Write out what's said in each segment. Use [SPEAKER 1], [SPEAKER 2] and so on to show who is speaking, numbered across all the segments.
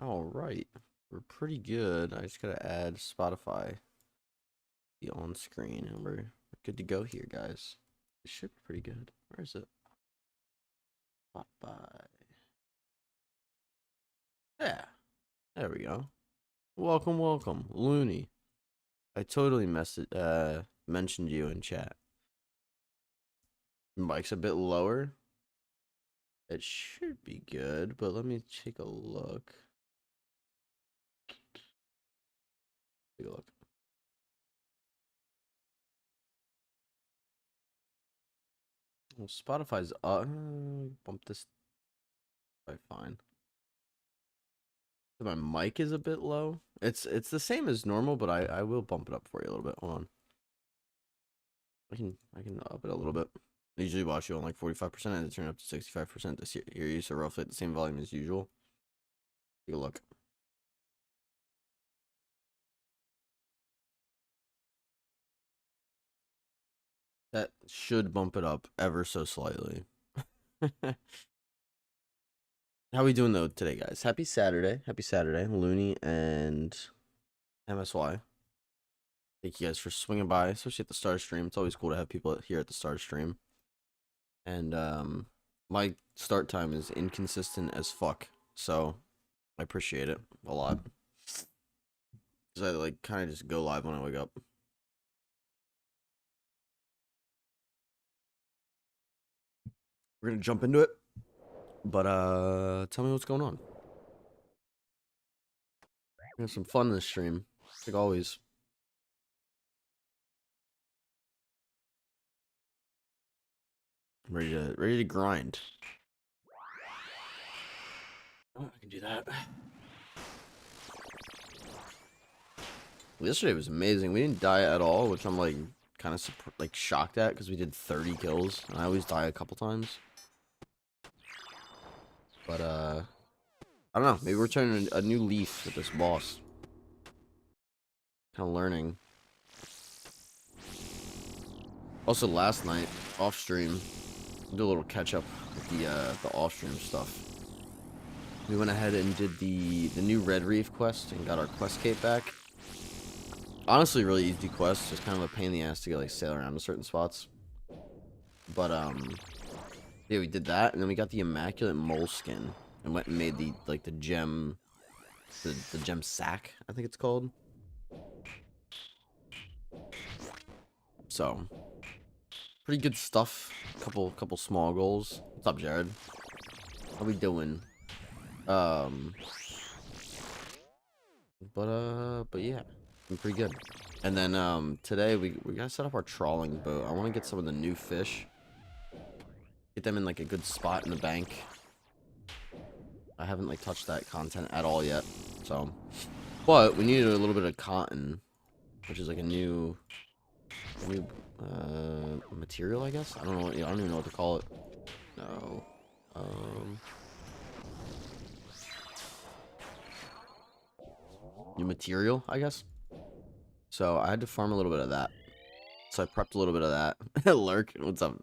[SPEAKER 1] All right, we're pretty good. I just gotta add Spotify the on screen, and we're good to go here, guys. It should be pretty good. Where is it? Spotify. Yeah, there we go. Welcome, welcome, Looney. I totally mentioned you in chat. Mic's a bit lower. It should be good, but let me take a look. Take a look. Well, Spotify's bump this by fine. My mic is a bit low. It's the same as normal, but I will bump it up for you a little bit. Hold on. I can up it a little bit. I usually watch you on like 45% and turn it up to 65% this year. You're used to roughly at the same volume as usual. Take a look. That should bump it up ever so slightly. How we doing though today, guys? Happy Saturday. Happy Saturday. Looney and MSY. Thank you guys for swinging by, especially at the start stream. It's always cool to have people here at the start stream. And my start time is inconsistent as fuck, so I appreciate it a lot. Because I like kind of just go live when I wake up. We're gonna jump into it, but tell me what's going on. There's some fun in this stream, like always. Ready to grind. Oh, I can do that. Yesterday was amazing. We didn't die at all, which I'm like kind of like shocked at because we did 30 kills, and I always die a couple times. But I don't know. Maybe we're turning a new leaf with this boss. Kind of learning. Also, last night off stream, do a little catch up with the off stream stuff. We went ahead and did the new Red Reef quest and got our quest cape back. Honestly, really easy quest. Just kind of a pain in the ass to get like sail around to certain spots. But yeah, we did that, and then we got the immaculate mole skin and went and made the gem, the gem sack, I think it's called. So pretty good stuff. Couple small goals. What's up, Jared? How we doing? But yeah, I'm pretty good. And then today we gotta set up our trawling boat. I want to get some of the new fish. Get them in like a good spot in the bank. I haven't like touched that content at all yet. So, but we needed a little bit of cotton, which is like a new material, I guess. I don't know. I don't even know what to call it. No. New material, I guess. So I had to farm a little bit of that. So I prepped a little bit of that. Lurk, what's up?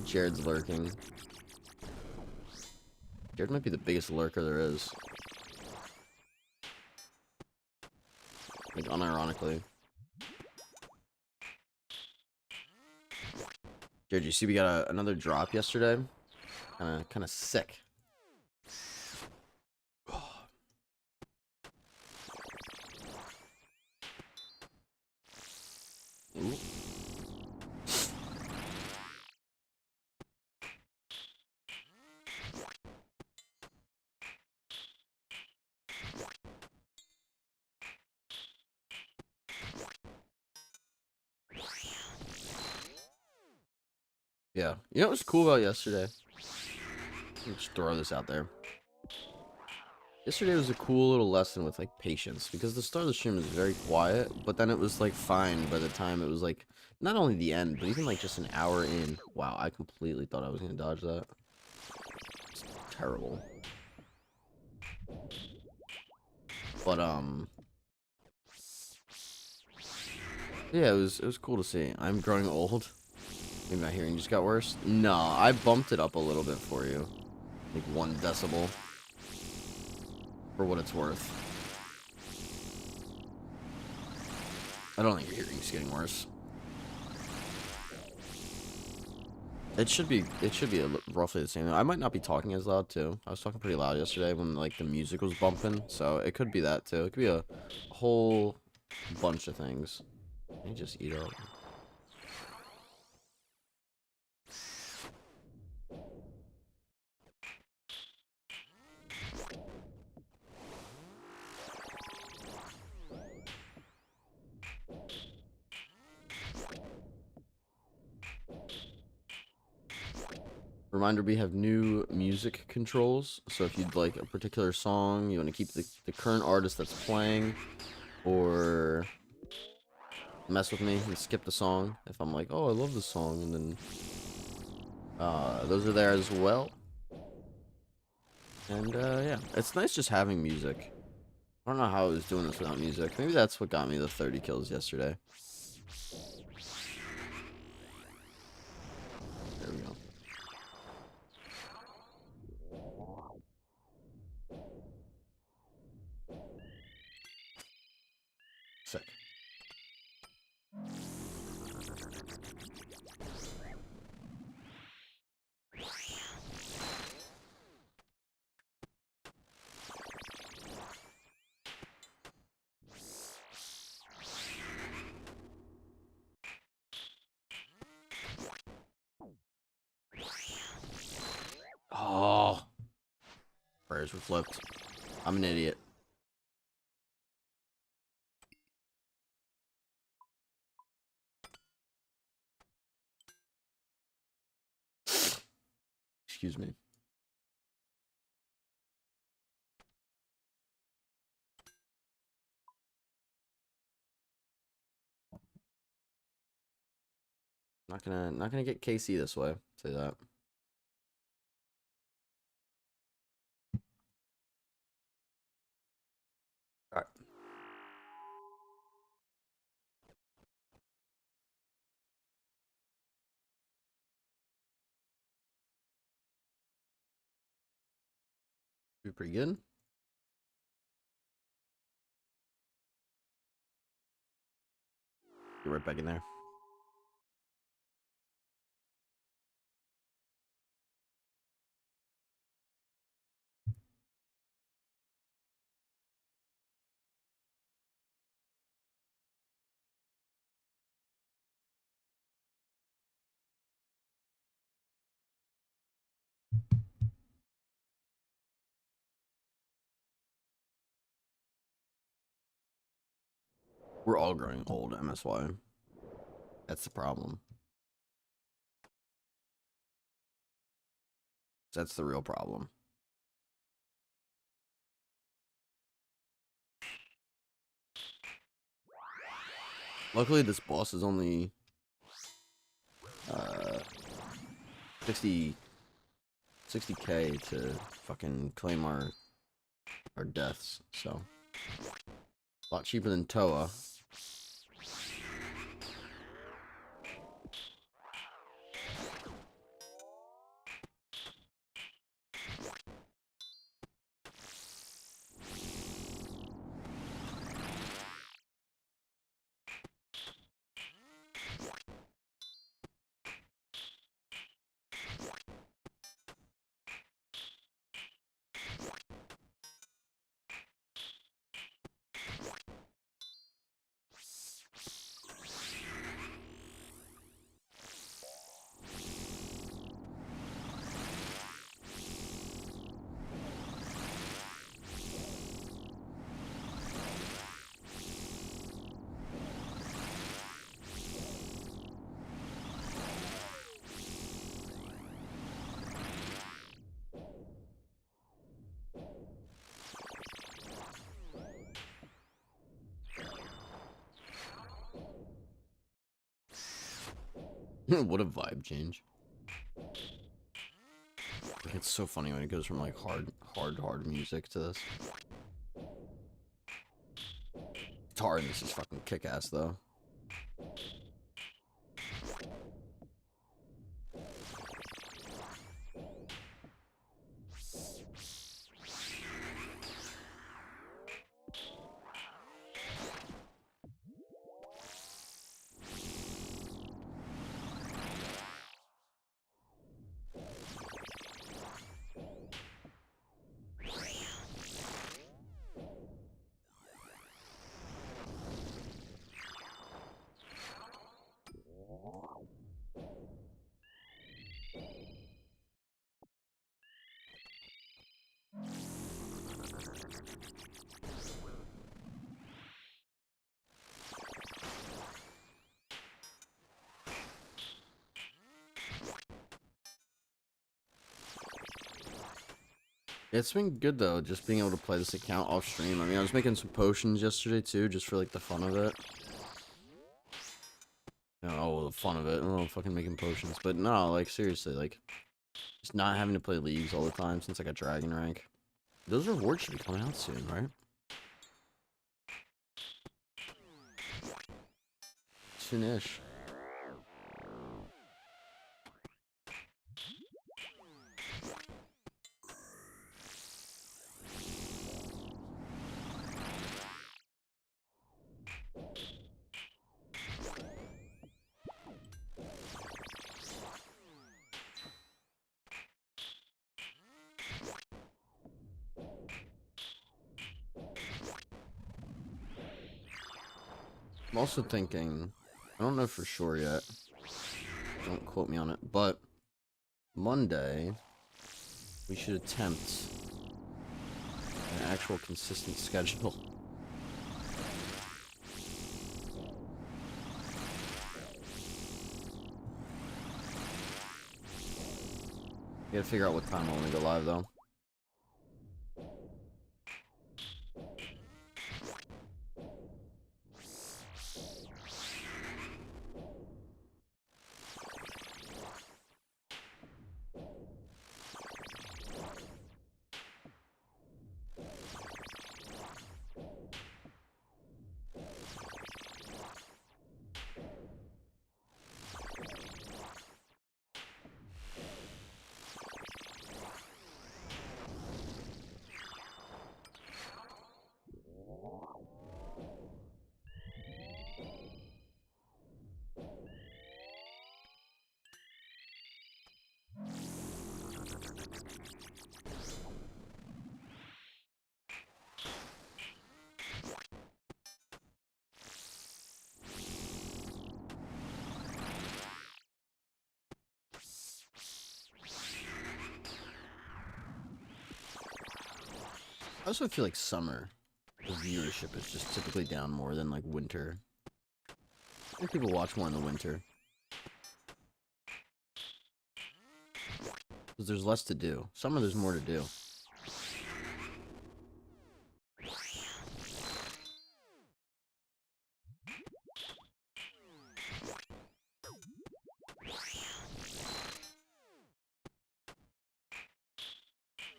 [SPEAKER 1] Jared's lurking. Jared might be the biggest lurker there is. Like, unironically. Jared, you see we got another drop yesterday? Kind of sick. Ooh. Yeah, you know what's cool about yesterday? Let me just throw this out there. Yesterday was a cool little lesson with like patience, because the start of the stream was very quiet, but then it was like fine by the time it was like not only the end, but even like just an hour in. Wow, I completely thought I was gonna dodge that. It's terrible. But yeah, it was cool to see. I'm growing old. Maybe my hearing just got worse. No, I bumped it up a little bit for you, like 1 decibel. for what it's worth. I don't think your hearing's getting worse. It should be roughly the same. I might not be talking as loud too. I was talking pretty loud yesterday when like the music was bumping, so it could be that too. It could be a whole bunch of things. Let me just eat up. Reminder, we have new music controls, so if you'd like a particular song, you want to keep the current artist that's playing, or mess with me and skip the song if I'm like, oh, I love this song, and then those are there as well. And yeah, it's nice just having music. I don't know how I was doing this without music. Maybe that's what got me the 30 kills yesterday. There we go. Sick. Oh, prayers were flipped. I'm an idiot. Excuse me. Not gonna get KC this way. Say that. All right. Be pretty good. Get right back in there. We're all growing old, MSY. That's the problem. That's the real problem. Luckily, this boss is only 60k to fucking claim our deaths. So a lot cheaper than Toa. What a vibe change. Like, it's so funny when it goes from like hard music to this. Guitar in this is fucking kick-ass though. It's been good though, just being able to play this account off stream. I mean, I was making some potions yesterday too, just for like the fun of it. You know, the fun of it. Oh, fucking making potions, but no, like seriously, like just not having to play leagues all the time since I got dragon rank. Those rewards should be coming out soon, right? Soonish. I'm also thinking, I don't know for sure yet. Don't quote me on it, but Monday we should attempt an actual consistent schedule. You gotta figure out what time I want to go live though. I also feel like summer, the viewership is just typically down more than like winter. I think people watch more in the winter. Because there's less to do. Summer, there's more to do. I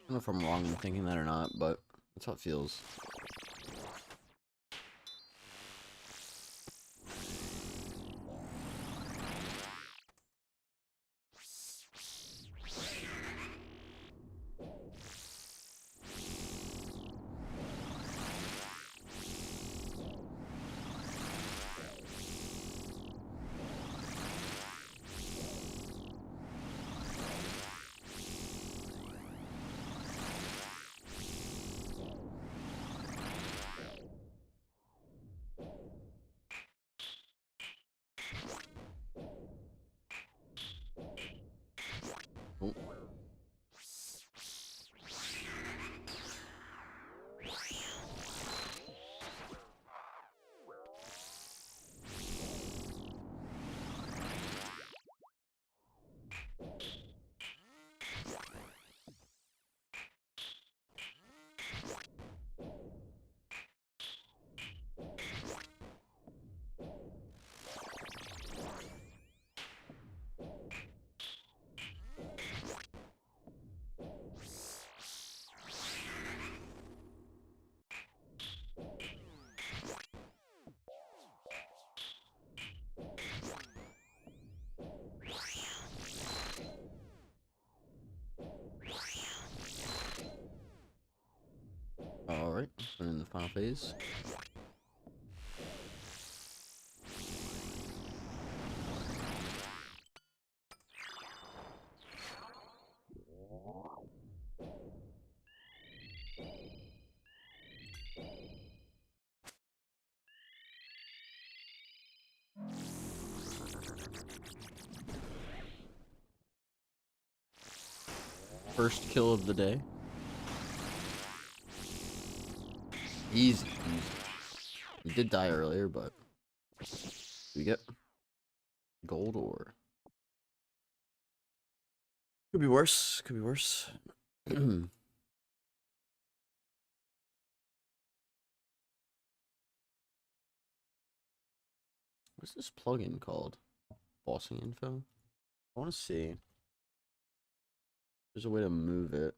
[SPEAKER 1] don't know if I'm wrong in thinking that or not, but that's how it feels. Oh. Alright, we're in the final phase. First kill of the day. Easy, easy. We did die earlier, but we get gold ore. Could be worse. Could be worse. What's this plugin called? Bossing info? I want to see. There's a way to move it.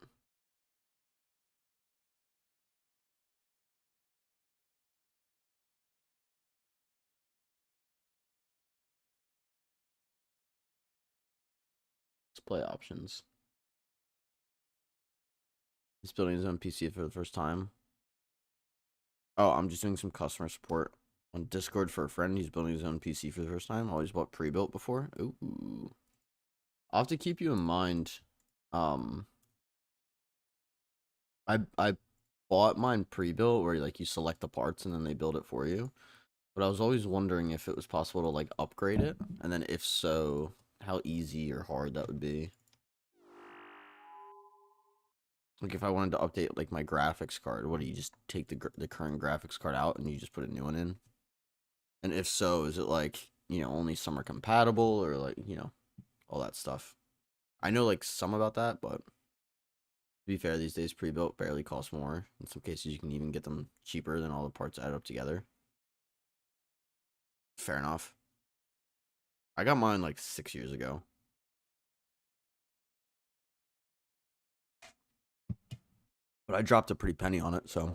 [SPEAKER 1] Display options. He's building his own PC for the first time. Oh, I'm just doing some customer support on Discord for a friend. He's building his own PC for the first time. Always bought pre-built before. Ooh. I'll have to keep you in mind. I bought mine pre-built where like you select the parts and then they build it for you. But I was always wondering if it was possible to like upgrade it, and then if so, how easy or hard that would be. Like if I wanted to update like my graphics card, what do you just take the current graphics card out and you just put a new one in? And if so, is it like, you know, only some are compatible or like, you know, all that stuff? I know like some about that, but to be fair, these days pre-built barely cost more. In some cases, you can even get them cheaper than all the parts added up together. Fair enough. I got mine like 6 years ago. But I dropped a pretty penny on it, so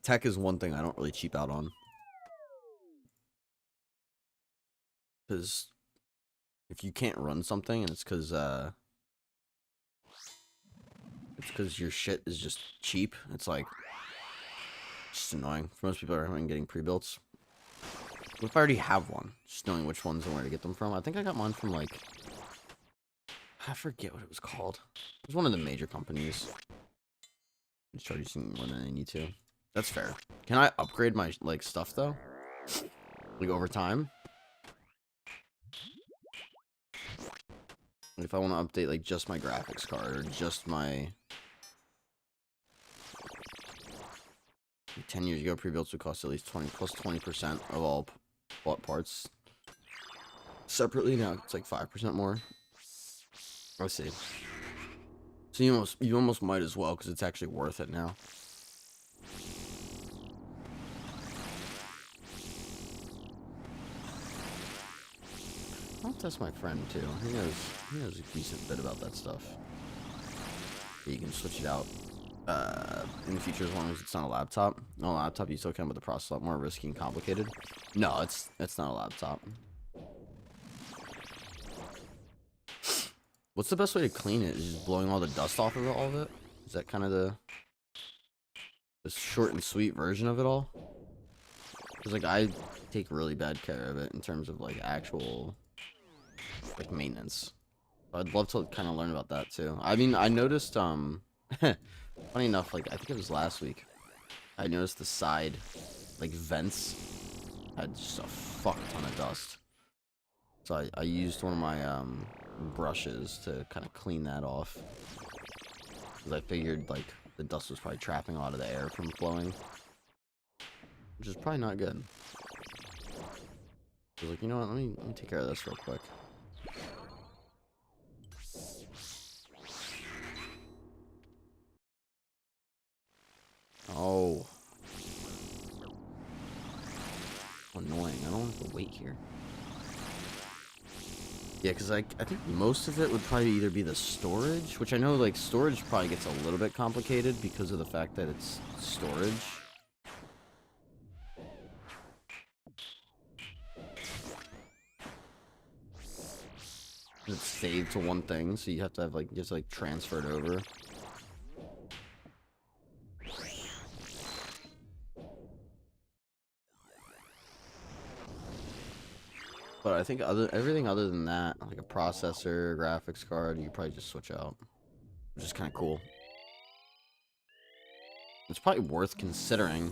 [SPEAKER 1] tech is one thing I don't really cheap out on. Because if you can't run something and it's because your shit is just cheap, it's like just annoying. For most people are getting pre-builts. What if I already have one? Just knowing which ones and where to get them from. I think I got mine from like, I forget what it was called. It was one of the major companies. Just start using more than I need to. That's fair. Can I upgrade my like stuff though? Like over time? If I want to update like just my graphics card or just my 10 years ago pre-builts would cost at least 20% of all bought parts. Separately now it's like 5% more. Let's see. So you almost might as well because it's actually worth it now. I'll test my friend too. He knows a decent bit about that stuff. You can switch it out in the future as long as it's not a laptop. On a laptop, you still can, but the process is a lot more risky and complicated. No, it's not a laptop. What's the best way to clean it? Is just blowing all the dust off of all of it? Is that kind of the short and sweet version of it all? Because like I take really bad care of it in terms of like actual like maintenance. I'd love to kind of learn about that too. I mean, I noticed funny enough, like I think it was last week, I noticed the side like vents had just a fuck ton of dust. So I used one of my brushes to kind of clean that off. Because I figured like the dust was probably trapping a lot of the air from flowing. Which is probably not good. I was like, you know what, let me take care of this real quick. Oh. Annoying. I don't have to wait here. Yeah, because I think most of it would probably either be the storage, which I know like storage probably gets a little bit complicated because of the fact that it's storage. It's saved to one thing, so you have to have like just like transfer it over. But I think everything other than that, like a processor, graphics card, you probably just switch out, which is kind of cool. It's probably worth considering.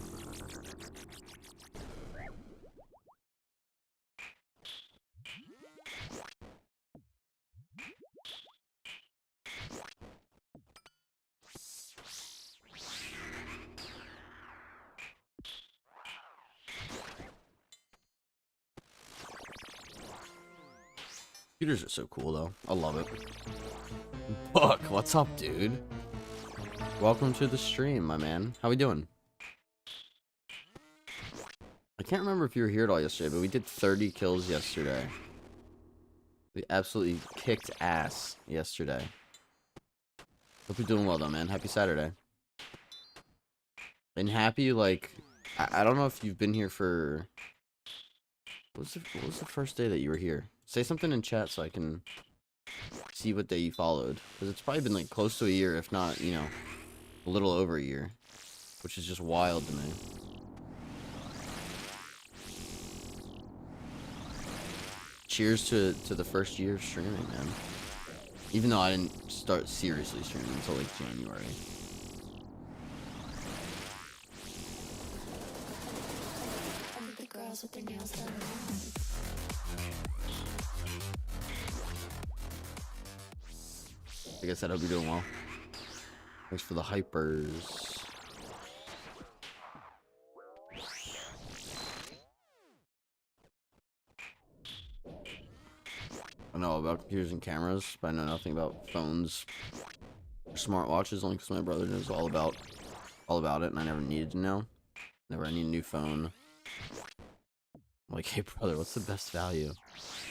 [SPEAKER 1] Computers are so cool, though. I love it. Buck, what's up, dude? Welcome to the stream, my man. How we doing? can't remember if you were here at all yesterday, but we did 30 kills yesterday. We absolutely kicked ass yesterday. Hope you're doing well, though, man. Happy Saturday. And happy, like, I don't know if you've been here for... What was the first day that you were here? Say something in chat so I can see what day you followed. Because it's probably been, like, close to a year, if not, you know, a little over a year. Which is just wild to me. Cheers to the first year of streaming, man. Even though I didn't start seriously streaming until, like, January.
[SPEAKER 2] With their nails done.
[SPEAKER 1] Like I said, I hope you're doing well. Thanks for the hypers. I know about computers and cameras, but I know nothing about phones or smartwatches, only because my brother knows all about it, and I never needed to know. Never, I need a new phone. I'm like, hey brother, what's the best value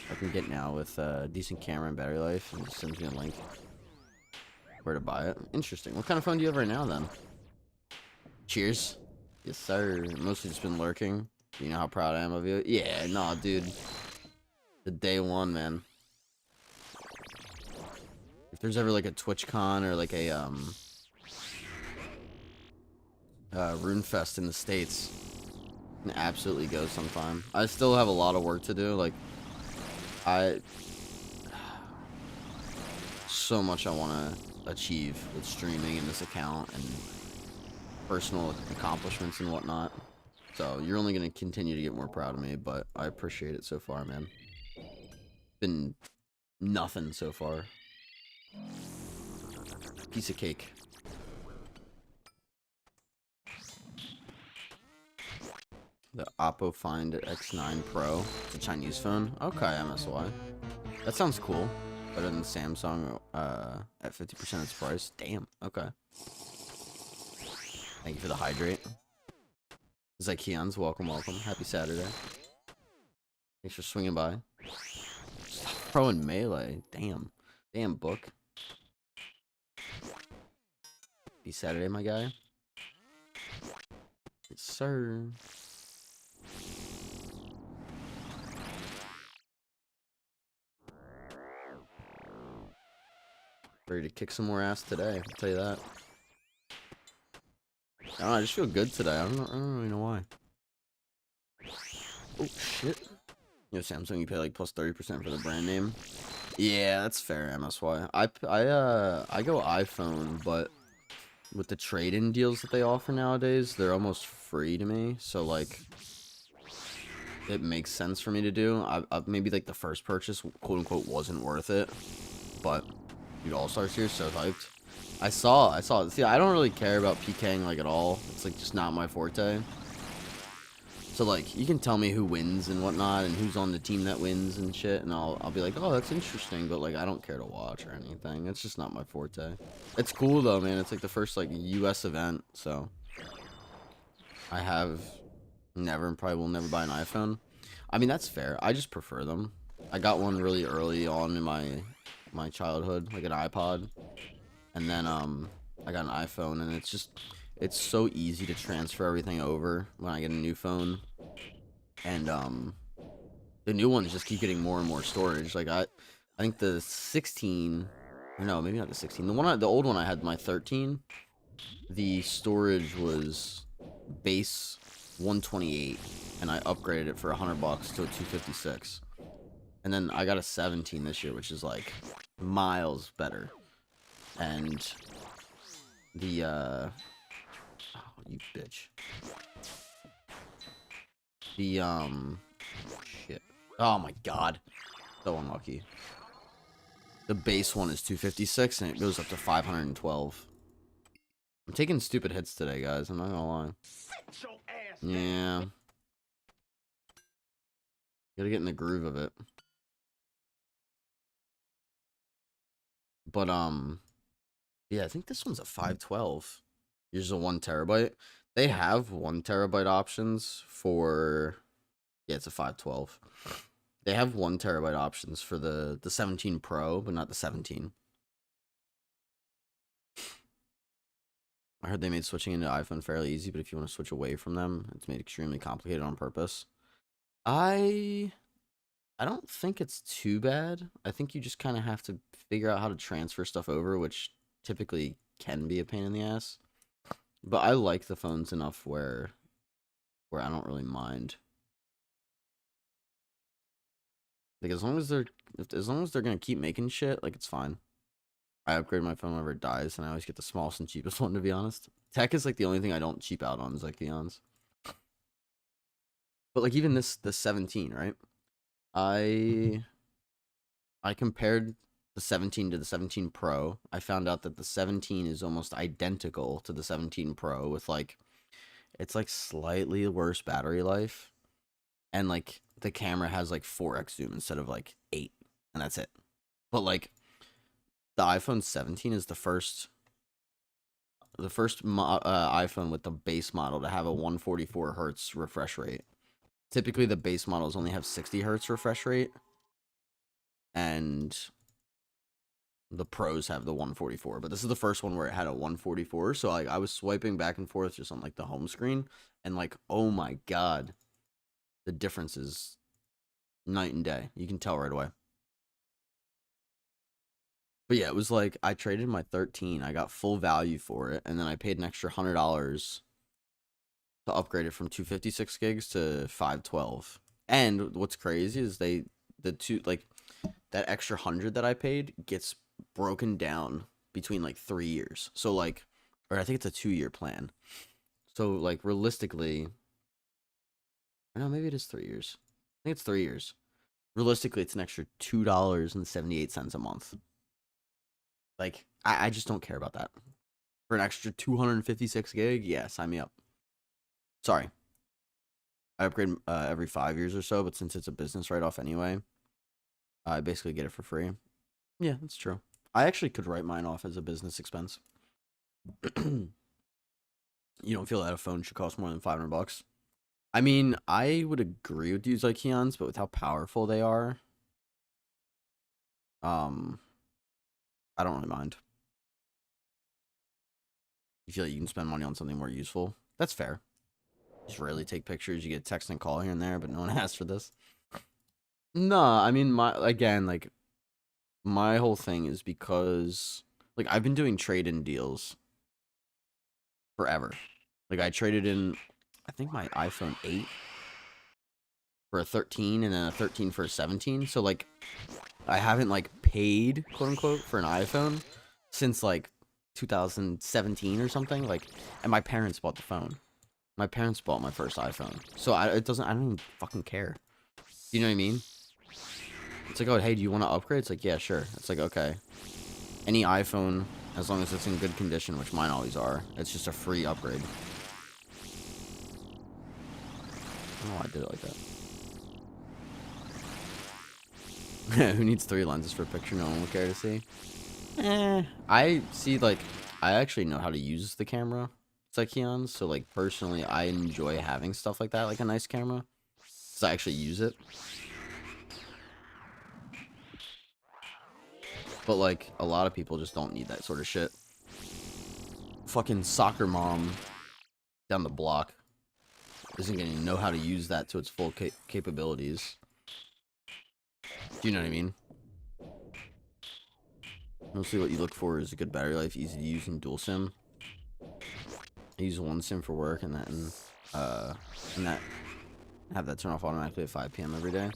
[SPEAKER 1] I can get now with decent camera and battery life? And just sends me a link where to buy it. Interesting. What kind of phone do you have right now then? Cheers. Yes sir. Mostly just been lurking. You know how proud I am of you? Yeah, nah, dude. The day one, man. If there's ever like a TwitchCon or like a RuneFest in the States, can absolutely go sometime. I still have a lot of work to do. Like, so much I want to achieve with streaming in this account and personal accomplishments and whatnot. So you're only going to continue to get more proud of me, but I appreciate it so far, man. Been nothing so far. Piece of cake. The Oppo Find X9 Pro. It's a Chinese phone. Okay, MSY. That sounds cool. Better than Samsung at 50% its price. Damn. Okay. Thank you for the hydrate. Zykeons, welcome, welcome. Happy Saturday. Thanks for swinging by. Pro and Melee. Damn. Damn, book. Happy Saturday, my guy. Yes, sir. Ready to kick some more ass today, I'll tell you that. I don't know, I just feel good today. I don't really know why. Oh, shit. You know, Samsung, you pay like plus 30% for the brand name. Yeah, that's fair, MSY. I go iPhone, but with the trade-in deals that they offer nowadays, they're almost free to me. So, like, it makes sense for me to do. Maybe, like, the first purchase, quote-unquote, wasn't worth it. But... Dude, All-Stars here, so hyped. I saw it. See, I don't really care about PKing, like, at all. It's, like, just not my forte. So, like, you can tell me who wins and whatnot, and who's on the team that wins and shit, and I'll be like, oh, that's interesting, but, like, I don't care to watch or anything. It's just not my forte. It's cool, though, man. It's, like, the first, like, US event, so... I have never, and probably will never buy an iPhone. I mean, that's fair. I just prefer them. I got one really early on in my childhood, like an iPod, and then I got an iPhone, and it's so easy to transfer everything over when I get a new phone, and the new ones just keep getting more and more storage. Like I think the 16, or no, maybe not the 16, the old one I had, my 13, the storage was base 128, and I upgraded it for $100 to a 256. And then I got a 17 this year, which is like miles better. And the oh, you bitch. The shit. Oh my god. So unlucky. The base one is 256 and it goes up to 512. I'm taking stupid hits today, guys. I'm not gonna lie. Yeah. Gotta get in the groove of it. But, yeah, I think this one's a 512. Here's a 1 terabyte. They have 1 terabyte options for Yeah, it's a 512. They have 1 terabyte options for the 17 Pro, but not the 17. I heard they made switching into iPhone fairly easy, but if you want to switch away from them, it's made extremely complicated on purpose. I don't think it's too bad. I think you just kind of have to figure out how to transfer stuff over, which typically can be a pain in the ass. But I like the phones enough where I don't really mind. Like as long as they're gonna keep making shit, like it's fine. I upgrade my phone whenever it dies, and I always get the smallest and cheapest one, to be honest. Tech is like the only thing I don't cheap out on, is like Xeons. But like even this 17, right? I compared the 17 to the 17 Pro. I found out that the 17 is almost identical to the 17 Pro with like it's like slightly worse battery life, and like the camera has like 4x zoom instead of like 8, and that's it. But like the iPhone 17 is the first iPhone with the base model to have a 144 hertz refresh rate. Typically the base models only have 60 hertz refresh rate, and the Pros have the 144, but this is the first one where it had a 144. So like I was swiping back and forth just on like the home screen, and like, oh my god, the difference is night and day. You can tell right away. But yeah, it was like I traded my 13. I got full value for it, and then I paid an extra $100 to upgrade it from 256 gigs to 512. And what's crazy is the two, like that extra 100 that I paid gets broken down between like 3 years. So like, or I think it's a 2-year plan. So like realistically, or no, maybe it is 3 years. I think it's 3 years. Realistically, it's an extra $2.78 a month. Like, I just don't care about that. For an extra 256 gig, yeah, sign me up. Sorry. I upgrade every 5 years or so, but since it's a business write-off anyway, I basically get it for free. Yeah, that's true. I actually could write mine off as a business expense. You don't feel that a phone should cost more than $500? I mean, I would agree with these Ikeons, but with how powerful they are, um, I don't really mind. You feel like you can spend money on something more useful? That's fair. Just rarely take pictures. You get text and call here and there, but no one asked for this. No, I mean, like my whole thing is because like I've been doing trade-in deals forever. Like I traded in, I think my iPhone 8 for a 13, and then a 13 for a 17. So like I haven't like paid, quote unquote, for an iPhone since like 2017 or something. Like, and my parents bought the phone. My parents bought my first iPhone, so I don't even fucking care. You know what I mean? It's like, oh, hey, do you want to upgrade? It's like, yeah, sure. It's like, okay. Any iPhone, as long as it's in good condition, which mine always are, it's just a free upgrade. I don't know why I did it like that. Who needs 3 lenses for a picture no one will care to see? I see, like, I actually know how to use the camera. It's like Keon's, so, like, personally, I enjoy having stuff like that, like a nice camera. So I actually use it. But, like, a lot of people just don't need that sort of shit. Fucking soccer mom down the block isn't going to know how to use that to its full capabilities. Do you know what I mean? Mostly what you look for is a good battery life, easy to use, and dual SIM. I use one SIM for work, and that have that turn off automatically at 5 p.m. every day.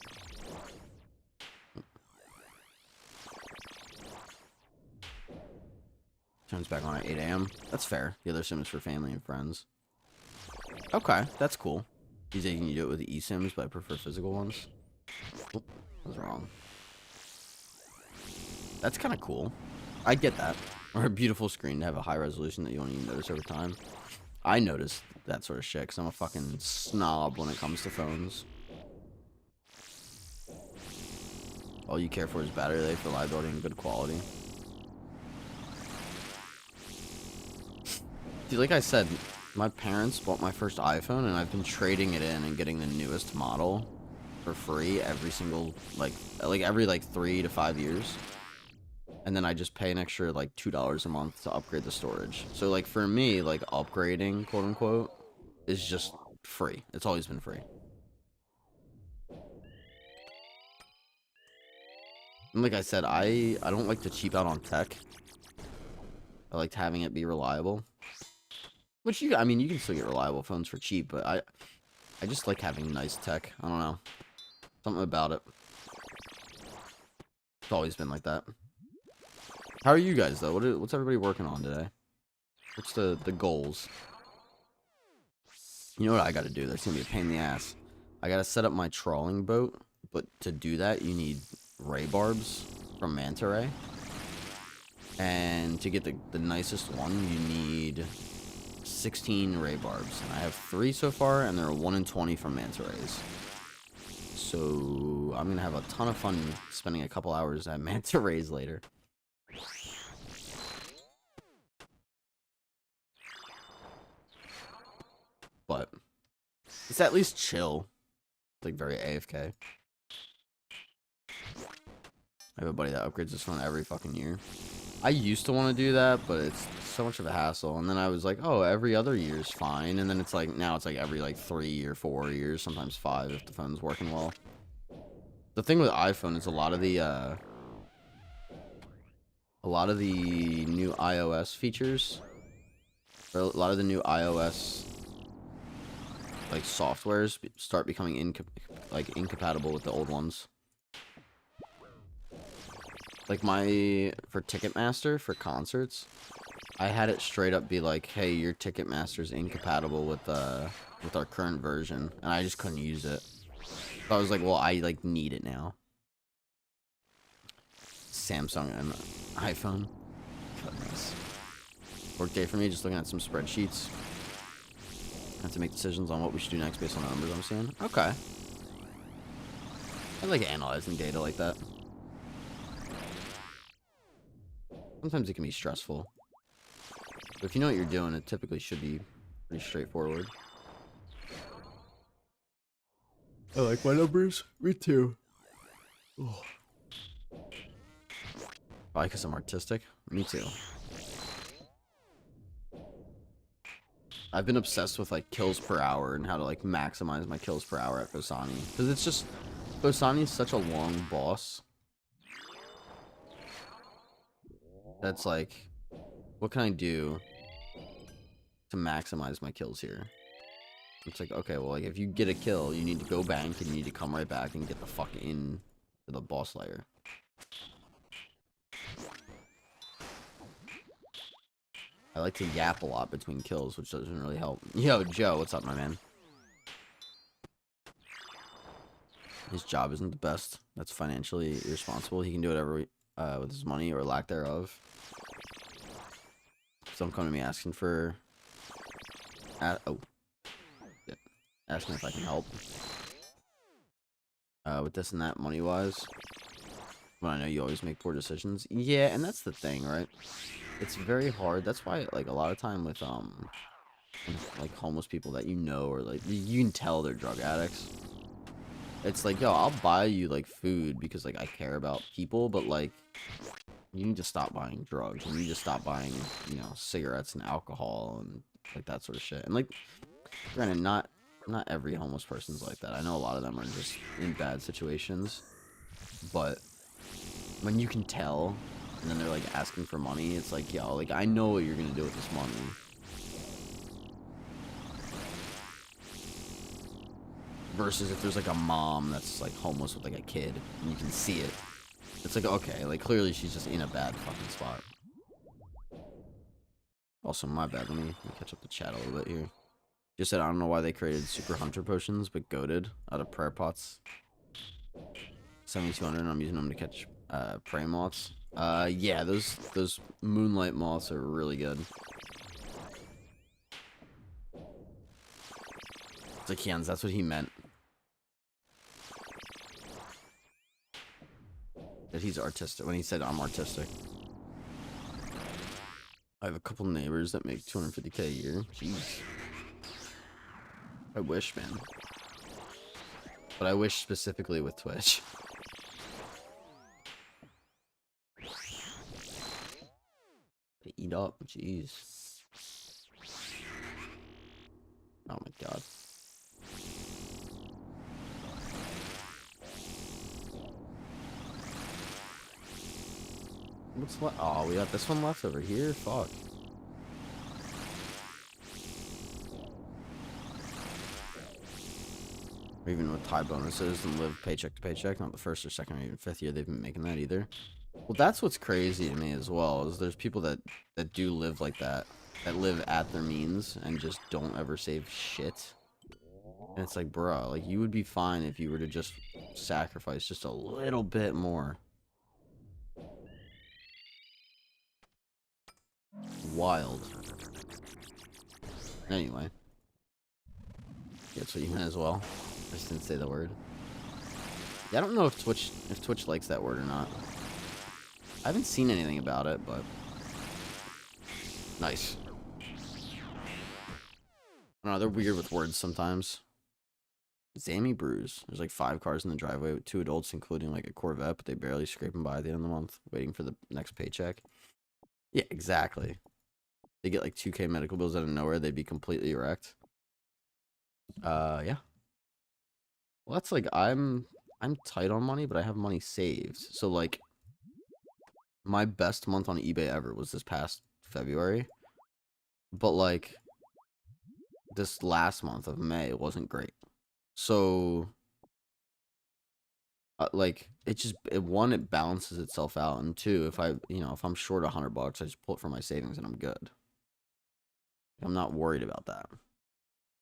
[SPEAKER 1] Turns back on at 8 a.m. That's fair. The other SIM is for family and friends. Okay, that's cool. You say you can do it with the eSIMs, but I prefer physical ones. Oh, I was wrong. That's kind of cool. I get that. Or a beautiful screen to have a high resolution that you won't even notice over time. I notice that sort of shit because I'm a fucking snob when it comes to phones. All you care for is battery life, reliability, and good quality. See, like I said, my parents bought my first iPhone, and I've been trading it in and getting the newest model for free every single, like every, like, 3 to 5 years. And then I just pay an extra, like, $2 a month to upgrade the storage. So, like, for me, like, upgrading, quote-unquote, is just free. It's always been free. And like I said, I don't like to cheap out on tech. I liked having it be reliable. Which, I mean, you can still get reliable phones for cheap, but I just like having nice tech. I don't know. Something about it. It's always been like that. How are you guys, though? What's everybody working on today? What's the goals? You know what I gotta do? That's gonna be a pain in the ass. I gotta set up my trawling boat, but to do that, you need ray barbs from manta ray. And to get the nicest one, you need 16 ray barbs. And I have 3 so far, and they're 1 in 20 from manta rays. So I'm gonna have a ton of fun spending a couple hours at manta rays later. But it's at least chill. It's like very AFK. I have a buddy that upgrades his phone every fucking year. I used to want to do that, but it's so much of a hassle. And then I was like, oh, every other year is fine. And then it's like, now it's like every like 3 or 4 years, sometimes 5 if the phone's working well. The thing with iPhone is a lot of the new iOS features, or a lot of the new iOS like softwares start becoming incompatible with the old ones. Like for Ticketmaster for concerts, I had it straight up be like, hey, your Ticketmaster's incompatible with our current version, and I just couldn't use it. So I was like, well, I like need it now. Samsung and iPhone. Goodness. Work day for me, just looking at some spreadsheets. I have to make decisions on what we should do next based on the numbers I'm seeing. Okay. I like analyzing data like that. Sometimes it can be stressful. But if you know what you're doing, it typically should be pretty straightforward. I like my numbers. Me too. Oh. Probably because I'm artistic. Me too. I've been obsessed with like kills per hour and how to like maximize my kills per hour at Bosani. Because it's just, Bosani is such a long boss. That's like, what can I do to maximize my kills here? It's like, okay, well, like if you get a kill, you need to go bank and you need to come right back and get the fuck in to the boss layer. I like to yap a lot between kills, which doesn't really help. Yo, Joe, what's up, my man? His job isn't the best. That's financially irresponsible. He can do whatever with his money or lack thereof. Some come to me asking for... asking if I can help. With this and that, money-wise. When I know you always make poor decisions. Yeah, and that's the thing, right? It's very hard. That's why, like, a lot of time with, like, homeless people that you know, or, like, you can tell they're drug addicts. It's like, yo, I'll buy you, like, food because, like, I care about people, but, like, you need to stop buying drugs. You need to stop buying, you know, cigarettes and alcohol and, like, that sort of shit. And, like, granted, not every homeless person's like that. I know a lot of them are just in bad situations, but when you can tell, and then they're like asking for money, it's like, yo, like I know what you're gonna do with this money. Versus if there's like a mom that's like homeless with like a kid, and you can see it. It's like, okay, like clearly she's just in a bad fucking spot. Also, my bad. Let me catch up the chat a little bit here. Just said I don't know why they created super hunter potions, but goated out of prayer pots. 7,200. I'm using them to catch prey moths. Yeah, those moonlight moths are really good. It's like Jens, that's what he meant. That he's artistic when he said I'm artistic. I have a couple neighbors that make 250K a year. Jeez. I wish, man. but I wish specifically with Twitch. Eat up, jeez. Oh my god. What's left? Oh, we got this one left over here? Fuck. Or even with tie bonuses and live paycheck to paycheck, not the first or second or even fifth year they've been making that either. Well, that's what's crazy to me as well, is there's people that do live like that live at their means and just don't ever save shit. And it's like, bro, like, you would be fine if you were to just sacrifice just a little bit more. Wild. Anyway. Yeah, so you might as well. I just didn't say the word. Yeah, I don't know if Twitch likes that word or not. I haven't seen anything about it, but nice. I don't know, they're weird with words sometimes. Zammy Brews. There's like 5 cars in the driveway with 2 adults, including like a Corvette, but they barely scraping by at the end of the month, waiting for the next paycheck. Yeah, exactly. They get like 2K medical bills out of nowhere, they'd be completely wrecked. Yeah. Well, that's like, I'm tight on money, but I have money saved. So like, my best month on eBay ever was this past February. But like, this last month of May wasn't great. So like, one, it balances itself out, and 2, if if I'm short $100, I just pull it from my savings and I'm good. I'm not worried about that.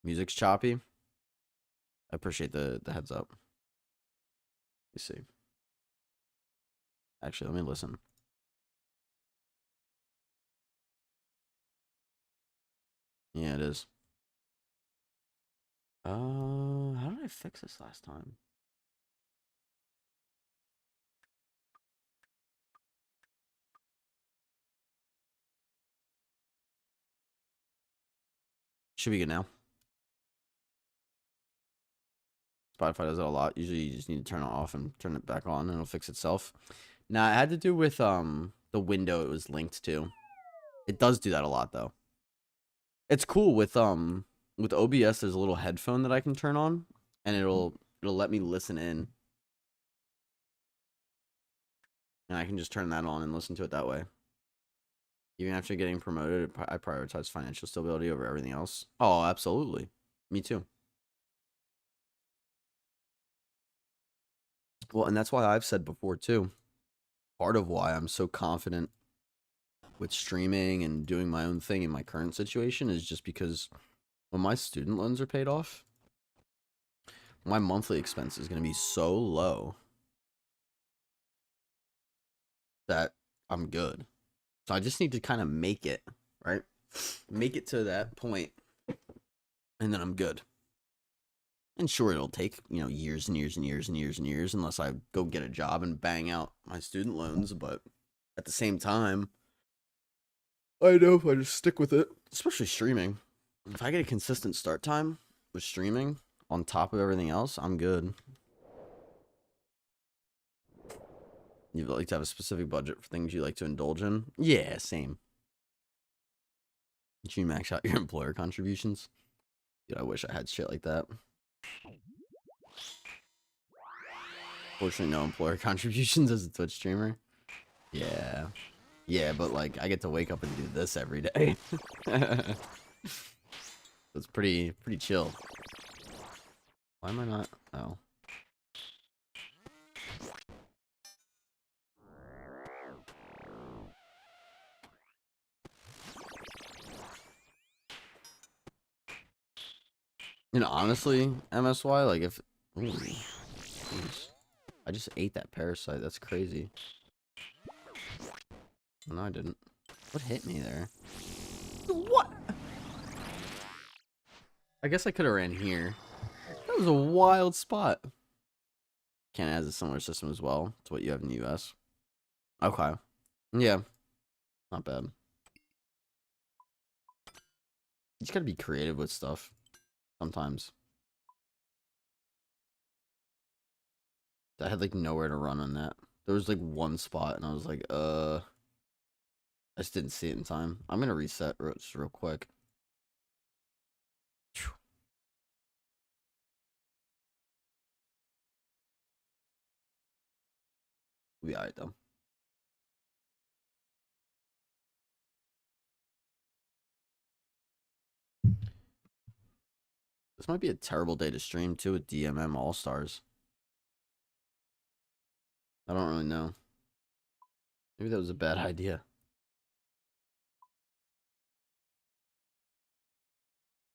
[SPEAKER 1] Music's choppy. I appreciate the heads up. Let's see. Actually, let me listen. Yeah, it is. How did I fix this last time? Should be good now. Spotify does that a lot. Usually you just need to turn it off and turn it back on and it'll fix itself. Now, it had to do with the window it was linked to. It does do that a lot though. It's cool with OBS. There's a little headphone that I can turn on and it'll let me listen in. And I can just turn that on and listen to it that way. Even after getting promoted, I prioritize financial stability over everything else. Oh, absolutely. Me too. Well, and that's why I've said before too, part of why I'm so confident with streaming and doing my own thing in my current situation is just because when my student loans are paid off, my monthly expense is going to be so low that I'm good. So I just need to kind of make it, right? Make it to that point, and then I'm good. And sure, it'll take, years and years and years and years and years unless I go get a job and bang out my student loans. But at the same time, I know if I just stick with it, especially streaming, if I get a consistent start time with streaming on top of everything else, I'm good. You'd like to have a specific budget for things you like to indulge in? Yeah, same. Did you max out your employer contributions? Dude, I wish I had shit like that. Fortunately, no employer contributions as a Twitch streamer. Yeah. Yeah, but like, I get to wake up and do this every day. It's pretty chill. Why am I not? Oh. Honestly, MSY, like if... Ooh, jeez. I just ate that parasite. That's crazy. No, I didn't. What hit me there? What? I guess I could have ran here. That was a wild spot. Canada has a similar system as well to what you have in the US. Okay. Yeah. Not bad. You just gotta be creative with stuff sometimes. I had like nowhere to run on that. There was like one spot, and I was like, I just didn't see it in time. I'm gonna reset just real quick. We'll be alright though. This might be a terrible day to stream too with DMM All Stars. I don't really know. Maybe that was a bad idea.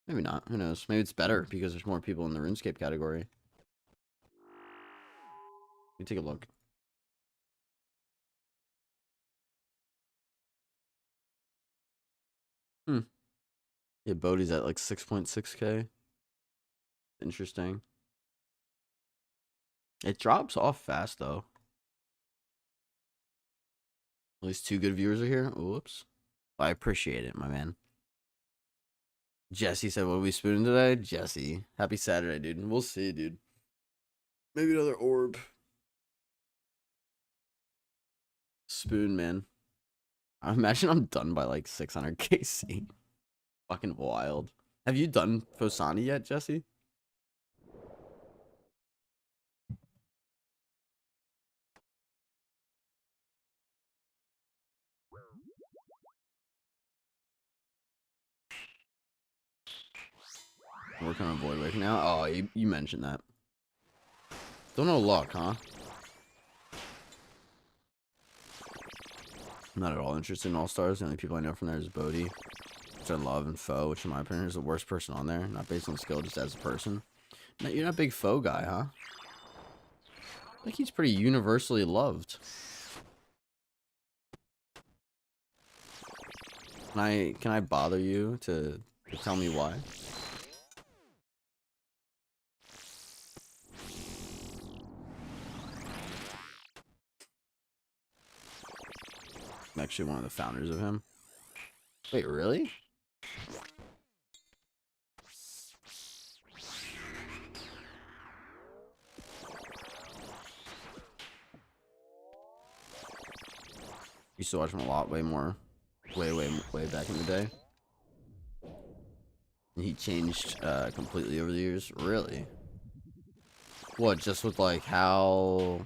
[SPEAKER 1] Maybe not. Who knows? Maybe it's better because there's more people in the RuneScape category. Let me take a look. Yeah, Bodhi's at like 6.6k. Interesting. It drops off fast though. At least 2 good viewers are here. Whoops. I appreciate it, my man. Jesse said, what are we spooning today? Jesse. Happy Saturday, dude. We'll see, dude. Maybe another orb. Spoon, man. I imagine I'm done by like 600 KC. Fucking wild. Have you done Fosani yet, Jesse? Working on Void Wake now? Oh, you mentioned that. Don't know luck, huh? Not at all interested in All Stars. The only people I know from there is Bodhi, which I love, and Foe, which in my opinion is the worst person on there. Not based on skill, just as a person. No, you're not a big Foe guy, huh? I think he's pretty universally loved. Can I bother you to tell me why? I'm actually one of the founders of him. Wait, really? Used to watch him a lot, way more. Way back in the day. And he changed completely over the years. Really? What, just with like how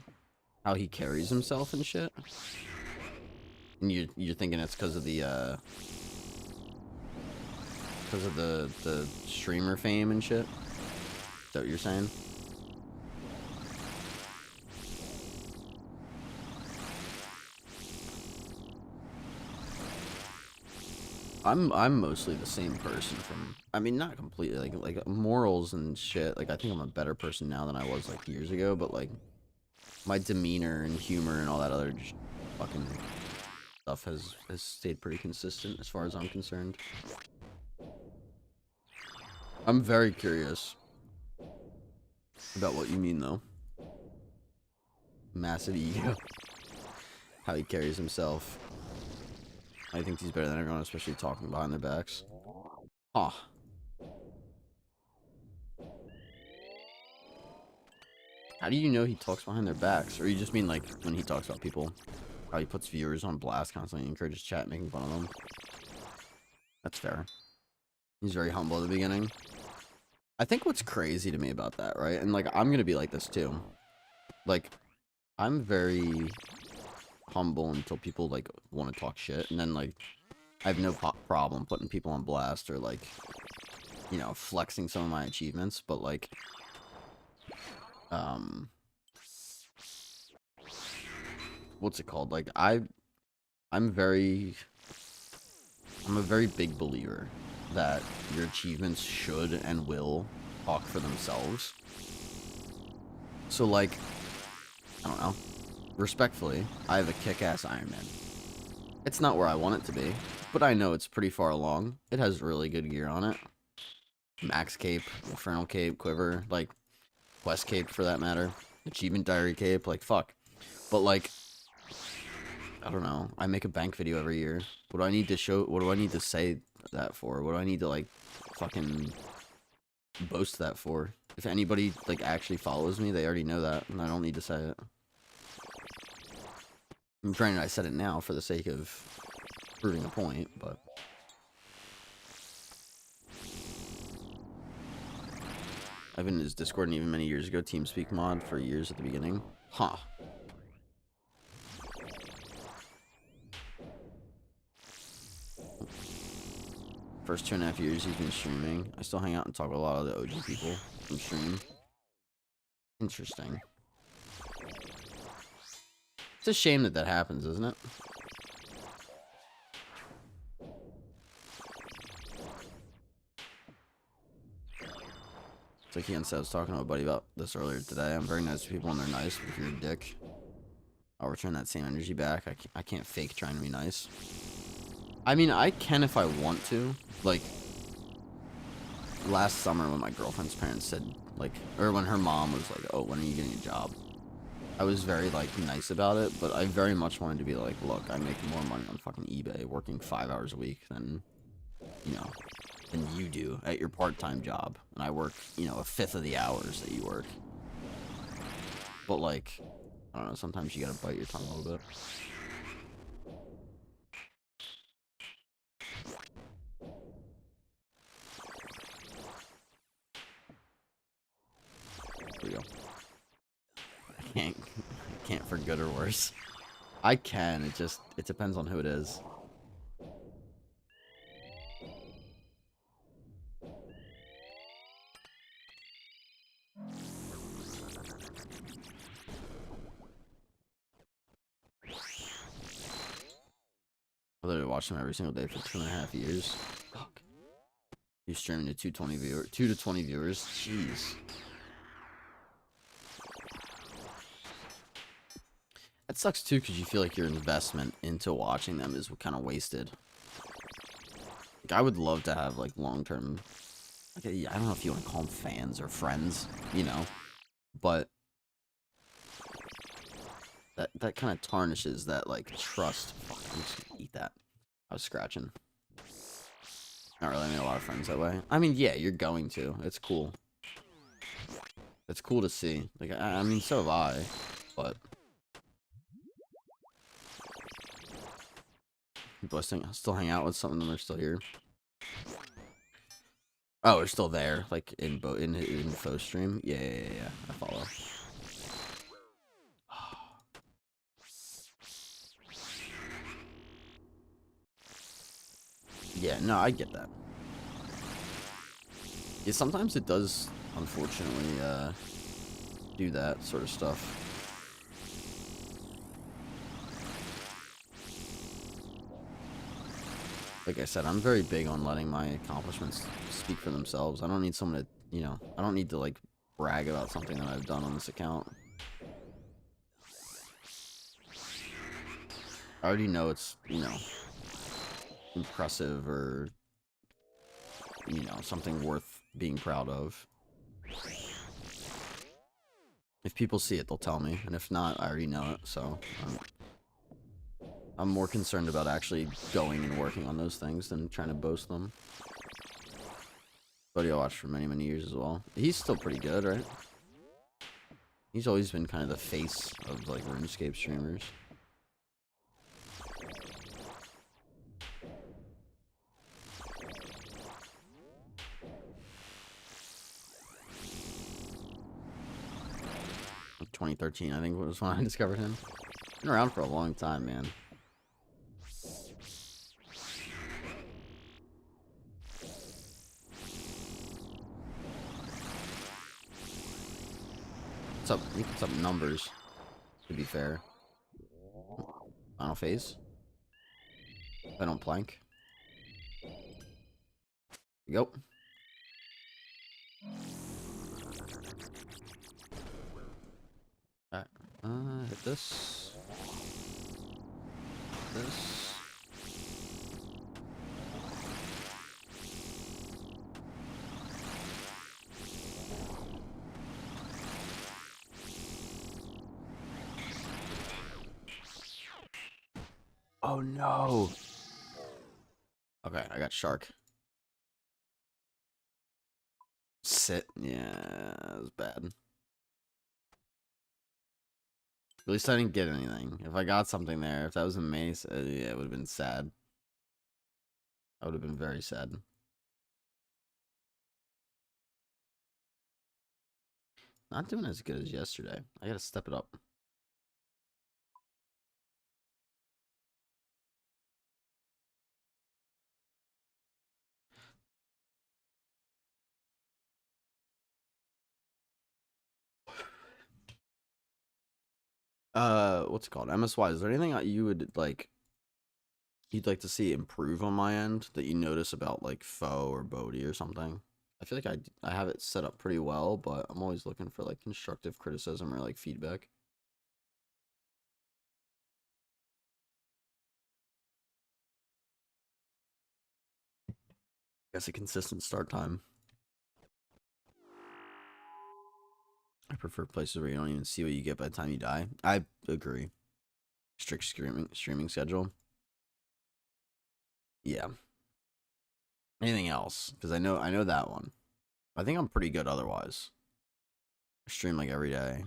[SPEAKER 1] he carries himself and shit? And you're thinking it's because of the streamer fame and shit? Is that what you're saying? I'm mostly the same person from, I mean, not completely, like morals and shit. Like I think I'm a better person now than I was like years ago, but like my demeanor and humor and all that other fucking stuff has stayed pretty consistent as far as I'm concerned. I'm very curious about what you mean though. Massive ego. How he carries himself. I think he's better than everyone, especially talking behind their backs. Huh. How do you know he talks behind their backs? Or you just mean like when he talks about people? How he puts viewers on blast constantly, encourages chat, making fun of them? That's fair. He's very humble at the beginning. I think what's crazy to me about that, right? And like, I'm gonna be like this too. Like, I'm very humble until people like want to talk shit, and then like I have no problem putting people on blast or like, you know, flexing some of my achievements, but like what's it called, like I'm a very big believer that your achievements should and will talk for themselves. So like, I don't know, respectfully, I have a kick-ass Ironman. It's not where I want it to be, but I know it's pretty far along. It has really good gear on it. Max cape, infernal cape, quiver, like quest cape for that matter. Achievement diary cape, like fuck. But like, I don't know. I make a bank video every year. What do I need to show? What do I need to say that for? What do I need to like fucking boast that for? If anybody, like, actually follows me, they already know that, and I don't need to say it. I'm granted, I said it now for the sake of proving a point, but... I've been in his Discord and even many years ago, TeamSpeak mod for years at the beginning. Huh. First 2.5 years he's been streaming. I still hang out and talk with a lot of the OG people from stream. Interesting. It's a shame that that happens, isn't it? It's like Ian said, I was talking to a buddy about this earlier today. I'm very nice to people when they're nice, but if you're a dick, I'll return that same energy back. I can't fake trying to be nice. I mean, I can if I want to. Like, last summer when my girlfriend's parents said, like, or when her mom was like, oh, when are you getting a job? I was very, like, nice about it, but I very much wanted to be like, look, I make more money on fucking eBay working 5 hours a week than, you know, than you do at your part-time job. And I work, you know, 1/5 of the hours that you work. But, like, I don't know, sometimes you gotta bite your tongue a little bit. There we go. I can't for good or worse. I can, it depends on who it is. I literally watched him every single day for 2.5 years. Fuck. He's streaming to 2 to 20 viewers. Jeez. That sucks too, because you feel like your investment into watching them is kind of wasted. Like, I would love to have, like, long-term... Like, I don't know if you want to call them fans or friends, you know? But... That kind of tarnishes that, like, trust. Fuck, I'm just gonna eat that. I was scratching. Not really, I made a lot of friends that way. I mean, yeah, you're going to. It's cool. It's cool to see. Like, I mean, so have I. But... People still hang out with some of them are still here. Oh, they're still there, like in info stream. Yeah, I follow. Yeah, no, I get that. Yeah, sometimes it does, unfortunately, do that sort of stuff. Like I said, I'm very big on letting my accomplishments speak for themselves. I don't need someone to, you know, I don't need to, like, brag about something that I've done on this account. I already know it's, you know, impressive or, you know, something worth being proud of. If people see it, they'll tell me, and if not, I already know it, so I'm more concerned about actually going and working on those things than trying to boast them. Buddy I watched for many, many years as well. He's still pretty good, right? He's always been kind of the face of, like, RuneScape streamers. Like 2013, I think, was when I discovered him. Been around for a long time, man. He puts up numbers, to be fair. Final phase. I don't plank. Go. Alright. Hit this. This. Oh no. Okay, I got shark. miss it. Yeah, it was bad. At least I didn't get anything. If I got something there, if that was a mace, yeah, it would have been sad. I would have been very sad. Not doing as good as yesterday. I gotta step it up. What's it called? MSY. Is there anything that you would like? You'd like to see improve on my end that you notice about like foe or Bodhi or something? I feel like I have it set up pretty well, but I'm always looking for like constructive criticism or like feedback. I guess a consistent start time. I prefer places where you don't even see what you get by the time you die. I agree. Strict streaming schedule. Yeah. Anything else? Because I know that one. I think I'm pretty good otherwise. I stream like every day.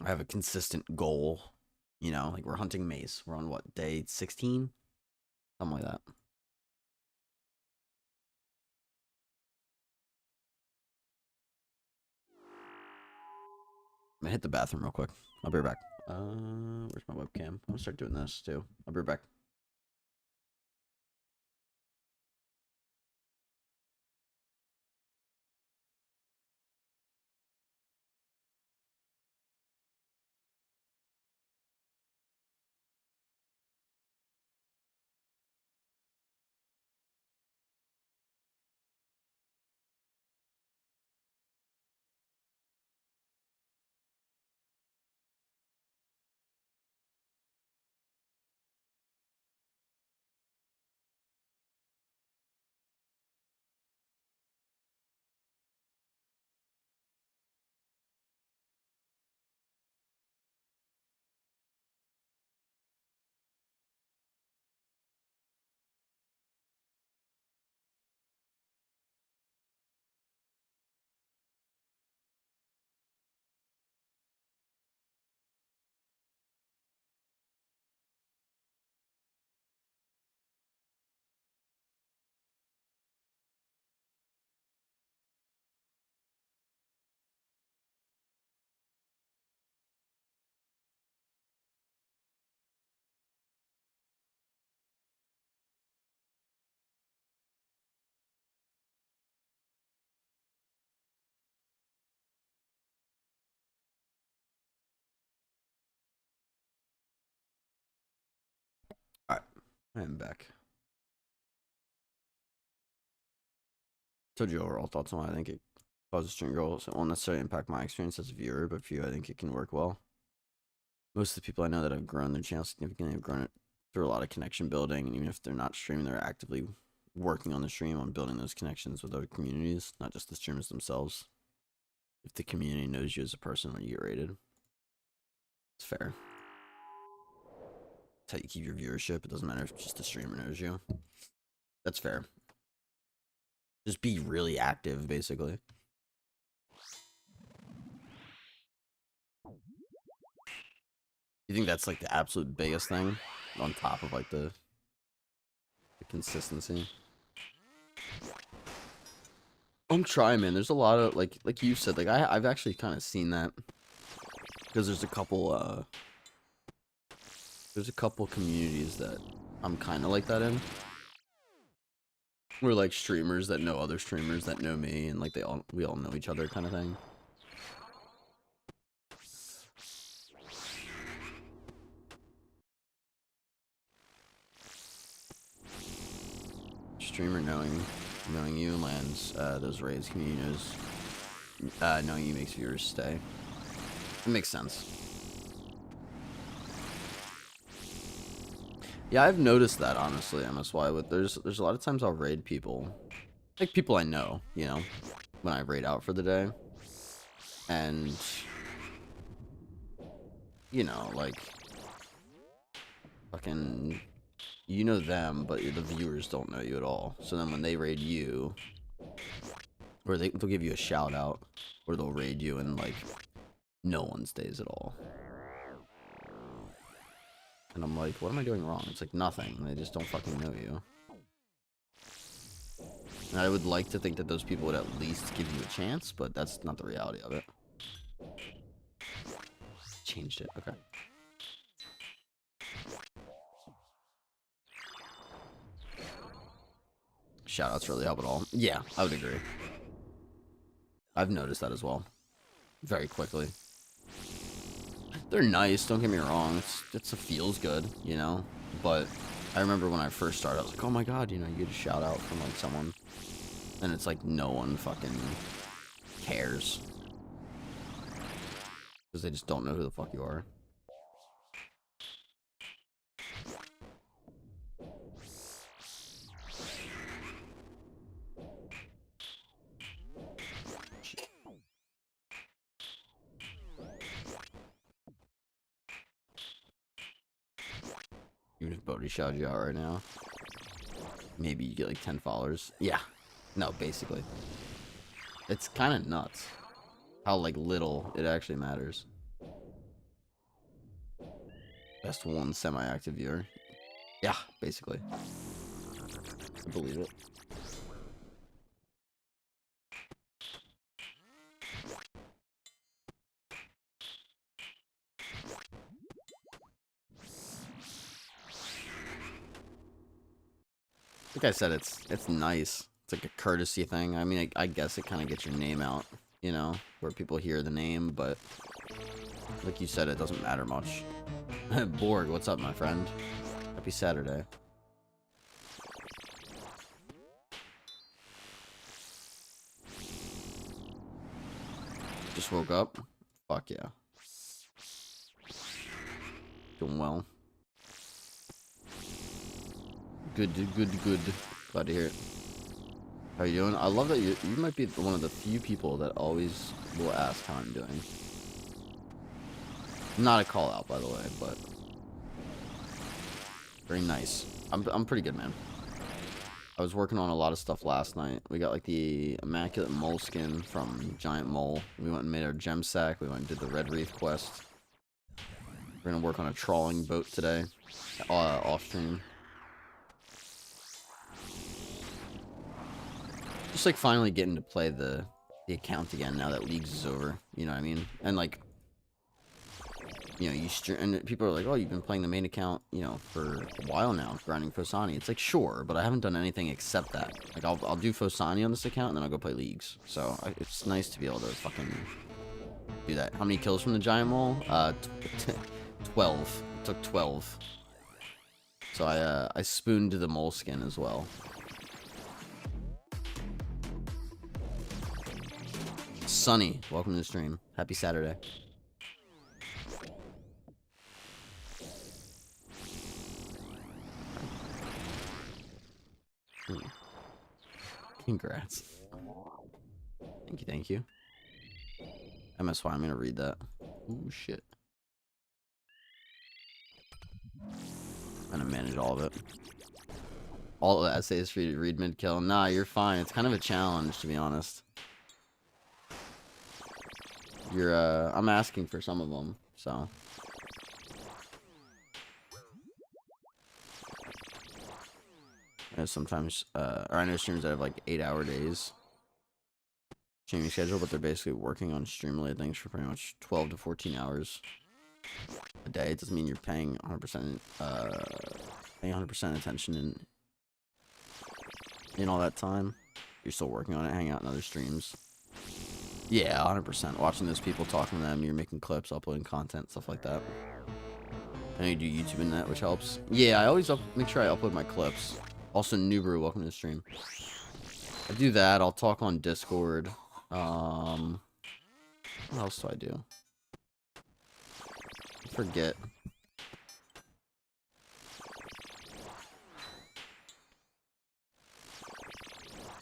[SPEAKER 1] I have a consistent goal. You know, like we're hunting Mace. We're on what, day 16? Something like that. I'm gonna hit the bathroom real quick. I'll be right back. Where's my webcam? I'm gonna start doing this too. I'll be right back. Alright. I am back. Told you overall thoughts on why I think it causes stream goals. It won't necessarily impact my experience as a viewer, but for you, I think it can work well. Most of the people I know that have grown their channel significantly have grown it through a lot of connection building, and even if they're not streaming, they're actively working on the stream on building those connections with other communities, not just the streamers themselves. If the community knows you as a person when you get rated, it's fair. That's how you keep your viewership. It doesn't matter if just the streamer knows you. That's fair. Just be really active, basically. You think that's like the absolute biggest thing on top of like the consistency? I'm trying, man. There's a lot of like you said, like I've actually kind of seen that because there's a couple communities that I'm kind of like that in. We're like streamers that know other streamers that know me, and like we all know each other, kind of thing. Streamer knowing you lands those raids. Community knows knowing you makes viewers stay. It makes sense. Yeah, I've noticed that honestly, MSY. But there's a lot of times I'll raid people, like people I know, you know, when I raid out for the day, and you know, like fucking, you know them, but the viewers don't know you at all. So then when they raid you, Or they'll give you a shout out, or they'll raid you and like no one stays at all. And I'm like, what am I doing wrong? It's like nothing. They just don't fucking know you. And I would like to think that those people would at least give you a chance, but that's not the reality of it. Changed it. Okay. Shoutouts really help at all. Yeah, I would agree. I've noticed that as well. Very quickly. They're nice, don't get me wrong. It feels good, you know? But I remember when I first started, I was like, oh my god, you know, you get a shout out from like someone. And it's like no one fucking cares. Because they just don't know who the fuck you are. Even if Bodhi shouted you out right now, maybe you get like 10 followers. Yeah. No, basically. It's kind of nuts how like little it actually matters. Best one semi-active viewer. Yeah, basically. I believe it. Like I said, it's nice. It's like a courtesy thing. I mean, I guess it kind of gets your name out, you know, where people hear the name, but like you said, it doesn't matter much. Borg, what's up, my friend? Happy Saturday. Just woke up? Fuck yeah. Doing well. Good. Glad to hear it. How you doing? I love that you might be one of the few people that always will ask how I'm doing. Not a call out, by the way, but very nice. I'm pretty good, man. I was working on a lot of stuff last night. We got like the Immaculate Moleskin from Giant Mole. We went and made our gem sack. We went and did the Red Reef quest. We're gonna work on a trawling boat today, off stream. Just like finally getting to play the account again now that Leagues is over. You know what I mean? And like, you know, you stream, and people are like, oh, you've been playing the main account, you know, for a while now, grinding Fosani. It's like, sure, but I haven't done anything except that. Like, I'll do Fosani on this account, and then I'll go play Leagues. So, it's nice to be able to fucking do that. How many kills from the Giant Mole? 12. It took 12. So, I spooned the Moleskin as well. Sunny, welcome to the stream. Happy Saturday. Congrats. Thank you. MSY, I'm gonna read that. Oh shit. I'm gonna manage all of it. All of the essays for you to read mid-kill. Nah, you're fine. It's kind of a challenge, to be honest. I'm asking for some of them, so. Sometimes, or I know streamers that have like 8-hour days streaming schedule, but they're basically working on stream-related things for pretty much 12 to 14 hours a day. It doesn't mean you're paying 100%, paying 100% attention in all that time. You're still working on it, hanging out in other streams. Yeah, 100%. Watching those people, talking to them, you're making clips, uploading content, stuff like that. I know you do YouTube in that, which helps. Yeah, I always make sure I upload my clips. Also, Nubru, welcome to the stream. I do that. I'll talk on Discord. What else do I do? I forget.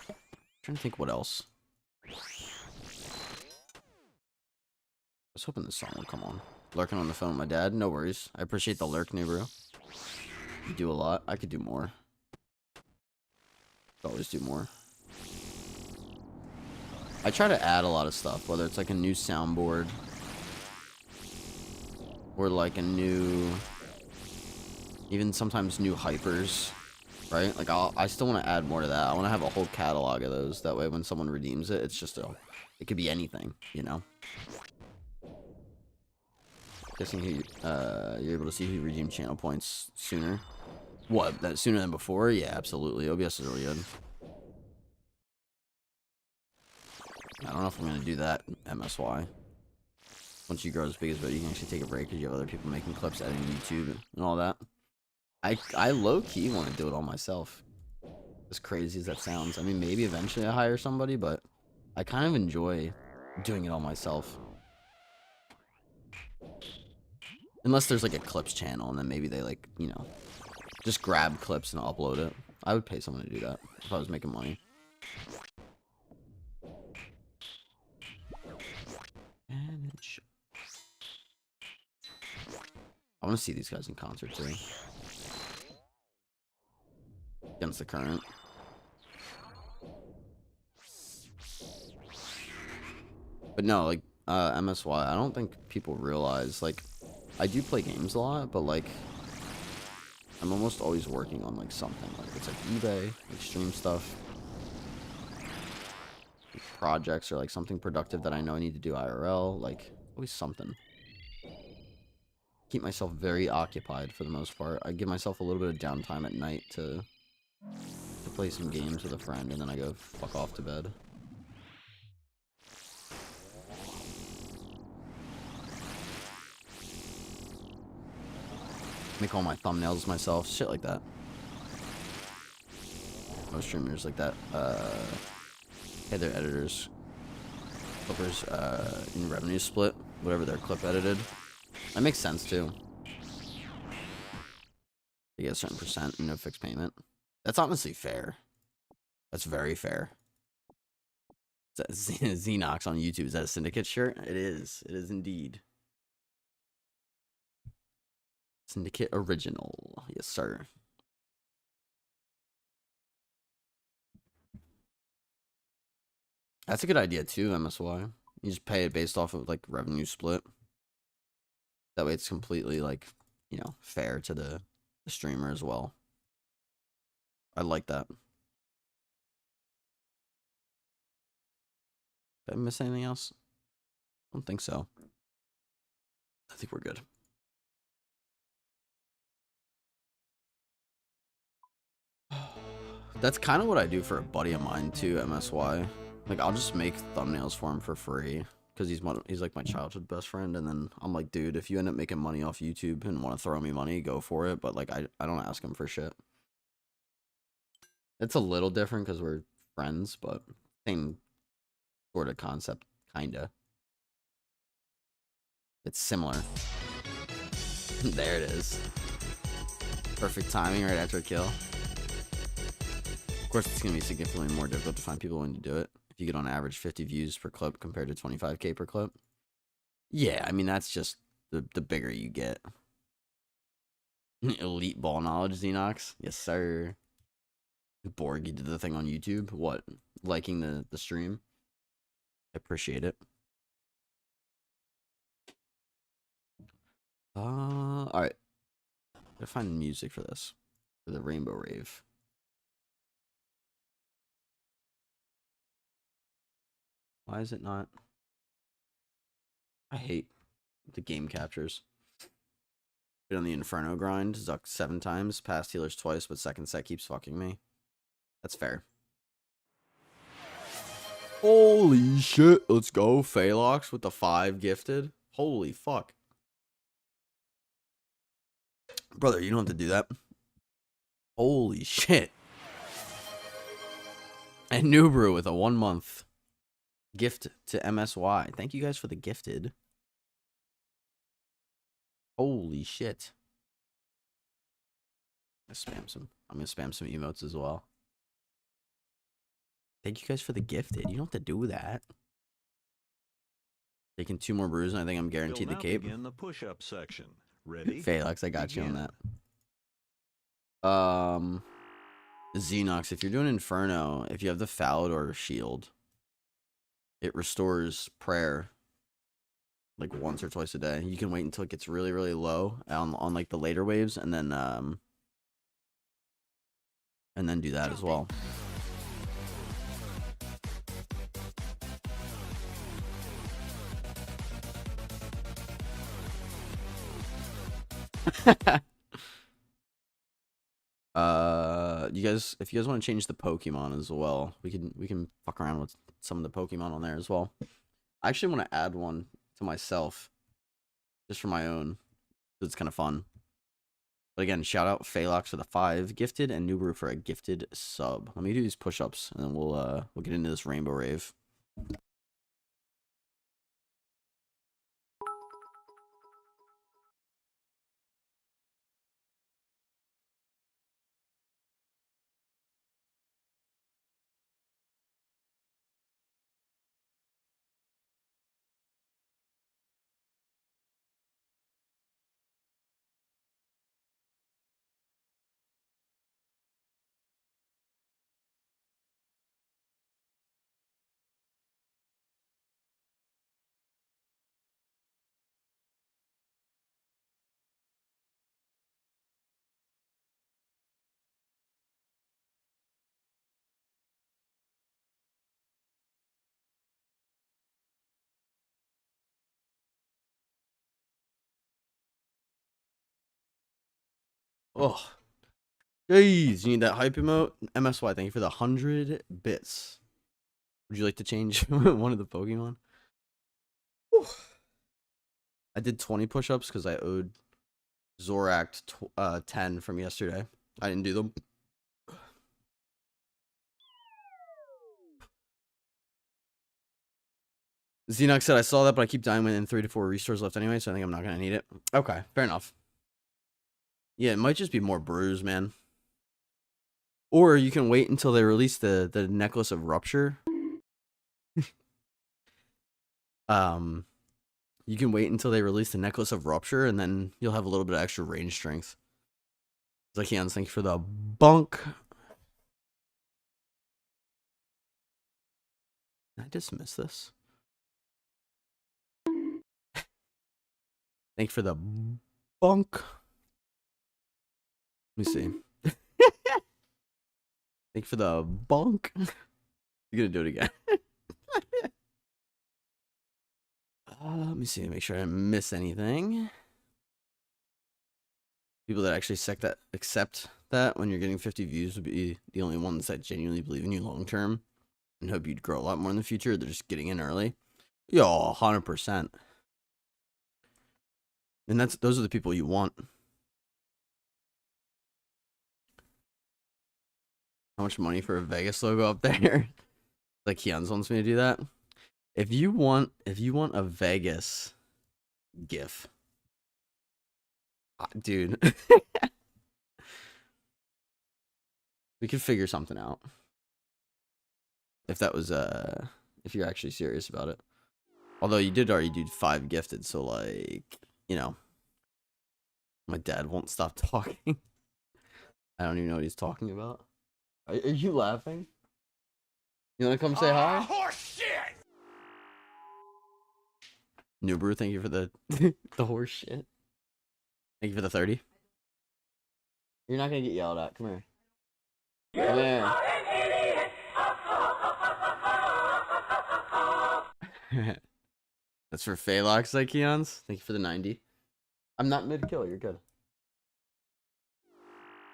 [SPEAKER 1] I'm trying to think what else. I was hoping this song would come on. Lurking on the phone with my dad. No worries. I appreciate the lurk, Nubru. You do a lot. I could do more. Always do more. I try to add a lot of stuff, whether it's like a new soundboard or like a new, even sometimes new hypers, right? Like I still want to add more to that. I want to have a whole catalog of those. That way when someone redeems it, it's just it could be anything, you know? Guessing you're able to see who redeemed channel points sooner. What, that sooner than before? Yeah, absolutely. OBS is really good. I don't know if I'm going to do that MSY. Once you grow as big as VOD, you can actually take a break because you have other people making clips, editing YouTube, and all that. I low-key want to do it all myself. As crazy as that sounds. I mean, maybe eventually I hire somebody, but I kind of enjoy doing it all myself. Unless there's like a clips channel, and then maybe they like, you know, just grab clips and upload it. I would pay someone to do that if I was making money. Manage. I want to see these guys in concert too. Against the current. But no, like, MSY, I don't think people realize, like, I do play games a lot, but, like, I'm almost always working on, like, something. Like, it's, like, eBay, like, stream stuff, like, projects, or, like, something productive that I know I need to do IRL. Like, always something. Keep myself very occupied for the most part. I give myself a little bit of downtime at night to play some games with a friend, and then I go fuck off to bed. Make all my thumbnails myself, shit like that. Most streamers like that, hey, their editors, clippers, in revenue split, whatever they're clip edited. That makes sense too. You get a certain percent, no fixed payment. That's honestly fair. That's very fair. Xenox on YouTube, is that a Syndicate shirt? It is. It is indeed. Syndicate original. Yes, sir. That's a good idea too, MSY. You just pay it based off of like revenue split. That way it's completely like, you know, fair to the streamer as well. I like that. Did I miss anything else? I don't think so. I think we're good. That's kind of what I do for a buddy of mine too, MSY. Like, I'll just make thumbnails for him for free because he's like my childhood best friend. And then I'm like, dude, if you end up making money off YouTube and want to throw me money, go for it. But like, I don't ask him for shit. It's a little different because we're friends, but same sort of concept, kinda. It's similar. There it is. Perfect timing right after a kill. Of course, it's going to be significantly more difficult to find people willing to do it. If you get on average 50 views per clip compared to 25K per clip. Yeah, I mean, that's just the bigger you get. Elite ball knowledge, Xenox. Yes, sir. Borg, you did the thing on YouTube. What? Liking the stream? I appreciate it. Alright. Gotta find music for this. For the Rainbow Rave. Why is it not? I hate the game captures. Been on the Inferno grind. Zuck 7 times. Passed healers twice, but second set keeps fucking me. That's fair. Holy shit. Let's go. Phalox with the 5 gifted. Holy fuck. Brother, you don't have to do that. Holy shit. And Nubru with a 1 month gift to MSY. Thank you guys for the gifted. Holy shit. I'm gonna spam some emotes as well. Thank you guys for the gifted. You don't have to do that. Taking 2 more brews, and I think I'm guaranteed the cape.
[SPEAKER 2] Begin the push-up section. Ready?
[SPEAKER 1] Phalox, I got you on that. Xenox, if you're doing Inferno, if you have the Falador shield, it restores prayer like once or twice a day. You can wait until it gets really, really low on like the later waves, and then do that as well. You guys, if you guys want to change the Pokemon as well, we can fuck around with some of the Pokemon on there as well. I actually want to add one to myself, just for my own. It's kind of fun. But again, shout out Phalox for the 5 gifted and Nubaru for a gifted sub. Let me do these push-ups and then we'll get into this Rainbow Rave. Oh, jeez, you need that hype emote? MSY, thank you for the 100 bits. Would you like to change one of the Pokemon? Whew. I did 20 push-ups because I owed Zorak 10 from yesterday. I didn't do them. Xenox said, I saw that, but I keep dying within 3 to 4 restores left anyway, so I think I'm not going to need it. Okay, fair enough. Yeah, it might just be more brews, man. Or you can wait until they release the Necklace of Rupture. You can wait until they release the Necklace of Rupture, and then you'll have a little bit of extra range strength. Zachyans, thank you for the bunk. Did I dismiss this? Thank you for the bunk. Let me see. Thank you for the bunk. You're gonna do it again. Let me see. Make sure I didn't miss anything. People that actually accept that when you're getting 50 views would be the only ones that genuinely believe in you long term and hope you'd grow a lot more in the future. They're just getting in early. Yo, 100%. And those are the people you want. How much money for a Vegas logo up there? Like Keons wants me to do that. If you want a Vegas GIF, dude, we could figure something out. If that was if you're actually serious about it. Although you did already do 5 gifted, so like, you know, my dad won't stop talking. I don't even know what he's talking about. Are you laughing? You want to come say hi?
[SPEAKER 2] Horse shit!
[SPEAKER 1] Nubaru, thank you for the the horse shit. Thank you for the 30. You're not gonna get yelled at. Come here. Come here. That's for Phalox, Ikeons. Thank you for the 90. I'm not mid-kill. You're good.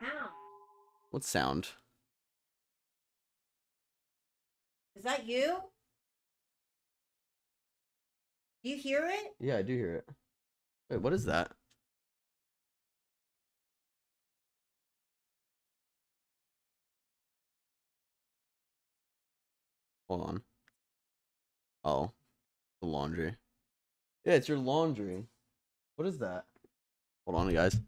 [SPEAKER 3] How?
[SPEAKER 1] What sound?
[SPEAKER 3] Is that you? Do you hear it?
[SPEAKER 1] Yeah, I do hear it. Wait, what is that? Hold on. Oh, the laundry. Yeah, it's your laundry. What is that? Hold on, guys.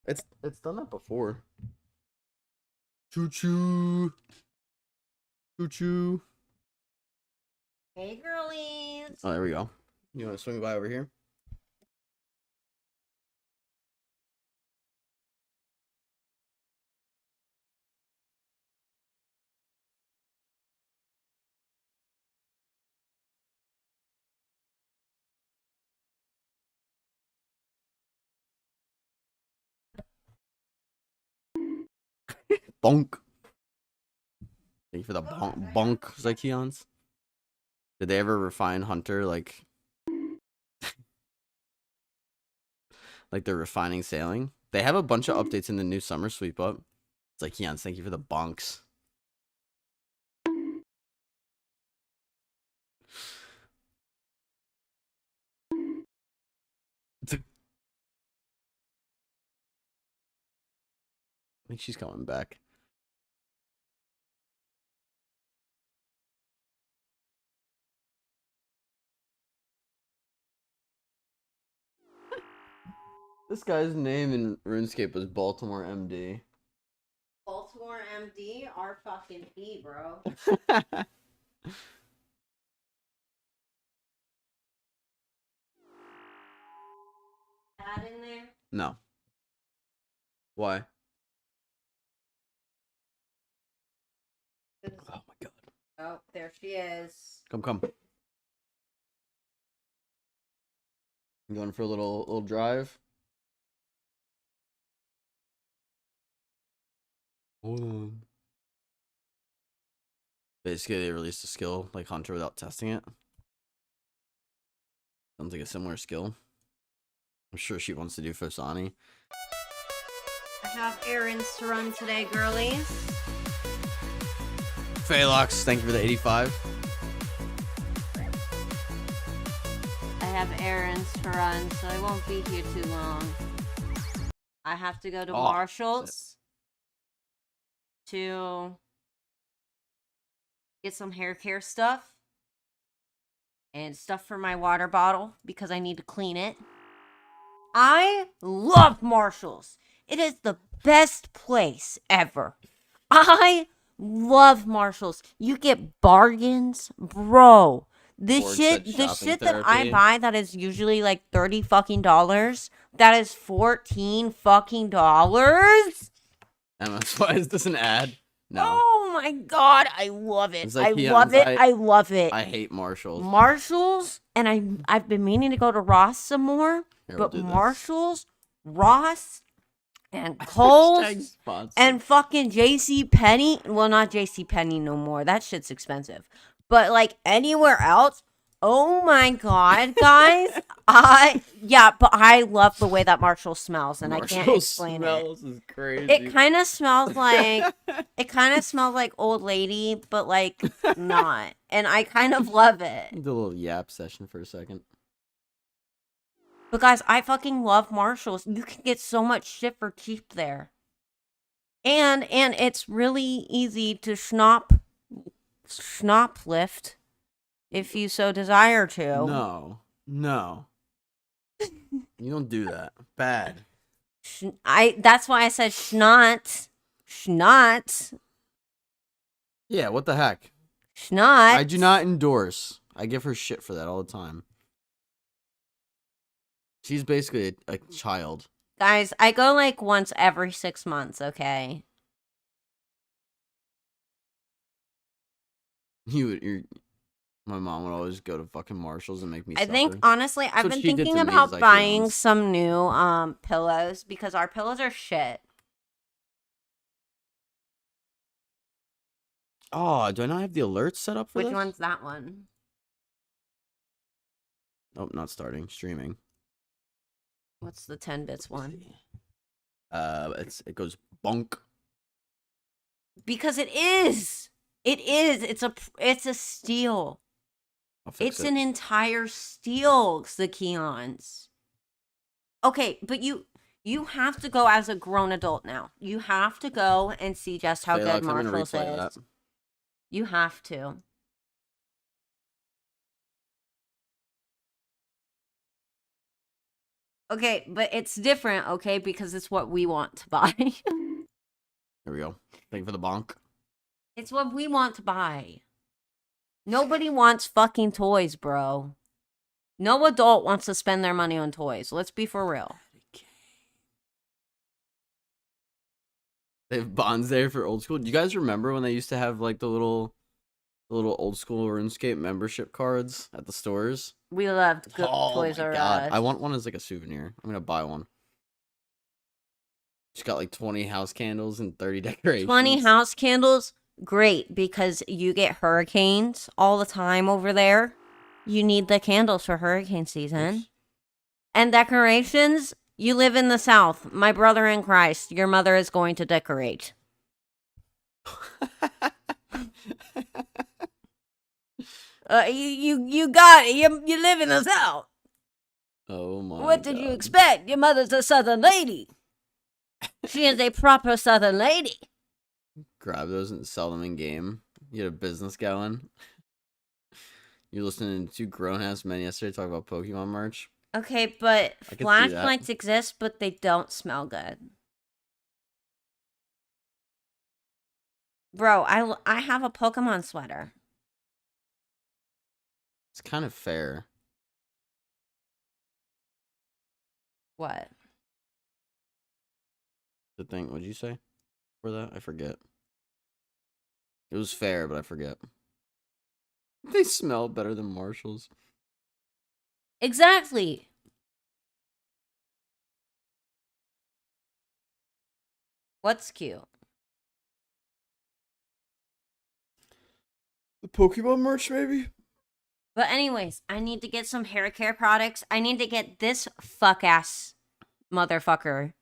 [SPEAKER 1] It's done that before. Choo choo. Choo choo.
[SPEAKER 3] Hey, girlies.
[SPEAKER 1] Oh, there we go. You want to swing by over here? Bonk. Thank you for the bonk, Zykeons. Did they ever refine Hunter like they're refining sailing? They have a bunch of updates in the new summer sweep up. Zykeons, thank you for the bonks. I think she's coming back. This guy's name in RuneScape was Baltimore MD.
[SPEAKER 3] Baltimore MD, R fucking P, bro. Add in there?
[SPEAKER 1] No. Why?
[SPEAKER 3] 'Cause-
[SPEAKER 1] Oh my god.
[SPEAKER 3] Oh, there she is.
[SPEAKER 1] Come. You going for a little drive? Hold on. Basically, they released a skill like Hunter without testing it. Sounds like a similar skill. I'm sure she wants to do Fosani.
[SPEAKER 3] I have errands to run today, girlies.
[SPEAKER 1] Phelox, thank you for the 85.
[SPEAKER 3] I have errands to run, so I won't be here too long. I have to go to Marshall's to get some hair care stuff and stuff for my water bottle because I need to clean it. I love Marshall's. It is the best place ever. I love Marshall's. You get bargains, bro. The
[SPEAKER 1] Ford
[SPEAKER 3] shit
[SPEAKER 1] said shopping
[SPEAKER 3] that I
[SPEAKER 1] therapy.
[SPEAKER 3] buy that is usually like $30 fucking dollars, that is $14 fucking dollars.
[SPEAKER 1] Emma, why is this an ad? No.
[SPEAKER 3] Oh my god, I love it.
[SPEAKER 1] It's like
[SPEAKER 3] I love it. I love it.
[SPEAKER 1] I hate Marshalls.
[SPEAKER 3] Marshalls, and I've been meaning to go to Ross some more,
[SPEAKER 1] Here, we'll
[SPEAKER 3] but
[SPEAKER 1] do this.
[SPEAKER 3] Marshalls, Ross, and Kohl's, and fucking JCPenney. Well, not JCPenney no more. That shit's expensive. But like anywhere else, oh my god, guys. But I love the way that Marshall smells, and I can't explain
[SPEAKER 1] smells is crazy.
[SPEAKER 3] it. It kind of smells like old lady, but like not. And I kind of love it.
[SPEAKER 1] Do a little yap session for a second.
[SPEAKER 3] But guys, I fucking love Marshalls. You can get so much shit for cheap there. And it's really easy to schnoplift if you so desire to.
[SPEAKER 1] No. You don't do that. Bad.
[SPEAKER 3] That's why I said schnot.
[SPEAKER 1] Yeah, what the heck?
[SPEAKER 3] Schnot.
[SPEAKER 1] I do not endorse. I give her shit for that all the time. She's basically a child.
[SPEAKER 3] Guys, I go like once every 6 months, okay?
[SPEAKER 1] My mom would always go to fucking Marshall's and make me
[SPEAKER 3] I think
[SPEAKER 1] suffer.
[SPEAKER 3] honestly, I've
[SPEAKER 1] what
[SPEAKER 3] been
[SPEAKER 1] she did
[SPEAKER 3] thinking
[SPEAKER 1] to me,
[SPEAKER 3] about
[SPEAKER 1] Zykeons.
[SPEAKER 3] buying some new pillows because our pillows are shit.
[SPEAKER 1] Oh, do I not have the alerts set up for
[SPEAKER 3] Which
[SPEAKER 1] this?
[SPEAKER 3] one's that one?
[SPEAKER 1] Oh, not starting. Streaming.
[SPEAKER 3] What's the 10 bits one?
[SPEAKER 1] It goes bonk.
[SPEAKER 3] Because it is. It is. It's a steal. It's an entire steal, the Keons. Okay, but you have to go as a grown adult now. You have to go and see just how good Marshall's is. You have to. Okay, but it's different, okay, because it's what we want to buy.
[SPEAKER 1] There we go. Thank you for the bonk.
[SPEAKER 3] It's what we want to buy. Nobody wants fucking toys, bro. No adult wants to spend their money on toys. Let's be for real.
[SPEAKER 1] They have bonds there for old school. Do you guys remember when they used to have like the little old school RuneScape membership cards at the stores?
[SPEAKER 3] We loved
[SPEAKER 1] Oh
[SPEAKER 3] Toys
[SPEAKER 1] my
[SPEAKER 3] R
[SPEAKER 1] god.
[SPEAKER 3] Us.
[SPEAKER 1] I want one as like a souvenir. I'm gonna buy one. It's got like 20 house candles and 30 decorations.
[SPEAKER 3] 20 house candles, great, because you get hurricanes all the time over there. You need the candles for hurricane season.
[SPEAKER 1] Yes.
[SPEAKER 3] And decorations, you live in the South. My brother in Christ, your mother is going to decorate. You got it. You live in the South.
[SPEAKER 1] Oh my
[SPEAKER 3] What did you
[SPEAKER 1] God.
[SPEAKER 3] expect? Your mother's a Southern lady. She is a proper Southern lady.
[SPEAKER 1] Grab those and sell them in game. You had a business going. You're listening to two grown-ass men yesterday talk about Pokemon merch.
[SPEAKER 3] Okay, but
[SPEAKER 1] I could see that.
[SPEAKER 3] flashlights exist, but they don't smell good. Bro, I have a Pokemon sweater.
[SPEAKER 1] It's kind of fair.
[SPEAKER 3] What?
[SPEAKER 1] The thing, what'd you say for that? I forget. It was fair, but I forget. They smell better than Marshalls.
[SPEAKER 3] Exactly. What's cute?
[SPEAKER 1] The Pokemon merch, maybe?
[SPEAKER 3] But anyways, I need to get some hair care products. I need to get this fuck-ass motherfucker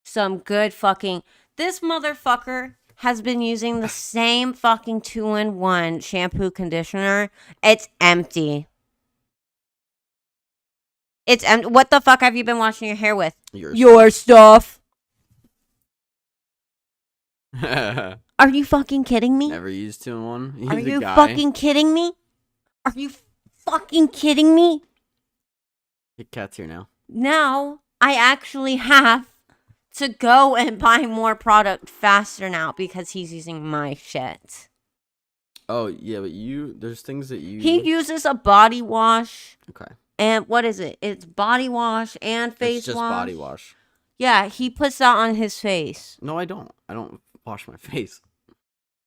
[SPEAKER 3] some good fucking... This motherfucker has been using the same fucking 2-in-1 shampoo conditioner. It's empty. It's empty. What the fuck have you been washing your hair with? Your stuff.
[SPEAKER 1] Never
[SPEAKER 3] Are you fucking kidding me?
[SPEAKER 1] used 2-in-1. He's
[SPEAKER 3] Are
[SPEAKER 1] a
[SPEAKER 3] you
[SPEAKER 1] guy.
[SPEAKER 3] fucking kidding me? Are you fucking kidding me?
[SPEAKER 1] Kit Kat's here now.
[SPEAKER 3] Now I actually have to go and buy more product faster now because he's using my shit.
[SPEAKER 1] Oh, yeah, but there's things that you...
[SPEAKER 3] He uses a body wash.
[SPEAKER 1] Okay.
[SPEAKER 3] And what is it? It's body wash and face
[SPEAKER 1] It's just
[SPEAKER 3] wash.
[SPEAKER 1] body wash.
[SPEAKER 3] Yeah, he puts that on his face.
[SPEAKER 1] No, I don't. I don't wash my face.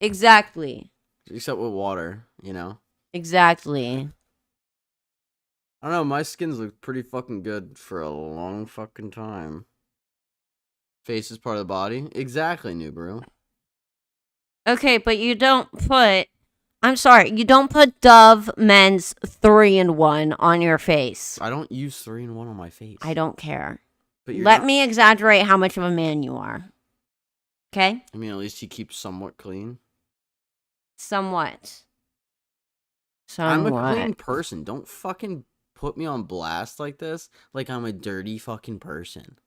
[SPEAKER 3] Exactly.
[SPEAKER 1] Except with water, you know?
[SPEAKER 3] Exactly.
[SPEAKER 1] I don't know, my skin's looked pretty fucking good for a long fucking time. Face is part of the body? Exactly, Nubru.
[SPEAKER 3] Okay, but you don't put... I'm sorry, you don't put Dove Men's 3-in-1 on your face.
[SPEAKER 1] I don't use 3-in-1 on my face.
[SPEAKER 3] I don't care.
[SPEAKER 1] But you're
[SPEAKER 3] Let
[SPEAKER 1] not-
[SPEAKER 3] me exaggerate how much of a man you are. Okay?
[SPEAKER 1] I mean, at least you keep somewhat clean.
[SPEAKER 3] Somewhat.
[SPEAKER 1] I'm a clean person. Don't fucking put me on blast like this, like I'm a dirty fucking person.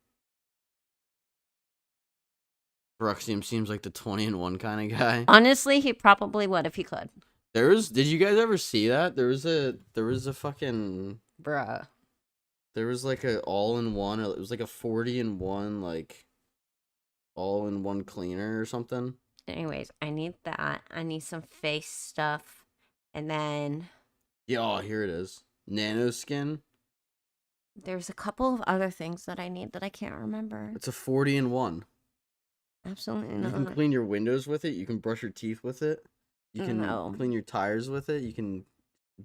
[SPEAKER 1] Bruxium seems like the 20-in-1 kind of guy.
[SPEAKER 3] Honestly, he probably would if he could.
[SPEAKER 1] Did you guys ever see that? There was a fucking,
[SPEAKER 3] Bruh.
[SPEAKER 1] there was like a all-in-one, it was like a 40-in-1, like, all-in-one cleaner or something.
[SPEAKER 3] Anyways, I need that. I need some face stuff. And then
[SPEAKER 1] Yeah, oh, here it is. Nano Skin.
[SPEAKER 3] there's a couple of other things that I need that I can't remember.
[SPEAKER 1] It's a 40-in-1.
[SPEAKER 3] Absolutely
[SPEAKER 1] You can
[SPEAKER 3] not.
[SPEAKER 1] clean your windows with it. You can brush your teeth with it. You can
[SPEAKER 3] No.
[SPEAKER 1] clean your tires with it. You can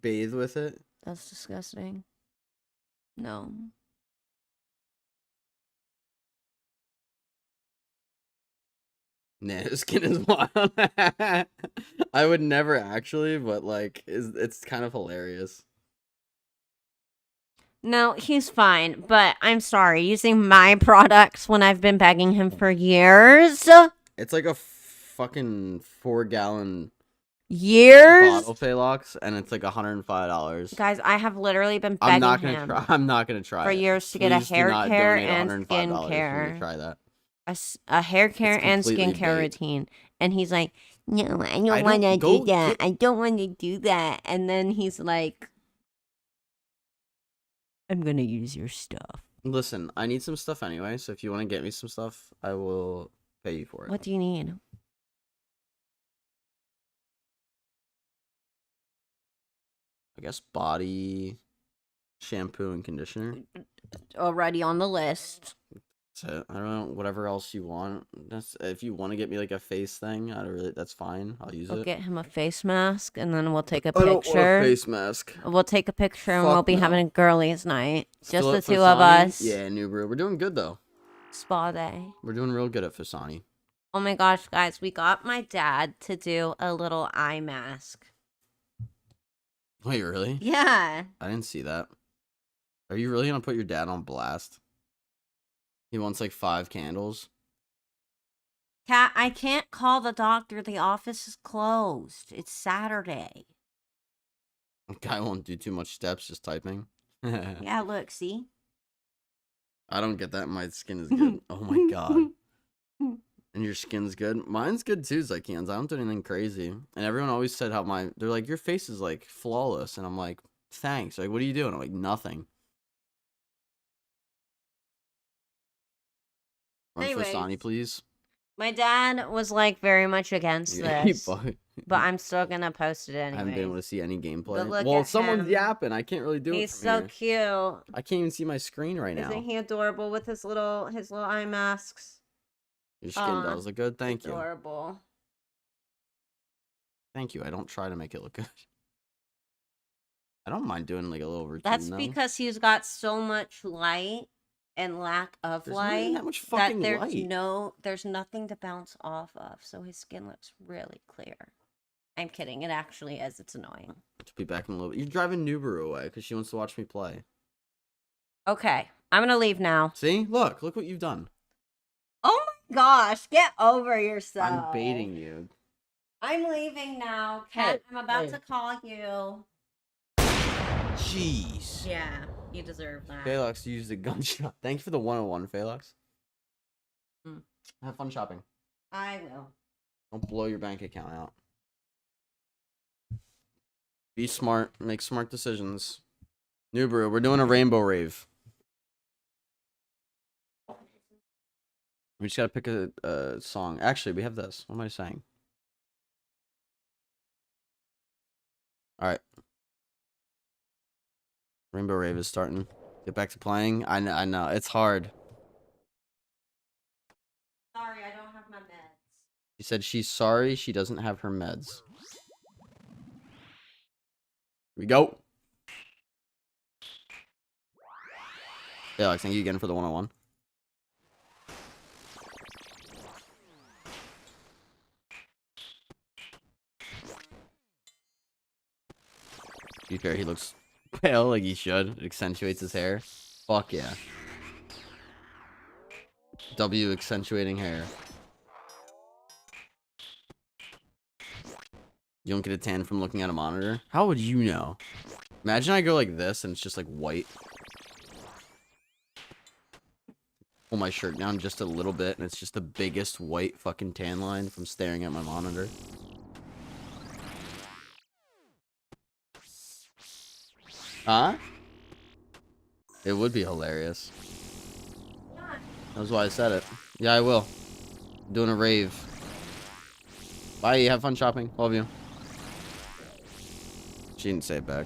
[SPEAKER 1] bathe with it.
[SPEAKER 3] That's disgusting. No.
[SPEAKER 1] Nano Skin is wild. I would never actually, but like, it's kind of hilarious.
[SPEAKER 3] No, he's fine, but I'm sorry. Using my products when I've been begging him for years.
[SPEAKER 1] It's like a fucking 4-gallon
[SPEAKER 3] Years?
[SPEAKER 1] bottle Phalox, and it's like $105.
[SPEAKER 3] Guys, I have literally been begging
[SPEAKER 1] I'm not gonna
[SPEAKER 3] him
[SPEAKER 1] try. I'm not gonna try
[SPEAKER 3] for
[SPEAKER 1] it.
[SPEAKER 3] years to get a
[SPEAKER 1] Please do
[SPEAKER 3] hair
[SPEAKER 1] not
[SPEAKER 3] care
[SPEAKER 1] donate
[SPEAKER 3] and
[SPEAKER 1] $105
[SPEAKER 3] skin
[SPEAKER 1] for me to
[SPEAKER 3] care.
[SPEAKER 1] Try that.
[SPEAKER 3] A hair care
[SPEAKER 1] It's
[SPEAKER 3] and
[SPEAKER 1] completely
[SPEAKER 3] skincare
[SPEAKER 1] bait.
[SPEAKER 3] routine. And he's like, no, I don't
[SPEAKER 1] I
[SPEAKER 3] want to
[SPEAKER 1] don't- go
[SPEAKER 3] do that.
[SPEAKER 1] get-
[SPEAKER 3] I don't want to do that. And then he's like, I'm going to use your stuff.
[SPEAKER 1] Listen, I need some stuff anyway, so if you want to get me some stuff, I will pay you for it.
[SPEAKER 3] What do you need?
[SPEAKER 1] I guess body shampoo and conditioner.
[SPEAKER 3] Already on the list.
[SPEAKER 1] That's it. I don't know, whatever else you want. That's if you want to get me like a face thing, that's fine. I'll use
[SPEAKER 3] We'll
[SPEAKER 1] it.
[SPEAKER 3] get him a face mask, and then we'll take a
[SPEAKER 1] I don't want
[SPEAKER 3] picture.
[SPEAKER 1] a face mask.
[SPEAKER 3] We'll take a picture, and we'll
[SPEAKER 1] Fuck
[SPEAKER 3] be
[SPEAKER 1] no.
[SPEAKER 3] having a girlies' night.
[SPEAKER 1] Still
[SPEAKER 3] Just the
[SPEAKER 1] at
[SPEAKER 3] two of
[SPEAKER 1] Fasani?
[SPEAKER 3] us.
[SPEAKER 1] Yeah, new brew. We're doing good though.
[SPEAKER 3] Spa day.
[SPEAKER 1] We're doing real good at Fasani.
[SPEAKER 3] Oh my gosh, guys, we got my dad to do a little eye mask.
[SPEAKER 1] Wait, really?
[SPEAKER 3] Yeah.
[SPEAKER 1] I didn't see that. Are you really gonna put your dad on blast? He wants like 5 candles.
[SPEAKER 3] Cat, I can't call the doctor. The office is closed. It's Saturday.
[SPEAKER 1] Guy won't do too much steps, just typing.
[SPEAKER 3] Yeah, look, see?
[SPEAKER 1] I don't get that. My skin is good. Oh my god. And your skin's good? Mine's good too, Zykians. I don't do anything crazy. And everyone always said how they're like, your face is like flawless. And I'm like, thanks. Like, what are you doing? I'm like, nothing. Run for
[SPEAKER 3] Anyways.
[SPEAKER 1] Sani, please.
[SPEAKER 3] My dad was like very much against
[SPEAKER 1] Yeah,
[SPEAKER 3] this,
[SPEAKER 1] but
[SPEAKER 3] but I'm still gonna post it
[SPEAKER 1] I haven't been able
[SPEAKER 3] anyway.
[SPEAKER 1] to see any gameplay.
[SPEAKER 3] But look
[SPEAKER 1] Well,
[SPEAKER 3] at
[SPEAKER 1] someone's
[SPEAKER 3] him.
[SPEAKER 1] yapping. I can't really do
[SPEAKER 3] He's
[SPEAKER 1] it from
[SPEAKER 3] so
[SPEAKER 1] here.
[SPEAKER 3] cute.
[SPEAKER 1] I can't even see my screen right now.
[SPEAKER 3] Isn't he adorable with his little eye masks?
[SPEAKER 1] Your skin does look good. Thank you.
[SPEAKER 3] Adorable.
[SPEAKER 1] Thank you. I don't try to make it look good. I don't mind doing like a little routine.
[SPEAKER 3] That's
[SPEAKER 1] though.
[SPEAKER 3] because he's got so much light and lack of
[SPEAKER 1] There's not even
[SPEAKER 3] light
[SPEAKER 1] that much fucking light.
[SPEAKER 3] there's nothing to bounce off of, so his skin looks really clear. I'm kidding. It actually is. It's annoying.
[SPEAKER 1] To be back in a little bit. You're driving Nubaru away because she wants to watch me play.
[SPEAKER 3] Okay, I'm gonna leave now.
[SPEAKER 1] See? Look what you've done.
[SPEAKER 3] Oh my gosh, get over yourself.
[SPEAKER 1] I'm baiting you.
[SPEAKER 3] I'm leaving now. Kat, I'm about
[SPEAKER 1] hey.
[SPEAKER 3] to call you.
[SPEAKER 1] Jeez.
[SPEAKER 3] Yeah, you deserve that.
[SPEAKER 1] Phaelux used a gunshot. Thank you for the 101, Phaelux.
[SPEAKER 3] Mm.
[SPEAKER 1] Have fun shopping.
[SPEAKER 3] I will.
[SPEAKER 1] Don't blow your bank account out. Be smart. Make smart decisions. Nubaru, we're doing a rainbow rave. We just gotta pick a song. Actually, we have this. What am I saying? Alright. Rainbow Rave is starting. Get back to playing. I know. It's hard.
[SPEAKER 3] Sorry, I don't have my meds.
[SPEAKER 1] She said she's sorry she doesn't have her meds. Here we go. Yeah, Alex, thank you again for the 101. To be fair, he looks pale like he should. It accentuates his hair. Fuck yeah. W accentuating hair. You don't get a tan from looking at a monitor? How would you know? Imagine I go like this and it's just like white. Pull my shirt down just a little bit and it's just the biggest white fucking tan line from staring at my monitor. Huh? It would be hilarious. That's why I said it. Yeah, I will. I'm doing a rave. Bye, have fun shopping. Love you. She didn't say it back.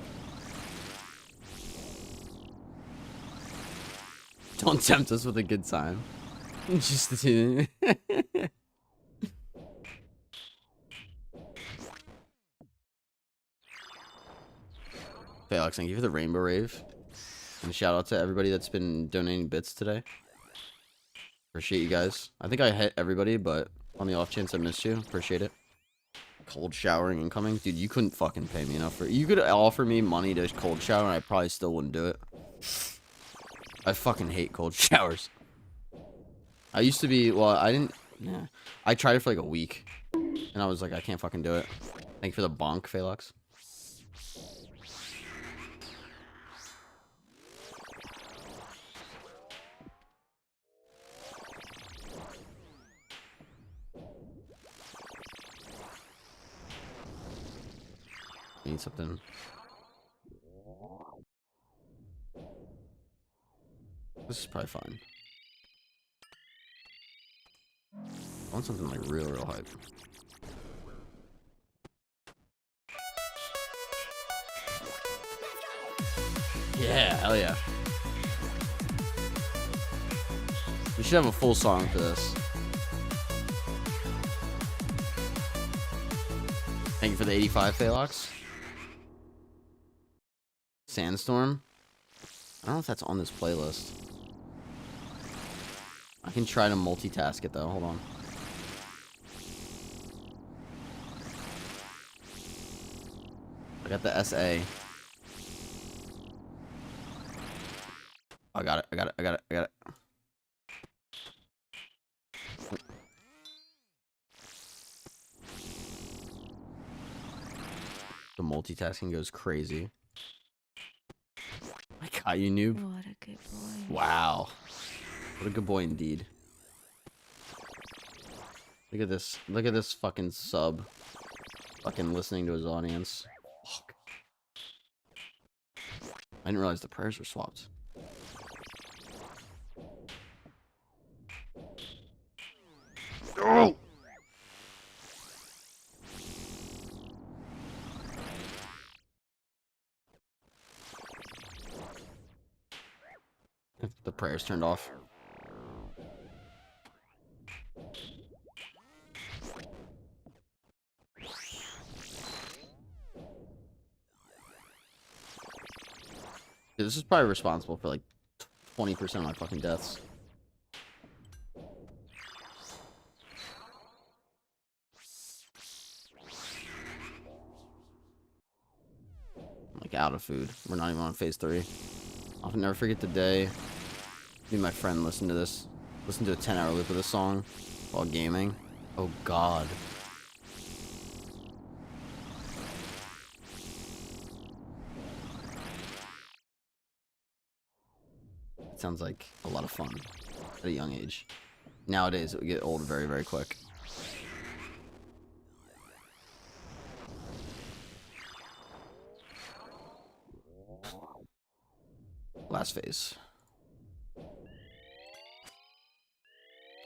[SPEAKER 1] Don't tempt us with a good time. Just Hey, Alex, thank you for the rainbow rave. And shout out to everybody that's been donating bits today. Appreciate you guys. I think I hit everybody, but on the off chance I missed you, appreciate it. Cold showering incoming. Dude, you couldn't fucking pay me enough for it. You could offer me money to cold shower and I probably still wouldn't do it. I fucking hate cold showers. I used to be, well, I didn't, yeah. I tried it for like a week. And I was like, I can't fucking do it. Thank you for the bonk, Phaelux. I need something. This is probably fine. I want something like real hype. Yeah, hell yeah. We should have a full song for this. Thank you for the 85, Phalox. Sandstorm. I don't know if that's on this playlist. I can try to multitask it though. Hold on. I got the SA. I got it. I got it. I got it. I got it. The multitasking goes crazy. I got you, noob.
[SPEAKER 3] What a good boy.
[SPEAKER 1] Wow. What a good boy indeed. Look at this. Look at this fucking sub. Fucking listening to his audience. Fuck. I didn't realize the prayers were swapped. Oh! The prayers turned off. Dude, this is probably responsible for like 20% of my fucking deaths. I'm like out of food. We're not even on phase 3. I'll never forget the day me and my friend listened to this. Listen to a 10-hour loop of this song while gaming. Oh god. It sounds like a lot of fun at a young age. Nowadays it would get old very, very quick. Last phase.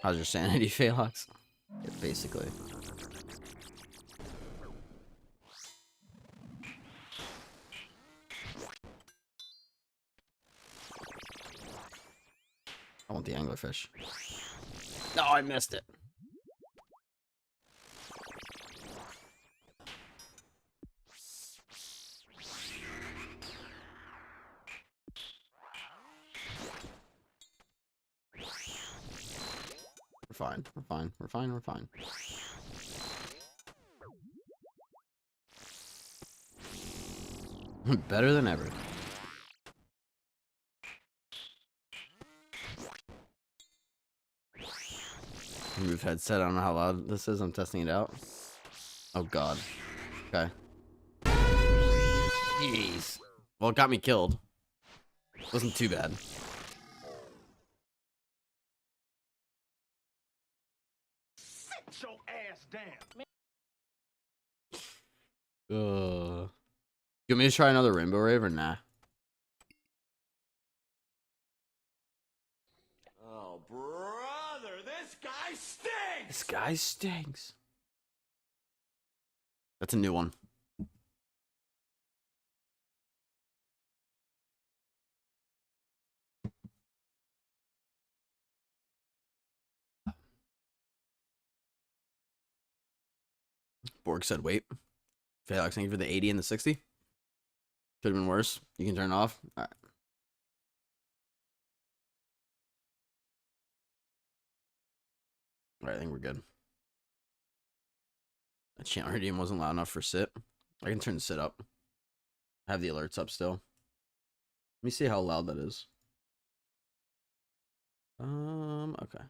[SPEAKER 1] How's your sanity, Phalox? Yeah, basically. I want the anglerfish. No, I missed it. We're fine. We're fine. We're fine. We're fine. Better than ever. Move headset. I don't know how loud this is. I'm testing it out. Oh god. Okay. Jeez. Well, it got me killed. Wasn't too bad.
[SPEAKER 2] Sit your ass down.
[SPEAKER 1] You want me to try another Rainbow Rave or nah?
[SPEAKER 2] Oh, brother, this guy stinks!
[SPEAKER 1] This guy stinks. That's a new one. Borg said wait. Phalox, thank you for the 80 and the 60. Could have been worse. You can turn it off. Alright. Alright, I think we're good. That channel redeem wasn't loud enough for sit. I can turn the sit up. I have the alerts up still. Let me see how loud that is. Okay.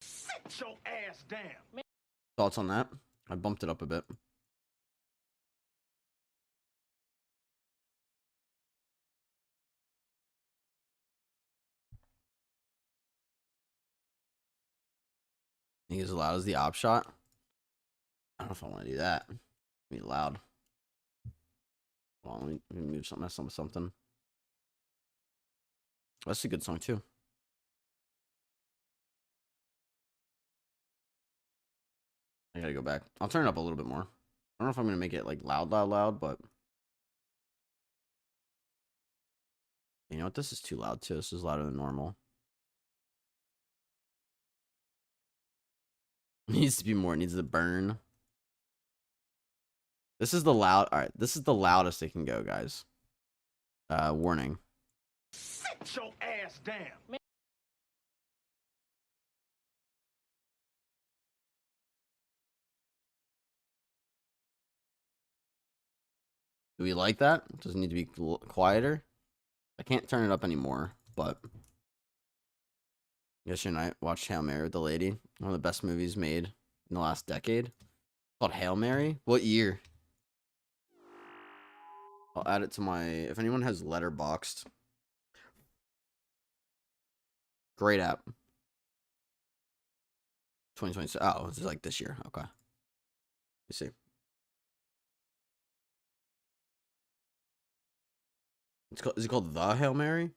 [SPEAKER 2] Sit your ass down.
[SPEAKER 1] Thoughts on that? I bumped it up a bit. Think it's as loud as the op shot? I don't know if I want to do that. Be loud. Hold on, let me move something, mess up with something. That's a good song too. I gotta go back. I'll turn it up a little bit more. I don't know if I'm gonna make it like loud, but you know what? This is too loud too. This is louder than normal. It needs to be more. It needs to burn. This is the loud. All right, this is the loudest it can go, guys. Warning.
[SPEAKER 2] Sit your ass down.
[SPEAKER 1] Do we like that? Does it need to be quieter? I can't turn it up anymore, but yesterday night watched Hail Mary with the lady. One of the best movies made in the last decade. Called Hail Mary. What year? I'll add it to my. If anyone has Letterboxd, great app. 2020. Oh, it's like this year. Okay. You see. Is it called The Hail Mary?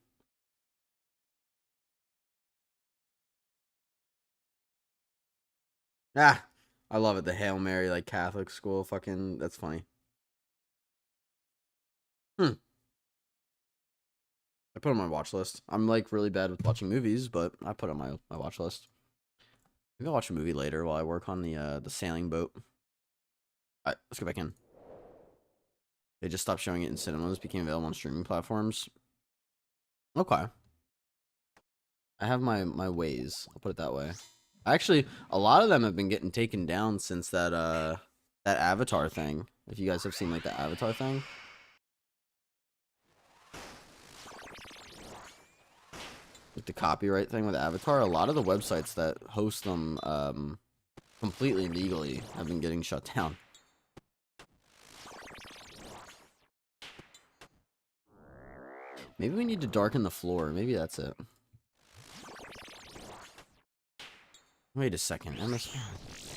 [SPEAKER 1] Ah, I love it. The Hail Mary, like Catholic school, fucking. That's funny. I put it on my watch list. I'm like really bad with watching movies, but I put it on my watch list. Maybe I'll watch a movie later while I work on the sailing boat. All right, let's go back in. They just stopped showing it in cinemas. Became available on streaming platforms. Okay. I have my ways. I'll put it that way. Actually, a lot of them have been getting taken down since that Avatar thing. If you guys have seen like the Avatar thing. With the copyright thing with Avatar, a lot of the websites that host them completely legally have been getting shut down. Maybe we need to darken the floor. Maybe that's it. Wait a second.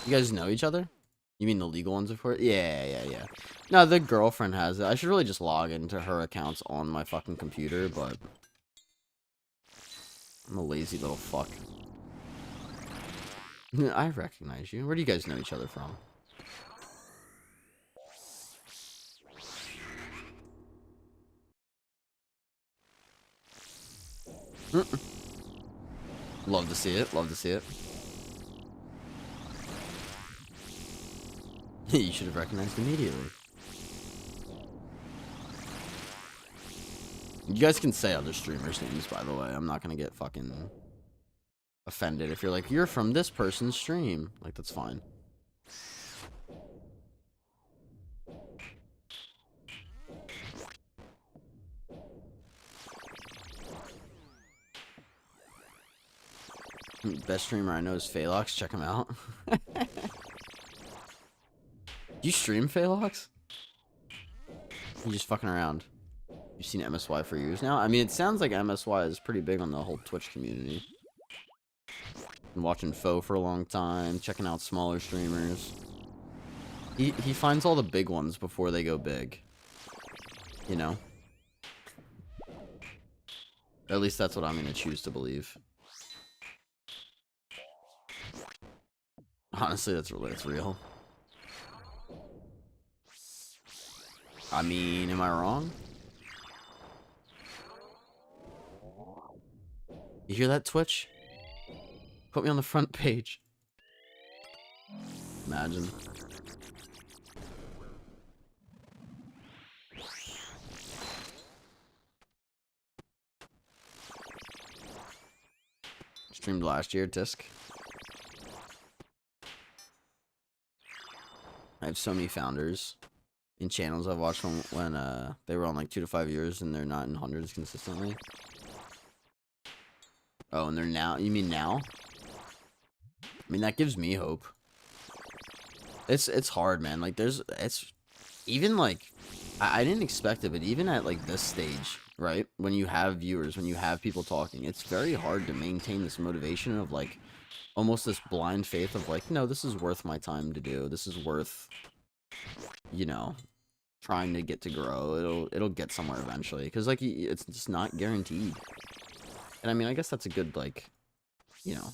[SPEAKER 1] You guys know each other? You mean the legal ones, of course? Yeah. No, the girlfriend has it. I should really just log into her accounts on my fucking computer, but I'm a lazy little fuck. I recognize you. Where do you guys know each other from? Love to see it. Love to see it. You should have recognized immediately. You guys can say other streamers' names, by the way. I'm not gonna get fucking offended if you're like, you're from this person's stream. Like, that's fine. Best streamer I know is Phalox. Check him out. You stream Phalox? You just fucking around. You've seen MSY for years now? I mean, it sounds like MSY is pretty big on the whole Twitch community. Been watching Foe for a long time, checking out smaller streamers. He finds all the big ones before they go big. You know? Or at least that's what I'm gonna choose to believe. Honestly, that's real. I mean, am I wrong? You hear that, Twitch? Put me on the front page. Imagine. Streamed last year, Disc. I have so many founders in channels I've watched when they were on like 2 to 5 years and they're not in hundreds consistently. Oh, and they're now? You mean now? I mean, that gives me hope. It's hard, man. Like, it's even like I didn't expect it, but even at like this stage, right? When you have viewers, when you have people talking, it's very hard to maintain this motivation of like almost this blind faith of like, no, this is worth my time to do. This is worth, you know, trying to get to grow. It'll get somewhere eventually. Because, like, it's just not guaranteed. And, I mean, I guess that's a good, like, you know,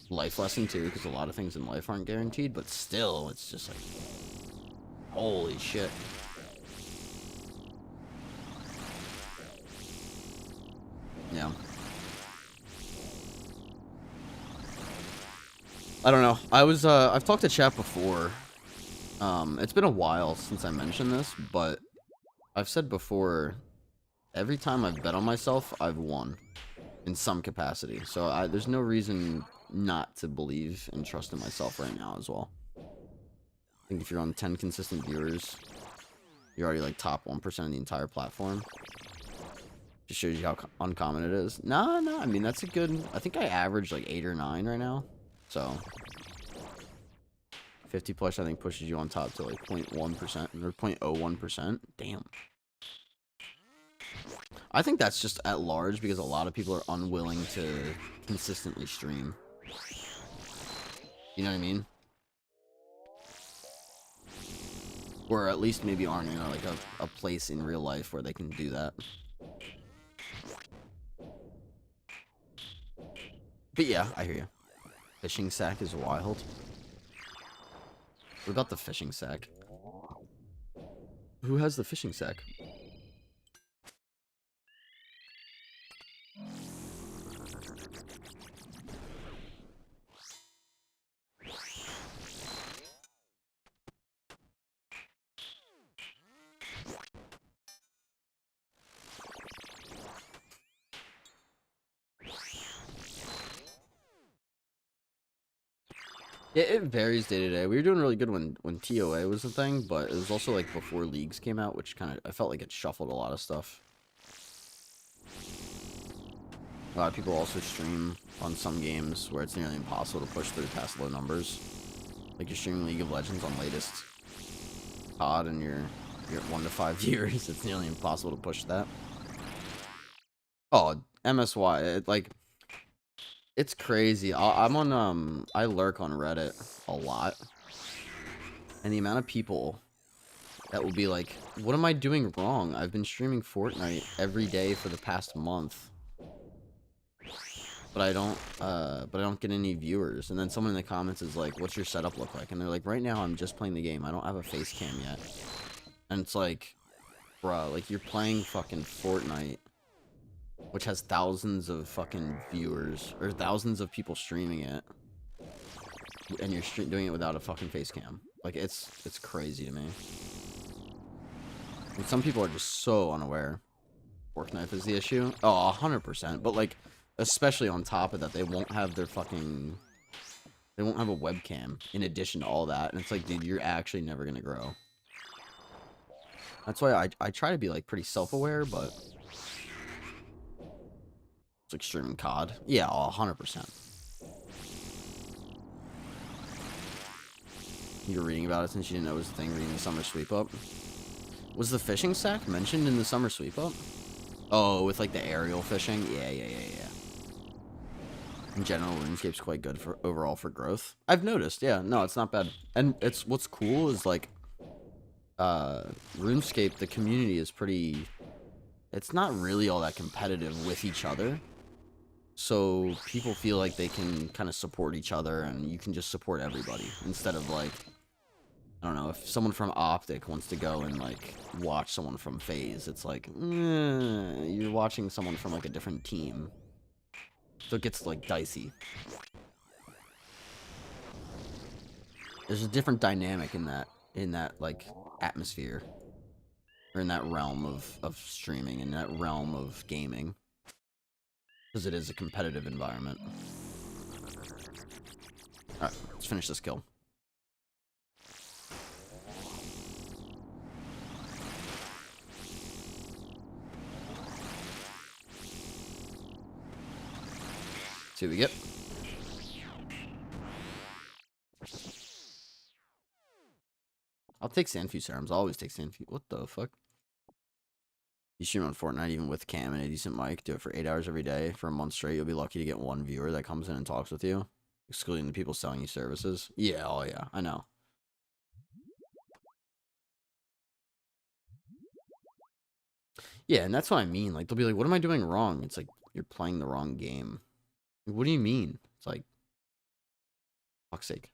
[SPEAKER 1] life lesson, too. Because a lot of things in life aren't guaranteed. But still, it's just like, holy shit. Yeah. I don't know. I've talked to chat before. It's been a while since I mentioned this, but I've said before, every time I've bet on myself, I've won in some capacity. So there's no reason not to believe and trust in myself right now as well. I think if you're on 10 consistent viewers, you're already like top 1% of the entire platform. Just shows you how uncommon it is. No, I mean, that's a good... I think I average like 8 or 9 right now. So 50 plus, I think, pushes you on top to like 0.1% or 0.01%. Damn. I think that's just at large because a lot of people are unwilling to consistently stream. You know what I mean? Or at least maybe aren't in like a place in real life where they can do that. But yeah, I hear you. Fishing sack is wild. What about the fishing sack? Who has the fishing sack? It varies day to day. We were doing really good when TOA was the thing, but it was also like before leagues came out, which kind of, I felt like it shuffled a lot of stuff. A lot of people also stream on some games where it's nearly impossible to push through past low numbers. Like you're streaming League of Legends on latest COD and you're at 1 to 5 viewers. It's nearly impossible to push that. Oh, MSY, it's crazy. I'm on, I lurk on Reddit a lot. And the amount of people that will be like, what am I doing wrong? I've been streaming Fortnite every day for the past month. But I don't get any viewers. And then someone in the comments is like, what's your setup look like? And they're like, right now I'm just playing the game. I don't have a face cam yet. And it's like, bruh, like you're playing fucking Fortnite, which has thousands of fucking viewers, or thousands of people streaming it, and you're doing it without a fucking face cam. Like, it's crazy to me. And some people are just so unaware. Fork knife is the issue. Oh, 100%. But, like, especially on top of that, they won't have their fucking... They won't have a webcam in addition to all that. And it's like, dude, you're actually never gonna grow. That's why I try to be, like, pretty self-aware, but... It's like streaming COD. Yeah, 100%. You were reading about it since you didn't know it was a thing, reading the summer sweep up. Was the fishing sack mentioned in the summer sweep up? Oh, with like the aerial fishing? Yeah. In general, RuneScape's quite good for overall for growth. I've noticed, yeah. No, it's not bad. And it's what's cool is like RuneScape, the community is pretty... It's not really all that competitive with each other. So people feel like they can kind of support each other and you can just support everybody. Instead of like, I don't know, if someone from Optic wants to go and like watch someone from FaZe, it's like, you're watching someone from like a different team. So it gets like dicey. There's a different dynamic in that like atmosphere. Or in that realm of streaming, in that realm of gaming. Because it is a competitive environment. Alright, let's finish this kill. See what we get. I'll take Sandfuse serums. I'll always take Sandfuse. What the fuck? You stream on Fortnite even with cam and a decent mic. Do it for 8 hours every day for a month straight. You'll be lucky to get one viewer that comes in and talks with you. Excluding the people selling you services. Yeah, oh yeah, I know. Yeah, and that's what I mean. Like, they'll be like, what am I doing wrong? It's like, you're playing the wrong game. Like, what do you mean? It's like, fuck's sake.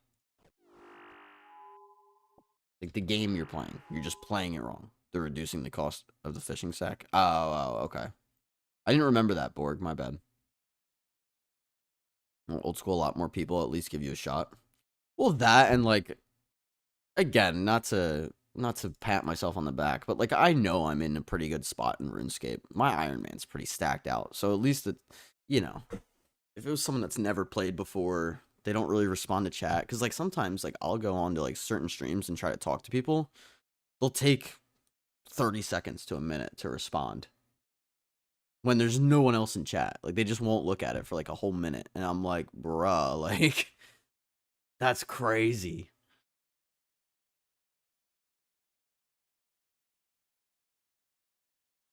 [SPEAKER 1] Like, the game you're playing. You're just playing it wrong. They're reducing the cost of the fishing sack. Oh, okay. I didn't remember that, Borg. My bad. Old school, a lot more people at least give you a shot. Well, that and, like, again, not to pat myself on the back, but, like, I know I'm in a pretty good spot in RuneScape. My Ironman's pretty stacked out. So at least, you know, if it was someone that's never played before, they don't really respond to chat. Because, like, sometimes, like, I'll go on to, like, certain streams and try to talk to people. They'll take 30 seconds to a minute to respond when there's no one else in chat. Like, they just won't look at it for, like, a whole minute. And I'm like, bruh, like, that's crazy.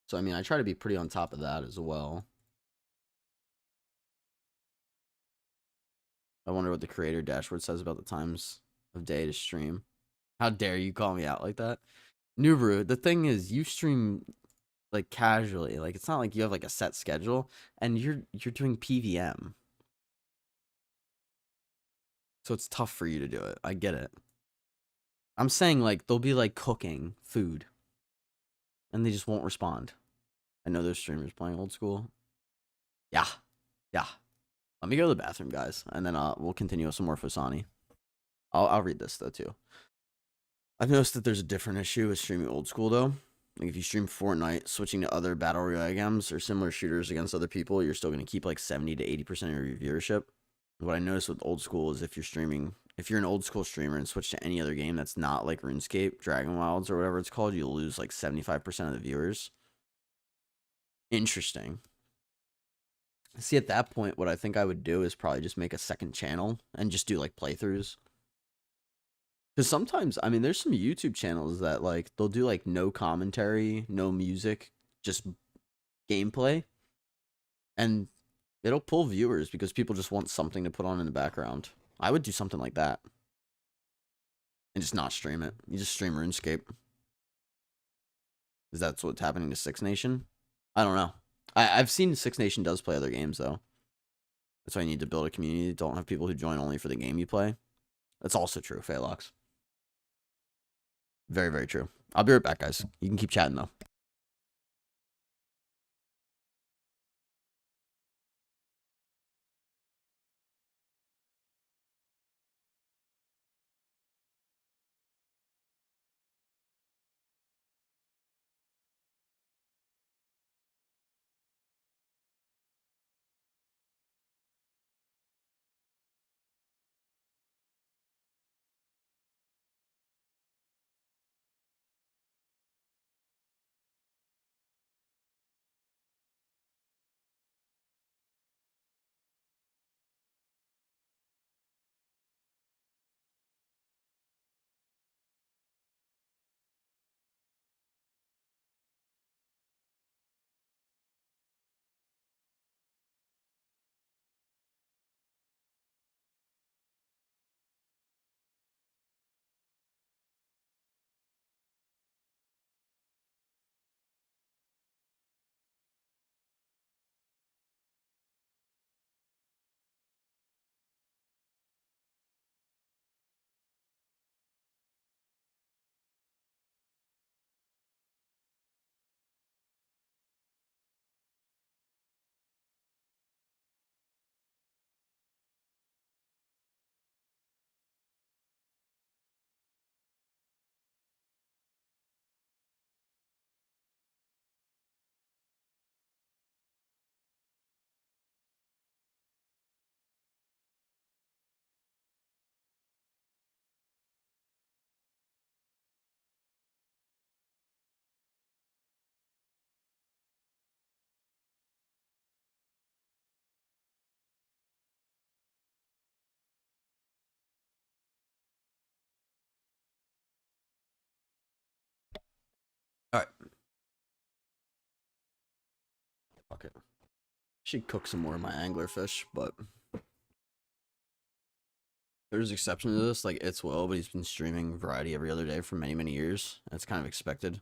[SPEAKER 1] So, I mean, I try to be pretty on top of that as well. I wonder what the creator dashboard says about the times of day to stream. How dare you call me out like that? Nubru, the thing is, you stream like casually. Like, it's not like you have like a set schedule, and you're doing PVM. So it's tough for you to do it. I get it. I'm saying, like, they'll be like cooking food and they just won't respond. I know there's streamers playing old school. Yeah. Yeah. Let me go to the bathroom, guys, and then we'll continue with some more Fusani. I'll read this though too. I've noticed that there's a different issue with streaming old school though. Like, if you stream Fortnite, switching to other battle royale games or similar shooters against other people, you're still going to keep like 70 to 80% of your viewership. What I noticed with old school is if you're an old school streamer and switch to any other game that's not like RuneScape, Dragon Wilds, or whatever it's called, you'll lose like 75% of the viewers. Interesting. See, at that point, what I think I would do is probably just make a second channel and just do like playthroughs. Because sometimes, I mean, there's some YouTube channels that like they'll do like no commentary, no music, just gameplay, and it'll pull viewers because people just want something to put on in the background. I would do something like that and just not stream it. You just stream RuneScape. Is that what's happening to Six Nation? I don't know. I've seen Six Nation does play other games though. That's why you need to build a community. Don't have people who join only for the game you play. That's also true, Phalox. Very, very true. I'll be right back, guys. You can keep chatting though. All right. Fuck it. Should cook some more of my anglerfish, but there's exception to this. Like, it's Will, but he's been streaming Variety every other day for many, many years. That's kind of expected.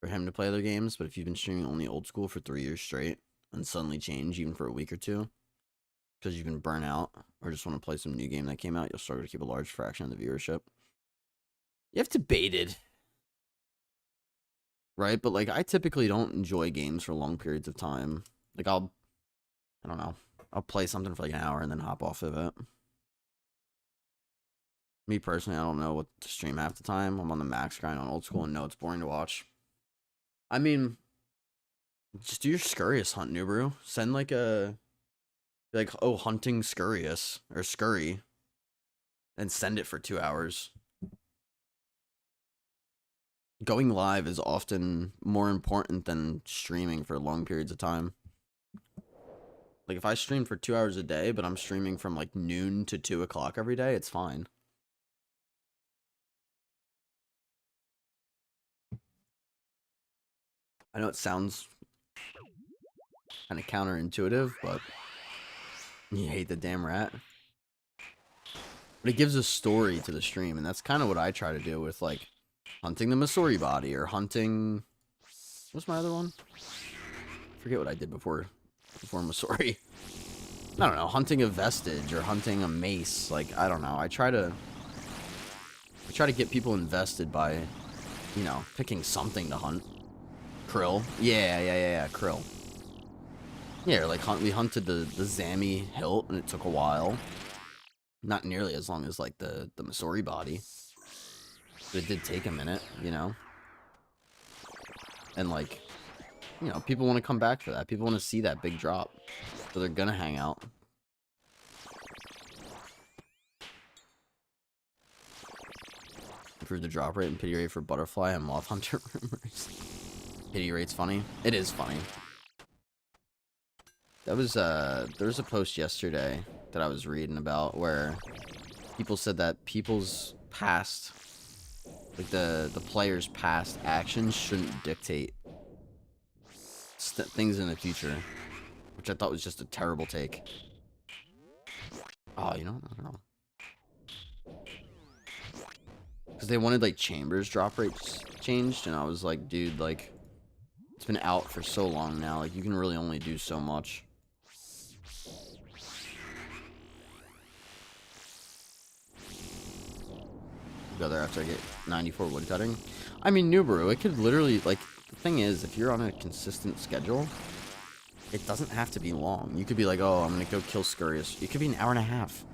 [SPEAKER 1] for him to play other games, but if you've been streaming only old school for 3 years straight and suddenly change even for a week or two because you've been burnt out or just want to play some new game that came out, you'll struggle to keep a large fraction of the viewership. You have to bait it. Right? But, like, I typically don't enjoy games for long periods of time. Like, I don't know. I'll play something for like an hour and then hop off of it. Me personally, I don't know what to stream half the time. I'm on the max grind on old school and know it's boring to watch. I mean, just do your Scurrius hunt, Nubru. Send like oh, hunting Scurrius or Scurry, and send it for 2 hours. Going live is often more important than streaming for long periods of time. Like, if I stream for 2 hours a day, but I'm streaming from, like, noon to 2 o'clock every day, it's fine. I know it sounds kind of counterintuitive, but you hate the damn rat. But it gives a story to the stream, and that's kind of what I try to do with, like, hunting the Missouri body, or hunting... What's my other one? I forget what I did before Missouri. I don't know, hunting a vestige, or hunting a mace. Like, I don't know. I try to get people invested by, you know, picking something to hunt. Krill. Yeah, krill. Yeah, like, we hunted the Zami hilt, and it took a while. Not nearly as long as, like, the Missouri body. But it did take a minute, you know? And, like, you know, people want to come back for that. People want to see that big drop. So they're gonna hang out. Improve the drop rate and pity rate for butterfly and moth hunter rumors. Pity rate's funny. It is funny. That was there was a post yesterday that I was reading about where people said that people's past, like the players' past actions shouldn't dictate things in the future, which I thought was just a terrible take. Oh, you know, I don't know. Because they wanted, like, Chambers drop rates changed, and I was like, dude, like, it's been out for so long now, like, you can really only do so much. Go there after I get 94 woodcutting. I mean, Nubaru, it could literally, like, the thing is, if you're on a consistent schedule, it doesn't have to be long. You could be like, oh, I'm gonna go kill Scurrius. It could be an hour and a half.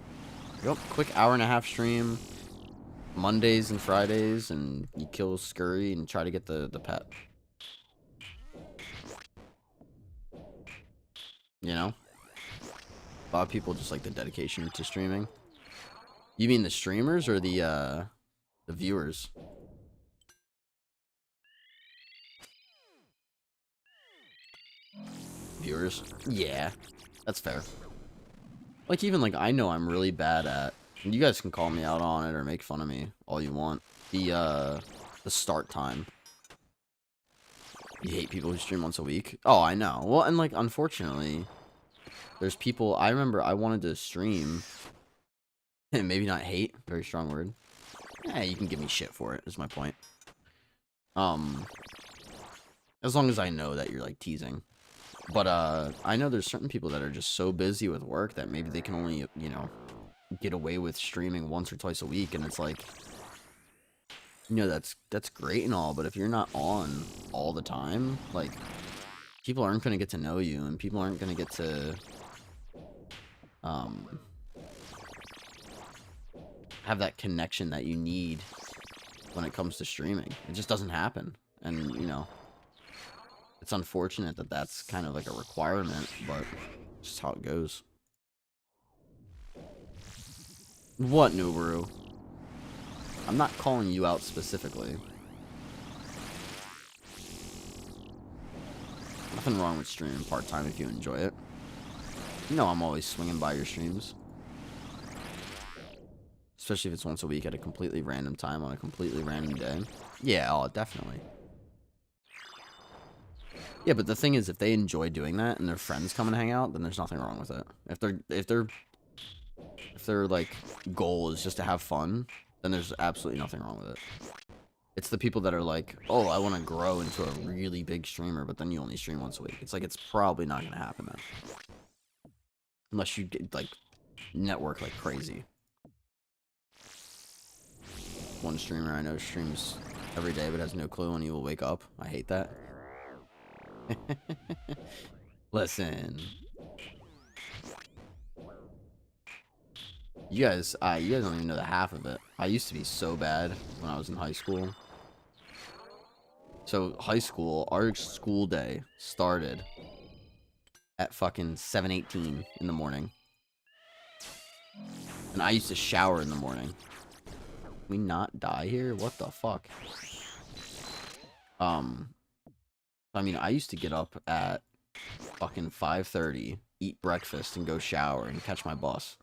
[SPEAKER 1] Yep, quick hour and a half stream. Mondays and Fridays, and you kill Scurry and try to get the pet. You know? A lot of people just like the dedication to streaming. You mean the streamers or the viewers? Viewers? Yeah, that's fair. Like, even, like, I know I'm really bad at, and you guys can call me out on it or make fun of me all you want, the start time. You hate people who stream once a week? Oh, I know. Well, and, like, unfortunately, there's people, I remember I wanted to stream, and maybe not hate, very strong word. Yeah, you can give me shit for it, is my point. As long as I know that you're, like, teasing. But, I know there's certain people that are just so busy with work that maybe they can only, you know, get away with streaming once or twice a week, and it's like, you know, that's great and all, but if you're not on all the time, like, people aren't going to get to know you, and people aren't going to get to, have that connection that you need when it comes to streaming. It just doesn't happen, and, you know, it's unfortunate that that's kind of like a requirement, but it's just how it goes. What, Nubaru? I'm not calling you out specifically. Nothing wrong with streaming part-time if you enjoy it. You know I'm always swinging by your streams. Especially if it's once a week at a completely random time on a completely random day. Yeah, oh, definitely. Yeah, but the thing is, if they enjoy doing that and their friends come and hang out, then there's nothing wrong with it. If their like goal is just to have fun, then there's absolutely nothing wrong with it. It's the people that are like, oh, I want to grow into a really big streamer, but then you only stream once a week. It's like, it's probably not going to happen then. Unless you get, like, network like crazy. One streamer I know streams every day, but has no clue when he will wake up. I hate that. Listen. You guys don't even know the half of it. I used to be so bad when I was in high school. So, high school, our school day started at fucking 7:18 in the morning. And I used to shower in the morning. Can we not die here? What the fuck? I mean, I used to get up at fucking 5:30, eat breakfast, and go shower and catch my bus.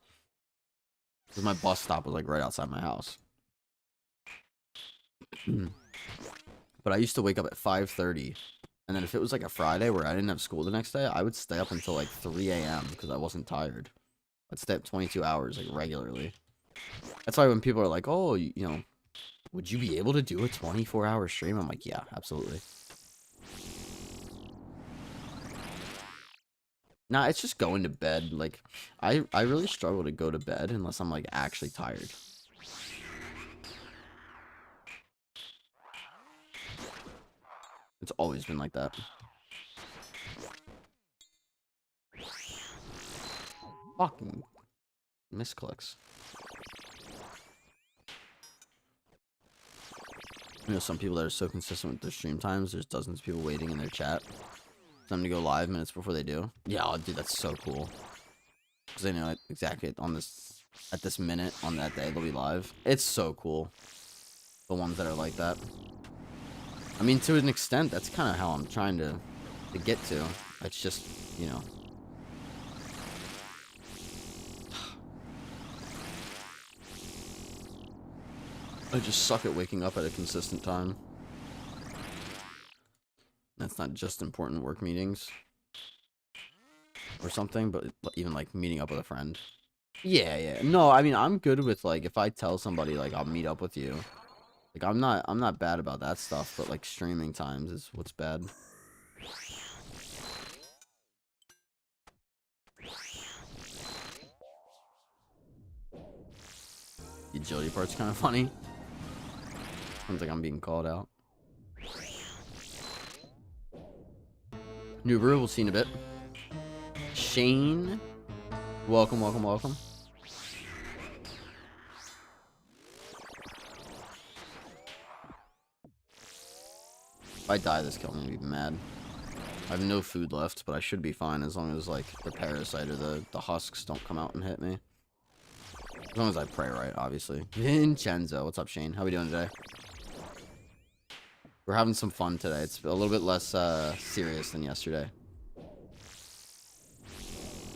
[SPEAKER 1] Because my bus stop was like right outside my house. But I used to wake up at 5:30. And then if it was like a Friday where I didn't have school the next day, I would stay up until like 3 a.m. because I wasn't tired. I'd stay up 22 hours like regularly. That's why when people are like, oh, you know, would you be able to do a 24-hour stream? I'm like, yeah, absolutely. Nah, it's just going to bed. Like, I really struggle to go to bed unless I'm, like, actually tired. It's always been like that. Fucking misclicks. You know, some people that are so consistent with their stream times, there's dozens of people waiting in their chat. Them to go live minutes before they do. Yeah, oh, dude, that's so cool. Because they know exactly at this minute on that day they'll be live. It's so cool. The ones that are like that. I mean, to an extent, that's kind of how I'm trying to get to. It's just, you know. I just suck at waking up at a consistent time. That's not just important work meetings or something, but even like meeting up with a friend. Yeah. No, I mean, I'm good with like if I tell somebody like I'll meet up with you. Like I'm not bad about that stuff, but like streaming times is what's bad. The agility part's kind of funny. Sounds like I'm being called out. New brew, we'll see in a bit. Shane, welcome. If I die this kill, I'm gonna be mad. I have no food left, but I should be fine as long as like the parasite or the husks don't come out and hit me. As long as I pray right, obviously. Vincenzo, what's up, Shane? How we doing today? We're having some fun today. It's a little bit less serious than yesterday.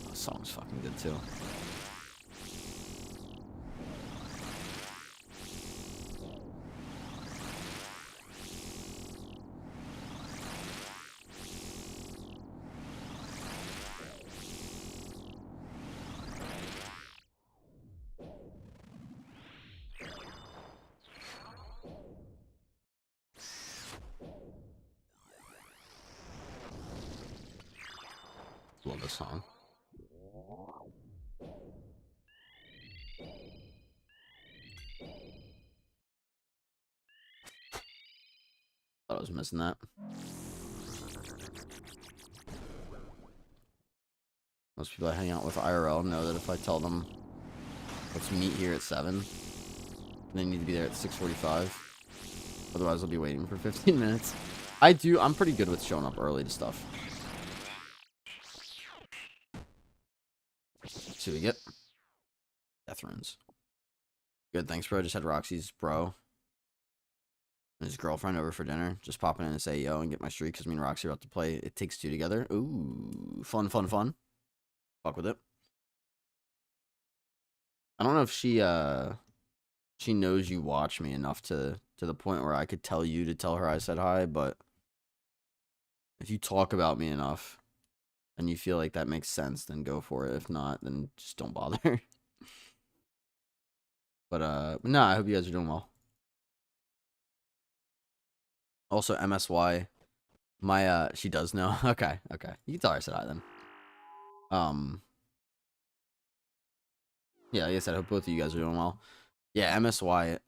[SPEAKER 1] That song's fucking good too. Love this song. Thought I was missing that. Most people I hang out with IRL know that if I tell them let's meet here at 7, they need to be there at 6:45. Otherwise, I'll be waiting for 15 minutes. I'm pretty good with showing up early to stuff. See what we get. Death runes. Good, thanks, bro. Just had Roxy's bro and his girlfriend over for dinner. Just popping in and say yo and get my streak because me and Roxy are about to play It Takes Two together. Ooh, fun. Fuck with it. I don't know if she knows you watch me enough to the point where I could tell you to tell her I said hi, but if you talk about me enough and you feel like that makes sense, then go for it. If not, then just don't bother. But no, I hope you guys are doing well. Also, MSY. My she does know. Okay, okay. You can tell her I said hi then. Yeah, like I said, I hope both of you guys are doing well. Yeah, MSY.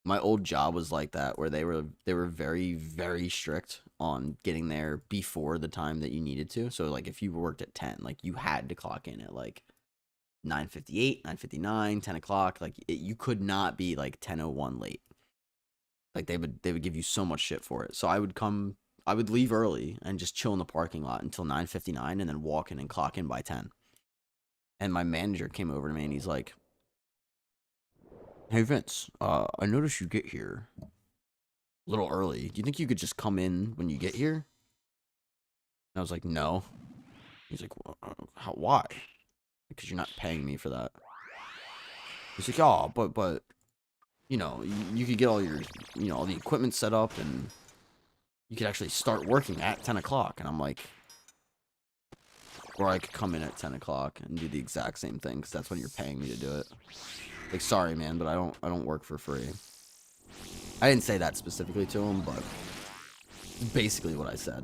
[SPEAKER 1] My old job was like that, where they were very very strict on getting there before the time that you needed to. So like if you worked at 10, like you had to clock in at like 9:58, 9:59, 10 o'clock. Like you could not be like 10:01 late. Like they would give you so much shit for it. So I would leave early and just chill in the parking lot until 9:59 and then walk in and clock in by 10. And my manager came over to me and he's like, "Hey Vince, I noticed you get here a little early. Do you think you could just come in when you get here?" And I was like, "No." He's like, well, why? Because you're not paying me for that. He's like, "Oh, but you know, you could get all your, all the equipment set up and you could actually start working at 10 o'clock." And I'm like, or I could come in at 10 o'clock and do the exact same thing because that's when you're paying me to do it. Like, sorry, man, but I don't work for free. I didn't say that specifically to him, but basically what I said.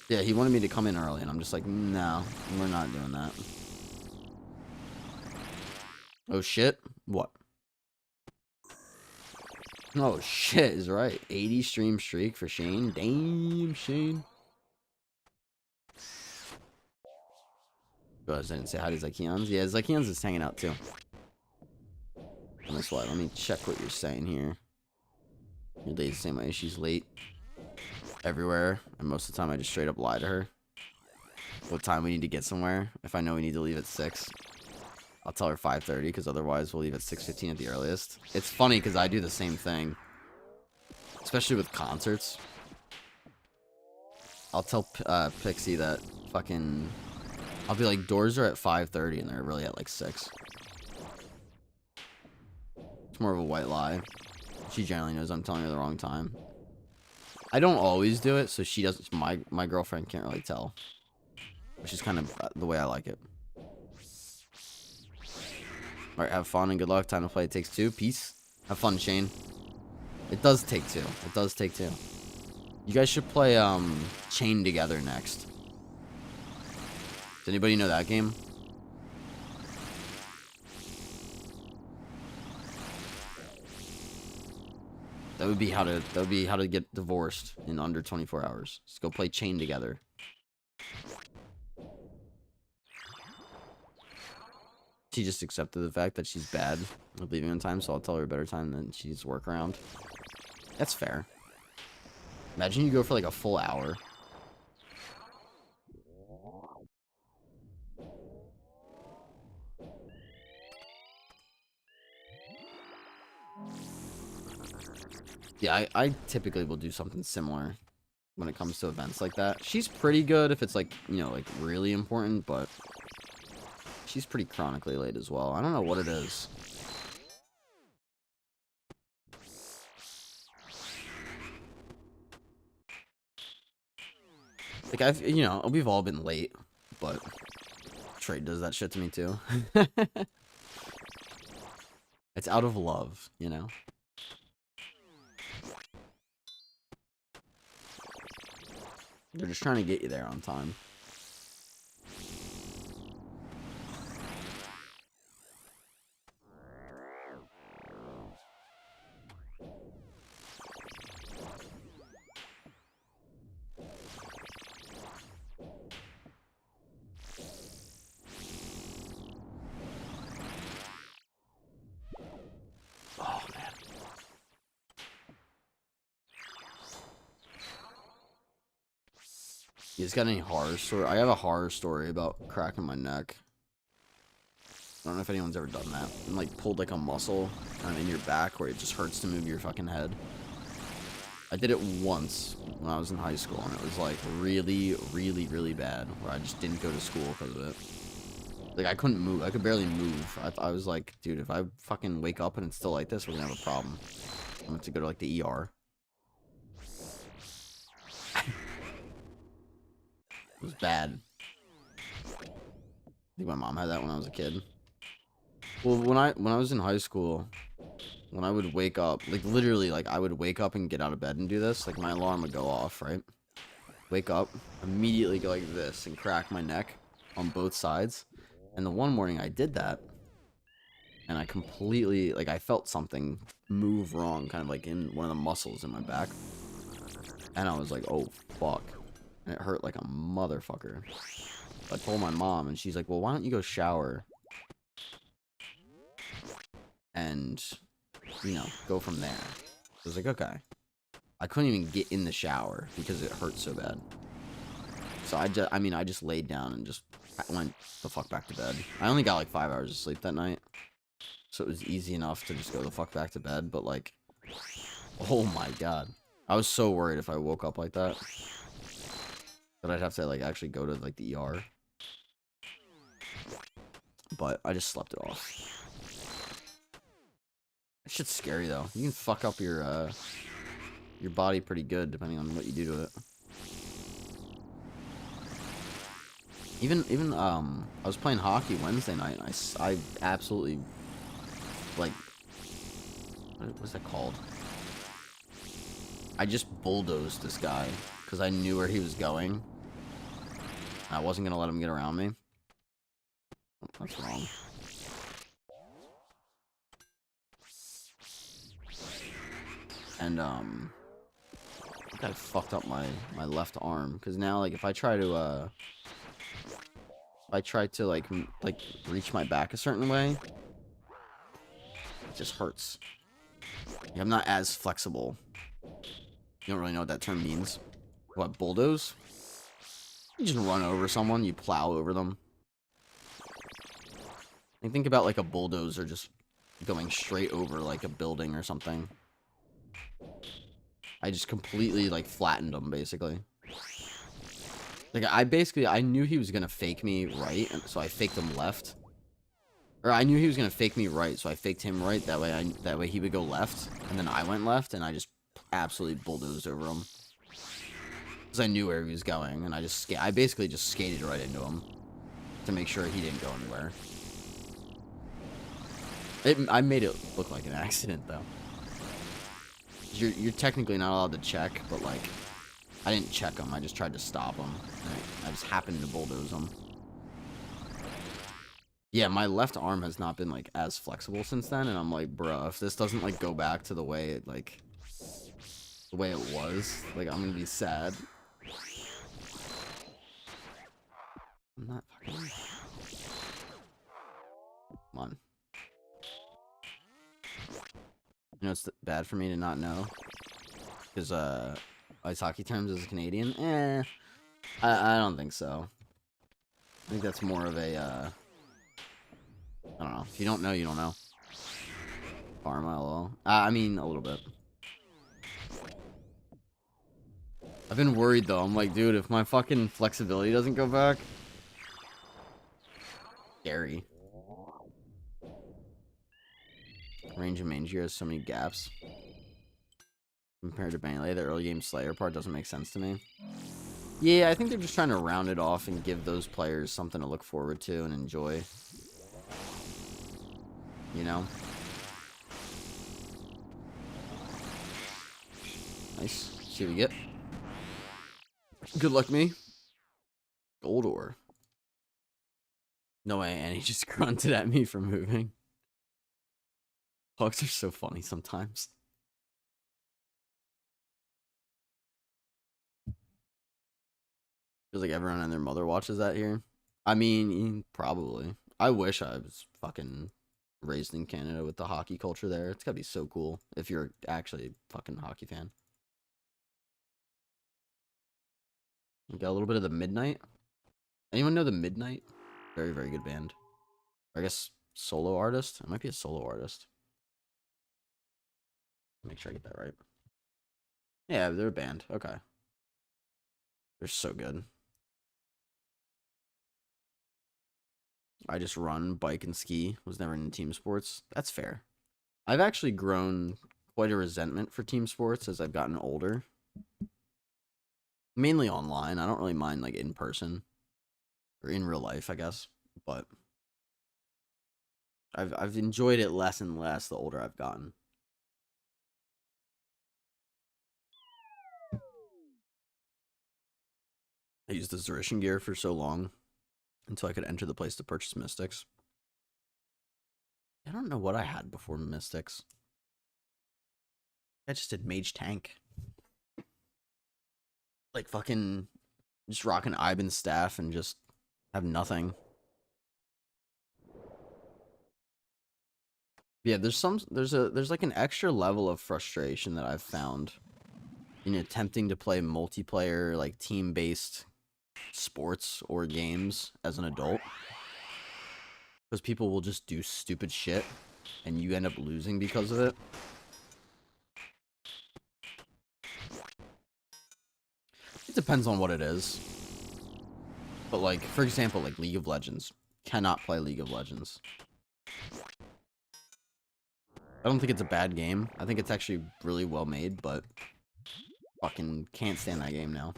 [SPEAKER 1] Yeah, he wanted me to come in early, and I'm just like, no, we're not doing that. Oh, shit? What? Oh, shit is right. 80 stream streak for Shane. Damn, Shane. Oh, I didn't say hi to Zykeons. Yeah, Zykeons is hanging out, too. On this one, let me check what you're saying here. Your day's the same way. She's late everywhere, and most of the time I just straight up lie to her. What time we need to get somewhere. If I know we need to leave at 6, I'll tell her 5:30, because otherwise we'll leave at 6:15 at the earliest. It's funny because I do the same thing, especially with concerts. I'll tell Pixie that fucking, I'll be like, doors are at 5:30 and they're really at like 6. It's more of a white lie. She generally knows I'm telling her the wrong time. I don't always do it, so she doesn't. My girlfriend can't really tell, which is kind of the way I like it. All right, have fun and good luck. Time to play. It Takes Two. Peace. Have fun, Shane. It does take two. It does take two. You guys should play Chain Together next. Does anybody know that game? That would be how to get divorced in under 24 hours. Just go play Chain Together. She just accepted the fact that she's bad with leaving on time, so I'll tell her a better time than she's work around. That's fair. Imagine you go for like a full hour. Yeah, I typically will do something similar when it comes to events like that. She's pretty good if it's like, like really important, but she's pretty chronically late as well. I don't know what it is. Like we've all been late, but Trade does that shit to me too. It's out of love, They're just trying to get you there on time. Oh, man. You guys got any horror story? I have a horror story about cracking my neck. I don't know if anyone's ever done that. And like pulled like a muscle kind of in your back where it just hurts to move your fucking head. I did it once when I was in high school, and it was like really, really, really bad, where I just didn't go to school because of it. Like I couldn't move. I could barely move. I was like, dude, if I fucking wake up and it's still like this, we're gonna have a problem. I'm gonna have to go to like the ER. It was bad. I think my mom had that when I was a kid. Well, when I was in high school, when I would wake up, like literally, like I would wake up and get out of bed and do this. Like my alarm would go off, right? Wake up, immediately go like this and crack my neck on both sides. And the one morning I did that, and I completely, like I felt something move wrong, kind of like in one of the muscles in my back. And I was like, oh, fuck. And it hurt like a motherfucker. I told my mom, and she's like, well, why don't you go shower? And, you know, go from there. I was like, okay. I couldn't even get in the shower because it hurt so bad. So I just laid down and just went the fuck back to bed. I only got like 5 hours of sleep that night. So it was easy enough to just go the fuck back to bed. But like, oh my god. I was so worried if I woke up like that. That I'd have to like actually go to like the ER. But I just slept it off. That shit's scary though. You can fuck up your body pretty good depending on what you do to it. Even I was playing hockey Wednesday night and I absolutely like what was that called? I just bulldozed this guy because I knew where he was going. I wasn't gonna let him get around me. That's wrong. And I think I fucked up my left arm because now like if I try to like reach my back a certain way, it just hurts. Like, I'm not as flexible. You don't really know what that term means. What, bulldoze? You just run over someone, you plow over them. I think about like a bulldozer just going straight over like a building or something. I just completely like flattened him basically. Like I knew he was gonna fake me right, and so I faked him left. Or I knew he was gonna fake me right, so I faked him right. That way he would go left, and then I went left, and I just absolutely bulldozed over him. Because I knew where he was going, and I basically just skated right into him to make sure he didn't go anywhere. I made it look like an accident though. You're technically not allowed to check, but like I didn't check him. I just tried to stop him. I just happened to bulldoze him. Yeah, my left arm has not been like as flexible since then, and I'm like, bruh, if this doesn't like go back to the way it was, like I'm gonna be sad. I'm not fucking. Come on. You know it's bad for me to not know, because ice hockey terms as a Canadian. I don't think so. I think that's more of a I don't know. If you don't know, you don't know. Pharma, lol. I mean, a little bit. I've been worried though. I'm like, dude, if my fucking flexibility doesn't go back, scary. Range of Mangir has so many gaps compared to Melee. The early game Slayer part doesn't make sense to me. Yeah, I think they're just trying to round it off and give those players something to look forward to and enjoy. You know? Nice. See what we get. Good luck, me. Gold ore. No way, Annie just grunted at me for moving. Hogs are so funny sometimes. Feels like everyone and their mother watches that here. I mean, probably. I wish I was fucking raised in Canada with the hockey culture there. It's gotta be so cool if you're actually a fucking hockey fan. We got a little bit of the Midnight. Anyone know the Midnight? Very, very good band. Or I guess solo artist. It might be a solo artist. Make sure I get that right. Yeah, they're a band. Okay. They're so good. I just run, bike, and ski. Was never into team sports. That's fair. I've actually grown quite a resentment for team sports as I've gotten older. Mainly online. I don't really mind like in person. Or in real life, I guess. But I've enjoyed it less and less the older I've gotten. I used the Zerishan gear for so long until I could enter the place to purchase Mystics. I don't know what I had before Mystics. I just did Mage Tank. Like fucking just rocking Ivan's staff and just have nothing. Yeah, there's like an extra level of frustration that I've found in attempting to play multiplayer, like team-based sports or games as an adult. Because people will just do stupid shit and you end up losing because of it. It depends on what it is. But like, for example, like League of Legends. Cannot play League of Legends. I don't think it's a bad game. I think it's actually really well made, but fucking can't stand that game now.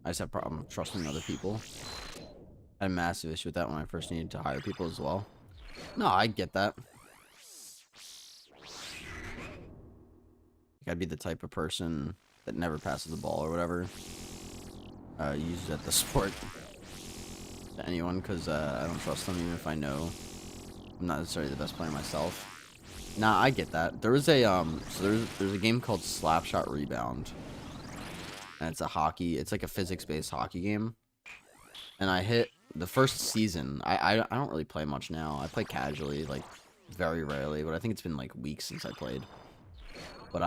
[SPEAKER 1] I just have a problem trusting other people. I had a massive issue with that when I first needed to hire people as well. No, I get that. I'd be the type of person that never passes the ball or whatever. Use it at the sport to anyone because I don't trust them even if I know I'm not necessarily the best player myself. Nah, I get that. There was a so there's a game called Slapshot Rebound. And it's a hockey, it's like a physics-based hockey game. And I hit the first season. I don't really play much now. I play casually, like very rarely, but I think it's been like weeks since I played. But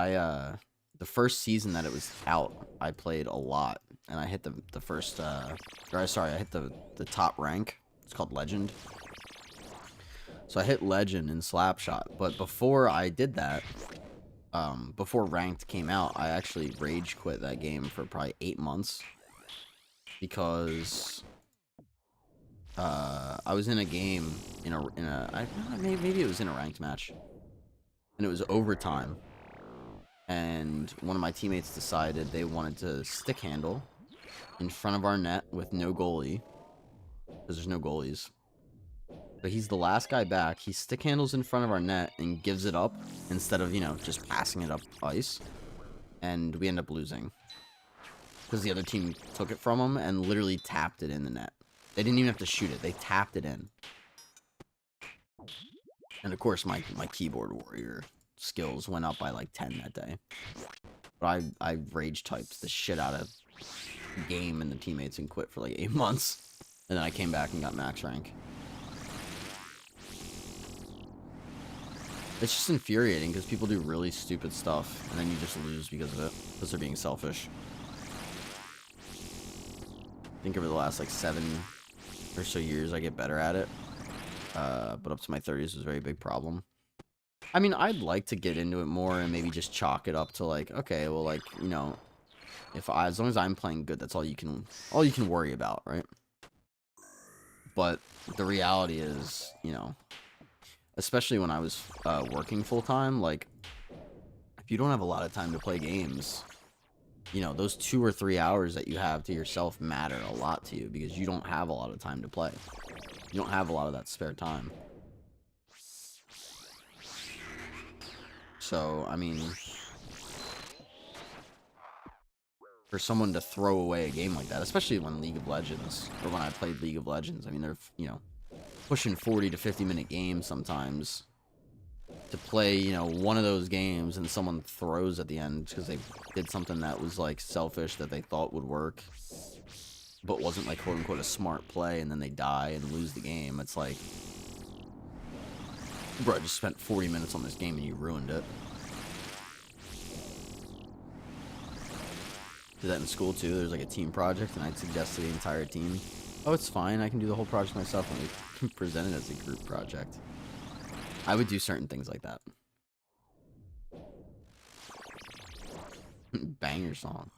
[SPEAKER 1] the first season that it was out, I played a lot, and I hit the first I hit the top rank. It's called Legend. So I hit Legend in Slapshot, but before I did that, before Ranked came out, I actually rage quit that game for probably 8 months because I was in a game maybe it was in a ranked match, and it was overtime, and one of my teammates decided they wanted to stick handle in front of our net with no goalie because there's no goalies. But he's the last guy back. He stick handles in front of our net and gives it up instead of, just passing it up ice. And we end up losing. Because the other team took it from him and literally tapped it in the net. They didn't even have to shoot it. They tapped it in. And of course, my keyboard warrior skills went up by like 10 that day. But I rage typed the shit out of the game and the teammates and quit for like 8 months. And then I came back and got max rank. It's just infuriating because people do really stupid stuff and then you just lose because of it. Because they're being selfish. I think over the last like 7 or so years I get better at it. But up to my 30s was a very big problem. I mean, I'd like to get into it more and maybe just chalk it up to like, okay, well, like, as long as I'm playing good, that's all you can worry about, right? But the reality is, especially when I was working full-time, like, if you don't have a lot of time to play games, those 2 or 3 hours that you have to yourself matter a lot to you because you don't have a lot of time to play. You don't have a lot of that spare time. So, I mean, for someone to throw away a game like that, especially when League of Legends, or when I played League of Legends, I mean, they're, pushing 40 to 50-minute games sometimes. To play, one of those games and someone throws at the end because they did something that was, like, selfish that they thought would work, but wasn't, like, quote-unquote a smart play, and then they die and lose the game. It's like, bro, I just spent 40 minutes on this game and you ruined it. Did that in school, too. There's, like, a team project, and I'd suggest to the entire team, oh, it's fine, I can do the whole project myself, and we can present it as a group project. I would do certain things like that. Banger song.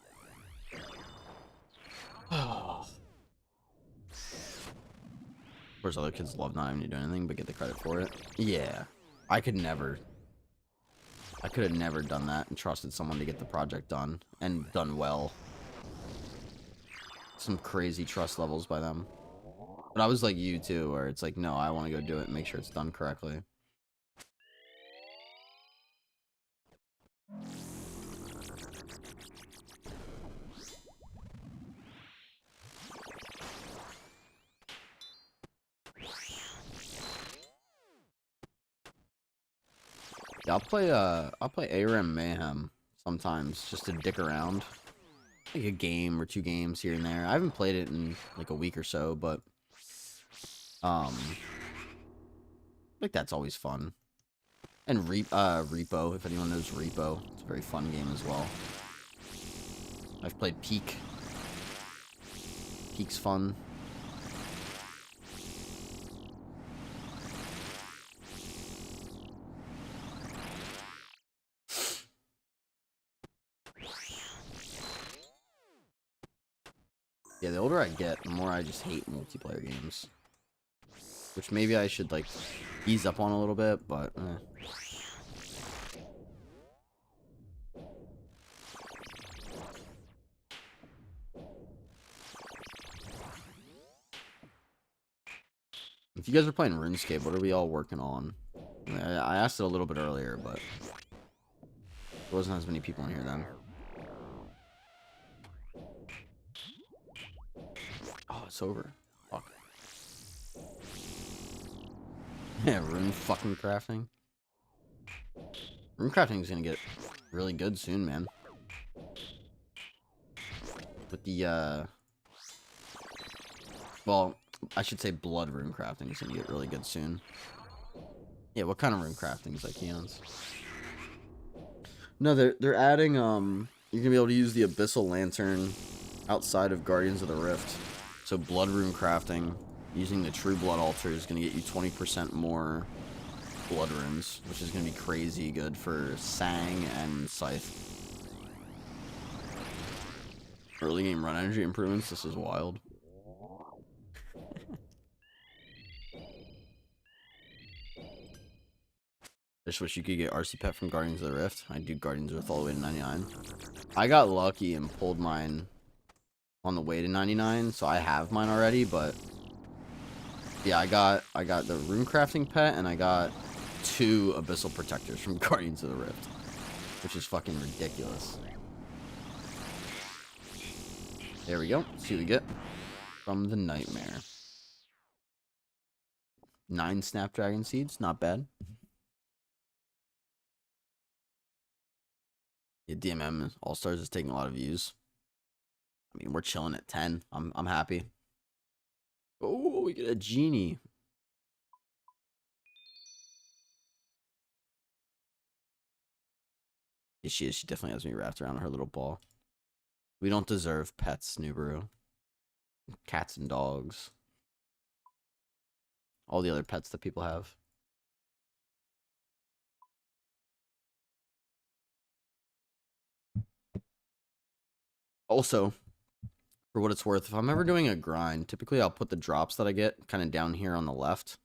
[SPEAKER 1] Of course, other kids love not having to do anything but get the credit for it. Yeah. I could never. I could have never done that and trusted someone to get the project done and done well. Some crazy trust levels by them. But I was like you too, where it's like, no, I want to go do it and make sure it's done correctly. Yeah, I'll play ARM Mayhem sometimes just to dick around. Like a game or 2 games here and there. I haven't played it in like a week or so, but like that's always fun. And Repo, if anyone knows Repo, it's a very fun game as well. I've played Peak. Peak's fun. Yeah, the older I get, the more I just hate multiplayer games. Which maybe I should, like, ease up on a little bit, but, If you guys are playing RuneScape, what are we all working on? I asked it a little bit earlier, but there wasn't as many people in here then. Oh, it's over. Fuck. Yeah, rune fucking crafting. Rune crafting is gonna get really good soon, man. With the, well, I should say blood rune crafting is gonna get really good soon. Yeah, what kind of rune crafting is like Keon's? No, they're adding, you're gonna be able to use the Abyssal Lantern outside of Guardians of the Rift. So blood rune crafting, using the True Blood Altar is gonna get you 20% more blood runes, which is gonna be crazy good for Sang and Scythe. Early game run energy improvements, this is wild. Just wish you could get RC Pet from Guardians of the Rift. I do Guardians of the Rift all the way to 99. I got lucky and pulled mine on the way to 99, so I have mine already, but yeah, I got the rune crafting pet and I got 2 abyssal protectors from Guardians of the Rift, which is fucking ridiculous. There we go. Let's see what we get from the Nightmare. 9 Snapdragon Seeds, not bad. Yeah, DMM All-Stars is taking a lot of views. I mean, we're chilling at 10. I'm happy. Oh, we get a genie. Yeah, she is. She definitely has me wrapped around her little ball. We don't deserve pets, Nubaru. Cats and dogs. All the other pets that people have. Also, for what it's worth, if I'm ever doing a grind, typically I'll put the drops that I get kind of down here on the left.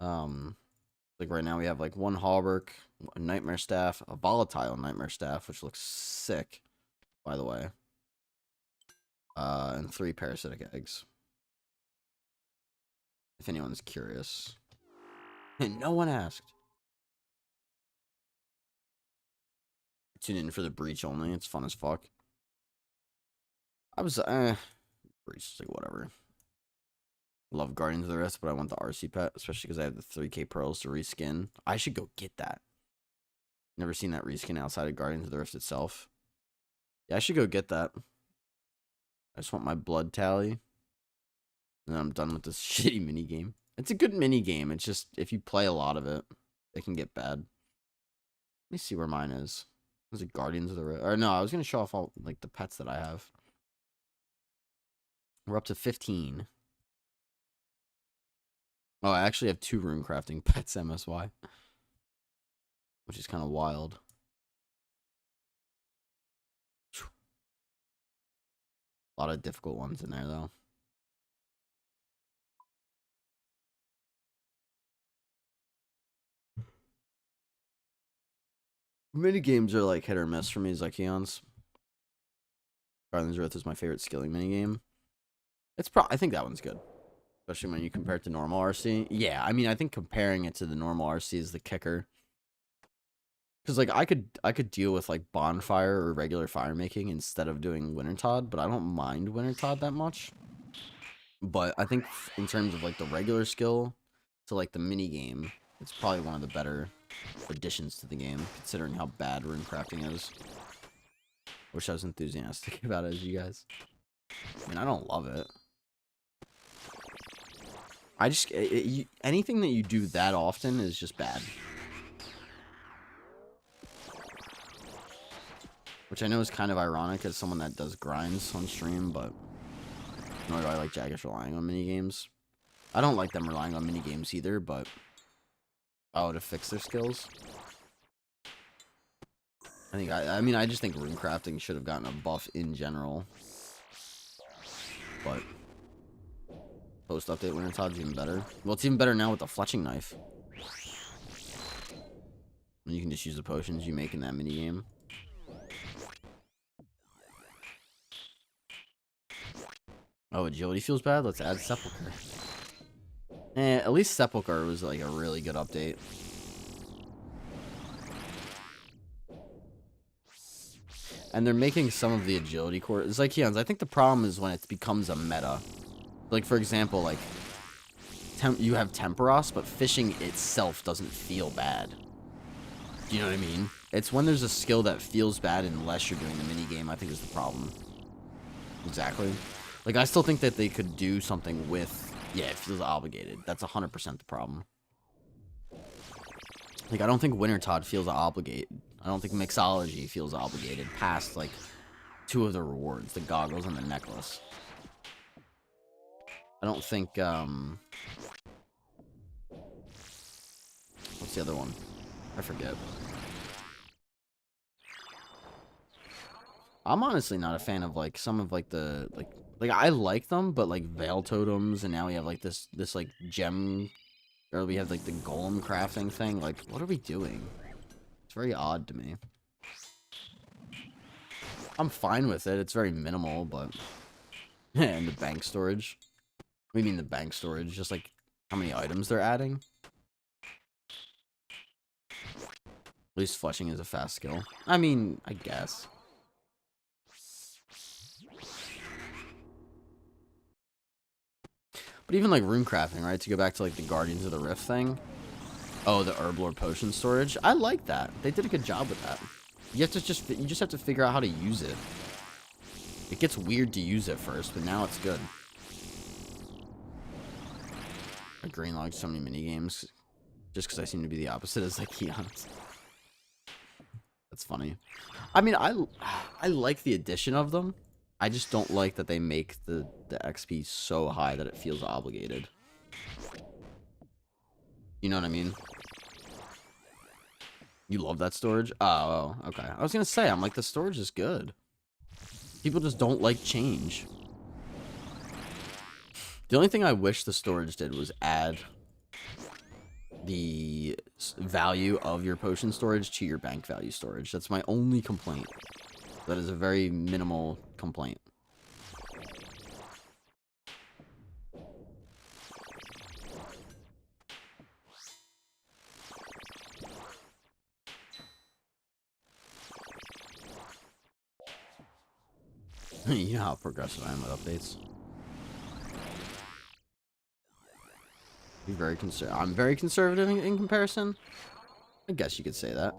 [SPEAKER 1] Like right now we have like 1 Hauberk, a Nightmare Staff, a Volatile Nightmare Staff, which looks sick, by the way. And 3 Parasitic Eggs. If anyone's curious. And no one asked. Tune in for the Breach only. It's fun as fuck. I was, Breach is like whatever. Love Guardians of the Rift, but I want the RC pet, especially because I have the 3k pearls to reskin. I should go get that. Never seen that reskin outside of Guardians of the Rift itself. Yeah, I should go get that. I just want my blood tally. And then I'm done with this shitty minigame. It's a good minigame. It's just, if you play a lot of it, it can get bad. Let me see where mine is. Was it Guardians of the Rift? Or no, I was going to show off all, like, the pets that I have. We're up to 15. Oh, I actually have 2 rune crafting pets, MSY. Which is kind of wild. A lot of difficult ones in there, though. Mini games are like hit or miss for me, Zykeons. Garland's Wrath is my favorite skilling mini game. I think that one's good. Especially when you compare it to normal RC. Yeah, I mean, I think comparing it to the normal RC is the kicker. Because, like, I could deal with, like, Bonfire or regular fire making instead of doing Wintertod, but I don't mind Wintertod that much. But I think in terms of, like, the regular skill to, like, the mini game, it's probably one of the better additions to the game, considering how bad rune crafting is. Wish I was enthusiastic about it as you guys. I mean, I don't love it. I just... anything that you do that often is just bad. Which I know is kind of ironic as someone that does grinds on stream, but... nor do I like Jaggish relying on minigames. I don't like them relying on minigames either, but... oh, to fix their skills? I mean, I just think rune crafting should have gotten a buff in general. But... post-update Wintertod's even better. Well, it's even better now with the fletching knife. And you can just use the potions you make in that minigame. Oh, agility feels bad? Let's add Sepulcher. At least Sepulcher was like a really good update. And they're making some of the agility core. Zykeons, I think the problem is when it becomes a meta. Like, for example, like, you have Temperos, but fishing itself doesn't feel bad. Do you know what I mean? It's when there's a skill that feels bad unless you're doing the minigame, I think is the problem. Exactly. Like, I still think that they could do something with... yeah, it feels obligated. That's 100% the problem. Like, I don't think Wintertod feels obligated. I don't think Mixology feels obligated past, like, 2 of the rewards. The goggles and the necklace. I don't think, what's the other one? I forget. I'm honestly not a fan of, like, some of, like, the, like, I like them, but, like, Veil Totems, and now we have, like, this, like, gem, or we have, like, the golem crafting thing. Like, what are we doing? It's very odd to me. I'm fine with it. It's very minimal, but... and the bank storage. What do you mean the bank storage? Just, like, how many items they're adding? At least fletching is a fast skill. I mean, I guess. But even, like, rune crafting, right? To go back to, like, the Guardians of the Rift thing. Oh, the Herblore potion storage. I like that. They did a good job with that. You just have to figure out how to use it. It gets weird to use it first, but now it's good. I greenlogged so many minigames just because I seem to be the opposite as Zykeons. That's funny. I mean, I like the addition of them. I just don't like that they make the XP so high that it feels obligated. You know what I mean? You love that storage? Oh, okay. I was gonna say, I'm like, the storage is good. People just don't like change. The only thing I wish the storage did was add the value of your potion storage to your bank value storage. That's my only complaint. That is a very minimal complaint. You know how progressive I am with updates. I'm very conservative in comparison. I guess you could say that.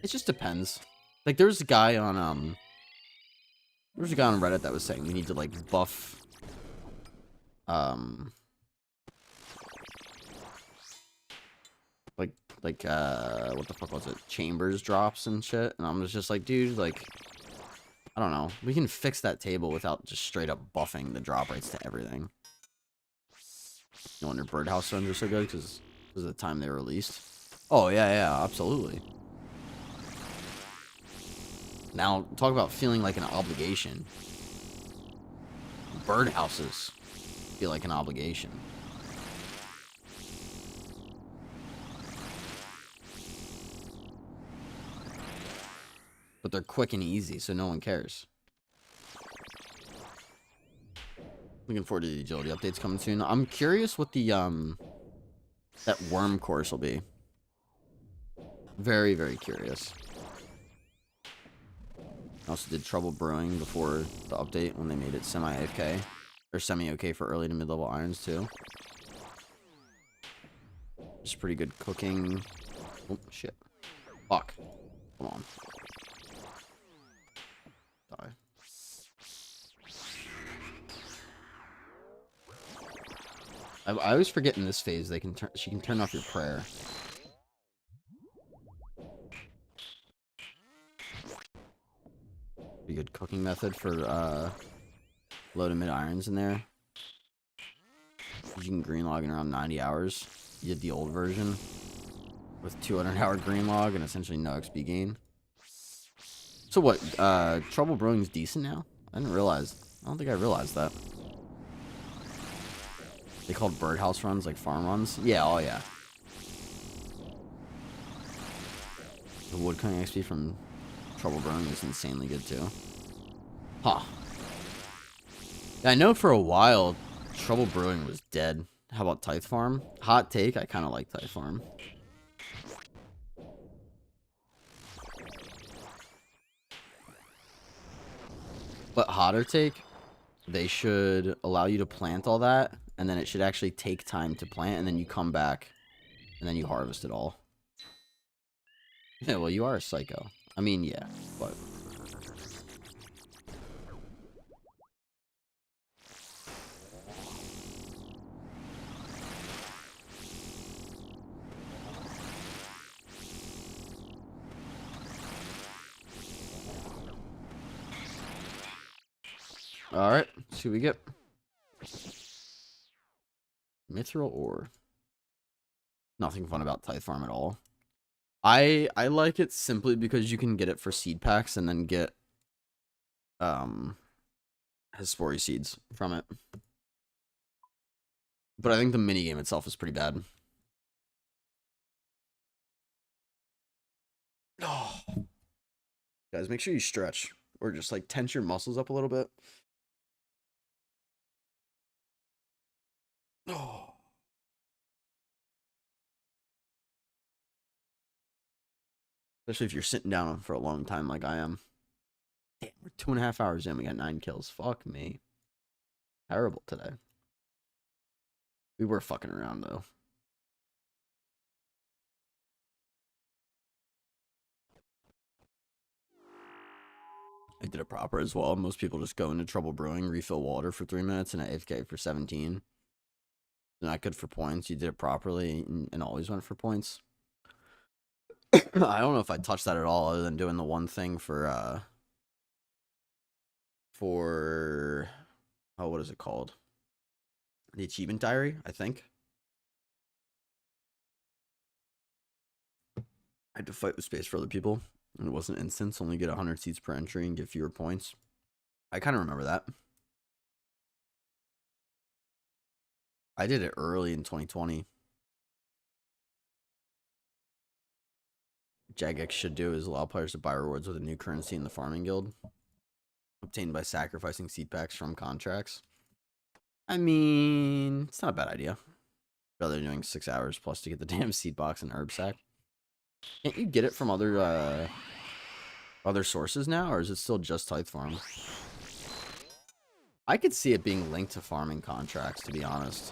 [SPEAKER 1] It just depends. Like, there was a guy on Reddit that was saying we need to, like, buff what the fuck was it? Chambers drops and shit. And I'm just like, dude, like, I don't know. We can fix that table without just straight up buffing the drop rates to everything. No wonder Birdhouse runs are so good because of the time they were released. Oh, yeah, absolutely. Now, talk about feeling like an obligation. Birdhouses feel like an obligation. But they're quick and easy, so no one cares. Looking forward to the agility updates coming soon. I'm curious what the that worm course will be. Very, very curious. I also did trouble brewing before the update when they made it semi-okay. Or semi-okay for early to mid-level irons too. Just pretty good cooking. Oh, shit. Fuck. Come on. Die. I always forget in this phase she can turn off your prayer. Pretty good cooking method for low to mid irons in there. You can green log in around 90 hours. You did the old version with 200-hour green log and essentially no XP gain. So what? Trouble brewing's decent now? I didn't realize. I don't think I realized that. They called birdhouse runs like farm runs? Yeah, oh yeah. The wood cutting XP from trouble brewing is insanely good too. Huh. Yeah, I know for a while trouble brewing was dead. How about Tithe Farm? Hot take, I kind of like Tithe Farm. But hotter take, they should allow you to plant all that, and then it should actually take time to plant, and then you come back, and then you harvest it all. Yeah, well, you are a psycho. I mean, yeah, but... Alright, see what we get. Mithril ore. Nothing fun about Tithe Farm at all. I like it simply because you can get it for seed packs and then get Hespori seeds from it. But I think the minigame itself is pretty bad. Oh. Guys, make sure you stretch or just like tense your muscles up a little bit. Oh. Especially if you're sitting down for a long time like I am. Damn, we're 2.5 hours in. We got 9 kills. Fuck me. Terrible today. We were fucking around, though. I did it proper as well. Most people just go into trouble brewing, refill water for 3 minutes, and AFK for 17. Not good for points. You did it properly and always went for points. I don't know if I touched that at all, other than doing the one thing for oh, what is it called? The achievement diary, I think. I had to fight with space for other people, and it wasn't instance. Only get 100 seats per entry and get fewer points. I kind of remember that. I did it early in 2020. Jagex should do is allow players to buy rewards with a new currency in the farming guild, obtained by sacrificing seed packs from contracts. I mean, it's not a bad idea. Rather than doing 6 hours plus to get the damn seed box and herb sack. Can't you get it from other sources now, or is it still just Tithe Farm? I could see it being linked to farming contracts, to be honest.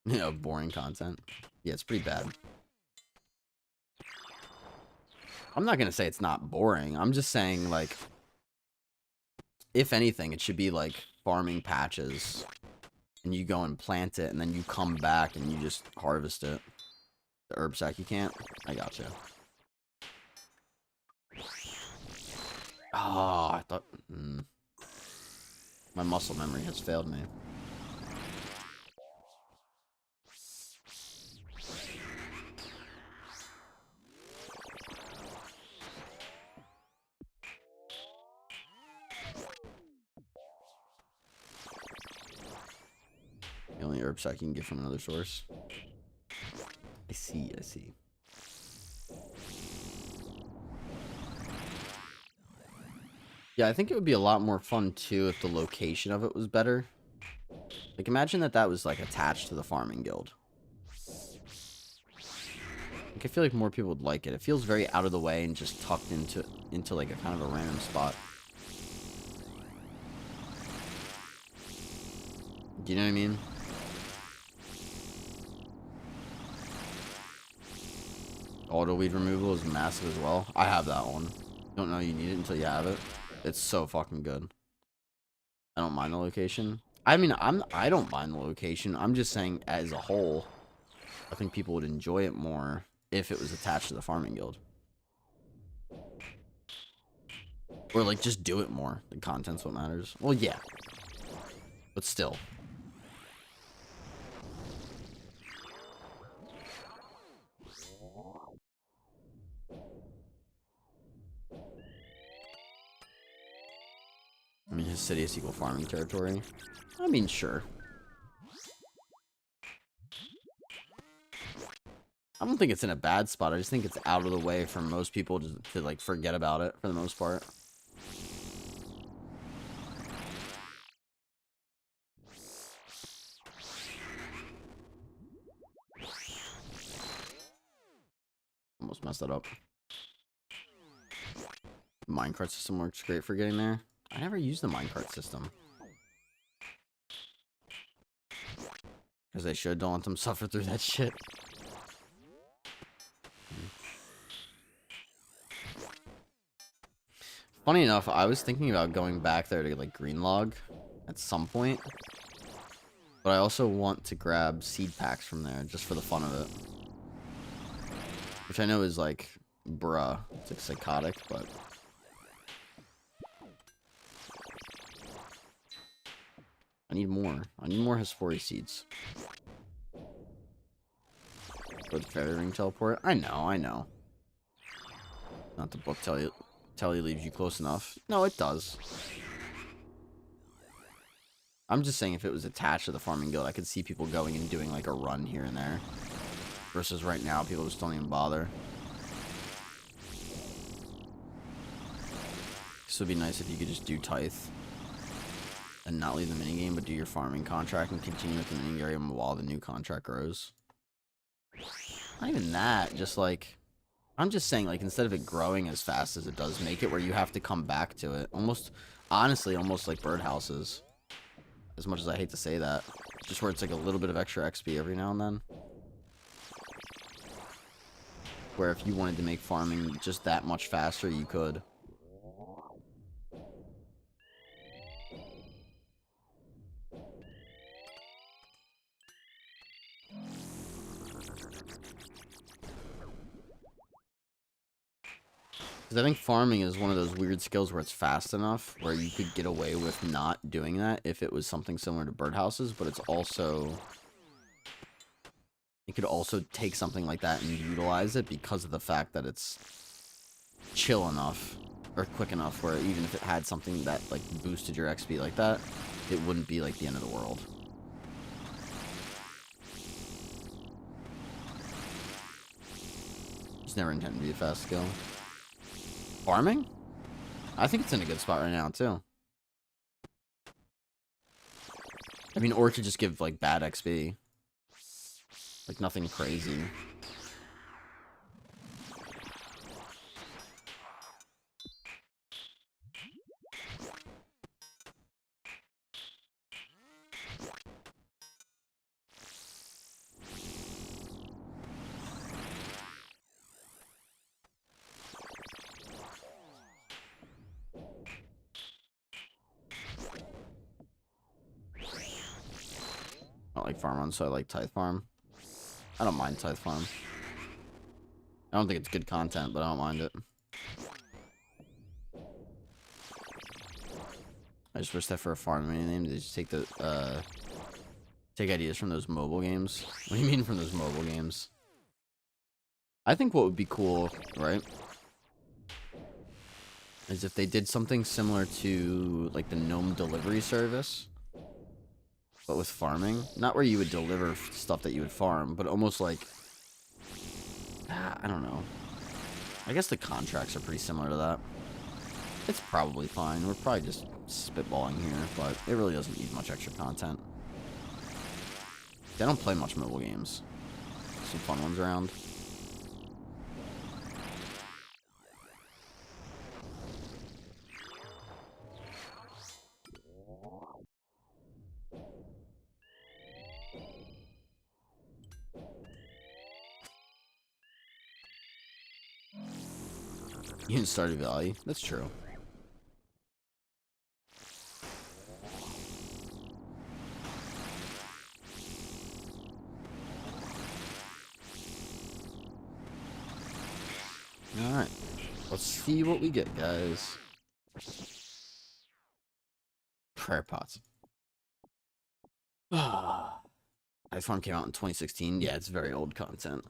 [SPEAKER 1] You know, boring content. Yeah, it's pretty bad. I'm not gonna say it's not boring. I'm just saying, like, if anything, it should be like farming patches, and you go and plant it, and then you come back and you just harvest it. The herb sack you can't. I gotcha. Oh, I thought my muscle memory has failed me. The only herb sack you can get from another source. I see, I see. Yeah, I think it would be a lot more fun, too, if the location of it was better. Like, imagine that was, like, attached to the farming guild. Like, I feel like more people would like it. It feels very out of the way and just tucked into like, a kind of a random spot. Do you know what I mean? Auto weed removal is massive as well. I have that one. Don't know you need it until you have it. It's so fucking good. I don't mind the location. I mean, I don't mind the location. I'm just saying as a whole, I think people would enjoy it more if it was attached to the farming guild. Or like just do it more. The content's what matters. Well, yeah. But still. I mean, his city is equal farming territory. I mean, sure. I don't think it's in a bad spot. I just think it's out of the way for most people to like, forget about it for the most part. Almost messed that up. The minecart system works great for getting there. I never used the minecart system. Because they should. Don't let them suffer through that shit. Funny enough, I was thinking about going back there to get, like, green log at some point. But I also want to grab seed packs from there just for the fun of it. Which I know is like, bruh. It's like psychotic, but... I need more. I need more Hespori seeds. For the fairy ring teleport. I know. Not the book tell you leaves you close enough. No, it does. I'm just saying if it was attached to the farming guild, I could see people going and doing like a run here and there. Versus right now, people just don't even bother. This would be nice if you could just do Tithe. And not leave the minigame, but do your farming contract and continue with the minigame while the new contract grows. Not even that, just like... I'm just saying, like, instead of it growing as fast as it does, make it where you have to come back to it. Almost, honestly, almost like birdhouses. As much as I hate to say that. Just where it's like a little bit of extra XP every now and then. Where if you wanted to make farming just that much faster, you could. Because I think farming is one of those weird skills where it's fast enough where you could get away with not doing that if it was something similar to birdhouses, but it's also... You could also take something like that and utilize it because of the fact that it's chill enough or quick enough where even if it had something that like boosted your XP like that, it wouldn't be like the end of the world. It's never intended to be a fast skill. Farming? I think it's in a good spot right now, too. I mean, or it could just give, like, bad XP. Like, nothing crazy. I don't like farm runs, so I like Tithe Farm. I don't mind Tithe Farm. I don't think it's good content, but I don't mind it. I just wish that for a farm name, they just take the, take ideas from those mobile games. What do you mean from those mobile games? I think what would be cool, right, is if they did something similar to, like, the Gnome delivery service. But with farming, not where you would deliver stuff that you would farm, but almost like, I don't know. I guess the contracts are pretty similar to that. It's probably fine. We're probably just spitballing here, but it really doesn't need much extra content. They don't play much mobile games. Some fun ones around. You can start a Valley. That's true. Alright. Let's see what we get, guys. Prayer pots. iPhone came out in 2016. Yeah, it's very old content.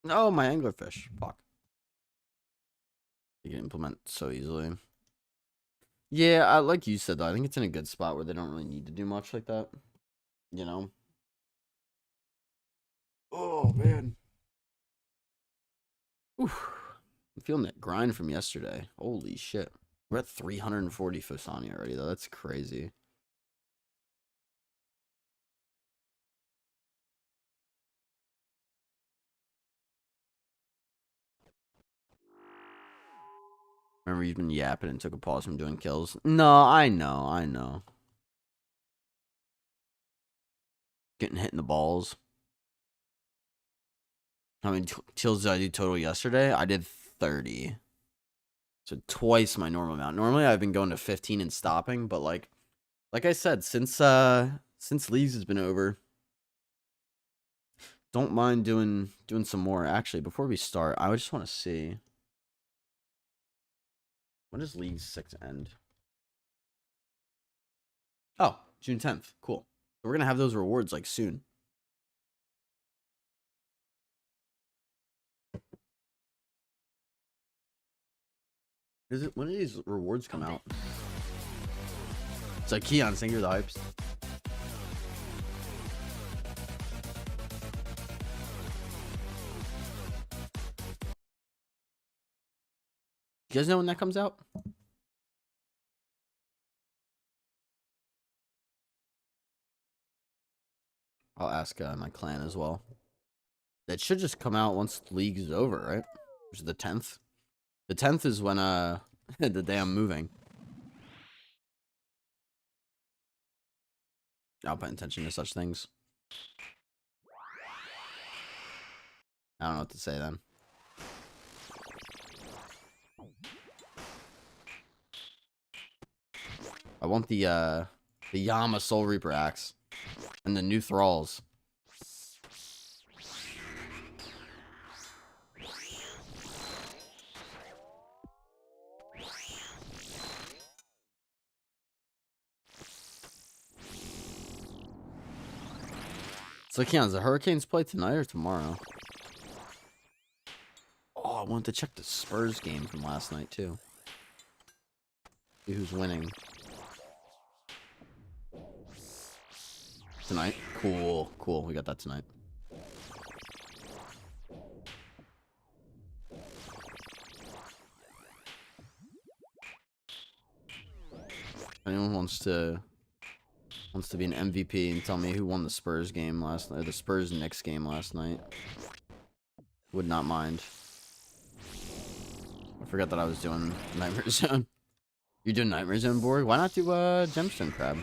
[SPEAKER 1] Oh, my anglerfish. Fuck. You can implement so easily. Yeah, like you said, though, I think it's in a good spot where they don't really need to do much like that. You know? Oh, man. Oof. I'm feeling that grind from yesterday. Holy shit. We're at 340 Fosani already, though. That's crazy. Remember you've been yapping and took a pause from doing kills? No, I know. Getting hit in the balls. How many kills did I do total yesterday? I did 30. So twice my normal amount. Normally I've been going to 15 and stopping, but like I said, since Leagues has been over, don't mind doing some more. Actually, before we start, I just want to see, when does League 6 end? Oh, June 10th. Cool. So we're gonna have those rewards like soon. When do these rewards come out? It's like Keon, sing your the hypes. You guys know when that comes out? I'll ask my clan as well. That should just come out once the league is over, right? Which is the 10th. The 10th is when the day I'm moving. I'll pay attention to such things. I don't know what to say then. I want the Yama Soul Reaper axe and the new thralls. So Keon, the Hurricanes play tonight or tomorrow? Oh, I wanted to check the Spurs game from last night too. See who's winning. Tonight? Cool. We got that tonight. Anyone wants to be an MVP and tell me who won the Spurs game last night, or the Spurs Knicks game last night? Would not mind. I forgot that I was doing Nightmare Zone. You're doing Nightmare Zone, Borg? Why not do Gemstone Crab?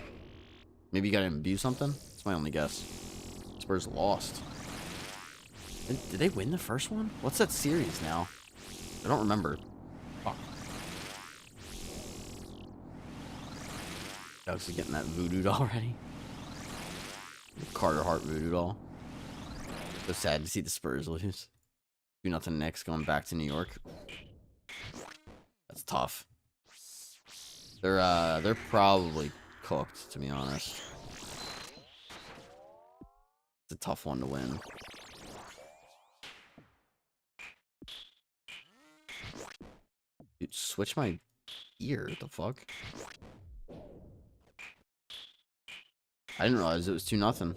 [SPEAKER 1] Maybe you gotta imbue something? That's my only guess. Spurs lost. Did they win the first one? What's that series now? I don't remember. Fuck. Alex is getting that voodoo doll already. Carter Hart voodoo doll. So sad to see the Spurs lose. 2-0 Knicks going back to New York. That's tough. They're probably cooked, to be honest. It's a tough one to win. switch my ear? What the fuck? I didn't realize it was 2-0.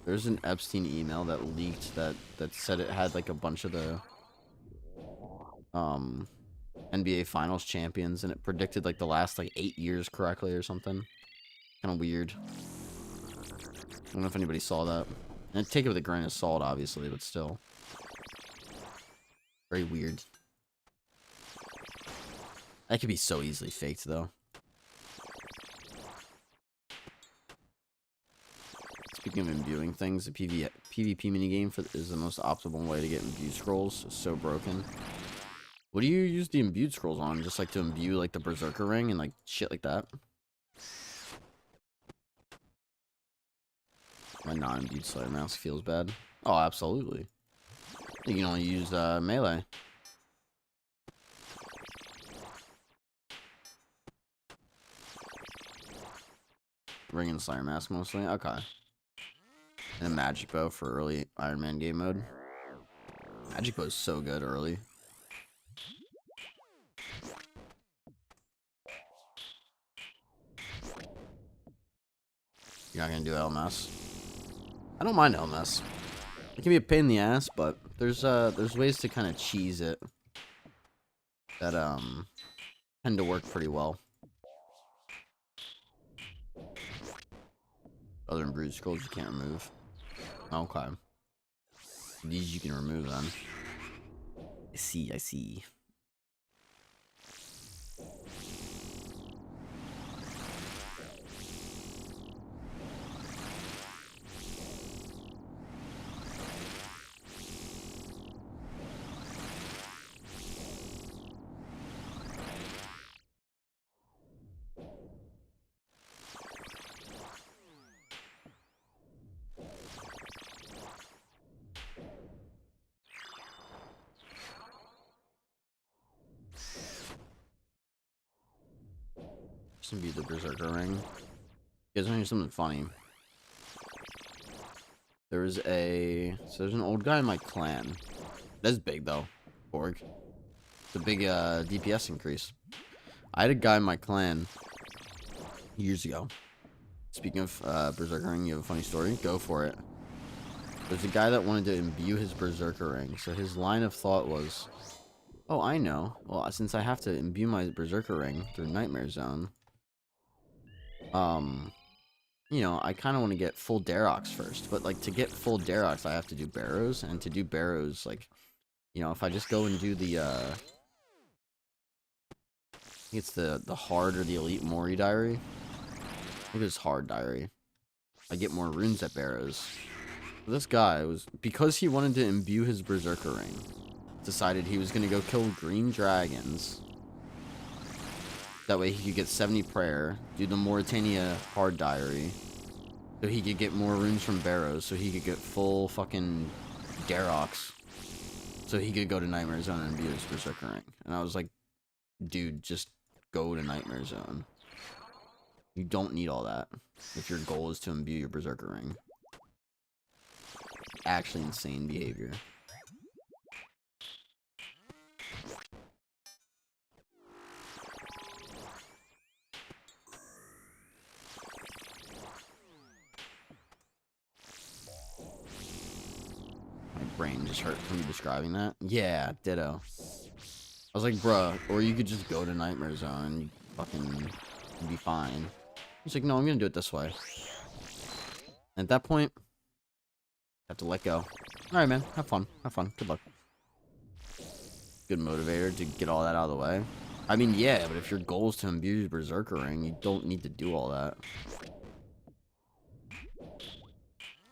[SPEAKER 1] There's an Epstein email that leaked that said it had like a bunch of the NBA Finals champions, and it predicted like the last like 8 years correctly or something. Kind of weird. I don't know if anybody saw that. And take it with a grain of salt, obviously, but still. Very weird. That could be so easily faked, though. Speaking of imbuing things, the PvP minigame is the most optimal way to get imbued scrolls. It's so broken. What do you use the imbued scrolls on? Just like to imbue like the Berserker ring and like shit like that? My non-imbued Slayer mask feels bad. Oh, absolutely. You can only use melee. Ring and Slayer mask mostly? Okay. And a magic bow for early Ironman game mode. Magic bow is so good early. You're not gonna do LMS? I don't mind LMS. It can be a pain in the ass, but there's ways to kind of cheese it that tend to work pretty well. Other than brood scrolls you can't remove. Okay. These you can remove then. I see, I see. Just gonna be the Berserker ring. You guys wanna hear something funny? There's an old guy in my clan. That's big though. Borg. It's a big DPS increase. I had a guy in my clan years ago. Speaking of Berserker ring, you have a funny story? Go for it. There's a guy that wanted to imbue his Berserker ring. So his line of thought was, oh, I know. Well, since I have to imbue my Berserker ring through Nightmare Zone, you know, I kind of want to get full Darox first. But, like, to get full Darox, I have to do Barrows. And to do Barrows, like, you know, if I just go and do the, I think it's the hard or the elite Mori diary. I think it's hard diary. I get more runes at Barrows. But this guy was, because he wanted to imbue his Berserker ring, decided he was going to go kill green dragons. That way he could get 70 prayer, do the Mauritania hard diary, so he could get more runes from Barrows, so he could get full fucking Darox, so he could go to Nightmare Zone and imbue his Berserker ring. And I was like, dude, just go to Nightmare Zone. You don't need all that if your goal is to imbue your Berserker ring. Actually insane behavior. My brain just hurt from you describing that. Yeah, ditto. I was like, bruh, or you could just go to Nightmare Zone and you fucking be fine. He's like, no, I'm gonna do it this way. And at that point, I have to let go. Alright, man, have fun. Have fun. Good luck. Good motivator to get all that out of the way. I mean, yeah, but if your goal is to imbue your Berserker ring, you don't need to do all that.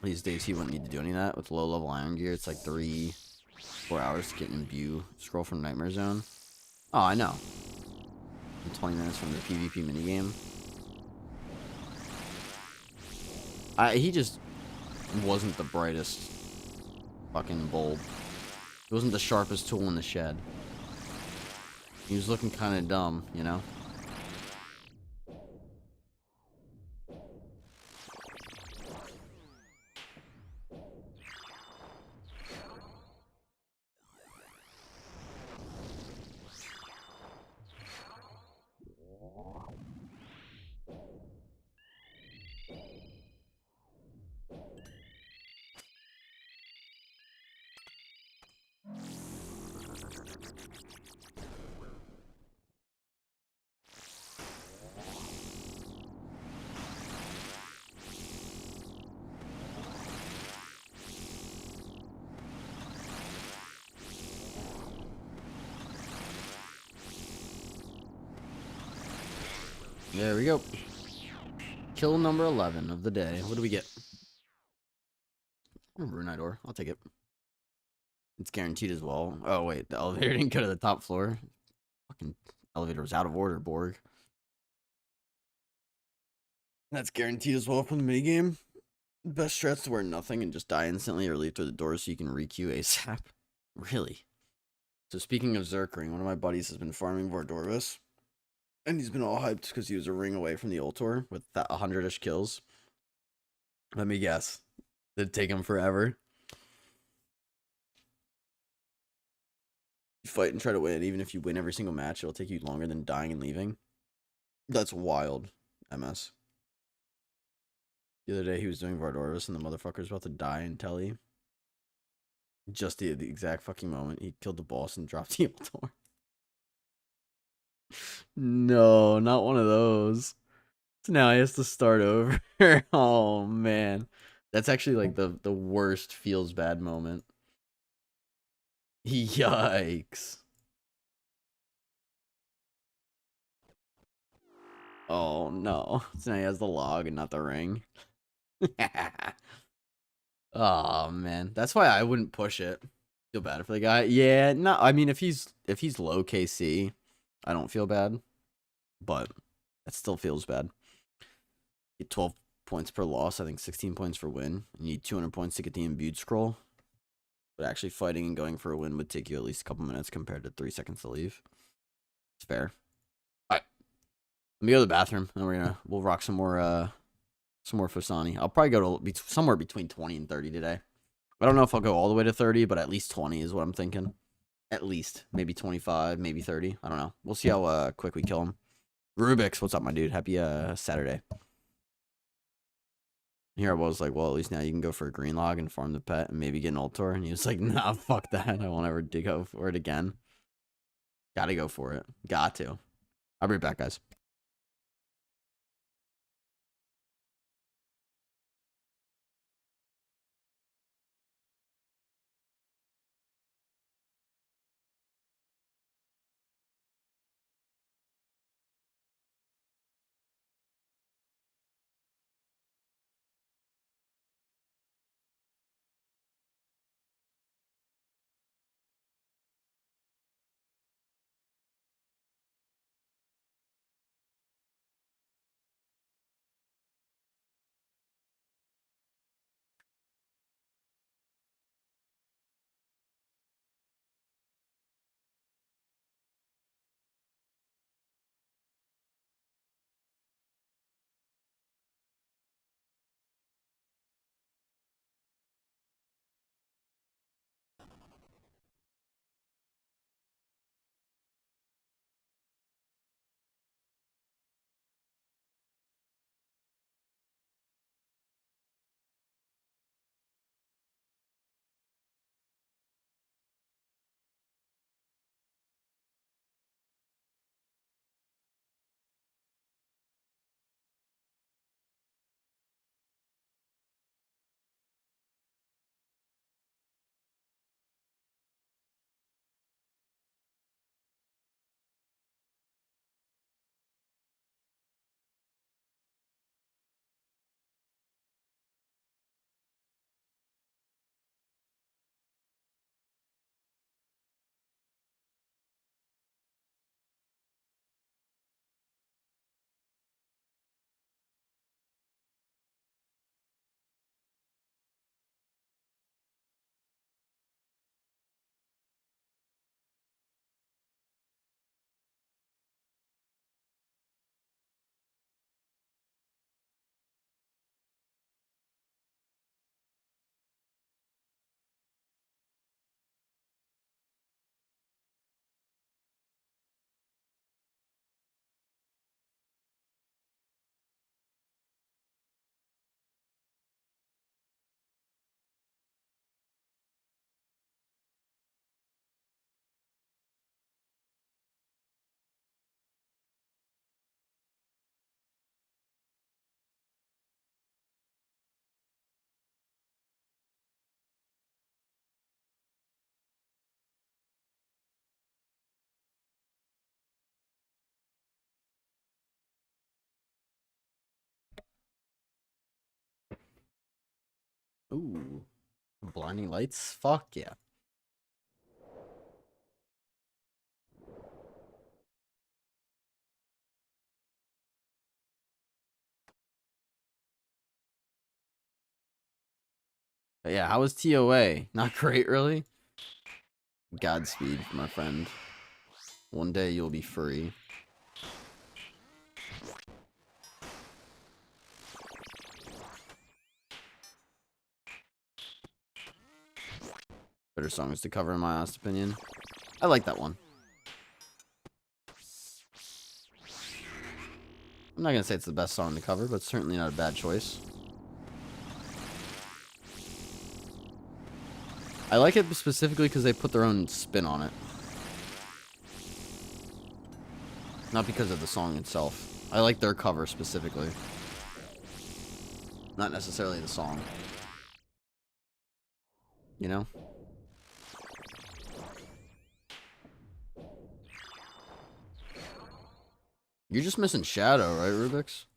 [SPEAKER 1] These days, he wouldn't need to do any of that. With low-level iron gear, it's like 3-4 hours to get an imbue scroll from Nightmare Zone. Oh, I know. And 20 minutes from the PvP minigame. He just wasn't the brightest fucking bulb. He wasn't the sharpest tool in the shed. He was looking kind of dumb, you know? There we go. Kill number 11 of the day. What do we get? Runidor. I'll take it. It's guaranteed as well. Oh, wait. The elevator didn't go to the top floor. Fucking elevator was out of order, Borg. That's guaranteed as well from the minigame. Best strats to wear nothing and just die instantly or leave through the door so you can re-queue ASAP. Really? So speaking of Zerkring, one of my buddies has been farming Vardorvis. And he's been all hyped because he was a ring away from the Ultor with that 100-ish kills. Let me guess. Did it take him forever? You fight and try to win. Even if you win every single match, it'll take you longer than dying and leaving. That's wild, MS. The other day he was doing Vardorvis and the motherfucker's about to die in Telly. Just the exact fucking moment he killed the boss and dropped the Ultor. No, not one of those. So now he has to start over. Oh man. That's actually like the worst feels bad moment. Yikes. Oh no. So now he has the log and not the ring. Oh man. That's why I wouldn't push it. Feel bad for the guy. Yeah, no, I mean if he's low KC, I don't feel bad. But that still feels bad. Get 12 points per loss, I think 16 points for win. You need 200 points to get the imbued scroll. But actually fighting and going for a win would take you at least a couple minutes compared to 3 seconds to leave. It's fair. Alright. Let me go to the bathroom and we'll rock some more Fusani. I'll probably go to somewhere between 20 and 30 today. I don't know if I'll go all the way to 30, but at least 20 is what I'm thinking. At least. Maybe 25, maybe 30. I don't know. We'll see how quick we kill him. Rubik's, what's up, my dude? Happy Saturday. Here I was like, well, at least now you can go for a green log and farm the pet and maybe get an Ultor. And he was like, nah, fuck that. I won't ever go for it again. Gotta go for it. Got to. I'll be right back, guys. Ooh. Blinding lights? Fuck yeah. But yeah, how was TOA? Not great, really? Godspeed, my friend. One day you'll be free. Better songs to cover, in my honest opinion. I like that one. I'm not gonna say it's the best song to cover, but it's certainly not a bad choice. I like it specifically because they put their own spin on it. Not because of the song itself. I like their cover specifically. Not necessarily the song. You know? You're just missing Shadow, right, Rubik's?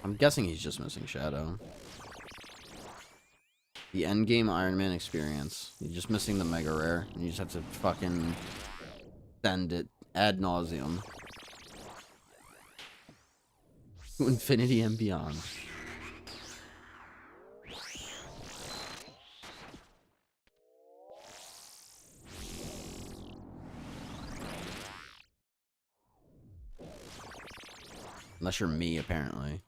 [SPEAKER 1] I'm guessing he's just missing Shadow. The Endgame Ironman experience. You're just missing the Mega Rare. And you just have to fucking send it ad nauseum. To infinity and beyond. Unless you're me, apparently.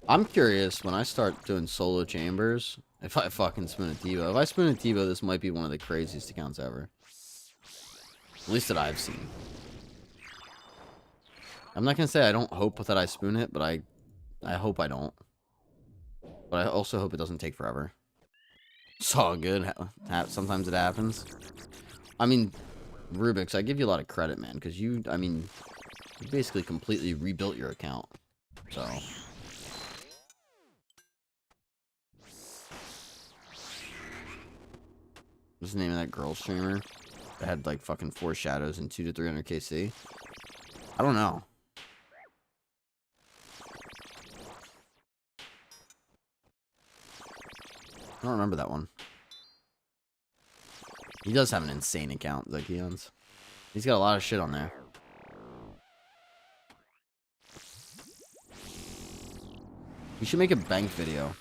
[SPEAKER 1] I'm curious, when I start doing solo chambers, if I fucking spoon a Tebow. If I spoon a Tebow, this might be one of the craziest accounts ever. At least that I've seen. I'm not gonna say I don't hope that I spoon it, but I hope I don't. But I also hope it doesn't take forever. It's all good. Sometimes it happens. I mean, Rubik's, I give you a lot of credit, man, because you basically completely rebuilt your account. So... What's the name of that girl streamer that had like fucking 4 shadows and 200 to 300 KC? I don't know. I don't remember that one. He does have an insane account, Zykeon's. He's got a lot of shit on there. You should make a bank video.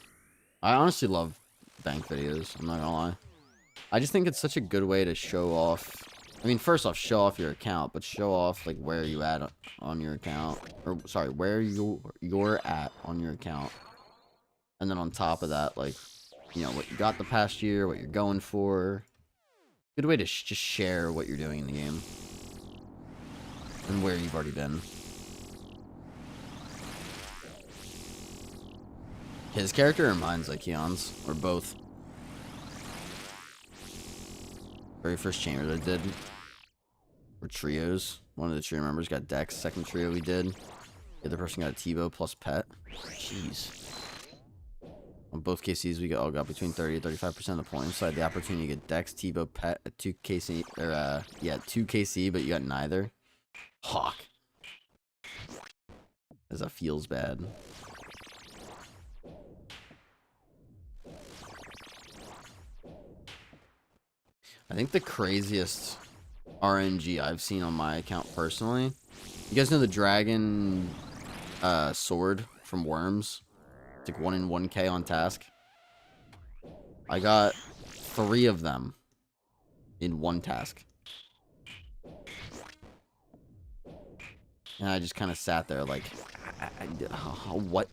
[SPEAKER 1] I honestly love bank videos, I'm not gonna lie. I just think it's such a good way to show off. I mean, first off, show off your account, but show off like where you at on your account, or sorry, where you're at on your account, and then on top of that, like, you know, what you got the past year, what you're going for. Good way to just share what you're doing in the game and where you've already been. His character or mine's like Keon's, or both. Very first chamber that I did were trios. One of the trio members got Dex. Second trio we did. The other person got a Tebow plus pet. Jeez. On both KCs, we all got between 30 and 35% of the points. So I had the opportunity to get Dex, Tebow, pet, at 2 KC, or yeah, 2 KC, but you got neither. Hawk. As that feels bad. I think the craziest RNG I've seen on my account personally. You guys know the dragon sword from Worms? It's like 1 in 1K on task. I got 3 of them in 1 task. And I just kind of sat there like, what?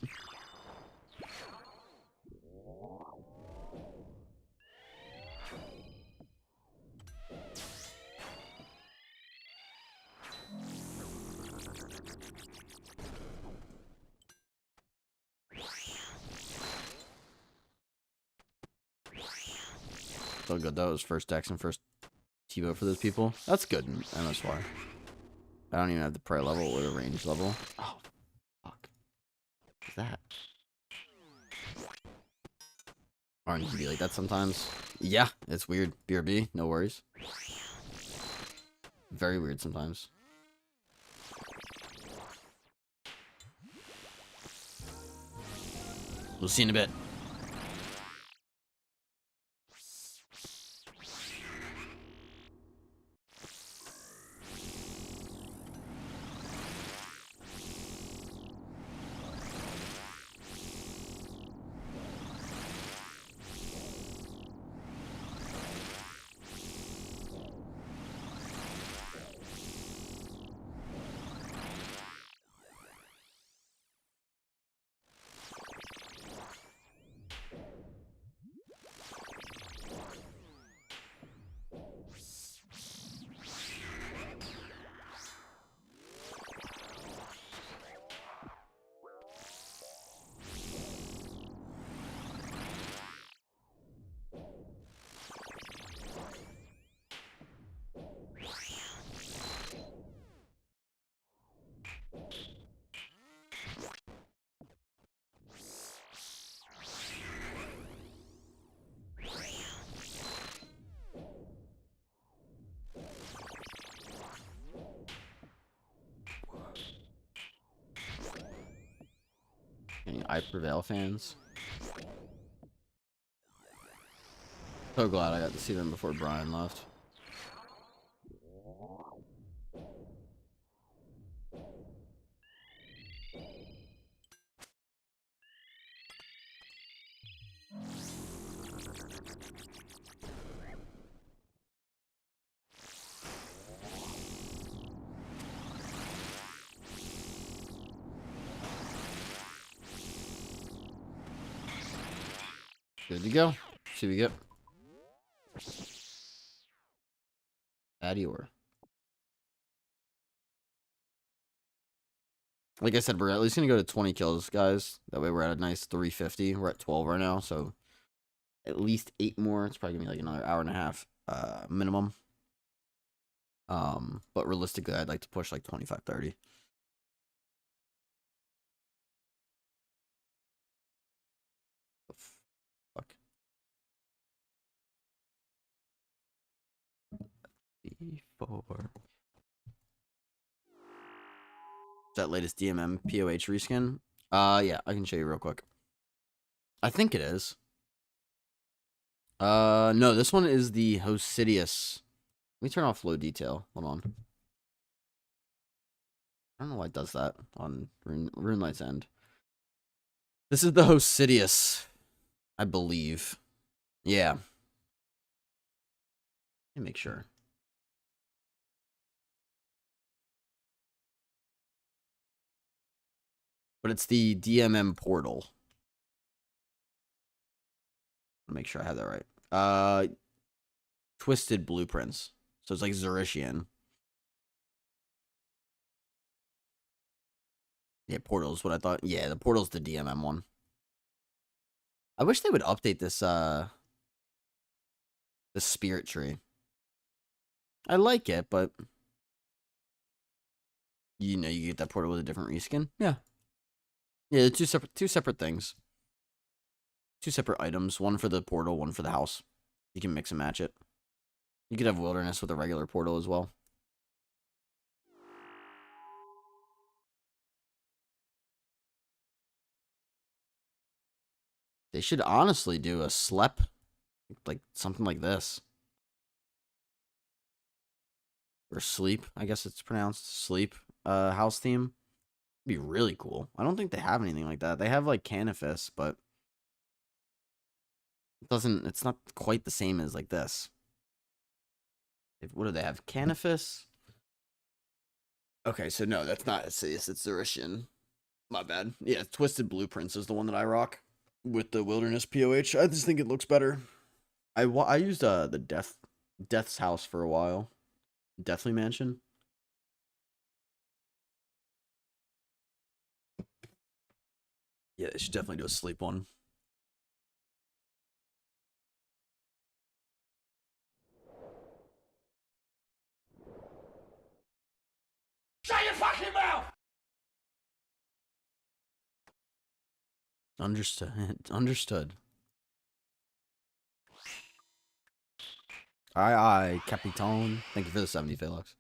[SPEAKER 1] So good. That was first Dex and first Tebow for those people. That's good in MSY. I don't even have the prayer level or the range level. Oh, fuck. What's that? RNG can be like that sometimes. Yeah, it's weird. BRB, no worries. Very weird sometimes. We'll see in a bit. Any I Prevail fans? So glad I got to see them before Brian left. Good to go. See what we get. Adior. Like I said, we're at least going to go to 20 kills, guys. That way we're at a nice 350. We're at 12 right now, so at least 8 more. It's probably going to be like another hour and a half minimum. But realistically, I'd like to push like 25, 30. Fuck. B4. That latest DMM POH reskin? Yeah, I can show you real quick. I think it is. No, this one is the Hosidius. Let me turn off low detail. Hold on. I don't know why it does that on Rune Light's End. This is the Hosidius, I believe. Yeah. Let me make sure. But it's the DMM portal. Make sure I have that right. Twisted Blueprints. So it's like Zerishian. Yeah, Portal is what I thought. Yeah, the Portal's the DMM one. I wish they would update this, the Spirit Tree. I like it, but... You know, you get that Portal with a different reskin? Yeah. Yeah, two separate things. 2 separate items. One for the Portal, one for the house. You can mix and match it. You could have Wilderness with a regular Portal as well. They should honestly do a Slep, like something like this. Or Sleep, I guess it's pronounced. Sleep house theme. It'd be really cool. I don't think they have anything like that. They have like Canifis, but it's not quite the same as like this. What do they have? Canifis? Okay, so no, that's not Asius, it's Zerishian. My bad. Yeah, Twisted Blueprints is the one that I rock with the Wilderness POH. I just think it looks better. I used the Death's House for a while. Deathly Mansion. Yeah, they should definitely do a sleep one.
[SPEAKER 2] Shut your fucking mouth!
[SPEAKER 1] Understood. Understood. Aye, Capitan. Thank you for the 70, Felix.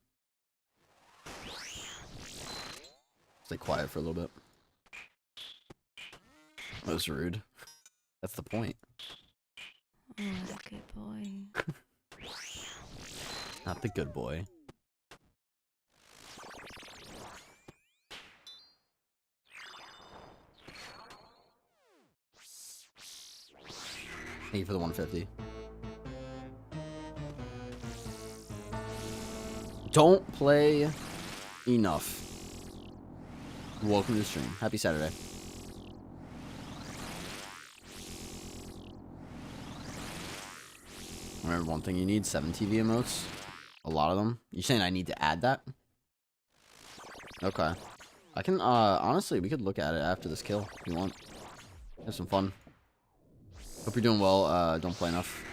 [SPEAKER 1] Stay quiet for a little bit. That was rude. That's the point.
[SPEAKER 3] Oh, what a good boy.
[SPEAKER 1] Not the good boy. Thank you for the 150. Don't play enough. Welcome to the stream. Happy Saturday. Remember one thing you need, 7 TV emotes. A lot of them. You saying I need to add that? Okay. I can, honestly, we could look at it after this kill if you want. Have some fun. Hope you're doing well. Don't play enough.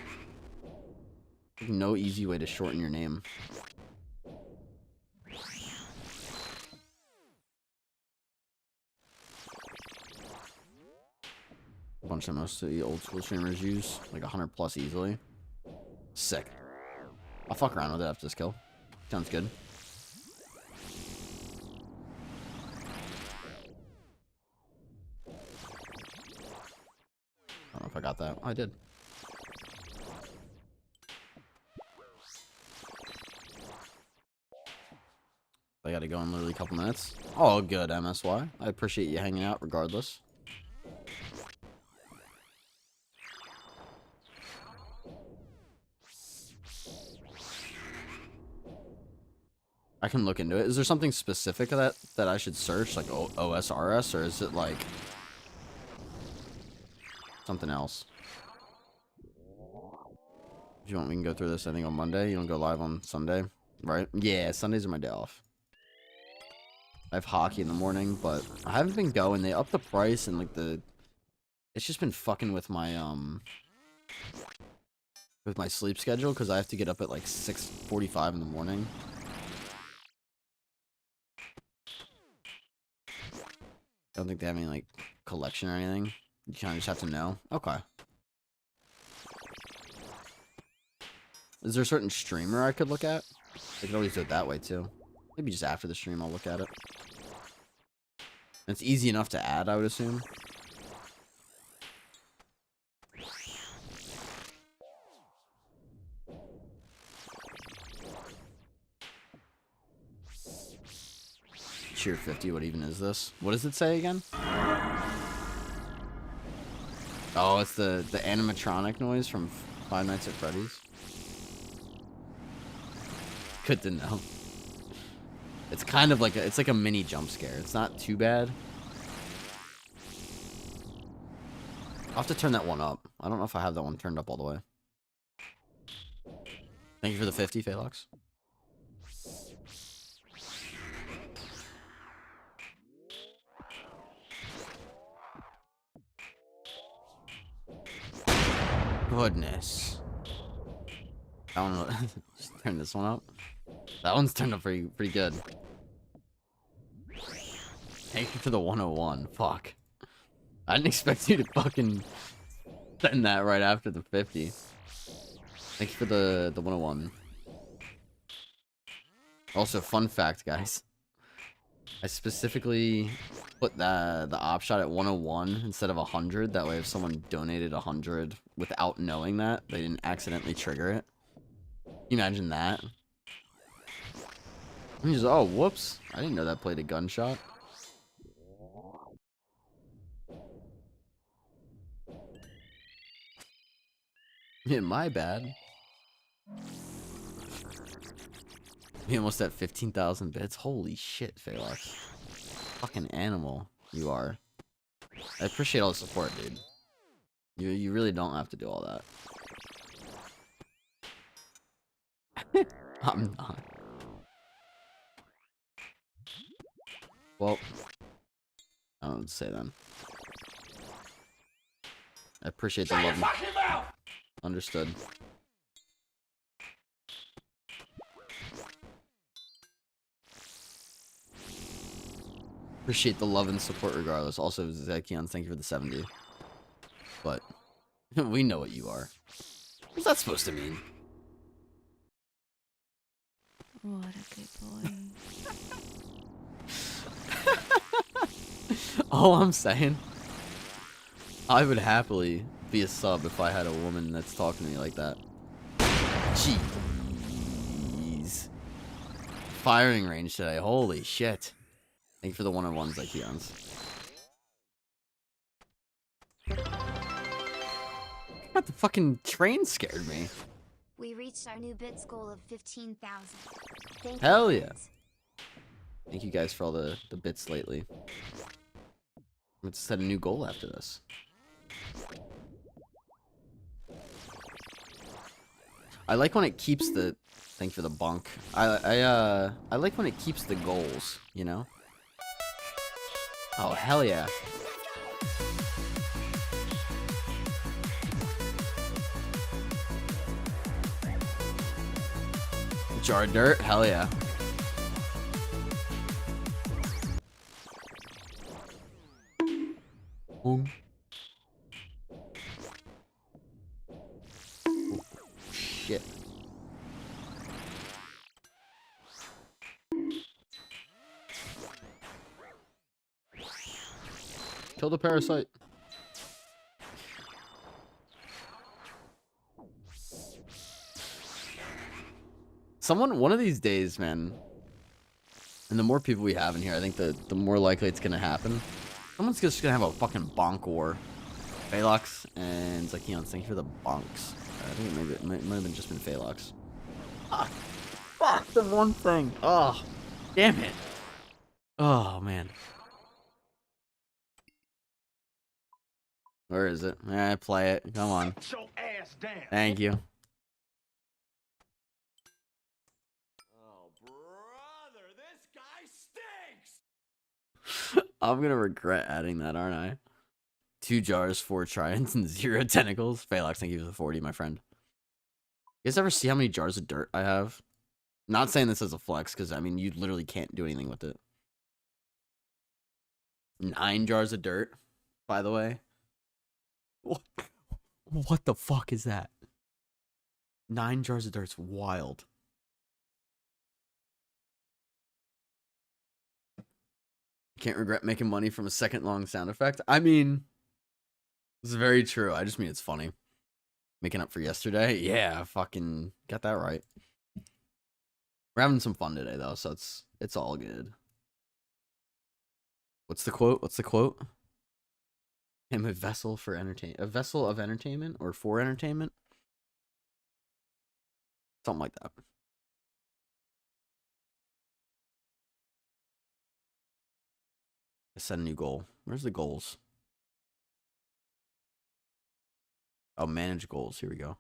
[SPEAKER 1] No easy way to shorten your name. A bunch of most of the old school streamers use. Like 100 plus easily. Sick. I'll fuck around with it after this kill. Sounds good. I don't know if I got that. Oh, I did. I gotta go in literally a couple minutes. Oh, good, MSY. I appreciate you hanging out regardless. I can look into it. Is there something specific that I should search, like OSRS, or is it like something else? If you want, we can go through this, I think, on Monday. You don't go live on Sunday, right? Yeah, Sundays are my day off. I have hockey in the morning, but I haven't been going. They upped the price, and like it's just been fucking with my sleep schedule because I have to get up at like 6:45 in the morning. I don't think they have any like collection or anything. You kind of just have to know. Okay. Is there a certain streamer I could look at? I could always do it that way too. Maybe just after the stream I'll look at it. And it's easy enough to add, I would assume. Cheer 50, what even is this? What does it say again? Oh, it's the animatronic noise from Five Nights at Freddy's. Good to know. It's kind of like it's like a mini jump scare. It's not too bad. I'll have to turn that one up. I don't know if I have that one turned up all the way. Thank you for the 50, Phaelox. Goodness. I don't know. Just turn this one up. That one's turned up pretty good. Thank you for the 101. Fuck. I didn't expect you to fucking send that right after the 50. Thank you for the 101. Also, fun fact, guys. I specifically put the op shot at 101 instead of 100. That way, if someone donated 100 without knowing that, they didn't accidentally trigger it. Can you imagine that? And he's oh, whoops. I didn't know that played a gunshot. Yeah, my bad. We almost at 15,000 bits. Holy shit, Phaelox. Fucking animal you are. I appreciate all the support, dude. You really don't have to do all that. I'm not. Well, I don't know what to say then. I appreciate the love. Understood. Appreciate the love and support regardless. Also, Zekion, thank you for the 70. But we know what you are. What's that supposed to mean?
[SPEAKER 3] What a good boy.
[SPEAKER 1] All I'm saying, I would happily be a sub if I had a woman that's talking to me like that. Jeez. Firing range today. Holy shit. Thank you for the one-on-ones, like Keons. God, the fucking train scared me.
[SPEAKER 4] We reached our new bits goal of 15,000. Thank
[SPEAKER 1] Hell
[SPEAKER 4] you,
[SPEAKER 1] yeah.
[SPEAKER 4] friends.
[SPEAKER 1] Thank you guys for all the bits lately. Let's set a new goal after this. I like when it keeps the... Thank you for the bonk. I like when it keeps the goals, you know? Oh, hell yeah. Jar of dirt? Hell yeah. Boom. Oh, shit. Kill the parasite. One of these days, man, and the more people we have in here, I think the more likely it's gonna happen. Someone's just gonna have a fucking bonk war. Phalox and Zakion, thank you for the bonks. I think it might have been just been Phalox. Ah, fuck the one thing. Oh, damn it. Oh, man. Where is it? Play it. Come on.
[SPEAKER 2] Sit your ass down.
[SPEAKER 1] Thank you.
[SPEAKER 2] Oh, brother, this guy stinks.
[SPEAKER 1] I'm gonna regret adding that, aren't I? 2 jars, 4 tridents, and 0 tentacles. Phalox, thank you for the 40, my friend. You guys ever see how many jars of dirt I have? Not saying this as a flex, because, I mean, you literally can't do anything with it. 9 jars of dirt, by the way. What the fuck is that? 9 jars of dirt's wild. Can't regret making money from a second-long sound effect. I mean, it's very true. I just mean it's funny. Making up for yesterday? Yeah, fucking got that right. We're having some fun today, though, so it's all good. What's the quote? What's the quote? I'm a vessel for entertainment. A vessel of entertainment or for entertainment? Something like that. I set a new goal. Where's the goals? Oh, manage goals. Here we go.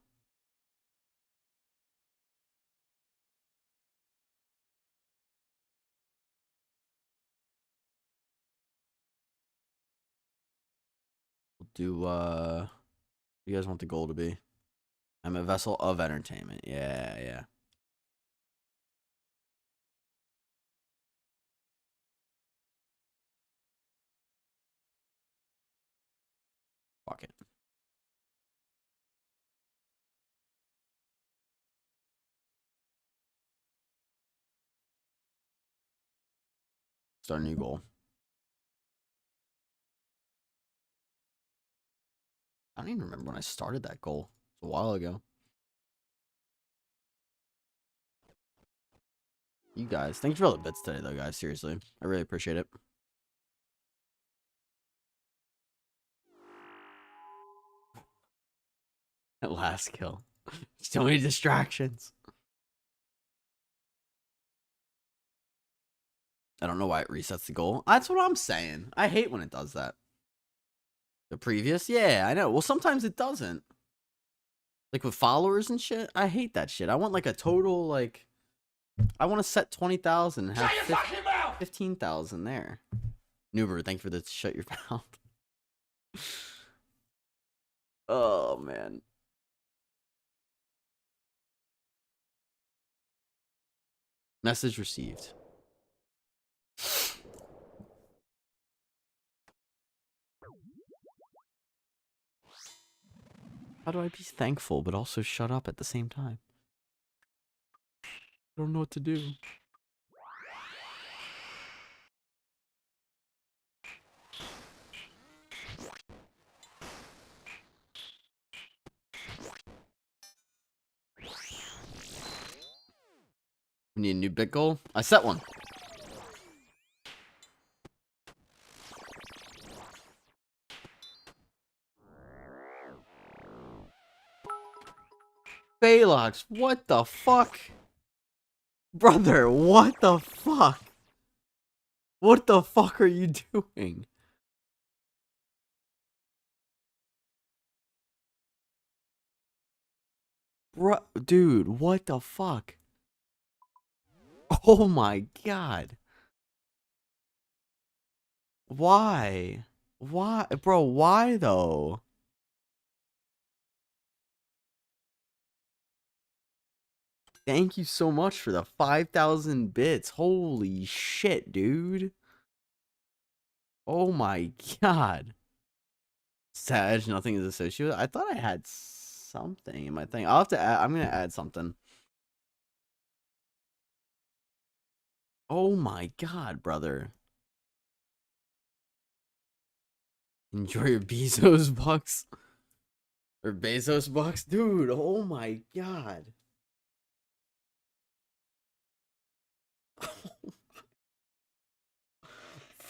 [SPEAKER 1] We'll do, what do you guys want the goal to be? I'm a vessel of entertainment. Yeah, yeah. Fuck it. Start a new goal. I don't even remember when I started that goal. It's a while ago. You guys, thank you for all the bits today, though, guys. Seriously, I really appreciate it. That last kill. So many distractions. I don't know why it resets the goal. That's what I'm saying. I hate when it does that. The previous? Yeah, I know. Well, sometimes it doesn't. Like with followers and shit. I hate that shit. I want like a total, like... I want to set 20,000 and have
[SPEAKER 2] Shut your fucking mouth!
[SPEAKER 1] 15,000 there. Nuber, thank you for the shut your mouth. Oh, man. Message received. How do I be thankful but also shut up at the same time? I don't know what to do. We need a new bit goal. I set one. Balox, what the fuck? Brother, what the fuck? What the fuck are you doing? Bro, dude, what the fuck? Oh my god. Why? Why? Bro, why though? Thank you so much for the 5,000 bits. Holy shit, dude. Oh my god. Sag, nothing is associated with it. I thought I had something in my thing. I'll have to add, I'm gonna add something. Oh my god, brother. Enjoy your Bezos bucks. Or Bezos bucks? Dude, oh my god.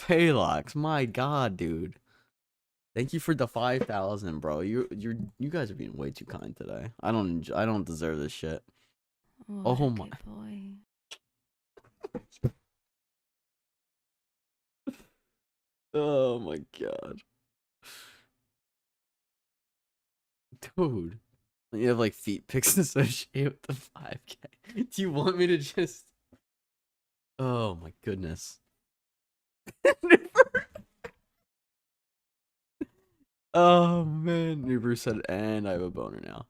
[SPEAKER 1] Paylox, my god, dude. Thank you for the 5,000, bro. You guys are being way too kind today. I don't deserve this shit. Oh my
[SPEAKER 3] boy.
[SPEAKER 1] Oh my god. Dude. You have like feet pics associated with the 5K. Do you want me to just Oh my goodness. Oh man, Newbrew said, and I have a boner now.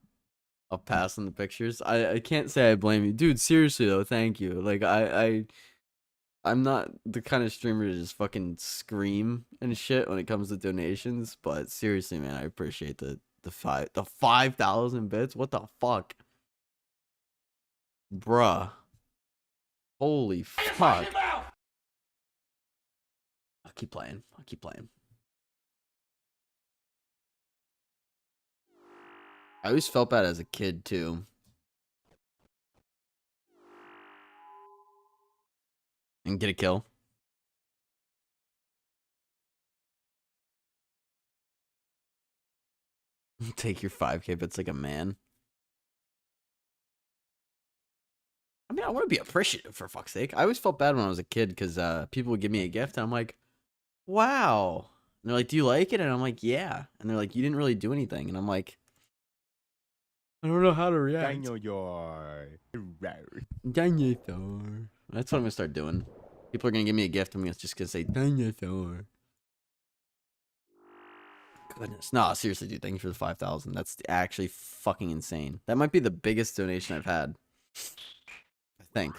[SPEAKER 1] I'll pass on the pictures. I can't say I blame you, dude. Seriously though, thank you. Like I'm not the kind of streamer to just fucking scream and shit when it comes to donations, but seriously, man, I appreciate the 5,000 bits. What the fuck, bruh? Holy fuck! I'll keep playing. I'll keep playing. I always felt bad as a kid too. And get a kill. Take your 5K bits like a man. I mean, I want to be appreciative for fuck's sake. I always felt bad when I was a kid because people would give me a gift and I'm like, wow. And they're like, do you like it? And I'm like, yeah. And they're like, you didn't really do anything. And I'm like, I don't know how to react.
[SPEAKER 5] Dinosaur.
[SPEAKER 1] Dinosaur. That's what I'm going to start doing. People are going to give me a gift. I'm just going to say, dinosaur. Goodness. No, seriously, dude. Thank you for the 5,000. That's actually fucking insane. That might be the biggest donation I've had. I think.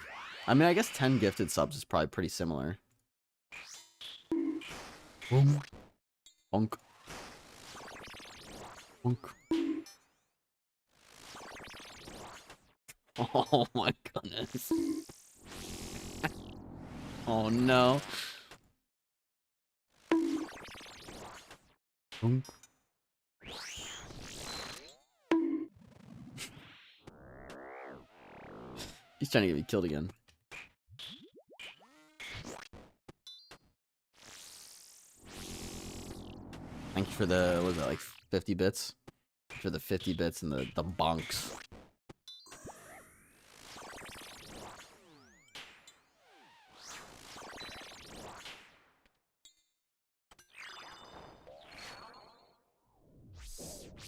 [SPEAKER 1] I mean, I guess 10 gifted subs is probably pretty similar. Bonk. Bonk. Bonk. Oh my goodness. Oh no. Bonk. He's trying to get me killed again. Thank you for the, what was that, like 50 bits? For the 50 bits and the bonks.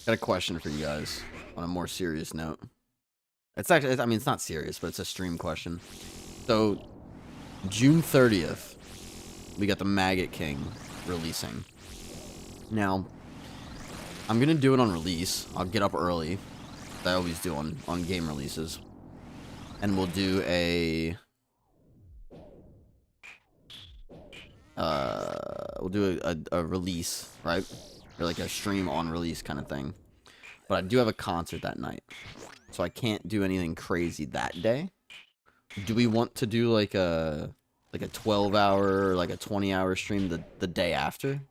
[SPEAKER 1] Got a question for you guys on a more serious note. It's actually, I mean, it's not serious, but it's a stream question. So, June 30th, we got the Maggot King releasing. Now, I'm going to do it on release. I'll get up early. I always do on game releases. And we'll do a release, right? Or like a stream on release kind of thing. But I do have a concert that night. So I can't do anything crazy that day. Do we want to do like a 12-hour or like a 20-hour stream the day after?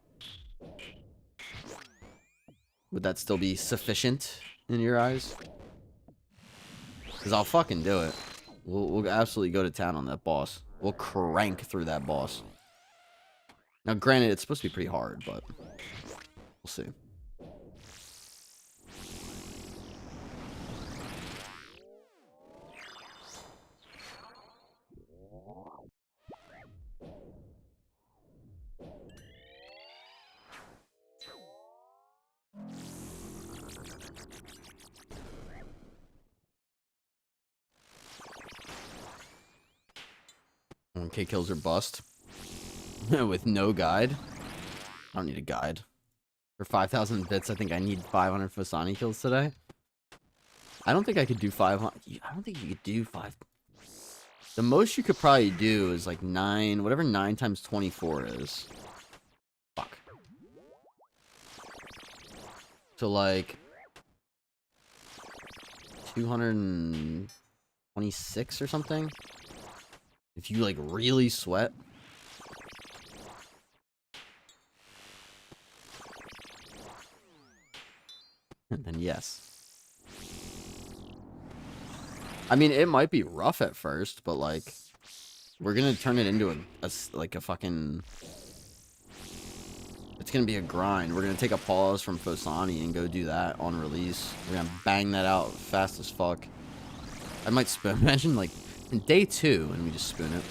[SPEAKER 1] Would that still be sufficient in your eyes? Because I'll fucking do it. We'll absolutely go to town on that boss. We'll crank through that boss. Now, granted, it's supposed to be pretty hard, but we'll see. Okay, kills are bust. With no guide. I don't need a guide. For 5,000 bits, I think I need 500 Fasani kills today. I don't think I could do 500. I don't think you could do 5. The most you could probably do is like 9, whatever 9 times 24 is. Fuck. So like 226 or something. If you like really sweat. And then yes. I mean, it might be rough at first, but like we're gonna turn it into a fucking. It's gonna be a grind. We're gonna take a pause from Fosani and go do that on release. We're gonna bang that out fast as fuck. I might imagine like in day 2 and we just spoon it.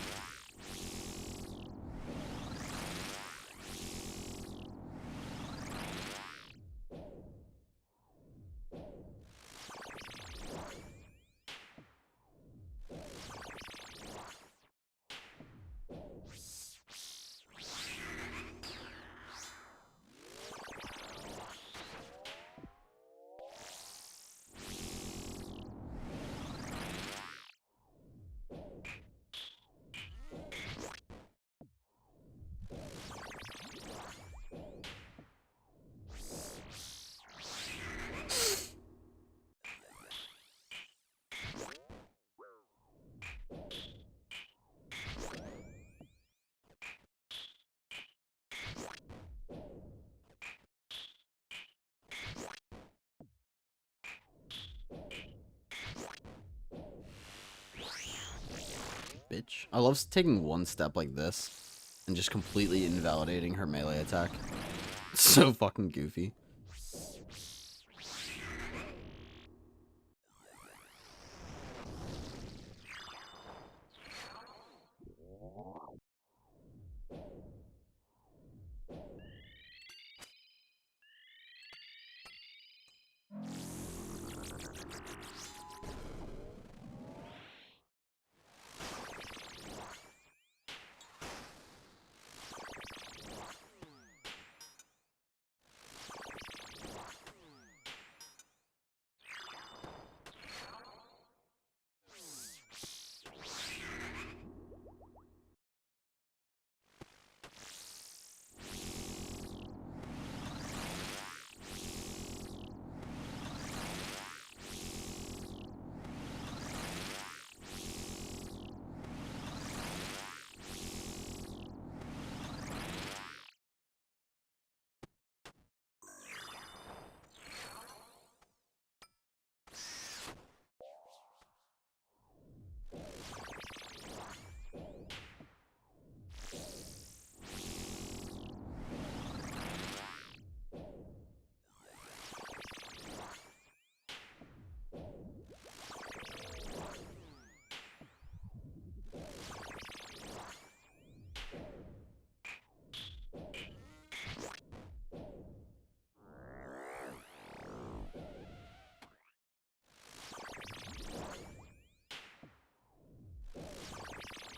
[SPEAKER 1] Bitch. I love taking one step like this and just completely invalidating her melee attack. It's so fucking goofy.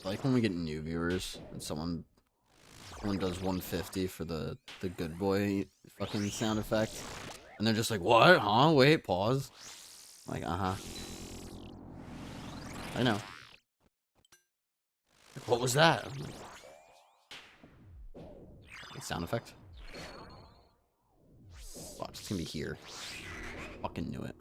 [SPEAKER 1] I like when we get new viewers and someone does 150 for the good boy fucking sound effect. And they're just like, what? Huh? Wait, pause. Like, uh-huh. I know. What was that? Sound effect? Watch, it's gonna be here. Fucking knew it.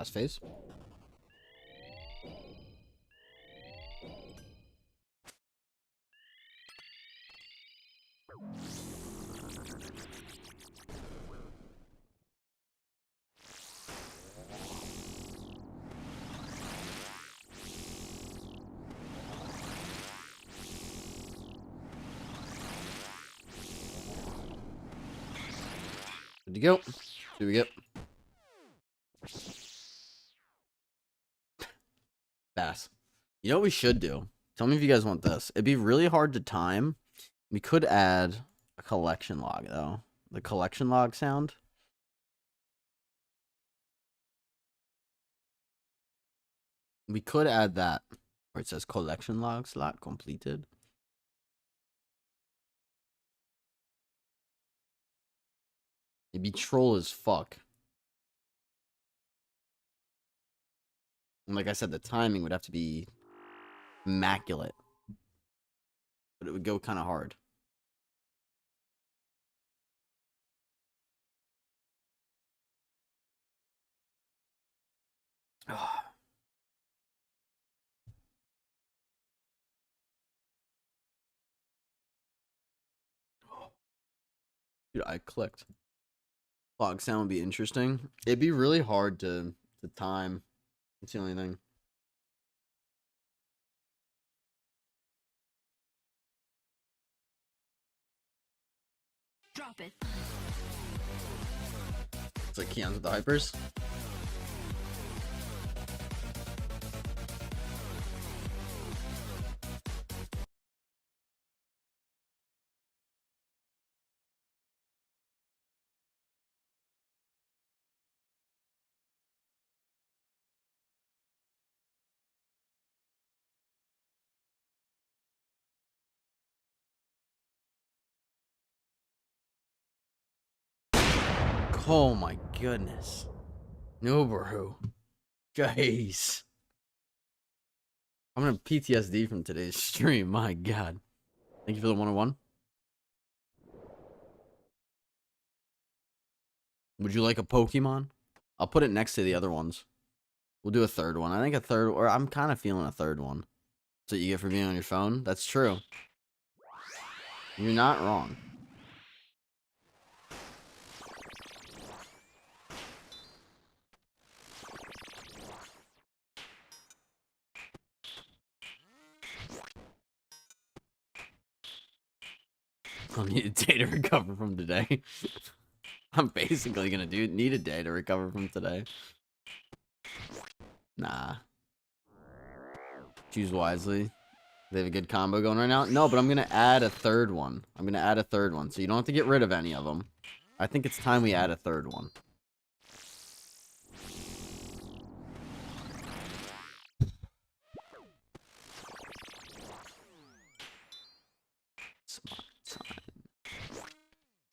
[SPEAKER 1] last phase. Good to go. Here we get. Bass. You know what we should do? Tell me if you guys want this. It'd be really hard to time. We could add a collection log, though. The collection log sound. We could add that. Where it says collection log slot completed. It'd be troll as fuck. And like I said, the timing would have to be immaculate. But it would go kind of hard. Dude, I clicked. Log sound would be interesting. It'd be really hard to time. That's the only thing.
[SPEAKER 5] Drop it.
[SPEAKER 1] It's like Keon's with the hypers. Oh my goodness. No, bro. Jeez. I'm gonna PTSD from today's stream. My god. Thank you for the 101. Would you like a Pokemon? I'll put it next to the other ones. We'll do a third one. I think a third, or I'm kind of feeling a third one. That's what you get for being on your phone? That's true. You're not wrong. I'll need a day to recover from today. I'm basically gonna need a day to recover from today. Nah. Choose wisely. They have a good combo going right now? No, but I'm gonna add a third one. I'm gonna add a third one, so you don't have to get rid of any of them. I think it's time we add a third one. Smart time.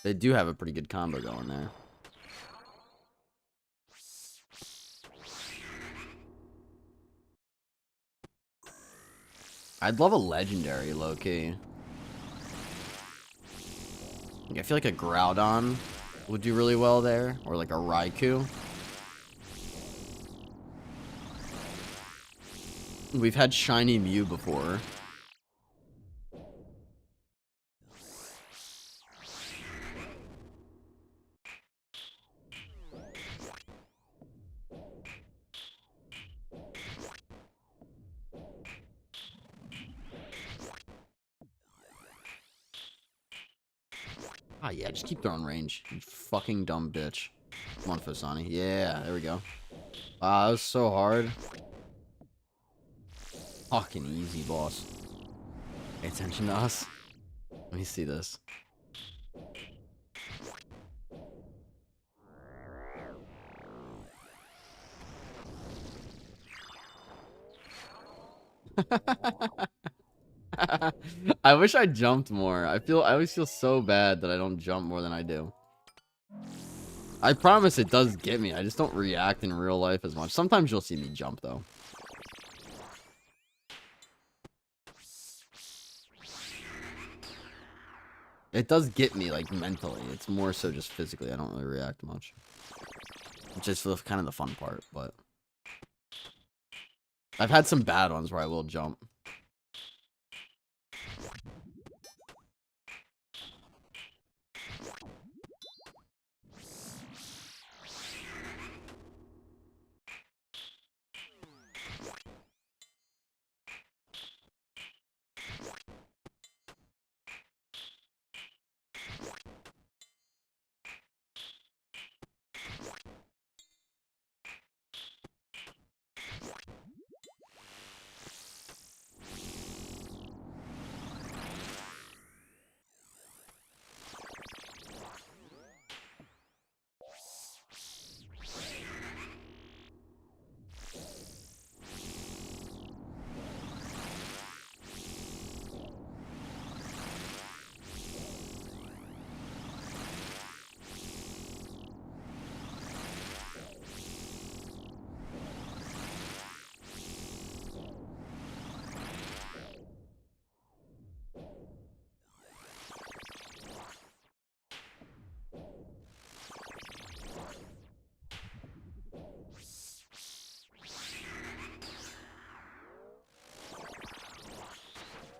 [SPEAKER 1] They do have a pretty good combo going there. I'd love a legendary low-key. I feel like a Groudon would do really well there. Or like a Raikou. We've had shiny Mew before. Ah, yeah, just keep throwing range. You fucking dumb bitch. Come on, Fosani. Yeah, there we go. Wow, that was so hard. Fucking easy, boss. Pay attention to us. Let me see this. I wish I jumped more. I always feel so bad that I don't jump more than I do. I promise it does get me. I just don't react in real life as much. Sometimes you'll see me jump though. It does get me like mentally. It's more so just physically. I don't really react much. Which is kind of the fun part, but I've had some bad ones where I will jump.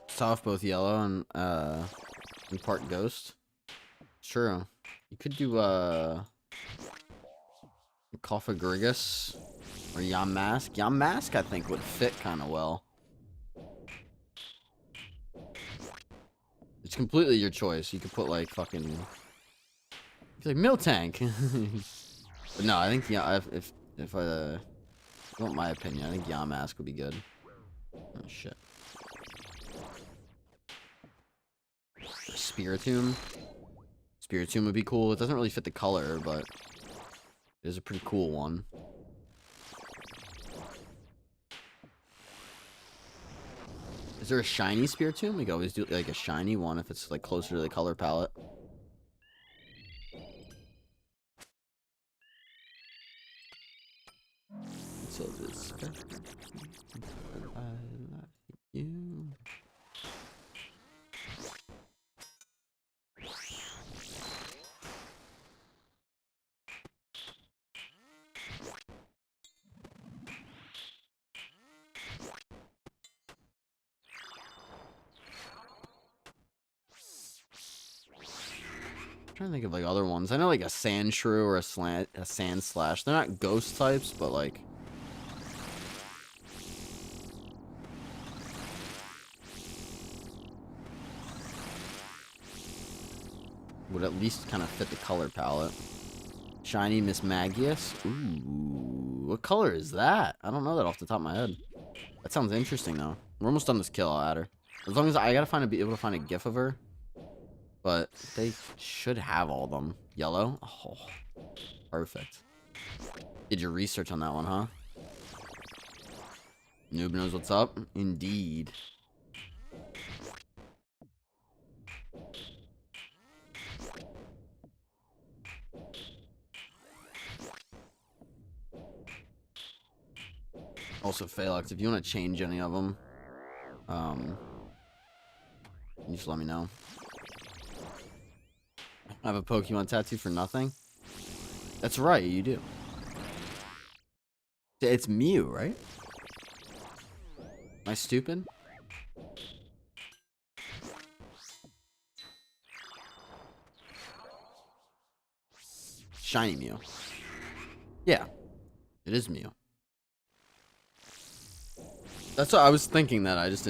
[SPEAKER 1] Soft, both yellow and part ghost. Sure. You could do Cophagrigus or Yamask. Yamask I think would fit kind of well. It's completely your choice. You could put like fucking like Miltank. But no, I think yeah, if you want my opinion, I think Yamask would be good. Oh shit. Spiritomb. Spiritomb would be cool. It doesn't really fit the color, but it is a pretty cool one. Is there a shiny Spiritomb? We could always do like a shiny one if it's like closer to the color palette. So this I like you. I'm trying to think of like other ones. I know like a sand shrew or a sand slash. They're not ghost types, but like would at least kind of fit the color palette. Shiny Miss Magius. Ooh, what color is that? I don't know that off the top of my head. That sounds interesting though. We're almost done this kill. I'll add her. As long as I gotta be able to find a gif of her. But they should have all of them. Yellow? Oh, perfect. Did your research on that one, huh? Noob knows what's up? Indeed. Also, Phalanx, if you want to change any of them, you just let me know. I have a Pokemon tattoo for nothing? That's right, you do. It's Mew, right? Am I stupid? Shiny Mew. Yeah, it is Mew. That's what I was thinking that I just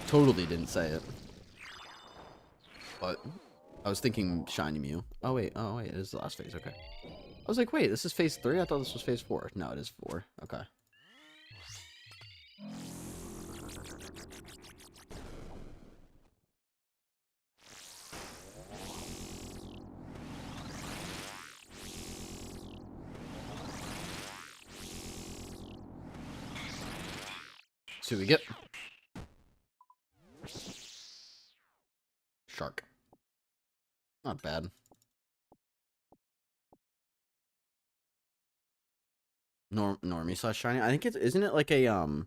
[SPEAKER 1] totally didn't say it. But I was thinking shiny Mew. Oh wait, it is the last phase, okay. I was like, wait, this is phase 3? I thought this was phase 4. No, it is 4. Okay. See what we get. Shark. Not bad. Normie slash shiny. I think it's isn't it like a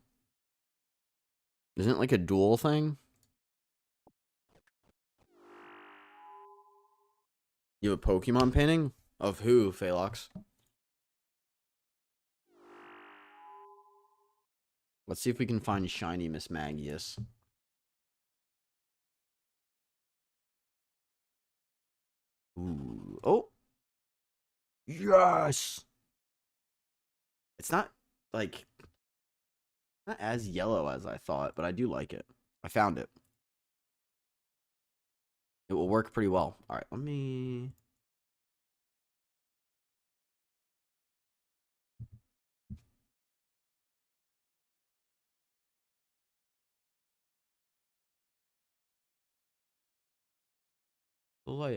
[SPEAKER 1] dual thing? You have a Pokemon painting? Of who, Phalox? Let's see if we can find shiny Miss Magius. Ooh. Oh. Yes. It's not like not as yellow as I thought, but I do like it. I found it. It will work pretty well. All right, let me.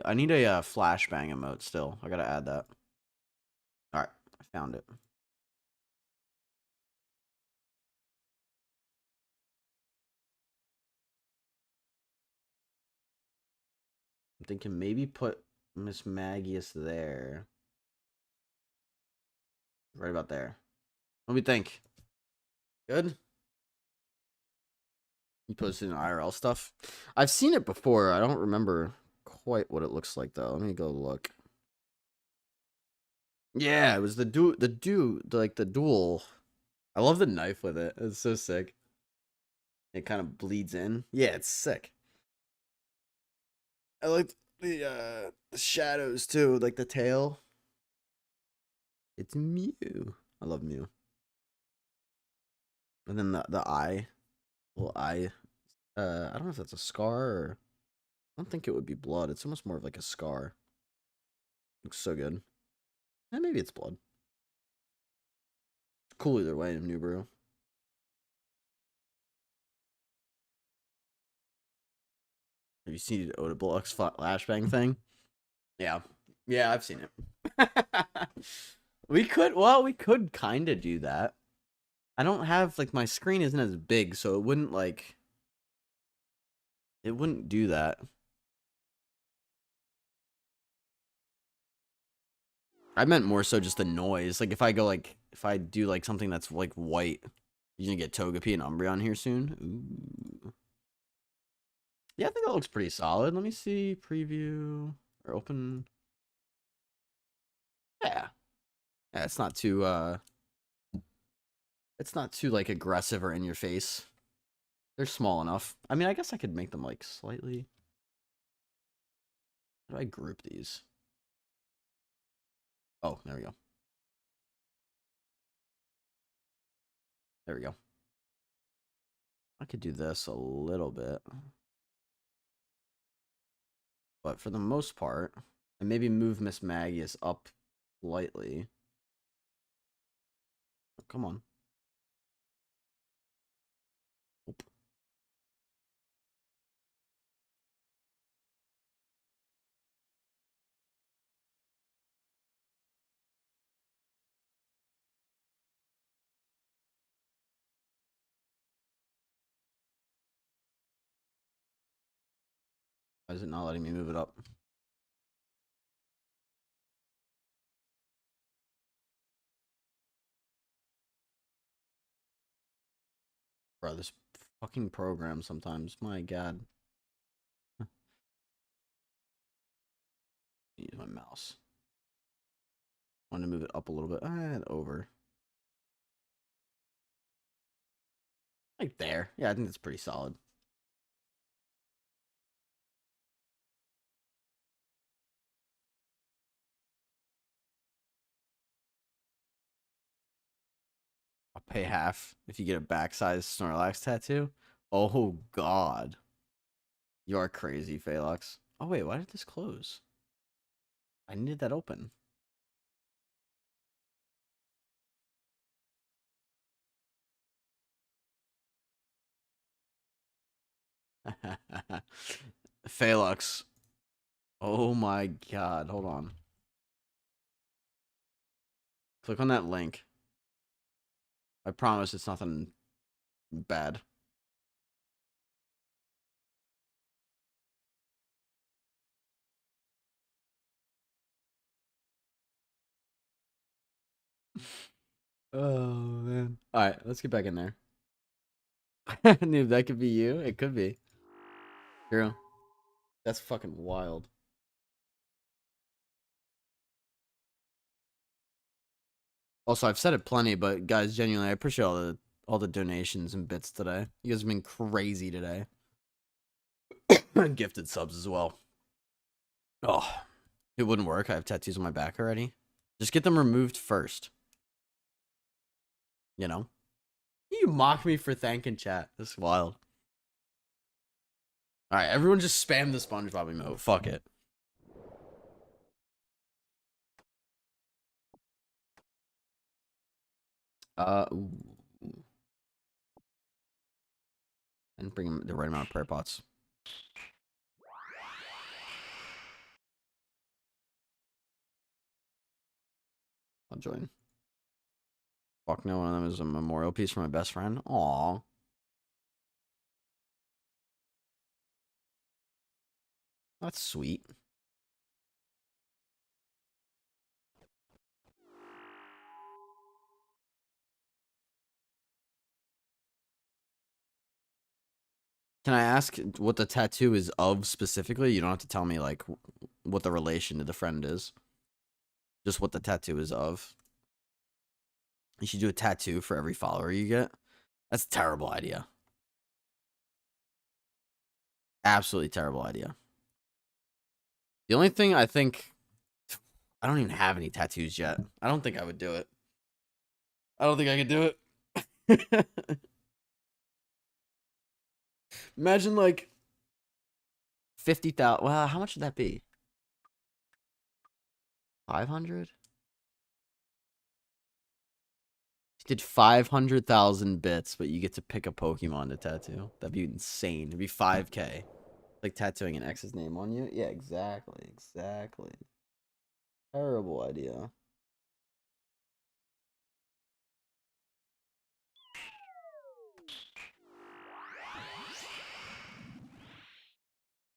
[SPEAKER 1] I need a flashbang emote still. I gotta add that. All right, I found it. I'm thinking maybe put Miss Magius there. Right about there. What do we think? Good? You posted in IRL stuff? I've seen it before. I don't remember quite what it looks like though. Let me go look. Yeah, it was the duel. I love the knife with it. It's so sick. It kind of bleeds in. Yeah, it's sick. I like the shadows too, like the tail. It's Mew. I love Mew. And then the eye, little eye. I don't know if that's a scar or I don't think it would be blood. It's almost more of like a scar. Looks so good. And maybe it's blood. It's cool either way in New Brew. Have you seen the Oda Deluxe flashbang thing? Yeah. Yeah, I've seen it. we could kind of do that. I don't have, like, my screen isn't as big, so it wouldn't, like, it wouldn't do that. I meant more so just the noise. Like, if I go, like, if I do, like, something that's, like, white, you're gonna get Togepi and Umbreon here soon. Ooh. Yeah, I think that looks pretty solid. Let me see. Preview. Or open. Yeah. Yeah, it's not too, like, aggressive or in your face. They're small enough. I mean, I guess I could make them, like, slightly. How do I group these? Oh, there we go. There we go. I could do this a little bit. But for the most part, and maybe move Miss Magius up slightly. Oh, come on. Oop. Why is it not letting me move it up? Bro, this fucking program sometimes. My god. Use my mouse. I want to move it up a little bit. And over. Like there. Yeah, I think that's pretty solid. I'll pay half if you get a back-size Snorlax tattoo. Oh god. You are crazy, Phalux. Oh wait, why did this close? I needed that open. Phalux. Oh my god, hold on. Click on that link. I promise it's nothing bad. Oh man. Alright, let's get back in there. Noob, that could be you. It could be. True. That's fucking wild. Also, I've said it plenty, but guys, genuinely, I appreciate all the all the donations and bits today. You guys have been crazy today. Gifted subs as well. Oh, it wouldn't work. I have tattoos on my back already. Just get them removed first. You know? You mock me for thanking chat. This is wild. Alright, everyone just spam the SpongeBob emote. Fuck it. Ooh. And bring them the right amount of prayer pots. I'll join. Fuck no, one of them is a memorial piece for my best friend. Aww. That's sweet. Can I ask what the tattoo is of specifically? You don't have to tell me, like, what the relation to the friend is. Just what the tattoo is of. You should do a tattoo for every follower you get. That's a terrible idea. Absolutely terrible idea. The only thing I think... I don't even have any tattoos yet. I don't think I would do it. I don't think I could do it. Imagine, like, 50,000. Well, how much would that be? 500? Did 500,000 bits, but you get to pick a Pokemon to tattoo. That'd be insane. It'd be 5K. Like tattooing an ex's name on you? Yeah, exactly. Exactly. Terrible idea.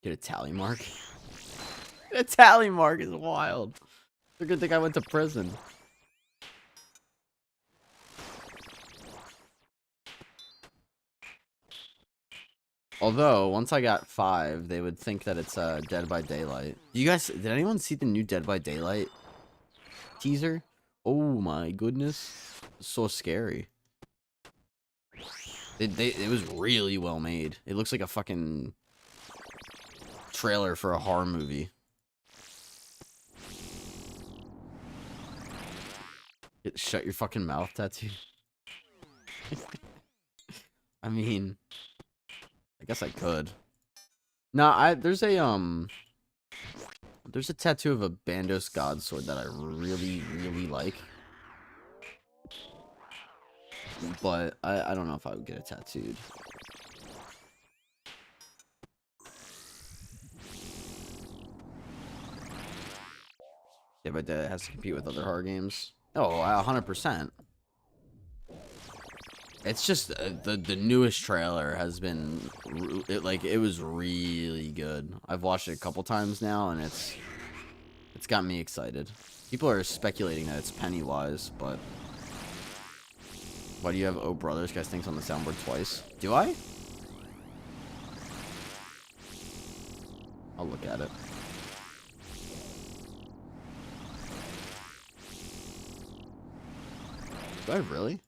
[SPEAKER 1] Get a tally mark. A tally mark is wild. They're gonna think I went to prison. Although, once I got 5, they would think that it's Dead by Daylight. Did anyone see the new Dead by Daylight teaser? Oh my goodness. So scary. It was really well made. It looks like a fucking trailer for a horror movie. Shut your fucking mouth tattoo. I mean, I guess I could. No, there's a tattoo of a Bandos God Sword that I really, really like. But I don't know if I would get it tattooed. Yeah, but it has to compete with other horror games. Oh, 100%. It's just the newest trailer has been it was really good. I've watched it a couple times now, and it's got me excited. People are speculating that it's Pennywise, but why do you have Oh Brothers guys things on the soundboard twice? Do I? I'll look at it. Do I really?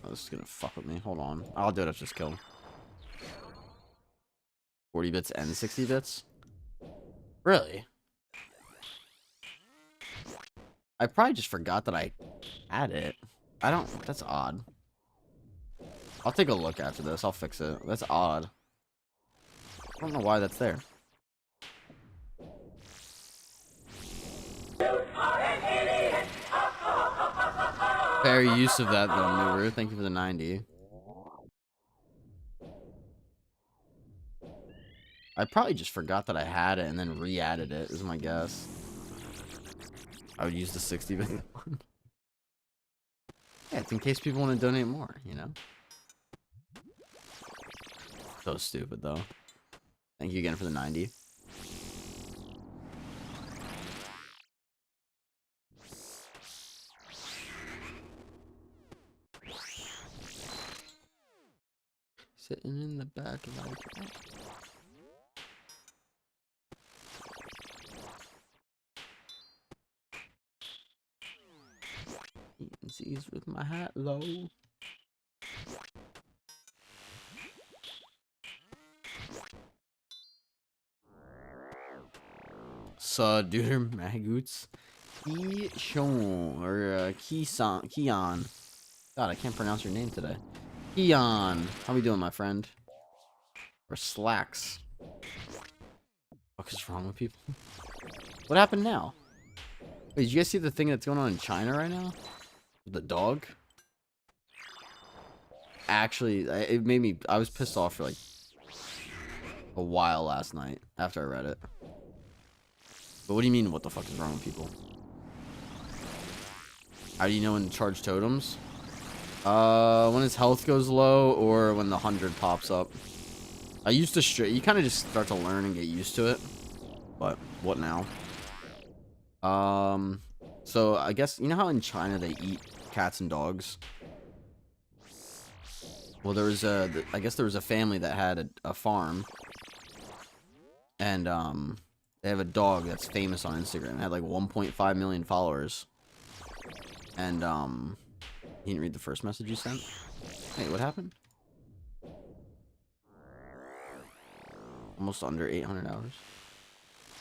[SPEAKER 1] Oh, this is gonna fuck with me. Hold on. I'll do it after this kill. 40 bits and 60 bits? Really? I probably just forgot that I had it. I don't... That's odd. I'll take a look after this. I'll fix it. That's odd. I don't know why that's there. Fair use of that, though, Nuru. Thank you for the 90. I probably just forgot that I had it and then re-added it, is my guess. I would use the 60-bit one. Yeah, it's in case people want to donate more, you know? So stupid, though. Thank you again for the 90. Sitting in the back of my car. Please, with my hat low. Duder Magoots. Keishon, or Keon. God, I can't pronounce your name today. Keon. How we doing, my friend? Or Slacks. What is wrong with people? What happened now? Wait, did you guys see the thing that's going on in China right now? The dog? Actually, it made me... I was pissed off for like a while last night after I read it. But what do you mean, what the fuck is wrong with people? How do you know when to charge totems? When his health goes low or when the 100 pops up. I used to you kind of just start to learn and get used to it. But what now? So I guess, you know how in China they eat cats and dogs? Well, there was I guess there was a family that had a farm. And, they have a dog that's famous on Instagram. It had like 1.5 million followers. And, you didn't read the first message you sent? Hey, what happened? Almost under 800 hours.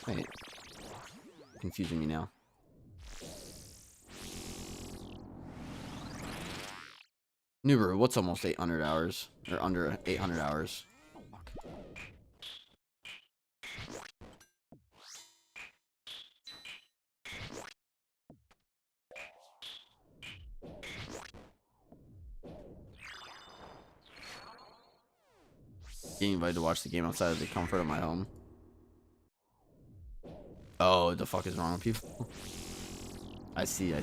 [SPEAKER 1] Wait. Confusing me now. Nuber, what's almost 800 hours? Or under 800 hours? Fuck. Getting invited to watch the game outside of the comfort of my home. Oh, the fuck is wrong with people? I see.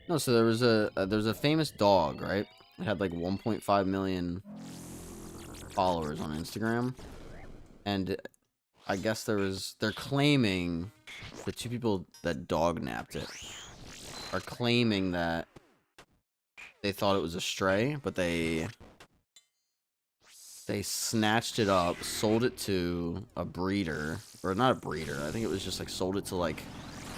[SPEAKER 1] No, so there was a famous dog, right? It had like 1.5 million followers on Instagram. And I guess they're claiming, the two people that dog napped it are claiming that they thought it was a stray, but they snatched it up, sold it to a breeder, or not a breeder, I think it was just like sold it to like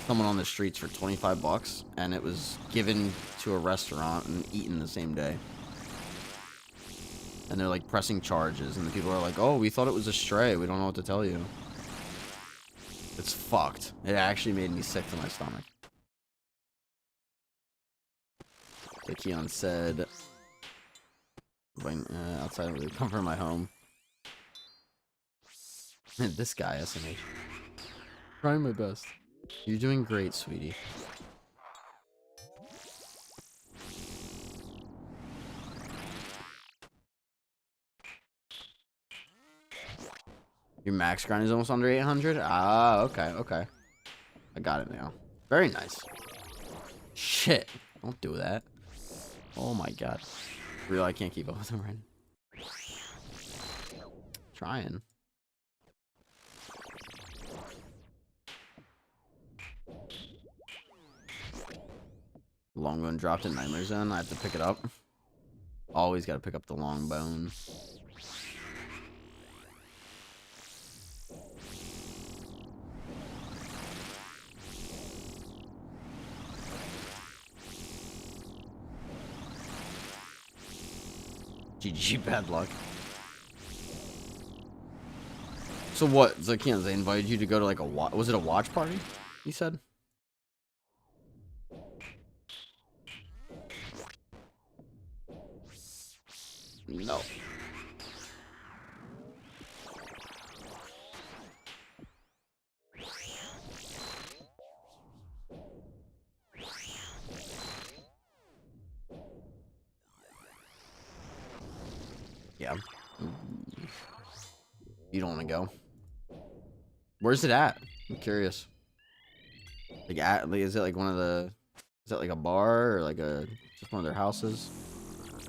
[SPEAKER 1] someone on the streets for 25 bucks, and it was given to a restaurant and eaten the same day. And they're like pressing charges, and the people are like, oh, we thought it was a stray, we don't know what to tell you. It's fucked. It actually made me sick to my stomach. So Keon said, outside of the comfort of my home. This guy, SMH. Trying my best. You're doing great, sweetie. Your max grind is almost under 800? Ah, okay. I got it now. Very nice. Shit. Don't do that. Oh my god. Really, I can't keep up with him right now. Trying. Long bone dropped in Nightmare Zone. I have to pick it up. Always got to pick up the long bone. GG, bad luck. So what, Zakian, they invited you to go to like was it a watch party, you said? No. Yeah. You don't want to go? Where's it at? I'm curious. Like, is it like one of the... Is that like a bar or like just one of their houses?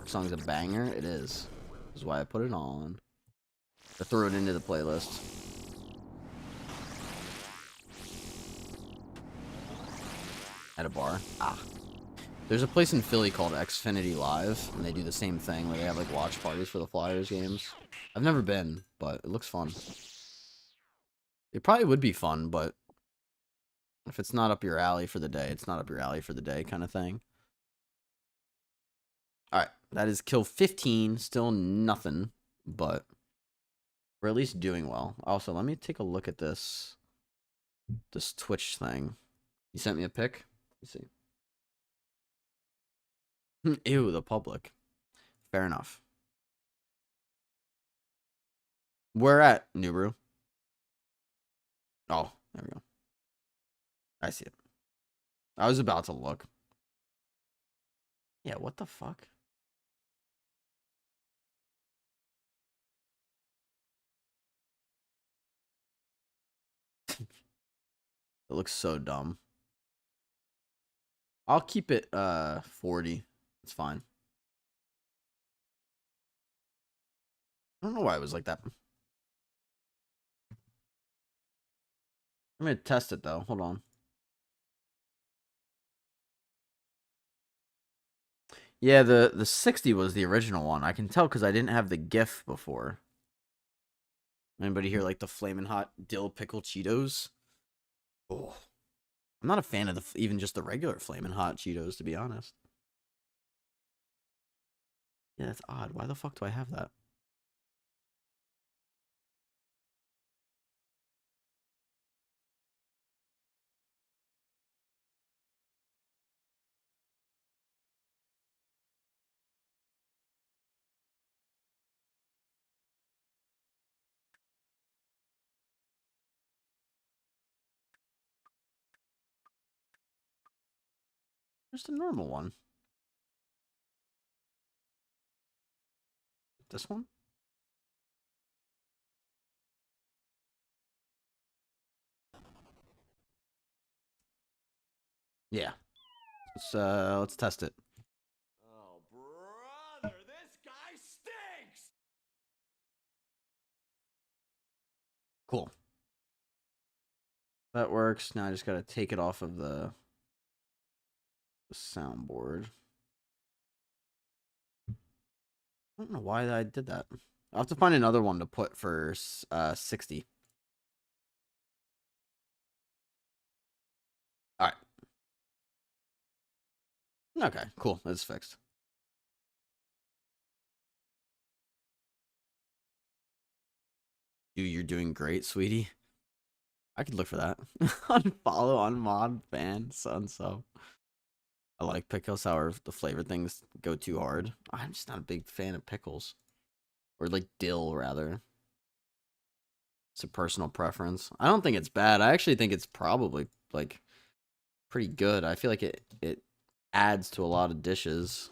[SPEAKER 1] The song's a banger? It is. This is why I put it on. To throw it into the playlist. At a bar. Ah. There's a place in Philly called Xfinity Live, and they do the same thing where they have like watch parties for the Flyers games. I've never been, but it looks fun. It probably would be fun, but if it's not up your alley for the day, it's not up your alley for the day kind of thing. Alright, that is kill 15. Still nothing, but we're at least doing well. Also, let me take a look at this Twitch thing. You sent me a pic? Let's see. Ew, the public. Fair enough. Where at, Nubru? Oh, there we go. I see it. I was about to look. Yeah, what the fuck? It looks so dumb. I'll keep it 40. It's fine. I don't know why it was like that. I'm gonna test it though. Hold on. Yeah, the 60 was the original one. I can tell because I didn't have the GIF before. Anybody here like the flamin' hot dill pickle Cheetos? Oh, I'm not a fan of even just the regular flamin' hot Cheetos, to be honest. Yeah, that's odd. Why the fuck do I have that? Just a normal one. This one? Yeah. Let's test it.
[SPEAKER 2] Oh, brother, this guy stinks!
[SPEAKER 1] Cool. That works. Now I just gotta take it off of the soundboard. I don't know why I did that. I'll have to find another one to put for 60. Alright. Okay, cool. That's fixed. Dude, you're doing great, sweetie. I could look for that. Unfollow, unmod, ban, so. I like pickles, however, the flavor things go too hard. I'm just not a big fan of pickles. Or like dill, rather. It's a personal preference. I don't think it's bad. I actually think it's probably, like, pretty good. I feel like it adds to a lot of dishes.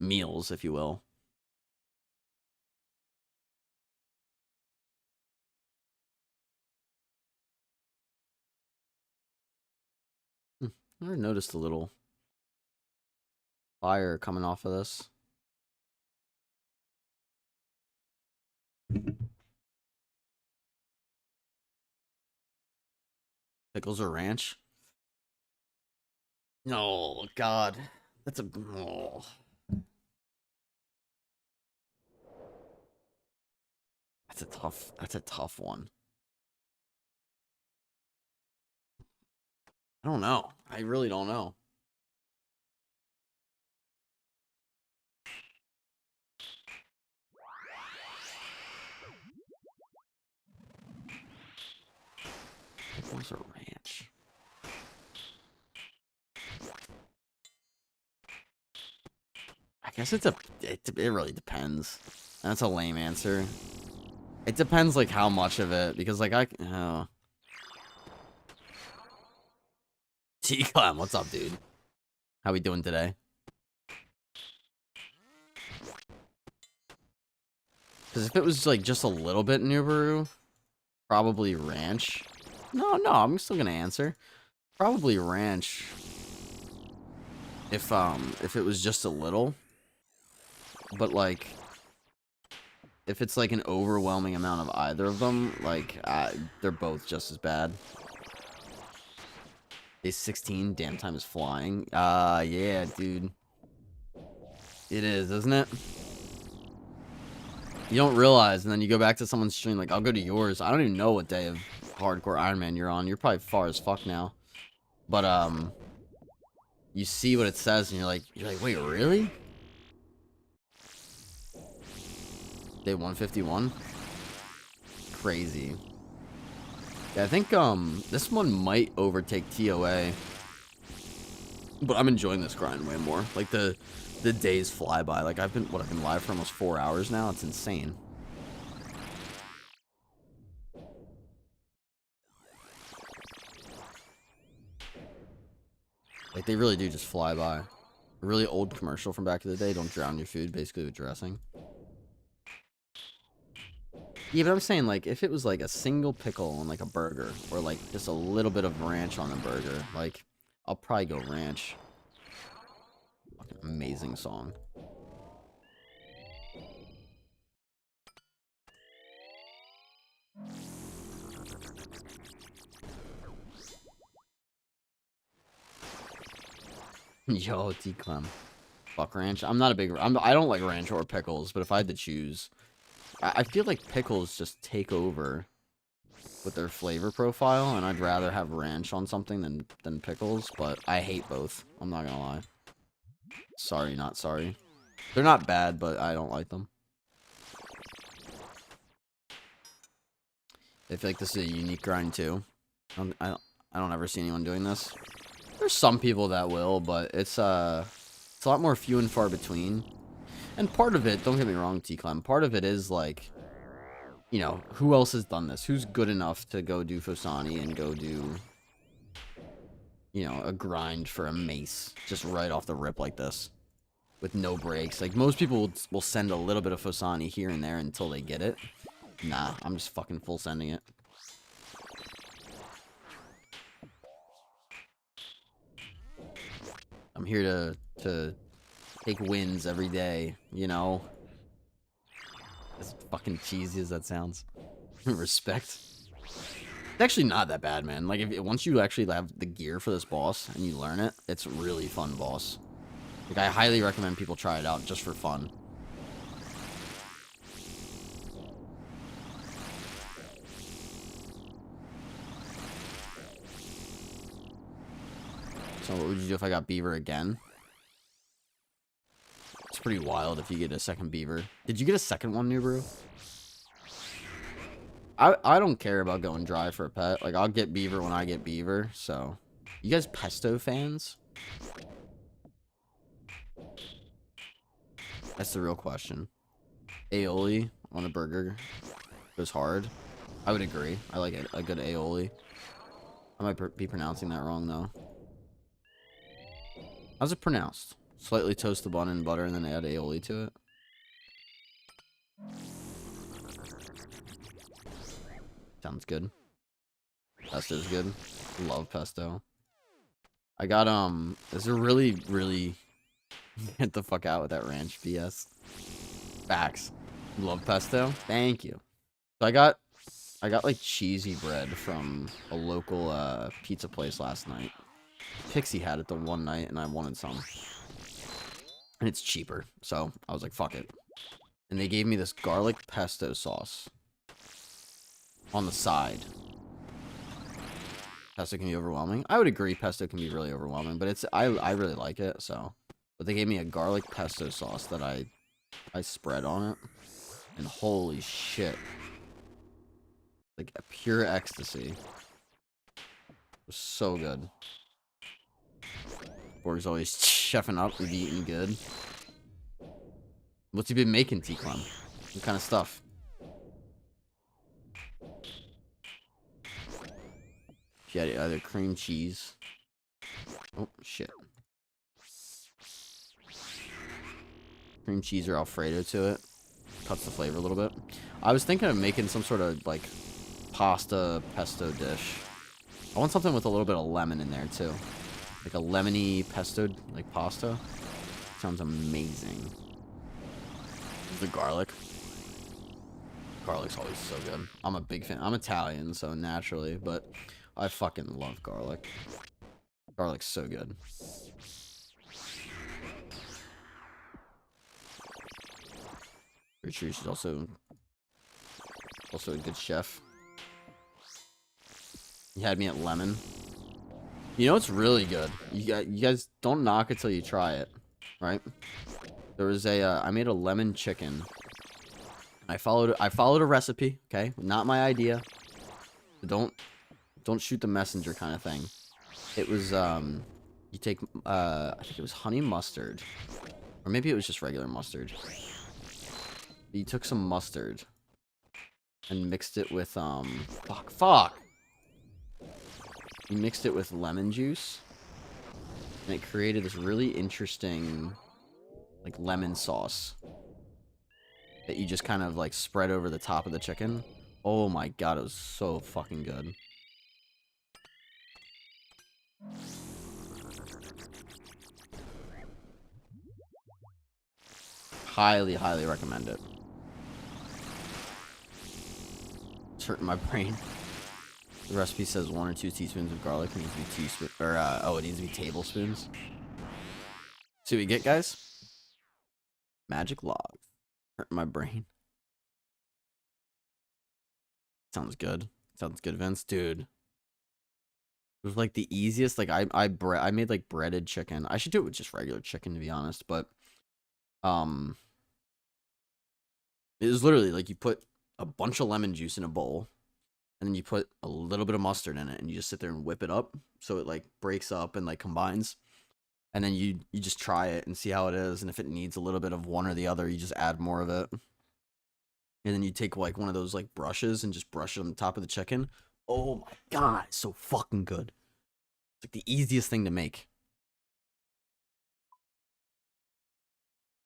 [SPEAKER 1] Meals, if you will. I never noticed a little fire coming off of this. Pickles or ranch? No, God. That's a... Oh. That's a tough one. I don't know. I really don't know. Pickles or ranch? I guess it really depends. That's a lame answer. It depends, like, how much of it, because, like, oh. T-Clam, what's up, dude? How we doing today? Because if it was, like, just a little bit Nubaru, probably ranch. No, I'm still gonna answer. Probably ranch. If it was just a little. But, like, if it's, like, an overwhelming amount of either of them, like, they're both just as bad. Day 16, damn time is flying. Yeah, dude. It is, isn't it? You don't realize, and then you go back to someone's stream, like, I'll go to yours. I don't even know what day of hardcore Ironman you're on. You're probably far as fuck now. But, you see what it says, and you're like, wait, really? Day 151? Crazy. Yeah, I think, this one might overtake TOA. But I'm enjoying this grind way more. Like, the days fly by. Like, I've been live for almost 4 hours now. It's insane. Like, they really do just fly by. A really old commercial from back in the day. Don't drown your food, basically, with dressing. Yeah, but I'm saying, like, if it was, like, a single pickle on, like, a burger. Or, like, just a little bit of ranch on the burger. Like, I'll probably go ranch. Fucking amazing song. Yo, T-Clem. Fuck ranch. I'm not a big... I don't like ranch or pickles, but if I had to choose... I feel like pickles just take over with their flavor profile, and I'd rather have ranch on something than pickles, but I hate both. I'm not gonna lie. Sorry, not sorry. They're not bad, but I don't like them. I feel like this is a unique grind, too. I don't ever see anyone doing this. There's some people that will, but it's a lot more few and far between. And part of it, don't get me wrong, T-Clem, part of it is like, you know, who else has done this? Who's good enough to go do Fosani and go do, you know, a grind for a Mace just right off the rip like this with no breaks? Like, most people will send a little bit of Fosani here and there until they get it. Nah, I'm just fucking full sending it. I'm here to take wins every day, you know? As fucking cheesy as that sounds. Respect. It's actually not that bad, man. Like, once you actually have the gear for this boss and you learn it, it's a really fun boss. Like, I highly recommend people try it out just for fun. So what would you do if I got Beaver again? It's pretty wild if you get a second Beaver. Did you get a second one, New Brew? I don't care about going dry for a pet. Like, I'll get Beaver when I get Beaver, so... You guys pesto fans? That's the real question. Aioli on a burger goes hard. I would agree. I like a good aioli. I might be pronouncing that wrong, though. How's it pronounced? Slightly toast the bun in butter and then add aioli to it. Sounds good. Pesto's good. Love pesto. I got, is there really get the fuck out with that ranch BS. Facts. Love pesto. Thank you. So I got like cheesy bread from a local pizza place last night. Pixie had it the one night and I wanted some. And it's cheaper. So I was like, fuck it. And they gave me this garlic pesto sauce on the side. Pesto can be overwhelming. I would agree pesto can be really overwhelming, but I really like it, so. But they gave me a garlic pesto sauce that I spread on it. And holy shit. Like a pure ecstasy. It was so good. Borg's always chefing up and eating good. What's he been making, T-Clem? What kind of stuff? She had either cream cheese. Oh, shit. Cream cheese or Alfredo to it. Cuts the flavor a little bit. I was thinking of making some sort of, like, pasta pesto dish. I want something with a little bit of lemon in there, too. Like a lemony pesto, like pasta. Sounds amazing. The garlic. Garlic's always so good. I'm a big fan. I'm Italian, so naturally, but I fucking love garlic. Garlic's so good. Pretty sure she's also a good chef. You had me at lemon. You know it's really good. You guys don't knock it till you try it, right? There was I made a lemon chicken. I followed a recipe, okay? Not my idea. Don't shoot the messenger kind of thing. It was you take I think it was honey mustard, or maybe it was just regular mustard. You took some mustard and mixed it with fuck. You mixed it with lemon juice, and it created this really interesting like lemon sauce that you just kind of like spread over the top of the chicken. Oh my god, it was so fucking good. Highly, highly recommend it. It's hurting my brain. The recipe says 1 or 2 teaspoons of garlic. It needs to be teaspoon, or it needs to be tablespoons. See what we get, guys? Magic log. Hurting my brain. Sounds good. Sounds good, Vince. Dude. It was like the easiest. Like I made like breaded chicken. I should do it with just regular chicken, to be honest. But it was literally like you put a bunch of lemon juice in a bowl, and then you put a little bit of mustard in it, and you just sit there and whip it up so it like breaks up and like combines. And then you just try it and see how it is, and if it needs a little bit of one or the other, you just add more of it. And then you take like one of those like brushes and just brush it on the top of the chicken. Oh my god, it's so fucking good. It's like the easiest thing to make.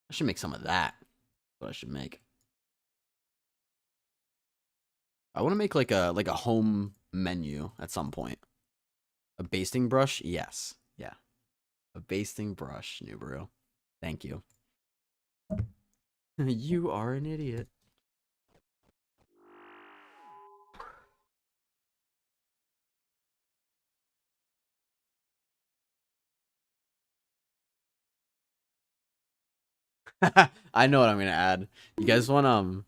[SPEAKER 1] I should make some of that. That's what I should make. I want to make like a home menu at some point. A basting brush? Yes. Yeah. A basting brush, Nubaru. Thank you. You are an idiot. I know what I'm gonna add. You guys want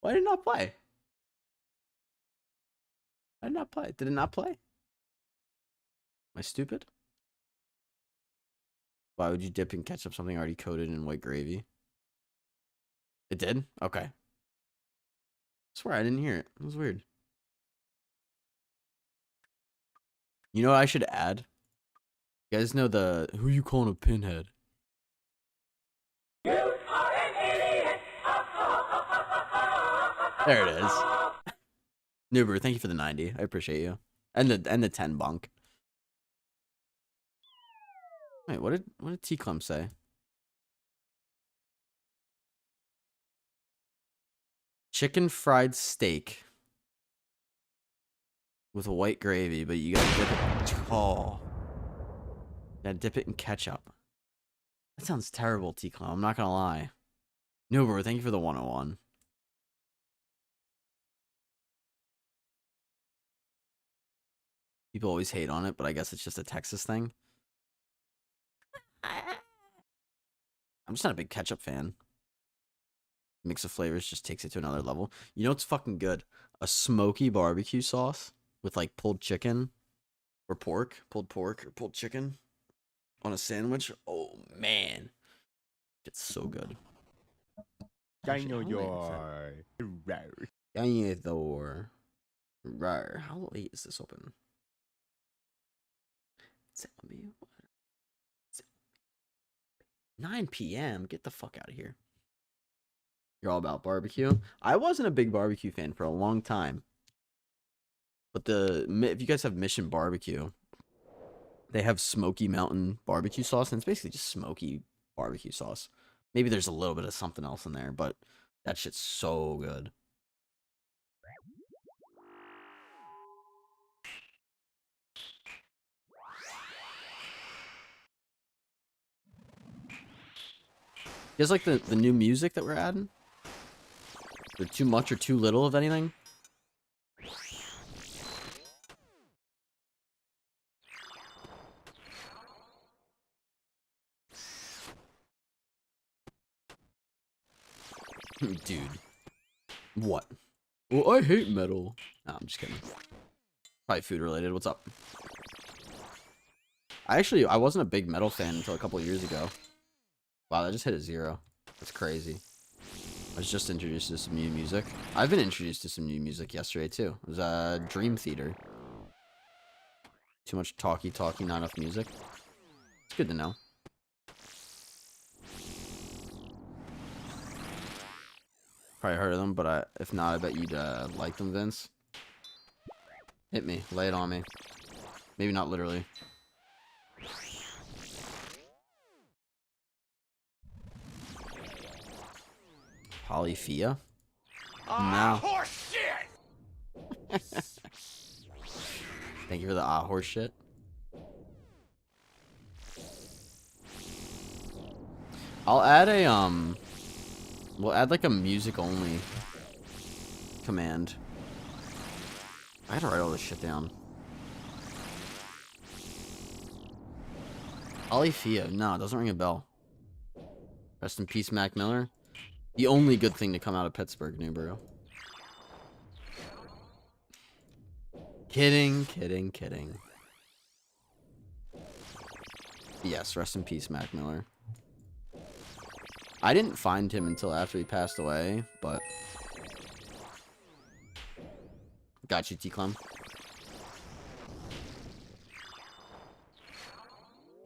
[SPEAKER 1] why did it not play? Why did it not play? Did it not play? Am I stupid? Why would you dip in ketchup something already coated in white gravy? It did? Okay. I swear I didn't hear it. It was weird. You know what I should add? You guys know the who you calling a pinhead? There it is. Nuber, thank you for the 90. I appreciate you. And the 10 bunk. Wait, what did T Clem say? Chicken fried steak with a white gravy, but you gotta dip it. Oh. You gotta dip it in ketchup. That sounds terrible, T Clem. I'm not gonna lie. Nuber, thank you for the 101. People always hate on it, but I guess it's just a Texas thing. I'm just not a big ketchup fan. Mix of flavors just takes it to another level. You know what's fucking good? A smoky barbecue sauce with like pulled chicken or pork, pulled pork or pulled chicken on a sandwich. Oh man, it's so good.
[SPEAKER 5] Dinosaur.
[SPEAKER 1] Dinosaur. Rawr. How late is this open? Tell me what? 9 p.m. Get the fuck out of here. You're all about barbecue. I wasn't a big barbecue fan for a long time. But if you guys have Mission Barbecue, they have Smoky Mountain barbecue sauce, and it's basically just smoky barbecue sauce. Maybe there's a little bit of something else in there, but that shit's so good. You guys like the new music that we're adding? Is it too much or too little of anything? Dude. What? Well, I hate metal. No, I'm just kidding. Probably food related. What's up? I wasn't a big metal fan until a couple years ago. Wow, that just hit a 0. That's crazy. I was just introduced to some new music. I've been introduced to some new music yesterday too. It was Dream Theater. Too much talky, not enough music. It's good to know. Probably heard of them, but if not, I bet you'd like them, Vince. Hit me. Lay it on me. Maybe not literally. Polyphia? No.
[SPEAKER 2] Horse shit!
[SPEAKER 1] Thank you for the horse shit. I'll add we'll add like a music only command. I gotta write all this shit down. Polyphia. No, it doesn't ring a bell. Rest in peace, Mac Miller. The only good thing to come out of Pittsburgh, Newborough. Kidding. Yes, rest in peace, Mac Miller. I didn't find him until after he passed away, but... Got you, T-Clem.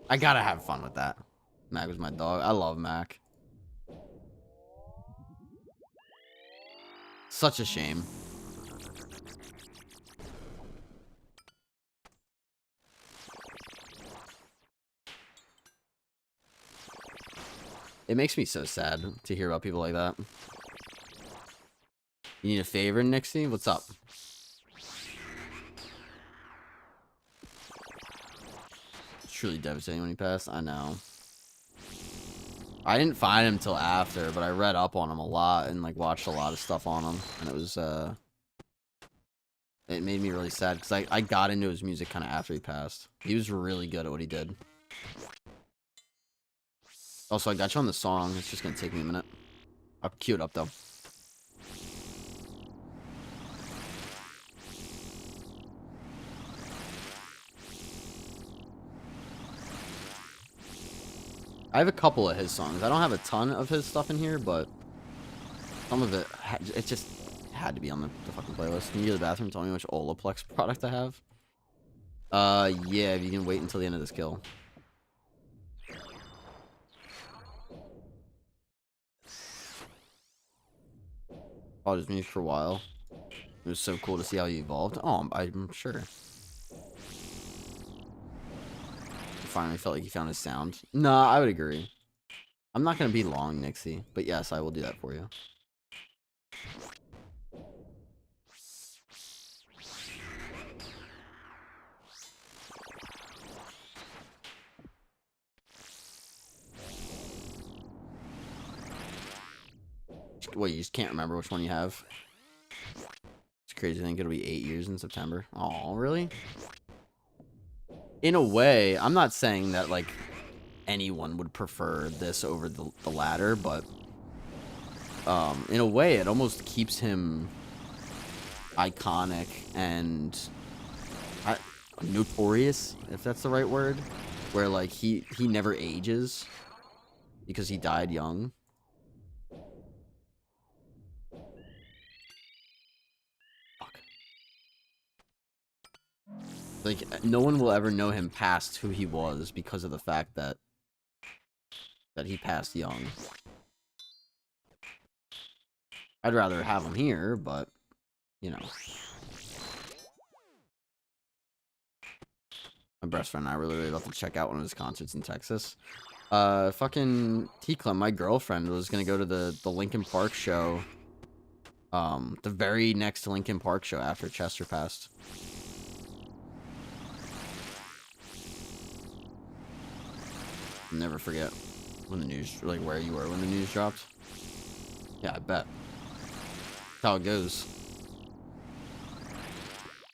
[SPEAKER 1] I gotta have fun with that. Mac was my dog. I love Mac. Such a shame. It makes me so sad to hear about people like that. You need a favor, Nixie? What's up? It's truly devastating when he passed. I know. I didn't find him till after, but I read up on him a lot and like watched a lot of stuff on him, and it was it made me really sad because I got into his music kind of after he passed. He was really good at what he did. Also, I got you on the song. It's just gonna take me a minute. I'll cue it up though. I have a couple of his songs. I don't have a ton of his stuff in here, but some of it just had to be on the fucking playlist. Can you go to the bathroom and tell me which Olaplex product I have? Yeah, if you can wait until the end of this kill. Followed his music for a while. It was so cool to see how he evolved. Oh, I'm sure. Finally felt like he found his sound. Nah, I would agree. I'm not gonna be long, Nixie, but yes, I will do that for you. Wait, you just can't remember which one you have? It's crazy to think it'll be 8 years in September. Oh, really? In a way, I'm not saying that, like, anyone would prefer this over the latter, but, in a way, it almost keeps him iconic and notorious, if that's the right word, where, like, he never ages because he died young. Like, no one will ever know him past who he was because of the fact that he passed young. I'd rather have him here, but, you know. My best friend and I were literally about to check out one of his concerts in Texas. Fucking T-Clem, my girlfriend, was gonna go to the Linkin Park show. The very next Linkin Park show after Chester passed. Never forget when the news, like, where you were when the news dropped. Yeah, I bet. That's how it goes.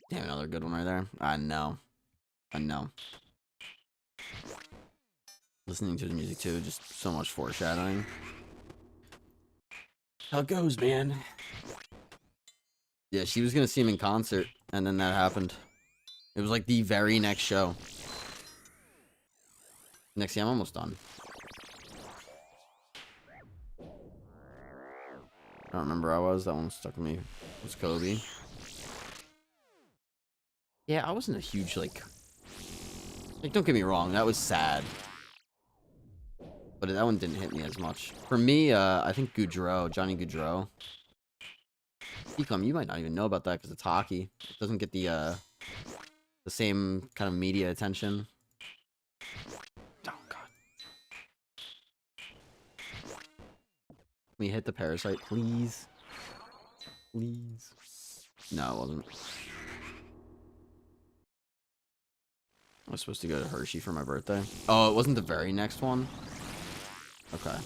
[SPEAKER 1] Damn, another good one right there. I know. Listening to the music too, just so much foreshadowing. How it goes, man. Yeah, she was gonna see him in concert, and then that happened. It was like the very next show. Next year, I'm almost done. I don't remember where I was. That one stuck with me. It was Kobe. Yeah, I wasn't a huge, like, don't get me wrong. That was sad. But that one didn't hit me as much. For me, I think Goudreau, Johnny Goudreau. Ecom, you might not even know about that because it's hockey. It doesn't get the same kind of media attention. Oh, God. Can we hit the parasite, please? Please. No, it wasn't. I was supposed to go to Hershey for my birthday. Oh, it wasn't the very next one? Okay.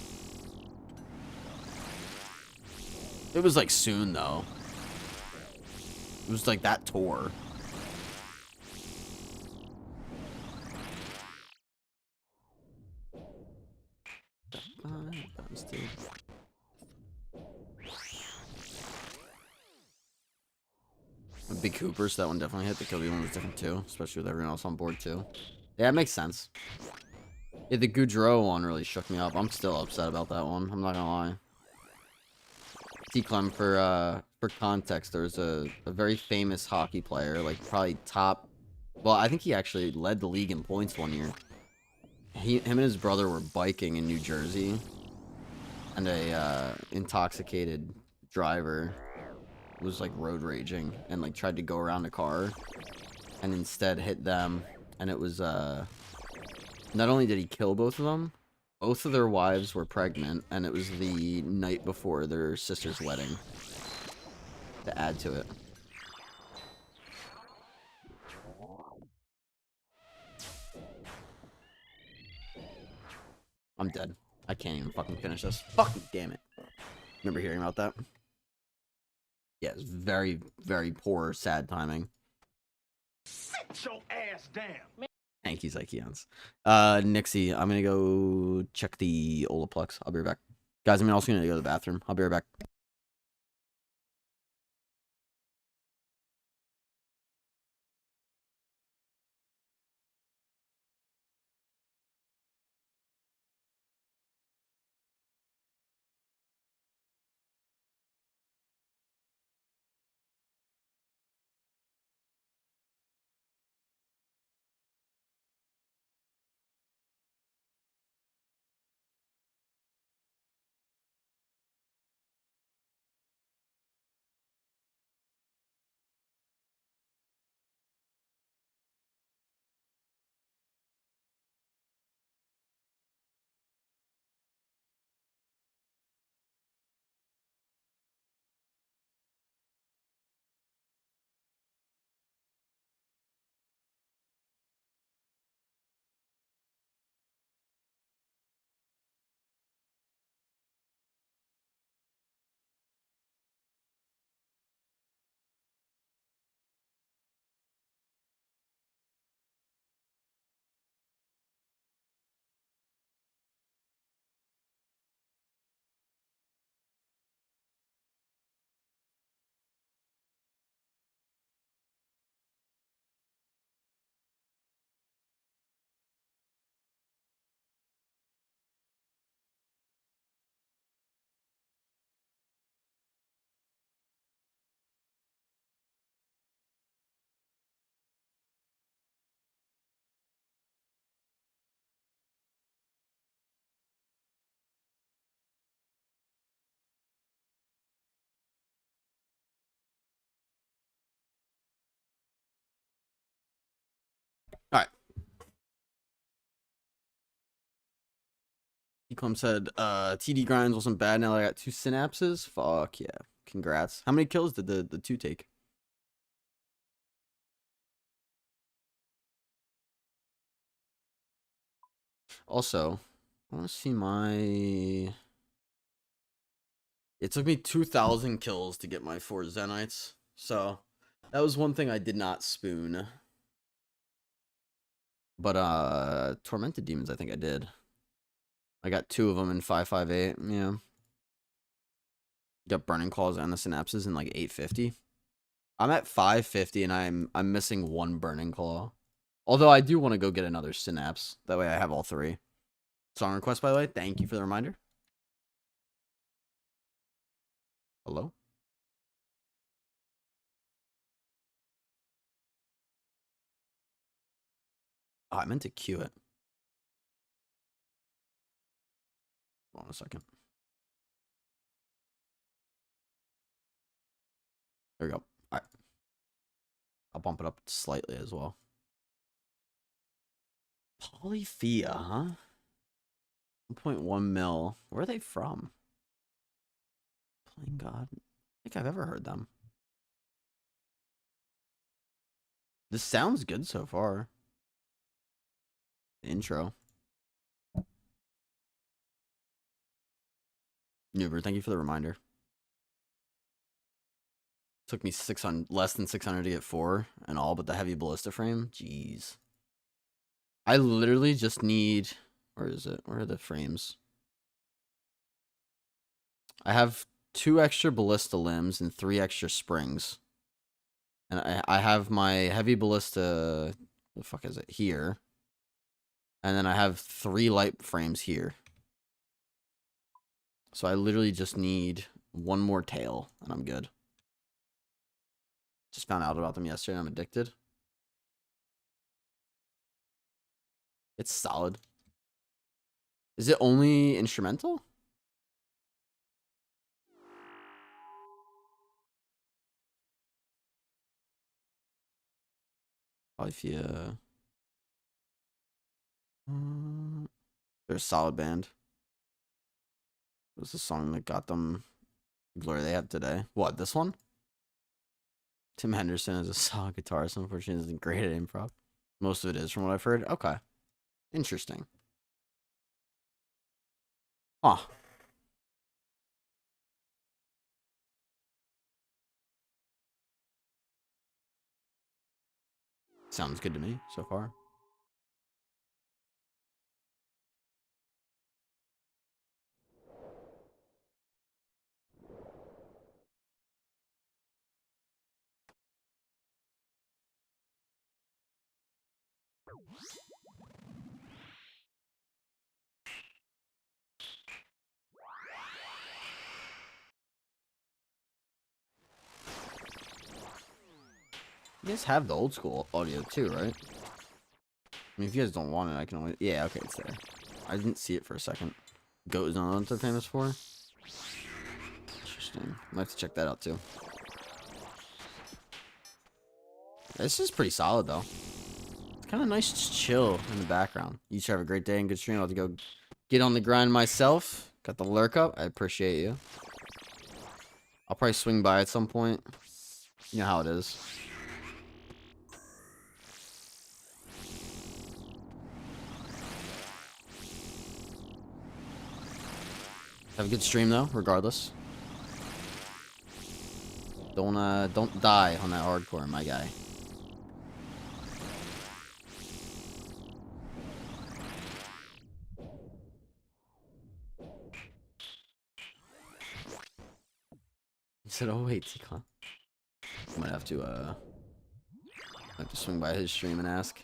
[SPEAKER 1] It was like soon, though. It was like that tour. Big Cooper, so that one definitely hit. The Kobe one was different too, especially with everyone else on board too. Yeah, it makes sense. Yeah, the Goudreau one really shook me up. I'm still upset about that one. I'm not gonna lie. T-Clem, for context, there was a very famous hockey player, like probably top. Well, I think he actually led the league in points one year. Him and his brother were biking in New Jersey, and a intoxicated driver was like road raging and like tried to go around a car, and instead hit them. And it was not only did he kill both of them, both of their wives were pregnant, and it was the night before their sister's wedding. To add to it. I'm dead. I can't even fucking finish this. Fucking damn it. Remember hearing about that? Yeah, it's very, very poor, sad timing.
[SPEAKER 2] Sit your ass down.
[SPEAKER 1] Hanky's Ikeons. Nixie, I'm gonna go check the Olaplex. I'll be right back. Guys, I'm also gonna go to the bathroom. I'll be right back. Alright. Ecom said, TD grinds wasn't bad. Now I got 2 synapses. Fuck yeah. Congrats. How many kills did the 2 take? Also, I want to see my... It took me 2,000 kills to get my 4 Zenites. So, that was one thing I did not spoon. But, Tormented Demons, I think I did. I got 2 of them in 558, yeah. Got Burning Claws and the Synapses in like 850. I'm at 550 and I'm missing one Burning Claw. Although I do want to go get another Synapse. That way I have all three. Song request, by the way. Thank you for the reminder. Hello? Oh, I meant to cue it. Hold on a second. There we go. All right. I'll bump it up slightly as well. Polyphia, huh? 1.1 mil. Where are they from? Playing God. I think I've ever heard them. This sounds good so far. Intro. Nuber, thank you for the reminder. Took me 600, less than 600 to get 4 and all, but the heavy ballista frame, jeez. I literally just need, where is it? Where are the frames? I have 2 extra ballista limbs and 3 extra springs. And I have my heavy ballista, what the fuck is it, here. And then I have 3 light frames here. So I literally just need 1 more tail, and I'm good. Just found out about them yesterday, and I'm addicted. It's solid. Is it only instrumental? Polyphia. They're a solid band. What was the song that got them glory they have today? What, this one? Tim Henderson is a solid guitarist. Unfortunately, isn't great at improv. Most of it is, from what I've heard. Okay. Interesting. Huh. Sounds good to me so far. You guys have the old school audio too, right? I mean, if you guys don't want it, I can always... Yeah, okay, it's there. I didn't see it for a second. Goat is not what they're famous for? Interesting. Might have to check that out too. This is pretty solid, though. It's kind of nice to chill in the background. You should have a great day and good stream. I'll have to go get on the grind myself. Got the lurk up. I appreciate you. I'll probably swing by at some point. You know how it is. Have a good stream though, regardless. Don't die on that hardcore, my guy. He said, "Oh wait, T-Con." I might have to swing by his stream and ask.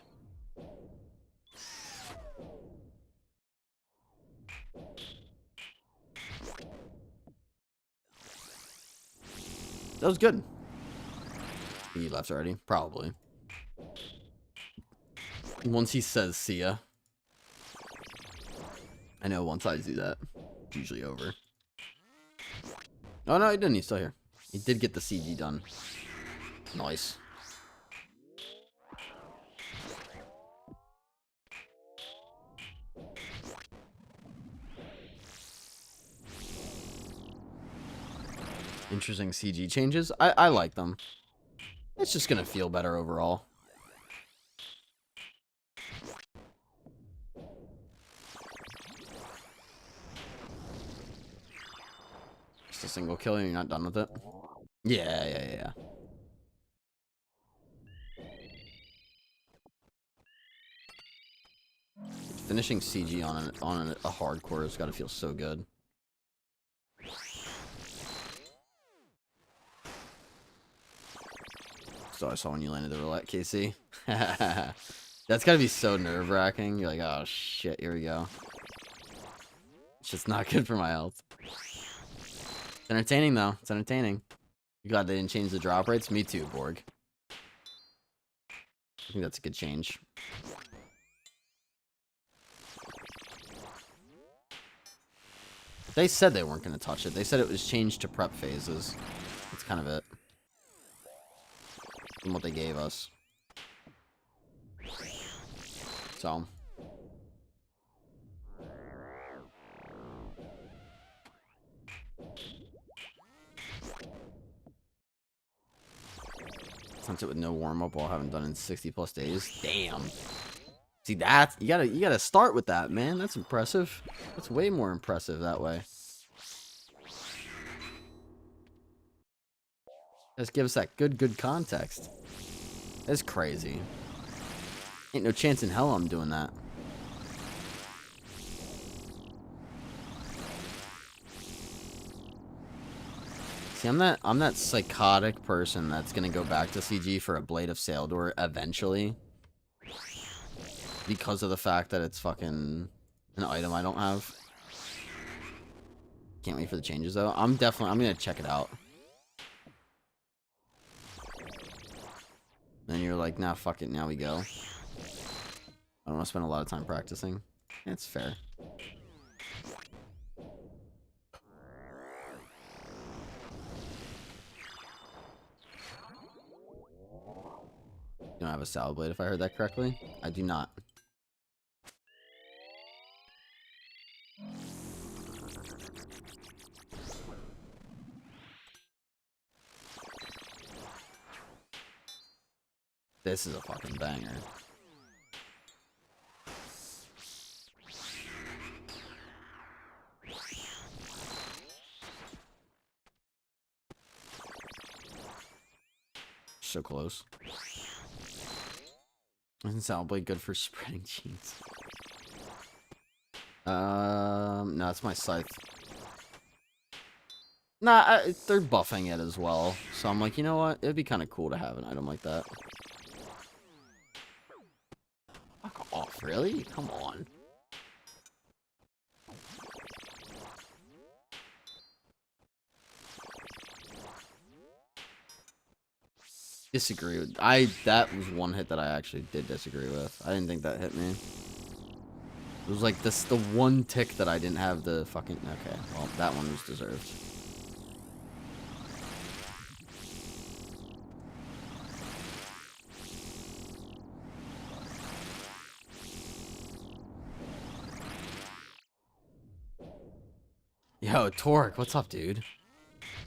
[SPEAKER 1] That was good. He left already, probably. Once he says "see ya," I know once I do that, it's usually over. Oh no, he didn't. He's still here. He did get the CG done. Nice. Interesting CG changes. I like them. It's just gonna feel better overall. Just a single kill and you're not done with it? Yeah. Finishing CG on a hardcore has got to feel so good. So I saw when you landed the roulette, Casey. That's gotta be so nerve-wracking. You're like, oh shit, here we go. It's just not good for my health. It's entertaining though. It's entertaining. You glad they didn't change the drop rates? Me too, Borg. I think that's a good change. They said they weren't going to touch it. They said it was changed to prep phases. That's kind of it. From what they gave us. So. Sent it with no warm-up while I haven't done it in 60 plus days. Damn. See that? You gotta start with that, man. That's impressive. That's way more impressive that way. Just give us that good context. That's crazy. Ain't no chance in hell I'm doing that. See, I'm that psychotic person that's gonna go back to CG for a Blade of Saildor eventually. Because of the fact that it's fucking an item I don't have. Can't wait for the changes though. I'm gonna check it out. Then you're like, nah, fuck it, now we go. I don't want to spend a lot of time practicing. It's fair. You don't have a salad blade if I heard that correctly? I do not. This is a fucking banger. So close. Isn't salad blade good for spreading cheese? No, it's my scythe. Nah, they're buffing it as well. So I'm like, you know what? It'd be kind of cool to have an item like that. Fuck off, really? Come on. Disagree with... that was one hit that I actually did disagree with. I didn't think that hit me. It was like this, the one tick that I didn't have the fucking... Okay, well, that one was deserved. Yo, Torque, what's up, dude?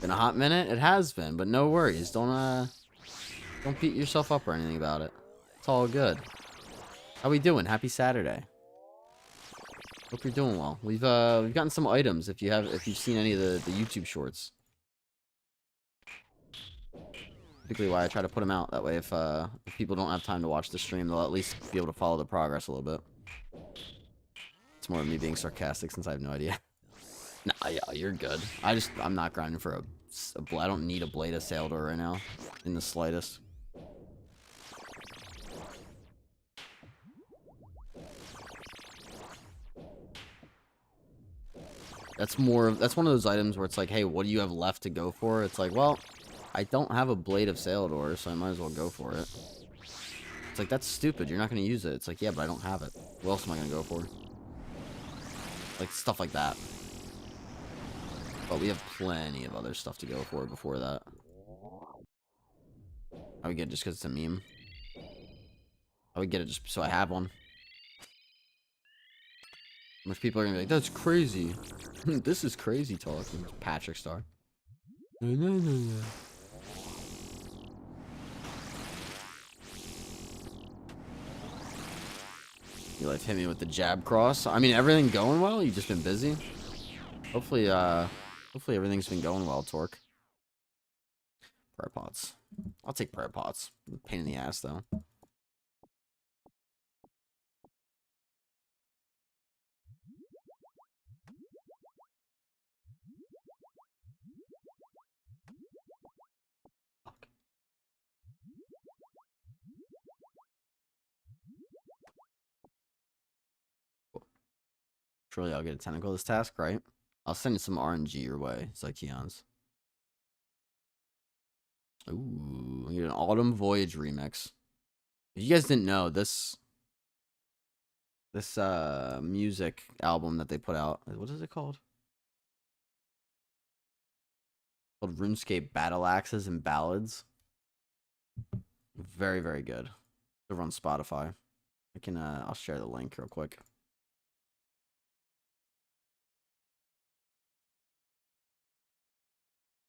[SPEAKER 1] Been a hot minute? It has been, but no worries. Don't beat yourself up or anything about it. It's all good. How we doing? Happy Saturday. Hope you're doing well. We've gotten some items if you've seen any of the YouTube shorts. Particularly why I try to put them out. That way if people don't have time to watch the stream, they'll at least be able to follow the progress a little bit. It's more of me being sarcastic since I have no idea. Nah, yeah, you're good. I'm not grinding for I don't need a Blade of Saildor right now. In the slightest. That's one of those items where it's like, hey, what do you have left to go for? It's like, well, I don't have a Blade of Saildor, so I might as well go for it. It's like, that's stupid. You're not going to use it. It's like, yeah, but I don't have it. What else am I going to go for? Like, stuff like that. But we have plenty of other stuff to go for before that. I would get it just because it's a meme. I would get it just so I have one. Most people are going to be like, that's crazy. This is crazy talking. Patrick Star. You like hit me with the jab cross. I mean, everything going well? You've just been busy? Hopefully everything's been going well, Torque. Prayer pots. I'll take prayer pots. Pain in the ass, though. Surely I'll get a tentacle this task, right? I'll send you some RNG your way, Zykeons. Ooh, you get an Autumn Voyage remix. If you guys didn't know, this music album that they put out, what is it called? Called RuneScape Battle Axes and Ballads. Very, very good. Over on Spotify. I can I'll share the link real quick.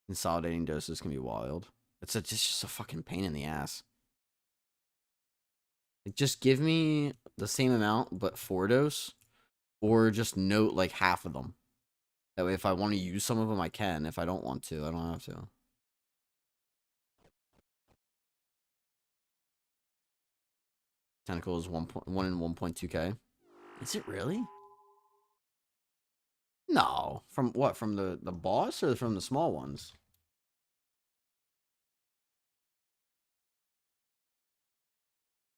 [SPEAKER 1] Consolidating doses can be wild. It's just a fucking pain in the ass. Like, just give me the same amount, but 4 dose, or just note like half of them. That way, if I want to use some of them, I can. If I don't want to, I don't have to. Tentacle is 1 in 1.2k. Is it really? No. From what? From the boss or from the small ones?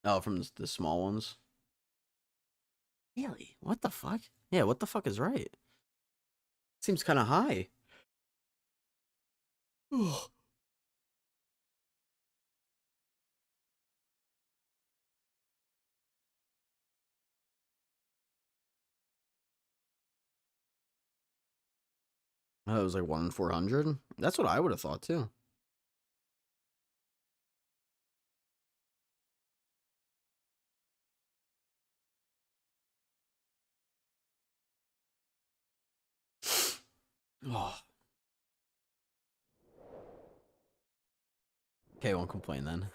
[SPEAKER 1] Oh, from the small ones? Really? What the fuck? Yeah, what the fuck is right? Seems kind of high. Oh, it was like 1 in 400? That's what I would have thought, too. Oh. Okay, won't complain then.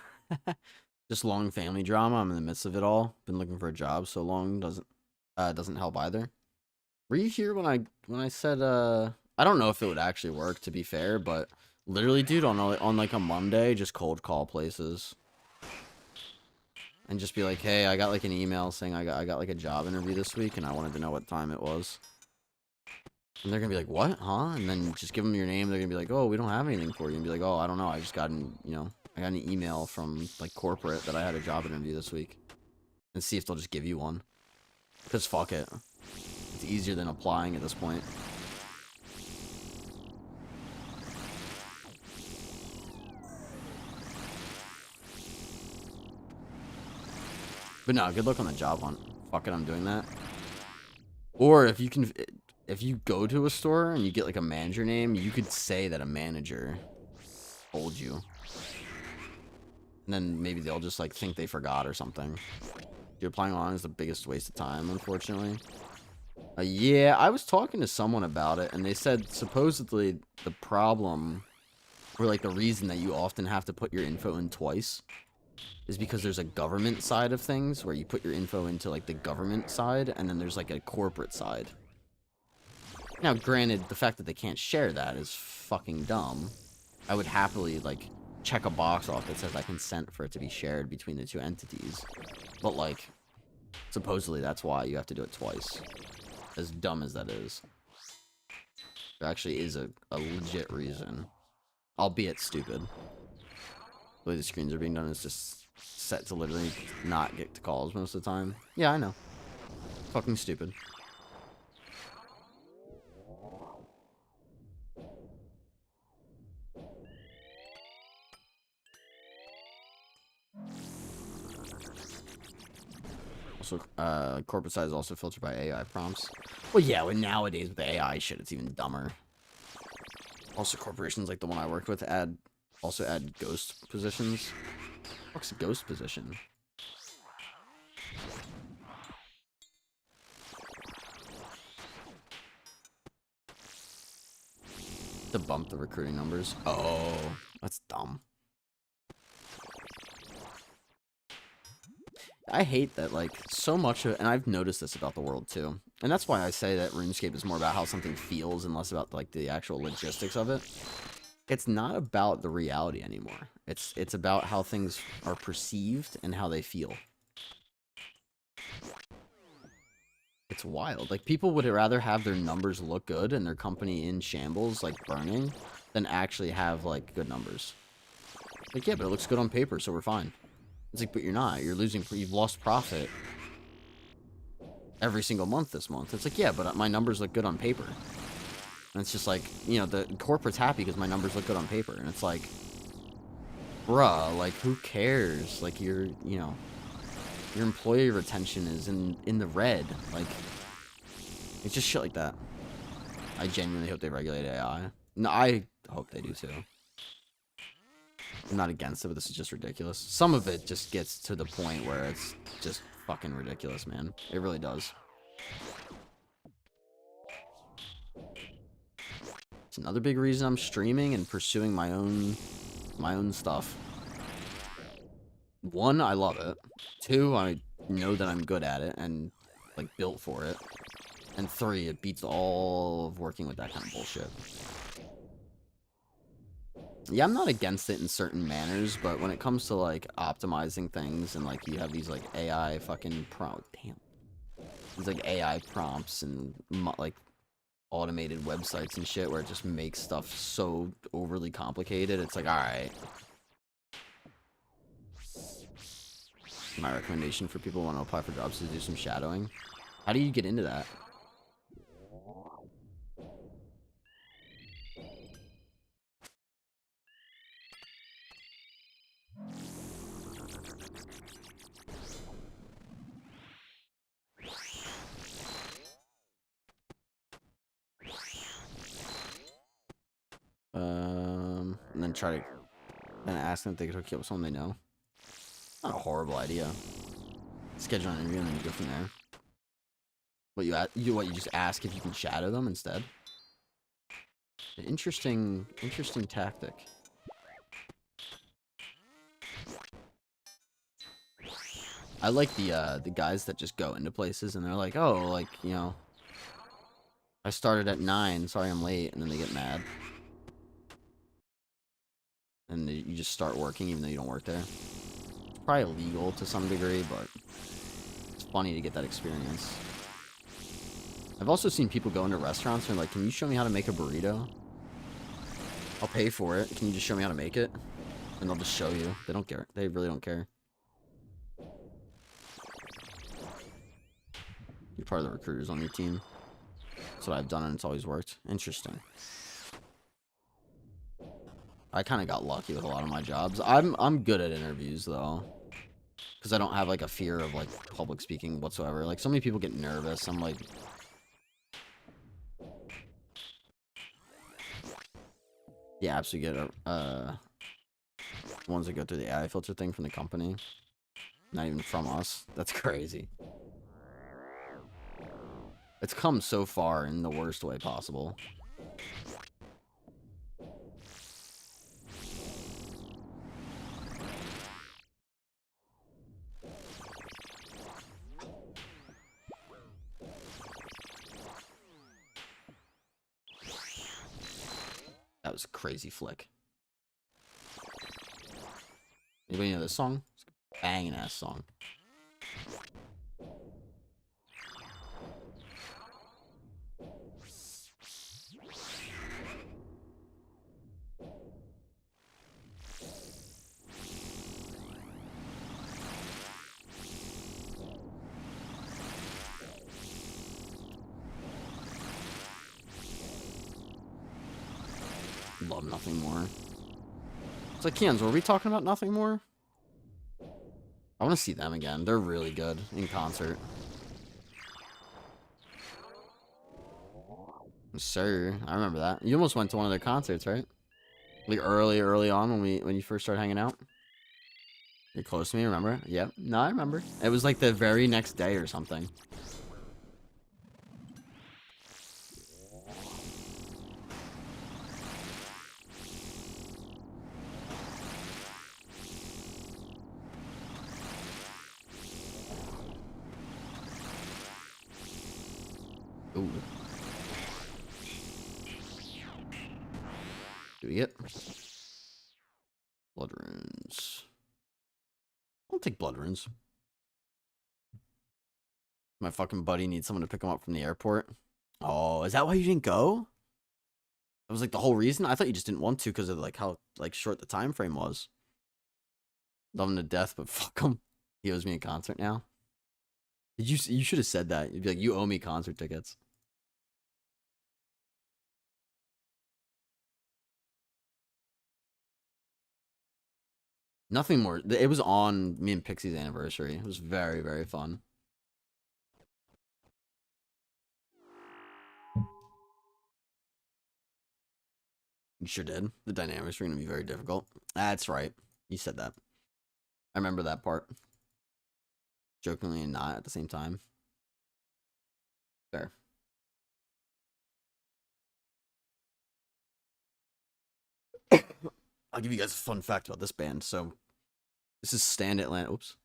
[SPEAKER 1] Just long family drama. I'm in the midst of it all. Been looking for a job so long doesn't help either. Were you here when I said I don't know if it would actually work, to be fair, but literally, dude, on like a Monday, just cold call places and just be like, hey, I got like an email saying I got like a job interview this week and I wanted to know what time it was. And they're gonna be like, what? Huh? And then just give them your name. They're gonna be like, oh, we don't have anything for you. And be like, oh, I don't know. I just got I got an email from like corporate that I had a job interview this week. And see if they'll just give you one. Because fuck it. It's easier than applying at this point. But no, good luck on the job hunt. Fuck it, I'm doing that. Or if you go to a store and you get like a manager name, you could say that a manager told you. And then maybe they'll just like think they forgot or something. You're applying online is the biggest waste of time, unfortunately. Yeah, I was talking to someone about it, and they said supposedly the problem, or like the reason that you often have to put your info in twice, is because there's a government side of things where you put your info into like the government side, and then there's like a corporate side. Now, granted, the fact that they can't share that is fucking dumb. I would happily like check a box off that says I consent for it to be shared between the two entities. But like, supposedly that's why you have to do it twice. As dumb as that is. There actually is a legit reason. Albeit stupid. The way the screens are being done is just set to literally not get to calls most of the time. Yeah, I know. Fucking stupid. Also, corporate side is also filtered by AI prompts. Well, yeah, well, nowadays with the AI shit, it's even dumber. Also, corporations like the one I worked with also add ghost positions. What's a ghost position? To bump the recruiting numbers. Oh, that's dumb. I hate that, like, so much of, and I've noticed this about the world too, and that's why I say that RuneScape is more about how something feels and less about like the actual logistics of it. It's not about the reality anymore. It's about how things are perceived and how they feel. It's wild. Like, people would rather have their numbers look good and their company in shambles, like burning, than actually have like good numbers. Like, yeah, but it looks good on paper, so we're fine. It's like, but you're not. You're losing. You've lost profit every single month this month. It's like, yeah, but my numbers look good on paper. And it's just like, you know, the corporate's happy because my numbers look good on paper. And it's like, bruh, like, who cares? Like, your employee retention is in the red. Like, it's just shit like that. I genuinely hope they regulate AI. No, I hope they do too. I'm not against it, but this is just ridiculous. Some of it just gets to the point where it's just fucking ridiculous, man. It really does. It's another big reason I'm streaming and pursuing my own stuff. 1, I love it. 2, I know that I'm good at it and like built for it. And 3, it beats all of working with that kind of bullshit. Yeah, I'm not against it in certain manners, but when it comes to like optimizing things and like you have these like AI fucking these like AI prompts and like automated websites and shit where it just makes stuff so overly complicated, it's like, all right. My recommendation for people who want to apply for jobs is to do some shadowing. How do you get into that? And then try to ask them if they could hook you up with someone they know. Not a horrible idea. Schedule an interview and then you go from there. What you just ask if you can shadow them instead? An interesting tactic. I like the guys that just go into places and they're like, oh, like, you know, I started at 9, sorry I'm late, and then they get mad. And you just start working even though you don't work there. It's probably illegal to some degree, but it's funny to get that experience. I've also seen people go into restaurants and they're like, can you show me how to make a burrito? I'll pay for it. Can you just show me how to make it? And they'll just show you. They don't care. They really don't care. You're part of the recruiters on your team. That's what I've done and it's always worked. Interesting. I kind of got lucky with a lot of my jobs. I'm good at interviews though, because I don't have like a fear of like public speaking whatsoever. Like so many people get nervous. I'm like, yeah, absolutely get ones that go through the AI filter thing from the company, not even from us. That's crazy. It's come so far in the worst way possible. That was a crazy flick. Anybody know this song? It's a banging ass song. Love Nothing More. It's like, Kians, were we talking about Nothing More? I want to see them again. They're really good in concert. Sir, I remember that. You almost went to one of their concerts, right? Like early on when you first started hanging out. You're close to me, remember? Yep. No, I remember. It was like the very next day or something. Ooh. Do we get blood runes? I'll take blood runes. My fucking buddy needs someone to pick him up from the airport. Oh, is that why you didn't go? That was like the whole reason? I thought you just didn't want to because of like how like short the time frame was. Love him to death, but fuck him. He owes me a concert now. You should have said that. You'd be like, you owe me concert tickets. Nothing more. It was on me and Pixie's anniversary. It was very, very fun. You sure did. The dynamics were going to be very difficult. That's right. You said that. I remember that part. Jokingly and not at the same time. Fair. I'll give you guys a fun fact about this band. So, this is Stand Atlantic. Oops.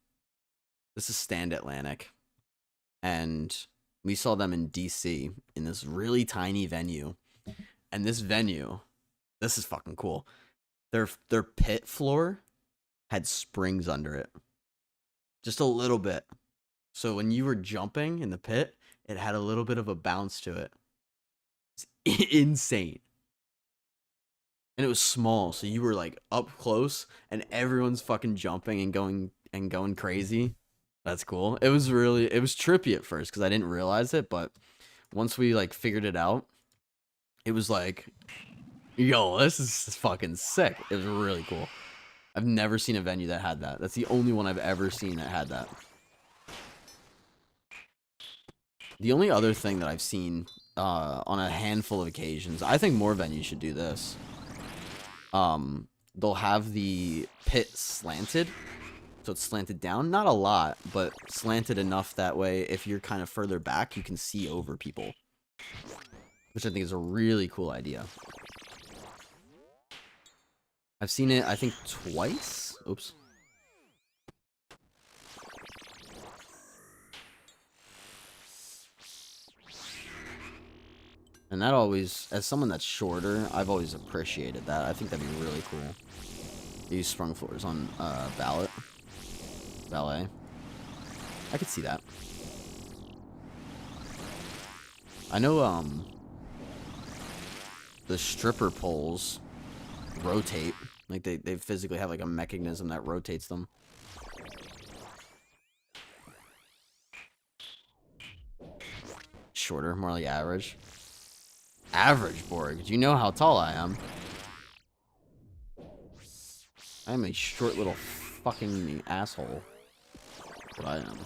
[SPEAKER 1] This is Stand Atlantic. And we saw them in DC in this really tiny venue. And this venue, this is fucking cool. Their pit floor had springs under it. Just a little bit. So when you were jumping in the pit, it had a little bit of a bounce to it. It's insane. And it was small, so you were like up close and everyone's fucking jumping and going crazy. That's cool. It was trippy at first because I didn't realize it, but once we like figured it out, it was like, yo, this is fucking sick. It was really cool. I've never seen a venue that had that. That's the only one I've ever seen that had that. The only other thing that I've seen on a handful of occasions, I think more venues should do this. They'll have the pit slanted. So it's slanted down. Not a lot, but slanted enough that way if you're kind of further back, you can see over people. Which I think is a really cool idea. I've seen it, I think, twice. Oops. And that always, as someone that's shorter, I've always appreciated that. I think that'd be really cool. They use sprung floors on ballet. I could see that. I know the stripper poles rotate. Like they physically have like a mechanism that rotates them. Shorter, more like average. Average, Borg. Do you know how tall I am? I am a short little fucking asshole. That's what I am.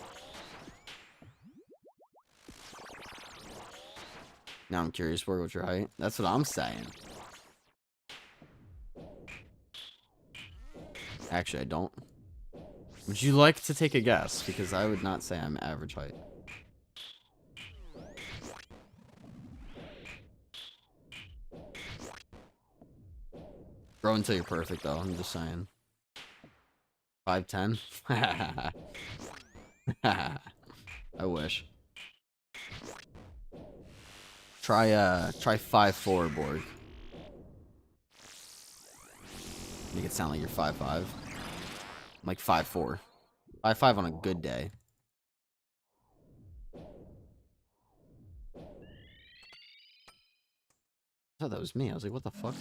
[SPEAKER 1] Now I'm curious, Borg, what's your height? That's what I'm saying. Actually, I don't. Would you like to take a guess? Because I would not say I'm average height. Grow until you're perfect, though. I'm just saying. 5'10"? I wish. Try 5'4", Borg. Make it sound like you're 5'5". I'm like 5'4". 5'5" on a good day. I thought that was me. I was like, what the fuck?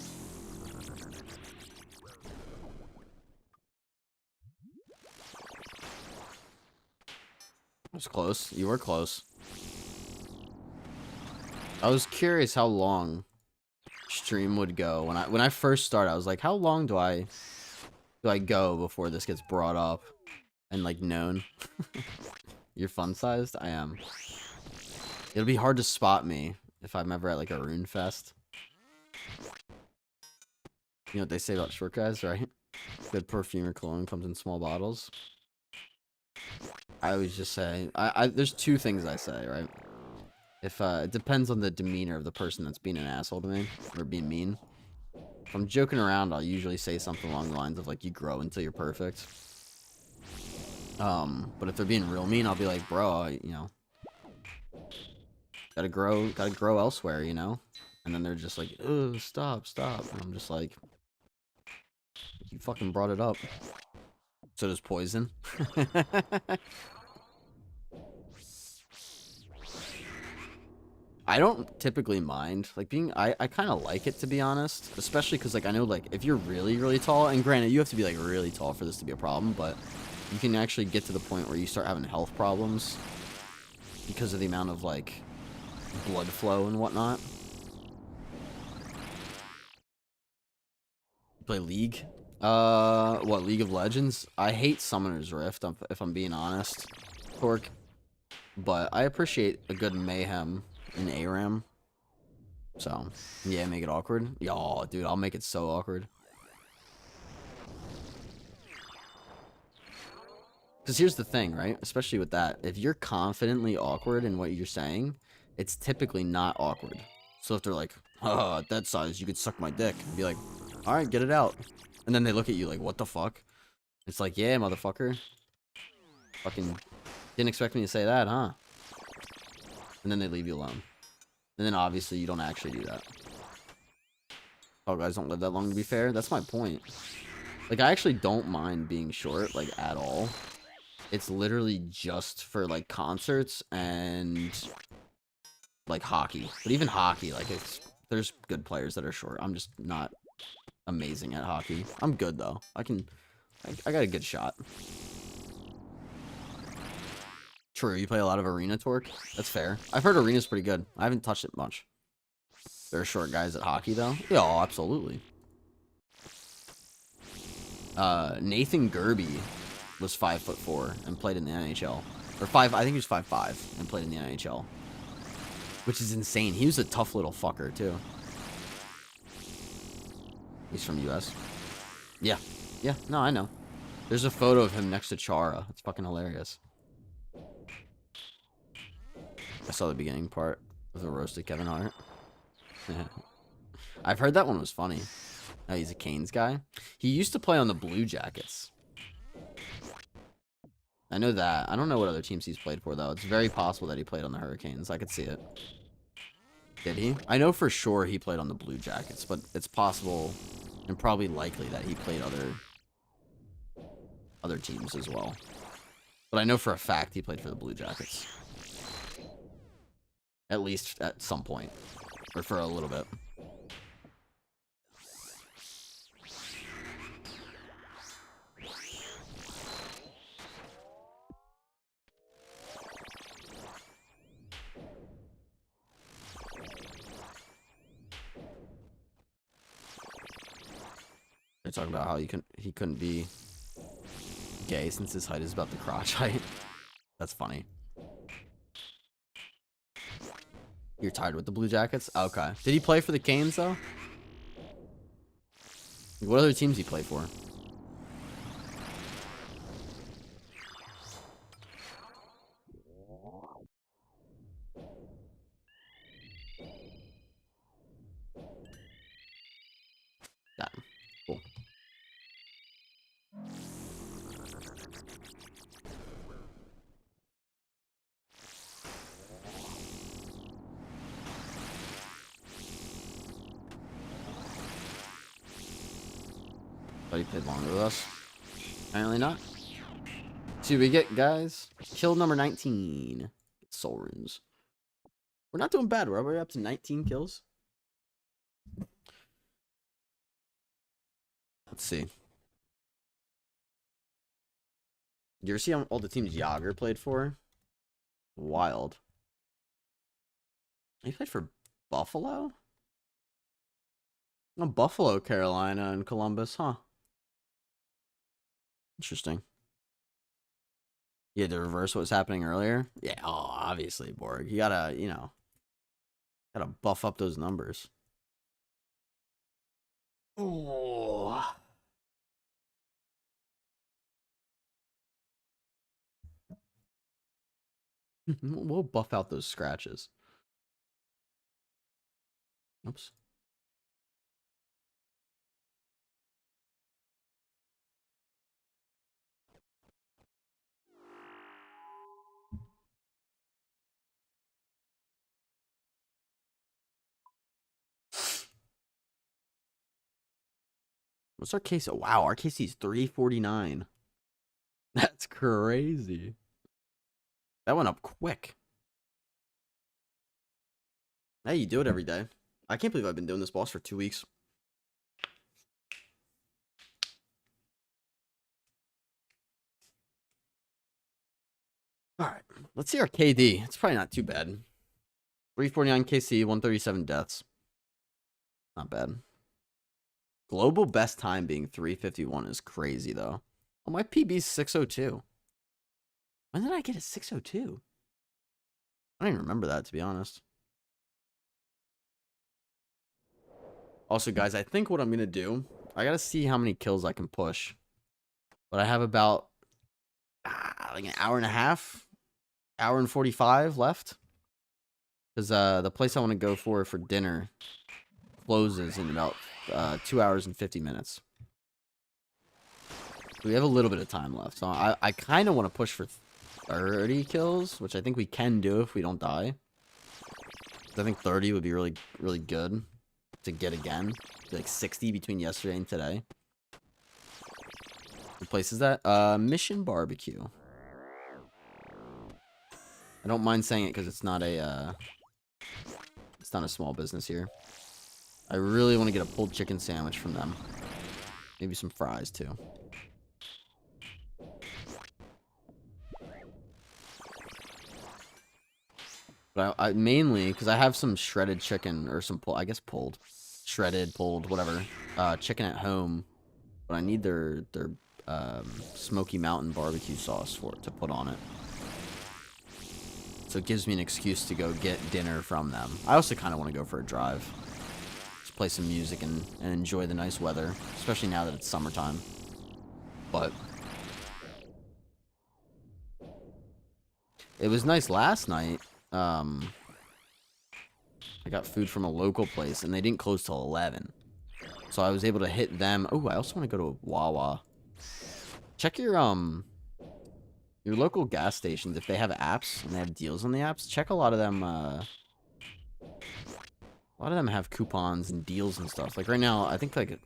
[SPEAKER 1] That was close. You were close. I was curious how long stream would go. When I first started, I was like, how long do I go before this gets brought up and like known? You're fun sized? I am. It'll be hard to spot me if I'm ever at like a rune fest. You know what they say about short guys, right? Good perfume or cologne comes in small bottles. I always just say, there's two things I say, right? If it depends on the demeanor of the person that's being an asshole to me or being mean. If I'm joking around, I'll usually say something along the lines of like, you grow until you're perfect. But if they're being real mean, I'll be like, bro, you know, gotta grow elsewhere, you know. And then they're just like, oh, stop. And I'm just like, you fucking brought it up. So does poison. I don't typically mind, like, being, I kind of like it, to be honest, especially because, like, I know, like, if you're really, really tall, and granted, you have to be, like, really tall for this to be a problem, but you can actually get to the point where you start having health problems because of the amount of, like, blood flow and whatnot. You play League? What, League of Legends? I hate Summoner's Rift, if I'm being honest, Torque. But I appreciate a good mayhem in ARAM. So, yeah, make it awkward. Yo, dude, I'll make it so awkward. Because here's the thing, right? Especially with that. If you're confidently awkward in what you're saying, it's typically not awkward. So if they're like, oh, at that size, you could suck my dick. And be like, alright, get it out. And then they look at you like, what the fuck? It's like, yeah, motherfucker. Fucking didn't expect me to say that, huh? And then they leave you alone. And then obviously you don't actually do that. Oh, guys don't live that long, to be fair. That's my point. Like, I actually don't mind being short, like, at all. It's literally just for, like, concerts and, like, hockey. But even hockey, like, there's good players that are short. I'm just not amazing at hockey. I'm good, though. I got a good shot. True, you play a lot of Arena, Torque? That's fair. I've heard Arena's pretty good. I haven't touched it much. There are short guys at hockey, though? Yeah, absolutely. Nathan Gerby was 5'4" and played in the NHL. Or I think he was 5'5" and played in the NHL. Which is insane. He was a tough little fucker, too. He's from US. Yeah. Yeah, no, I know. There's a photo of him next to Chara. It's fucking hilarious. I saw the beginning part of the roasted Kevin Hart. I've heard that one was funny. Oh, he's a Canes guy. He used to play on the Blue Jackets. I know that. I don't know what other teams he's played for, though. It's very possible that he played on the Hurricanes. I could see it. Did he? I know for sure he played on the Blue Jackets, but it's possible and probably likely that he played other teams as well. But I know for a fact he played for the Blue Jackets. At least at some point. Or for a little bit. They're talking about how he couldn't be gay since his height is about the crotch height. That's funny. You're tired with the Blue Jackets? Okay. Did he play for the Canes, though? What other teams did he play for? Yeah. Cool. But he played longer with us. Apparently not. See what we get, guys. Kill number 19. Get soul runes. We're not doing bad. We're already up to 19 kills. Let's see. You ever see all the teams Yager played for? Wild. He played for Buffalo? Oh, Buffalo, Carolina, and Columbus, huh? Interesting. Yeah, to reverse what was happening earlier? Yeah, oh, obviously, Borg. You gotta, gotta buff up those numbers. Oh. We'll buff out those scratches. Oops. What's our case? Oh, wow, our KC's 349. That's crazy. That went up quick. Hey, you do it every day. I can't believe I've been doing this boss for 2 weeks. All right. Let's see our KD. It's probably not too bad. 349 KC, 137 deaths. Not bad. Global best time being 351 is crazy, though. Oh, my PB's 602. When did I get a 602? I don't even remember that, to be honest. Also, guys, I think what I'm going to do, I got to see how many kills I can push. But I have about like an hour and a half, hour and 45 left. Because the place I want to go for dinner closes in about 2 hours and 50 minutes. We have a little bit of time left. So I kind of want to push for 30 kills, which I think we can do if we don't die. I think 30 would be really, really good to get again. Like 60 between yesterday and today. What place is that? Mission Barbecue. I don't mind saying it because it's not a small business here. I really want to get a pulled chicken sandwich from them. Maybe some fries too. But I mainly, because I have some shredded chicken, or some, I guess pulled. Shredded, pulled, whatever. Chicken at home. But I need their Smoky Mountain barbecue sauce to put on it. So it gives me an excuse to go get dinner from them. I also kind of want to go for a drive. Just play some music and enjoy the nice weather. Especially now that it's summertime. But it was nice last night. I got food from a local place, and they didn't close till 11. So I was able to hit them. Oh, I also want to go to Wawa. Check your local gas stations. If they have apps and they have deals on the apps, check a lot of them. A lot of them have coupons and deals and stuff. Like right now, I think like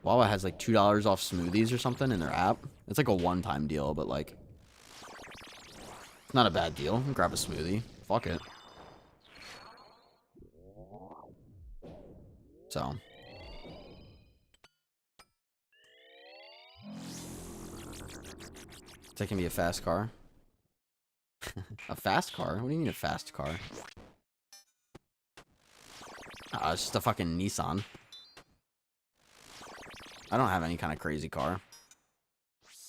[SPEAKER 1] Wawa has like $2 off smoothies or something in their app. It's like a one-time deal, but like it's not a bad deal. Grab a smoothie. Fuck it. So. That can be a fast car. A fast car? What do you mean a fast car? It's just a fucking Nissan. I don't have any kind of crazy car.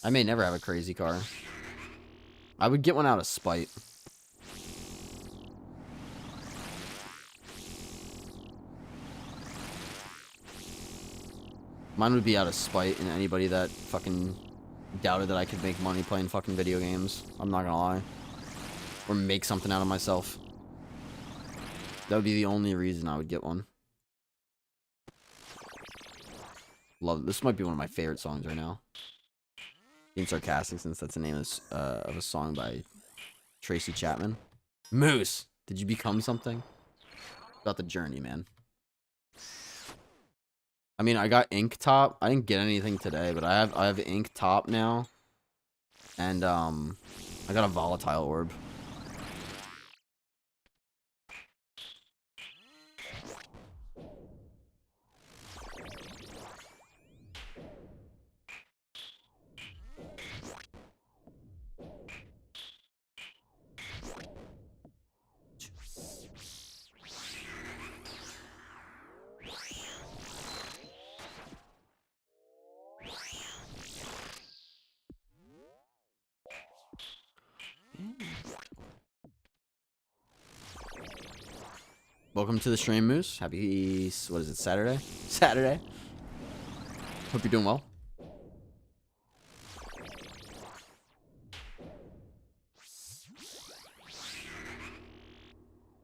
[SPEAKER 1] I may never have a crazy car. I would get one out of spite. Mine would be out of spite, and anybody that fucking doubted that I could make money playing fucking video games. I'm not gonna lie. Or make something out of myself. That would be the only reason I would get one. Love this. Might be one of my favorite songs right now. Being sarcastic, since that's the name of a song by Tracy Chapman. Moose, did you become something? About the journey, man. I mean, I got ink top. I didn't get anything today, but I have ink top now. And I got a volatile orb. Welcome to the stream, Moose. Happy, what is it, Saturday? Saturday. Hope you're doing well.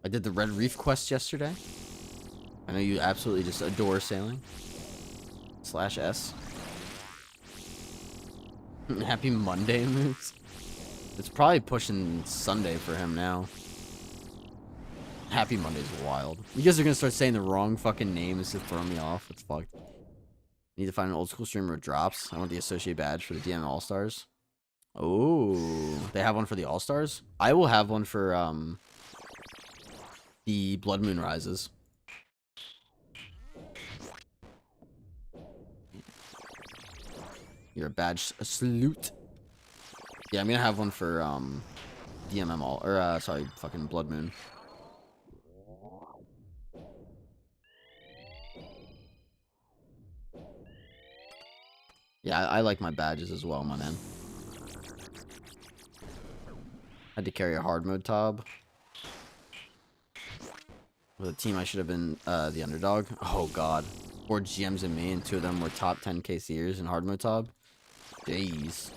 [SPEAKER 1] I did the Red Reef quest yesterday. I know you absolutely just adore sailing. /S. Happy Monday, Moose. It's probably pushing Sunday for him now. Happy Monday's wild. You guys are gonna start saying the wrong fucking names to throw me off. It's fucked. Need to find an old school streamer with drops. I want the associate badge for the DM All-Stars. Oh, they have one for the All-Stars? I will have one for the Blood Moon Rises. You're a badge, a salute. Yeah, I'm gonna have one for DMM all, or sorry, fucking Blood Moon. Yeah, I like my badges as well, my man. Had to carry a hard mode Tob. With a team, I should have been the underdog. Oh, God. 4 GMs and me, and 2 of them were top 10 KCers in hard mode Tob. Jeez.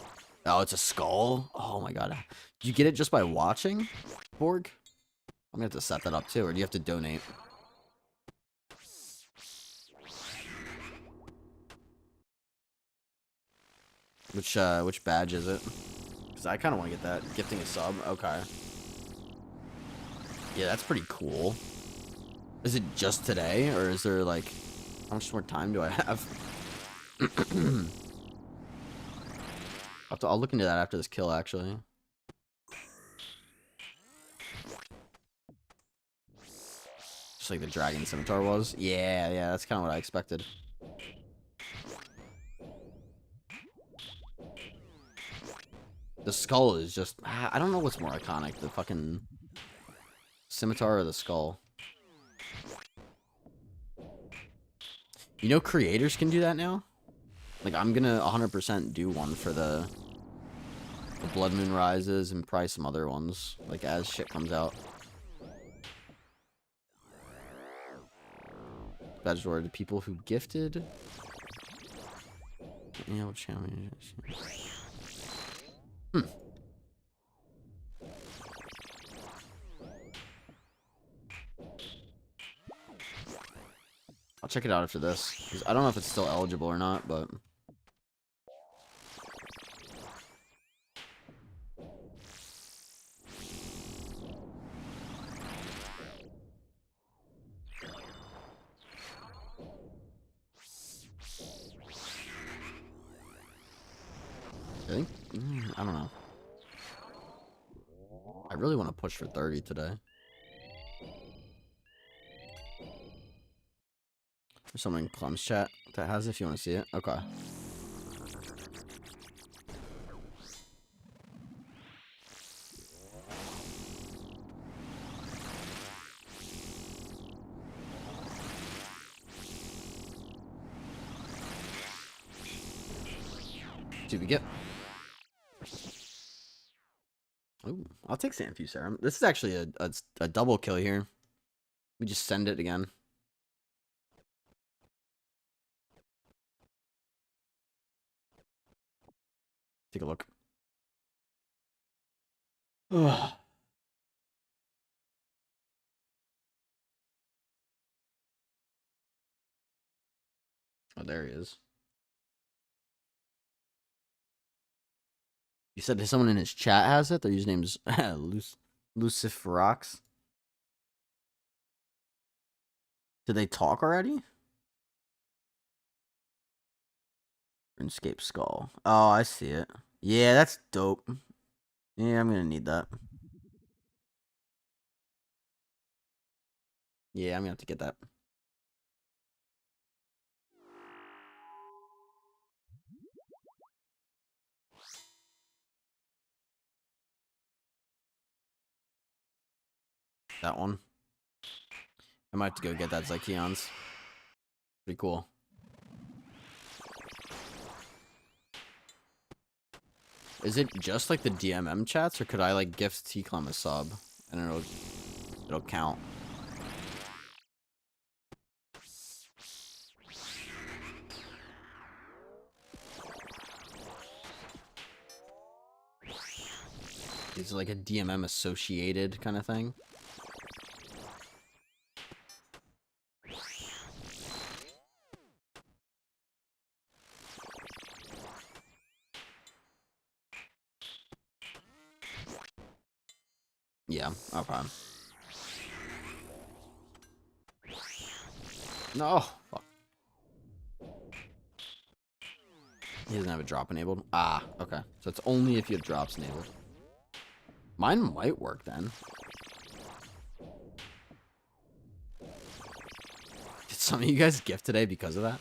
[SPEAKER 1] Oh, it's a skull? Oh, my God. Do you get it just by watching, Borg? I'm going to have to set that up, too, or do you have to donate? Which badge is it? Because I kind of want to get that. Gifting a sub? Okay. Yeah, that's pretty cool. Is it just today, or is there, like... How much more time do I have? I'll look into that after this kill, actually. Just like the Dragon Scimitar was? Yeah, that's kind of what I expected. The skull is just... I don't know what's more iconic. The fucking... Scimitar or the skull? You know creators can do that now? Like, I'm gonna 100% do one for the Blood Moon Rises and probably some other ones. Like, as shit comes out. Badge were the people who gifted... Yeah, what channel? I'll check it out after this. 'Cause I don't know if it's still eligible or not, but... I think... I don't know. I really want to push for 30 today. There's someone in Clum's chat that has it if you want to see it. Okay. See what we get. Ooh, I'll take Sanfew Serum. This is actually a double kill here. We just send it again. Take a look. Ugh. Oh, there he is. You said someone in his chat has it? Their username's Luciferox. Did they talk already? RuneScape Skull. Oh, I see it. Yeah, that's dope. Yeah, I'm gonna need that. Yeah, I'm gonna have to get that. That one. I might have to go get that Zykeon's. Pretty cool. Is it just like the DMM chats, or could I like gift T-Clem a sub and it'll count? Is it like a DMM associated kind of thing? Yeah, okay. No! Fuck. He doesn't have a drop enabled? Ah, okay. So it's only if you have drops enabled. Mine might work then. Did some of you guys gift today because of that?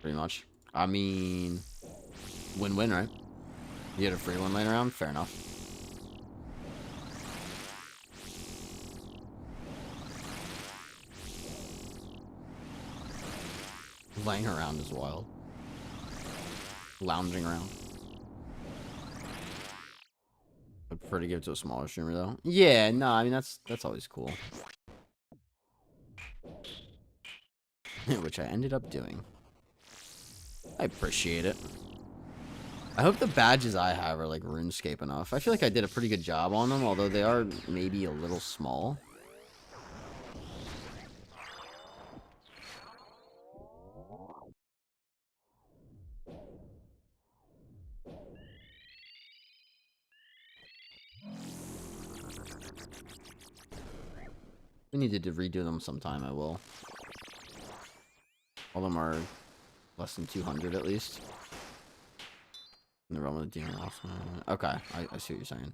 [SPEAKER 1] Pretty much. I mean, win-win, right? You get a free one laying around? Fair enough. Laying around is wild. Lounging around. I prefer to give it to a smaller streamer, though. Yeah, no, I mean, that's always cool. Which I ended up doing. I appreciate it. I hope the badges I have are, like, RuneScape enough. I feel like I did a pretty good job on them, although they are maybe a little small. We needed to redo them sometime, I will. All of them are less than 200 at least. In the realm of the demon lost. Okay, I see what you're saying.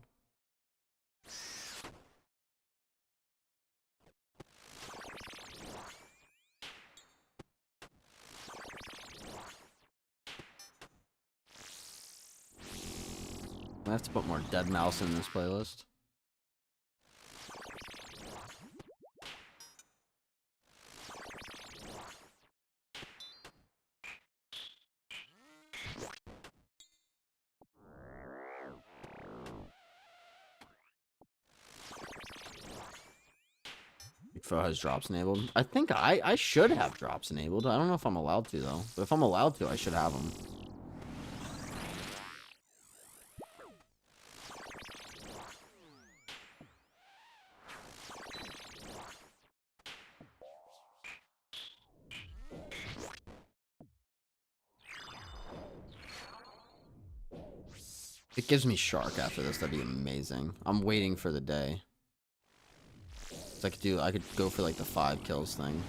[SPEAKER 1] I have to put more dead mouse in this playlist. Fro has drops enabled. I think I should have drops enabled. I don't know if I'm allowed to, though. But if I'm allowed to, I should have them. If it gives me shark after this, that'd be amazing. I'm waiting for the day. So I could go for like the 5 kills thing.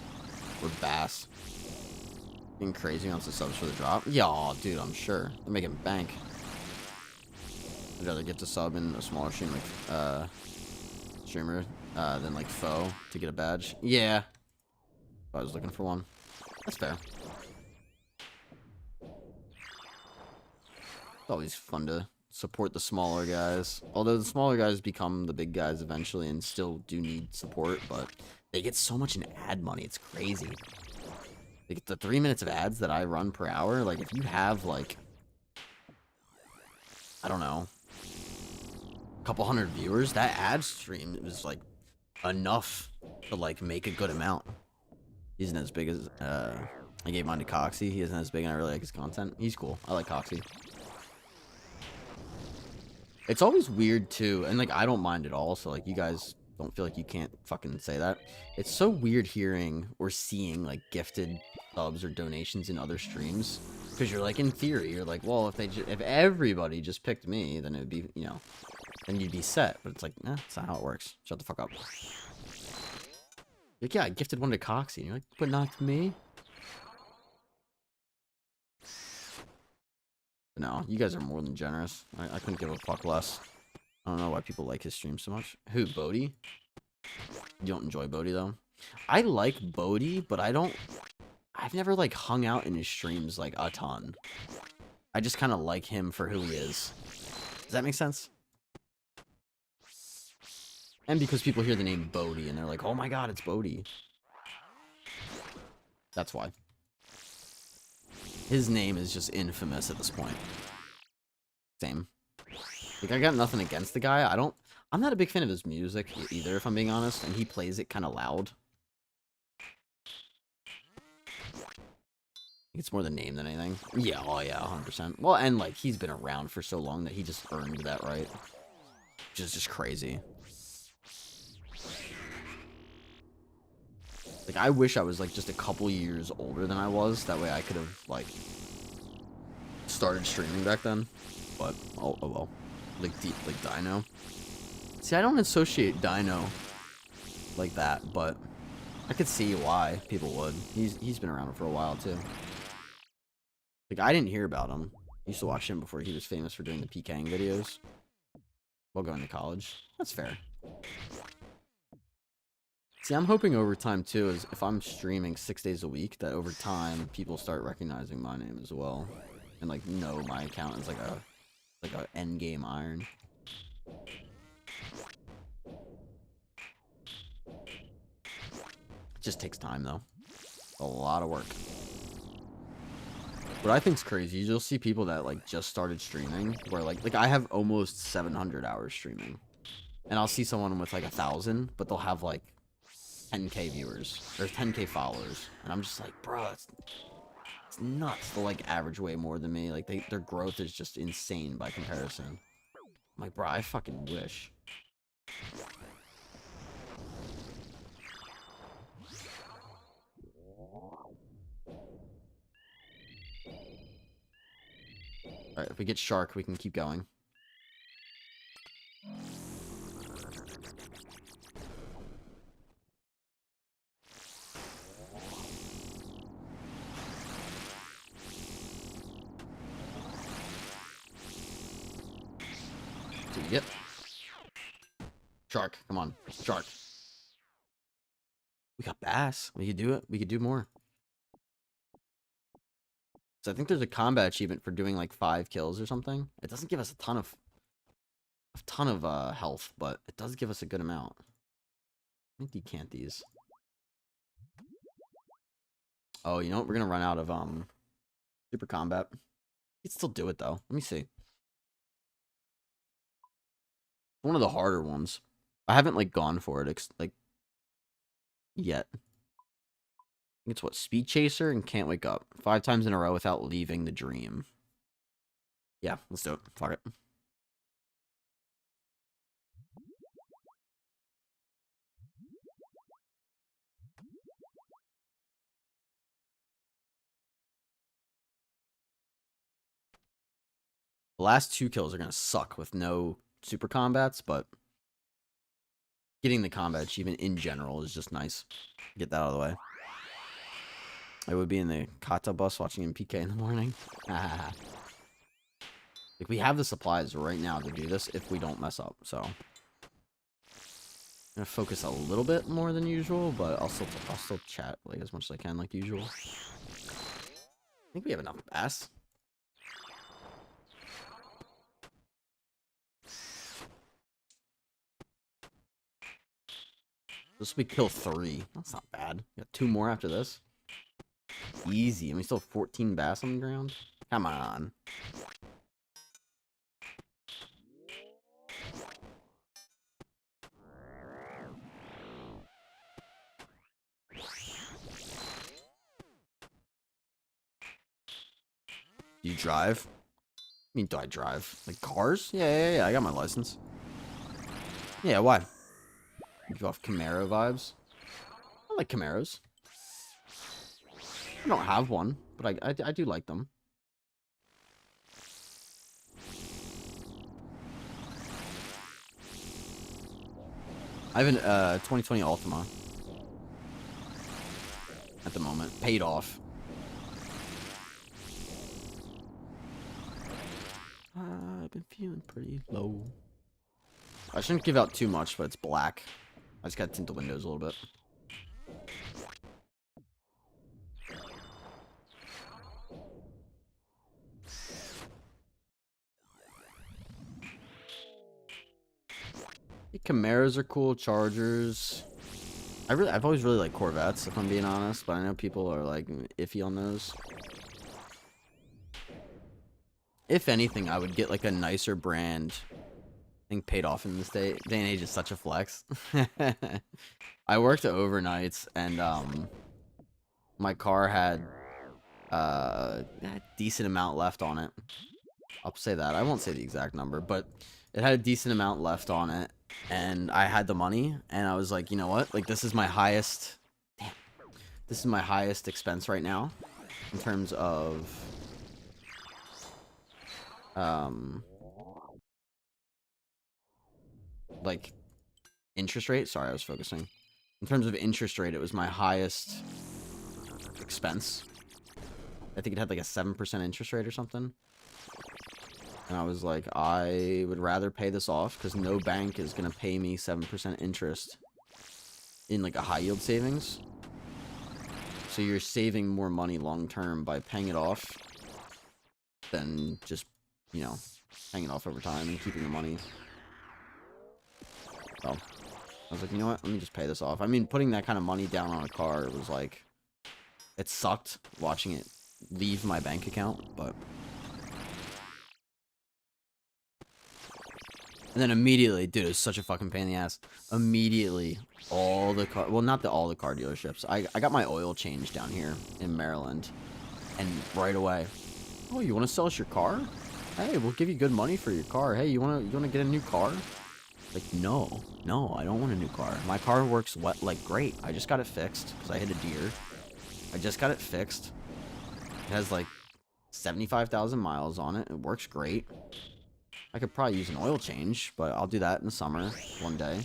[SPEAKER 1] Or bass. Being crazy on the subs for the drop. Yeah, aw, dude, I'm sure. They're making bank. I'd rather get to sub in a smaller stream like streamer than like foe to get a badge. Yeah. I was looking for one. That's fair. It's always fun to support the smaller guys. Although the smaller guys become the big guys eventually and still do need support, but they get so much in ad money. It's crazy. Like the 3 minutes of ads that I run per hour, like if you have like, I don't know, a couple hundred viewers, that ad stream was like enough to like make a good amount. He isn't as big as, I gave mine to Coxie. He isn't as big and I really like his content. He's cool. I like Coxie. It's always weird too, and like I don't mind at all, so like you guys don't feel like you can't fucking say that. It's so weird hearing or seeing like gifted subs or donations in other streams, because you're like, in theory, you're like, well, if everybody just picked me, then it would be, you know, then you'd be set. But it's like, nah, that's not how it works. Shut the fuck up. Like, yeah, I gifted one to Coxie, and you're like, but not to me. But no, you guys are more than generous. I couldn't give a fuck less. I don't know why people like his stream so much. Who, Bodhi? You don't enjoy Bodhi, though? I like Bodhi, but I've never, like, hung out in his streams, like, a ton. I just kind of like him for who he is. Does that make sense? And because people hear the name Bodhi, and they're like, oh my god, it's Bodhi. That's why. His name is just infamous at this point. Same. Like, I got nothing against the guy. I'm not a big fan of his music either, if I'm being honest, and he plays it kind of loud. It's more the name than anything. Yeah, oh yeah, 100%. Well, and like, he's been around for so long that he just earned that right. Which is just crazy. Like, I wish I was, like, just a couple years older than I was. That way I could have, like, started streaming back then. But, oh well. Like Dino. See, I don't associate Dino like that, but I could see why people would. He's been around for a while, too. Like, I didn't hear about him. I used to watch him before he was famous for doing the PKing videos while going to college. That's fair. See, I'm hoping over time too, is if I'm streaming 6 days a week, that over time people start recognizing my name as well, and like know my account is like a Endgame Iron. It just takes time though. A lot of work. What I think's crazy is you'll see people that like just started streaming, where like I have almost 700 hours streaming, and I'll see someone with like 1,000, but they'll have like 10K viewers or 10K followers, and I'm just like, bro, it's nuts. They'll like average way more than me. Like their growth is just insane by comparison. I'm like, bro, I fucking wish. Alright, if we get Shark, we can keep going. So you get Shark, come on, Shark. We got Bass. We could do it. We could do more. So I think there's a combat achievement for doing like 5 kills or something. It doesn't give us a ton of health, but it does give us a good amount. I think decant these. Oh, you know what? We're gonna run out of super combat. You can still do it though. Let me see. One of the harder ones. I haven't like gone for it like yet. I think it's what, Speed Chaser and Can't Wake Up 5 times in a row without leaving the dream. Yeah, let's do it. Fuck it. The last 2 kills are gonna suck with no super combats, but getting the combat achievement in general is just nice. Get that out of the way. I would be in the Kata bus watching MPK in the morning. Like, we have the supplies right now to do this if we don't mess up, so I'm gonna focus a little bit more than usual, but I'll still chat like as much as I can like usual. I think we have enough bass. This will be kill 3. That's not bad. Got 2 more after this. Easy. And we still have 14 bass on the ground. Come on. You drive? I mean, do I drive? Like cars? Yeah. I got my license. Yeah, why? Give off Camaro vibes. I like Camaros. I don't have one, but I do like them. I have an 2020 Altima at the moment, paid off. I've been feeling pretty low. I shouldn't give out too much, but it's black. I just gotta tint the windows a little bit. Camaros are cool, Chargers. I've always really liked Corvettes, if I'm being honest, but I know people are like iffy on those. If anything, I would get like a nicer brand. I think paid off in this day and age is such a flex. I worked overnights and my car had a decent amount left on it. I'll say that. I won't say the exact number, but it had a decent amount left on it, and I had the money, and I was like, you know what? Like, this is my highest... Damn. This is my highest expense right now in terms of... like, interest rate. Sorry, I was focusing. In terms of interest rate, it was my highest expense. I think it had like a 7% interest rate or something. And I was like, I would rather pay this off because no bank is going to pay me 7% interest in like a high yield savings. So you're saving more money long term by paying it off than just, you know, paying it off over time and keeping the money. So I was like, you know what? Let me just pay this off. I mean, putting that kind of money down on a car was like, it sucked watching it leave my bank account, but. And then immediately, dude, it was such a fucking pain in the ass. Immediately, all the car, well, not all the car dealerships. I got my oil changed down here in Maryland, and right away, oh, you want to sell us your car? Hey, we'll give you good money for your car. Hey, you wanna get a new car? Like, no, I don't want a new car. My car works like great. I just got it fixed because I hit a deer. I just got it fixed. It has like 75,000 miles on it. It works great. I could probably use an oil change, but I'll do that in the summer one day.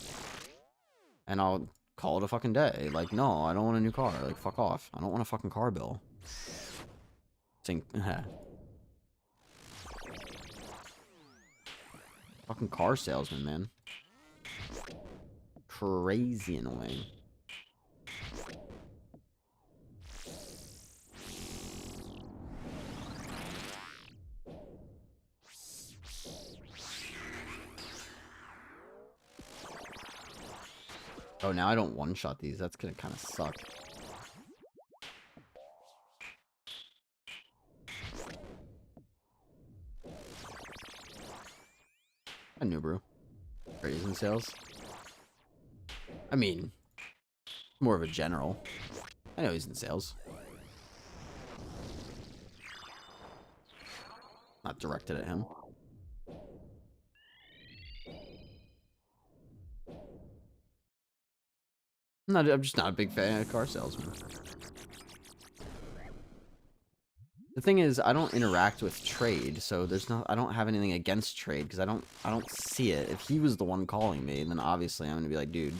[SPEAKER 1] And I'll call it a fucking day. Like, no, I don't want a new car. Like, fuck off. I don't want a fucking car bill. Think, fucking car salesman, man. Crazy annoying. Oh, now I don't one-shot these. That's gonna kind of suck. A new brew. Raisin sales. I mean, more of a general. I know he's in sales. Not directed at him. I'm just not a big fan of car salesmen. The thing is, I don't interact with trade, so I don't have anything against trade because I don't see it. If he was the one calling me, then obviously I'm gonna be like, dude.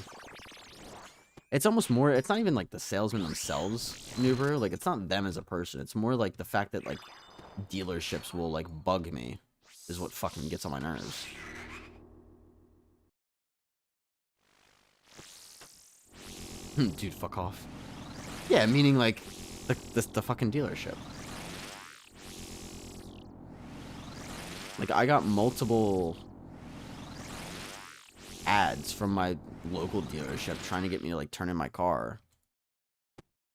[SPEAKER 1] It's almost more. It's not even like the salesmen themselves, Nuber. Like, it's not them as a person. It's more like the fact that like dealerships will like bug me, is what fucking gets on my nerves. Dude, fuck off. Yeah, meaning like the fucking dealership. Like, I got multiple ads from my local dealership trying to get me to like turn in my car.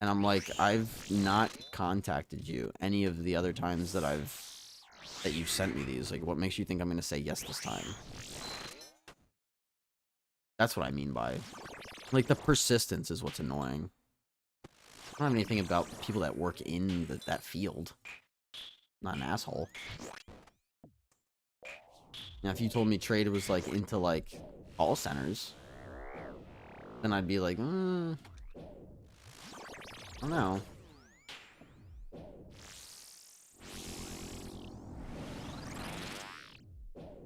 [SPEAKER 1] And I'm like, I've not contacted you any of the other times that you've sent me these. Like, what makes you think I'm gonna say yes this time? That's what I mean by, like, the persistence is what's annoying. I don't have anything about people that work in that field. I'm not an asshole. Now, if you told me trade was, like, into, like, call centers, then I'd be like, I don't know.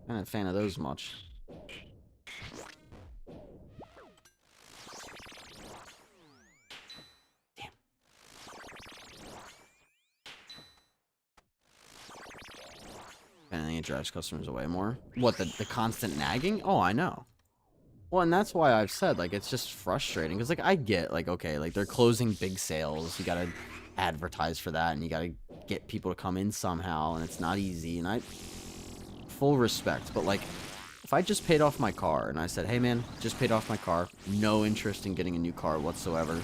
[SPEAKER 1] I'm not a fan of those much. Damn. And I think it drives customers away more. What, the constant nagging? Oh, I know. Well, and that's why I've said, like, it's just frustrating. Because, like, I get, like, okay, like, they're closing big sales. You gotta advertise for that, and you gotta get people to come in somehow, and it's not easy. And full respect, but, like, if I just paid off my car, and I said, hey, man, just paid off my car, no interest in getting a new car whatsoever.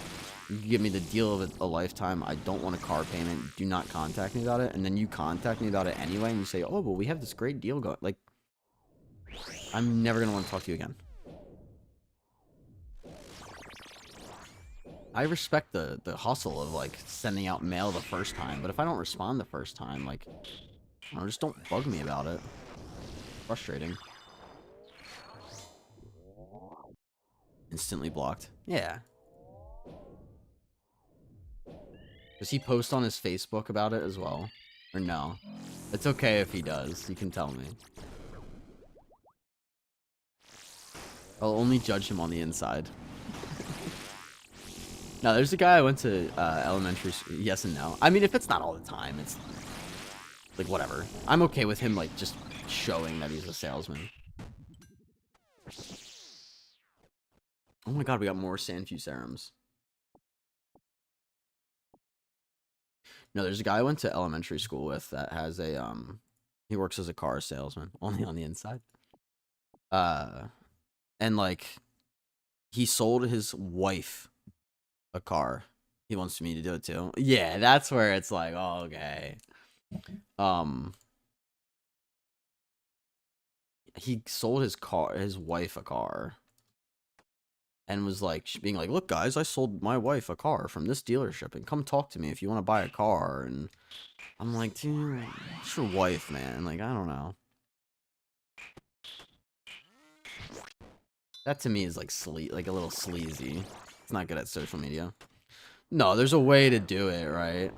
[SPEAKER 1] You can give me the deal of a lifetime. I don't want a car payment. Do not contact me about it. And then you contact me about it anyway, and you say, oh, but we have this great deal going. Like, I'm never gonna want to talk to you again. I respect the hustle of, like, sending out mail the first time, but if I don't respond the first time, like, I don't know, just don't bug me about it. Frustrating. Instantly blocked. Yeah. Does he post on his Facebook about it as well? Or no? It's okay if he does. You can tell me. I'll only judge him on the inside. No, there's a guy I went to elementary school. Yes and no. I mean, if it's not all the time, it's like whatever. I'm okay with him like just showing that he's a salesman. Oh my god, we got more Sandfew serums. No, there's a guy I went to elementary school with that has a he works as a car salesman, only on the inside. And like he sold his wife a car. He wants me to do it too. Yeah, that's where it's like, oh, okay. He sold his wife a car. And was like, being like, look, guys, I sold my wife a car from this dealership, and come talk to me if you want to buy a car. And I'm like, dude, it's your wife, man. Like, I don't know. That to me is like like a little sleazy. It's not good at social media. No, there's a way to do it, right?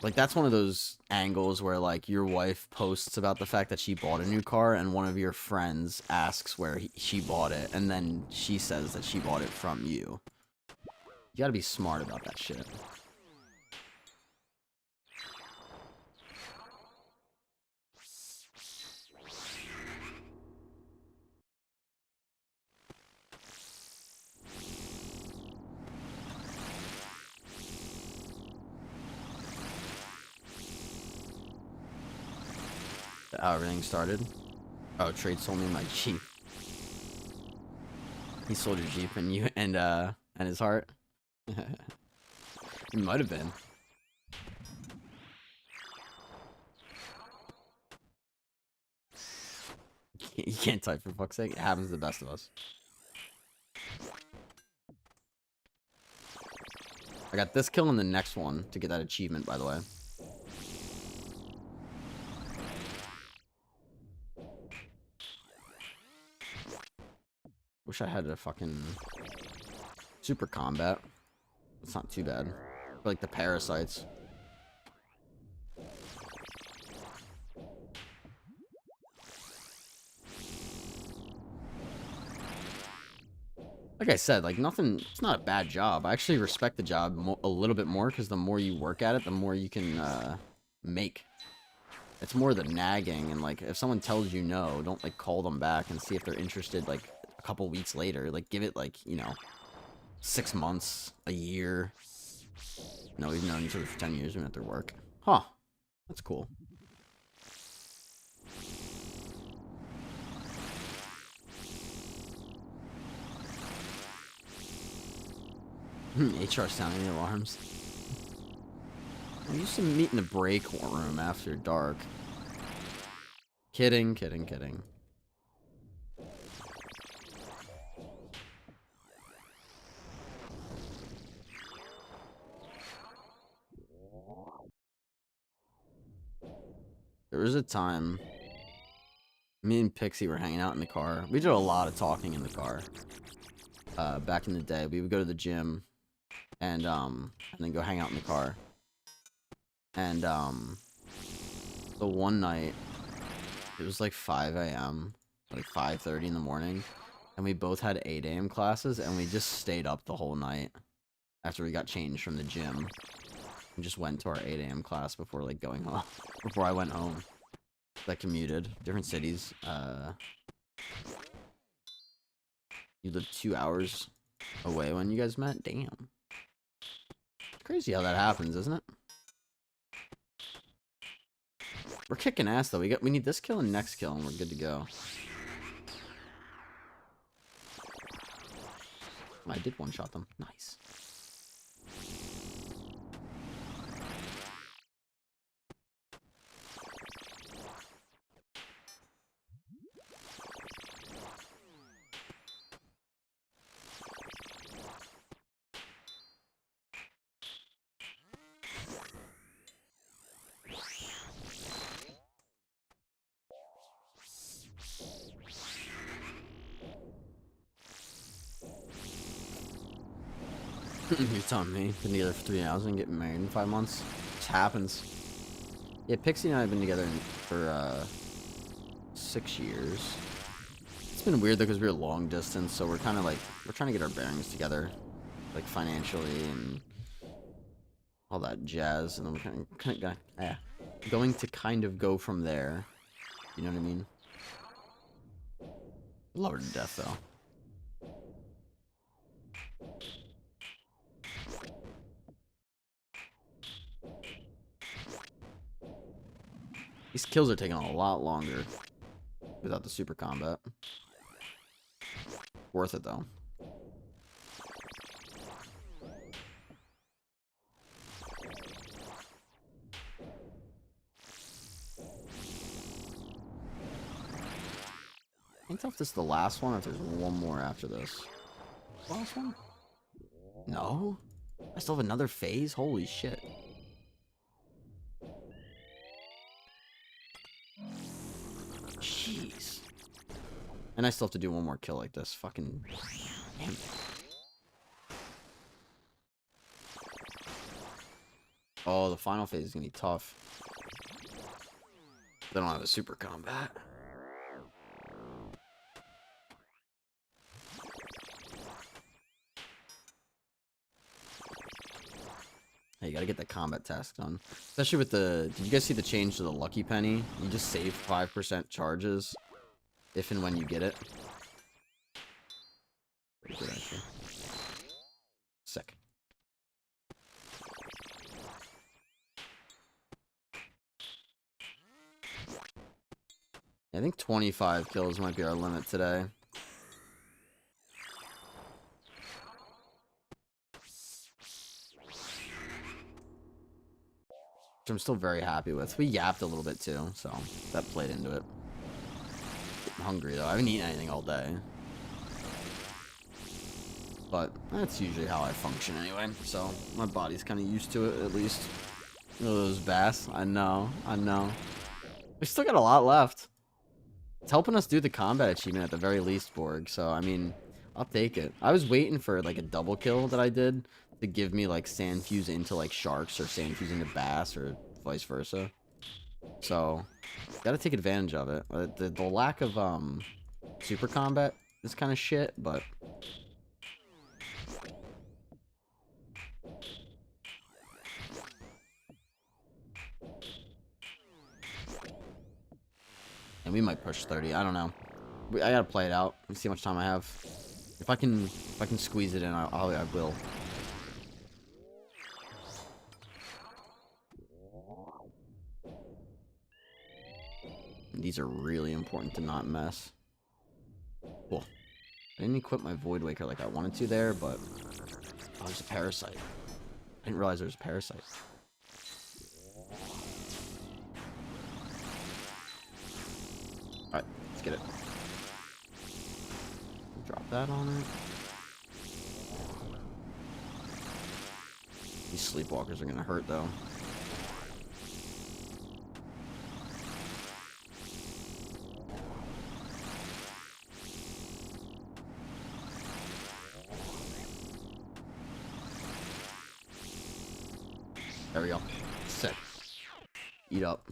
[SPEAKER 1] Like, that's one of those angles where, like, your wife posts about the fact that she bought a new car, and one of your friends asks where she bought it, and then she says that she bought it from you. You gotta be smart about that shit. How everything started. Oh, Trade sold me my Jeep. He sold your Jeep and you and his heart. It might have been. You can't type for fuck's sake. It happens to the best of us. I got this kill in the next one to get that achievement, by the way. Wish I had a fucking super combat. It's not too bad. For like the parasites. Like I said, like nothing, it's not a bad job. I actually respect the job a little bit more because the more you work at it, the more you can make. It's more the nagging, and like if someone tells you no, don't like call them back and see if they're interested like a couple weeks later. Like give it like, you know, 6 months, a year. No, we've known each other for 10 years. We met their work. Huh. That's cool. HR sounding the alarms. I used to meet in the break room after dark. Kidding, kidding, kidding. There was a time me and Pixie were hanging out in the car. We did a lot of talking in the car. Back in the day, we would go to the gym and then go hang out in the car. And the one night, it was like 5 a.m., like 5:30 in the morning, and we both had 8 a.m. classes, and we just stayed up the whole night after we got changed from the gym. And just went to our 8 a.m. class before like going home. Before I went home. I commuted. Different cities. You lived 2 hours away when you guys met? Damn. Crazy how that happens, isn't it? We're kicking ass though. We need this kill and next kill and we're good to go. I did one-shot them. Nice. You're telling me, been together for 3 hours and getting married in 5 months? This happens. Yeah, Pixie and I have been together for 6 years. It's been weird though because we're long distance, so we're kind of like, we're trying to get our bearings together, like financially and all that jazz, and then we're going to kind of go from there. You know what I mean? Love her to death, though. These kills are taking a lot longer without the super combat. Worth it, though. I can't tell if this is the last one or if there's one more after this. Last one? No? I still have another phase? Holy shit. Jeez. And I still have to do one more kill like this. Fucking... Damn it. Oh, the final phase is gonna be tough. They don't have a super combat. Hey, you gotta get the combat task done. Especially with the... Did you guys see the change to the Lucky Penny? You just save 5% charges if and when you get it. Pretty good, actually. Sick. I think 25 kills might be our limit today. Which I'm still very happy with. We yapped a little bit too, so that played into it. I'm hungry though. I haven't eaten anything all day. But that's usually how I function anyway, so my body's kind of used to it at least. Oh, those bass. I know. We still got a lot left. It's helping us do the combat achievement at the very least, Borg, so I mean, I'll take it. I was waiting for like a double kill that I did to give me like sand fuse into like sharks or sand fuse into bass or vice versa. So, gotta take advantage of it. The lack of super combat is kind of shit, but... And we might push 30. I don't know. I gotta play it out and see how much time I have. If I can squeeze it in, I will. These are really important to not mess. Cool. I didn't equip my Void Waker like I wanted to there, but... Oh, there's a parasite. I didn't realize there was a parasite. Alright, let's get it. Drop that on it. These sleepwalkers are gonna hurt, though. There we go. Sick. Eat up.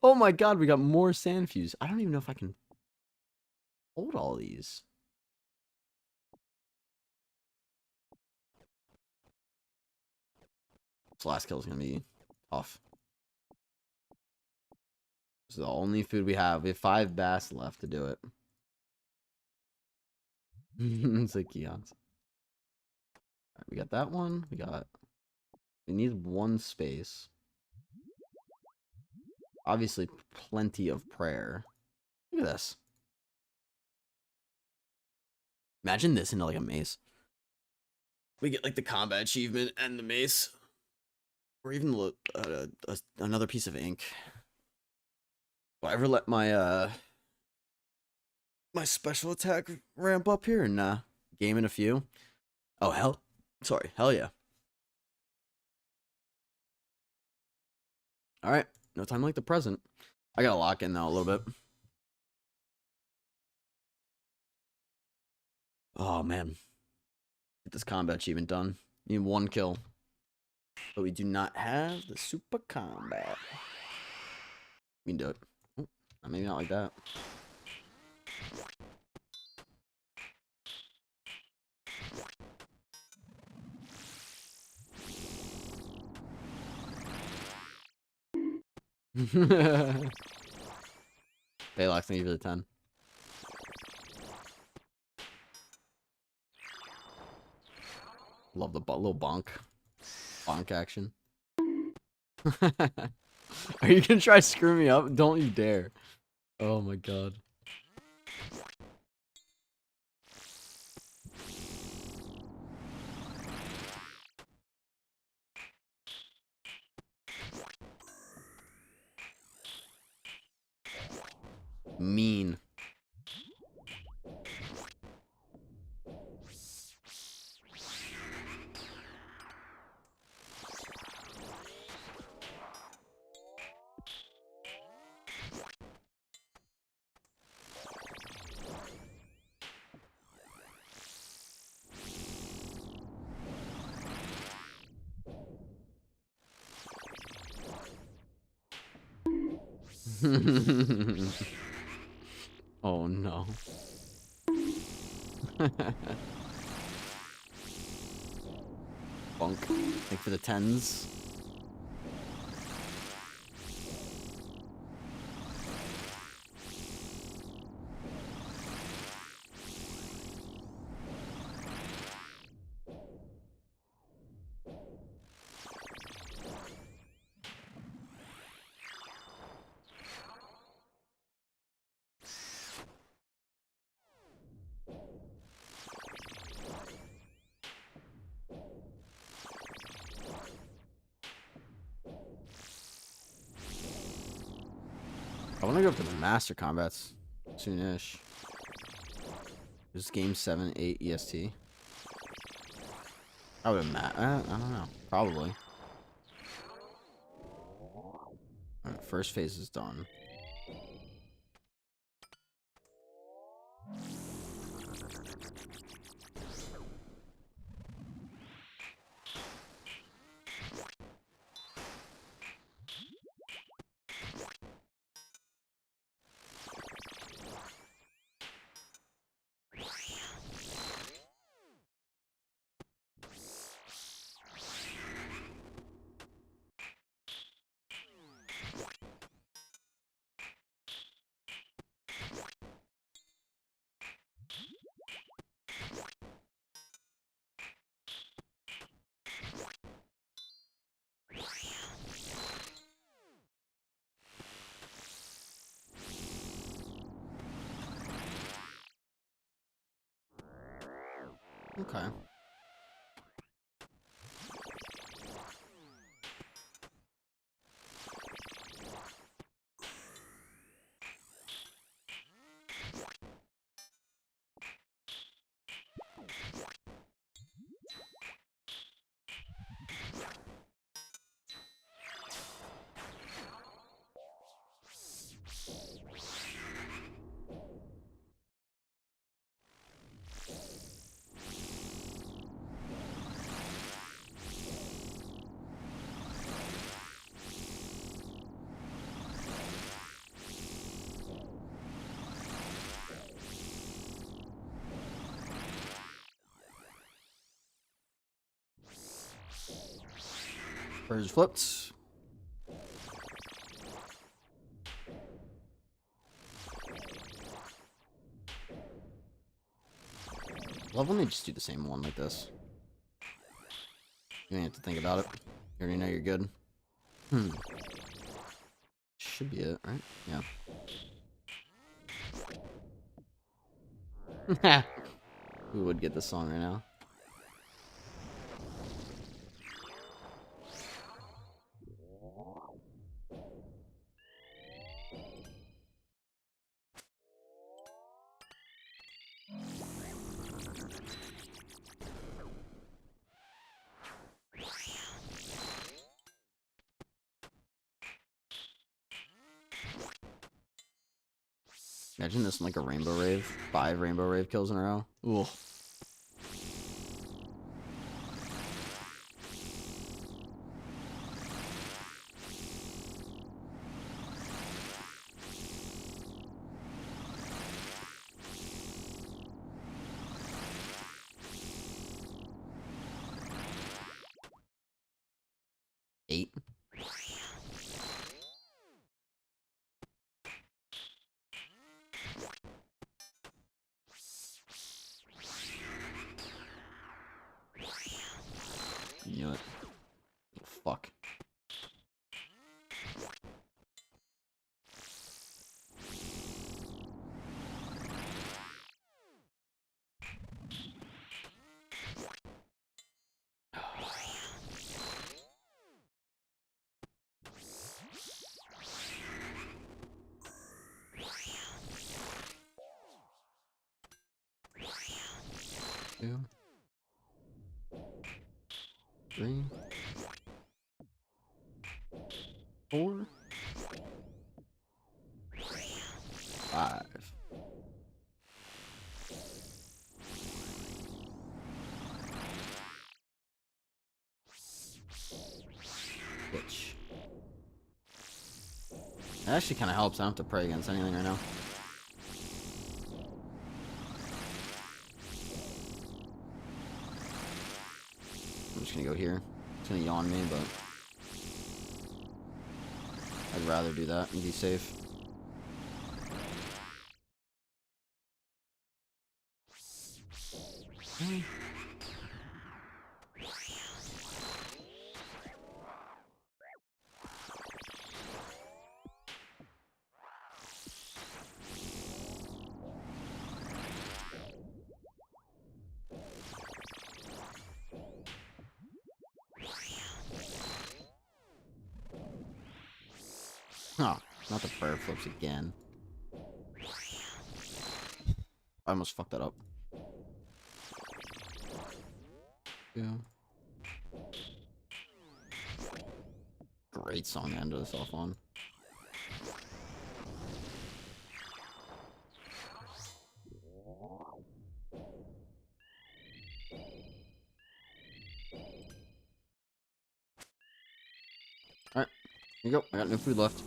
[SPEAKER 1] Oh my god, we got more sand fuse. I don't even know if I can hold all these. This last kill is gonna be tough. This is the only food we have. We have 5 bass left to do it. It's like Keon's. Alright, we got that one. We need 1 space. Obviously, plenty of prayer. Look at this. Imagine this into like a mace. We get like the combat achievement and the mace. Or even another piece of ink. Will I ever let my my special attack ramp up here and game in a few? Oh hell. Sorry, hell yeah. Alright. No time like the present. I gotta lock in now a little bit. Oh, man. Get this combat achievement done. Need 1 kill. But we do not have the super combat. We can do it. Oh, maybe not like that. Baylock, thank you for the 10. Love the little bonk. Bonk action. Are you gonna try to screw me up? Don't you dare. Oh my god. Mean. Oh no. Bunk. Thank for the 10s. I want to go up to the Master Combats soonish. This game 7, 8 EST. I would have I don't know. Probably. Alright, first phase is done. Okay. Birds flipped. Love when they just do the same one like this. You don't have to think about it. You already know you're good. Should be it, right? Yeah. We would get this song right now. Imagine this in like a rainbow rave. 5 rainbow rave kills in a row. Ooh. Eight. 3, 4, 5. Bitch. It actually kind of helps. I don't have to pray against anything right now. I'm just gonna go here. It's gonna yawn me, but I'd rather do that and be safe. Oh, not the prayer flips again. I almost fucked that up. Yeah. Great song to end this off on. Alright, here you go. I got no food left.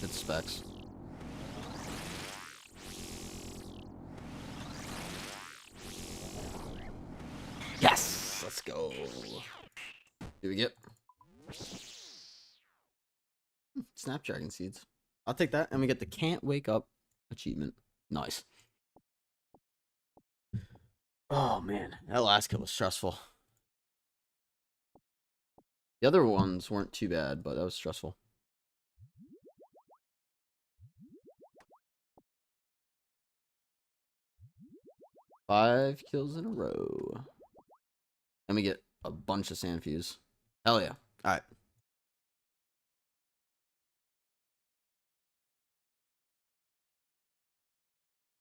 [SPEAKER 1] It's specs. Yes! Let's go. Do we get Snapdragon seeds? I'll take that, and we get the Can't Wake Up achievement. Nice. Oh man, that last kill was stressful. The other ones weren't too bad, but that was stressful. Five kills in a row. And we get a bunch of sand fuse. Hell yeah. Alright.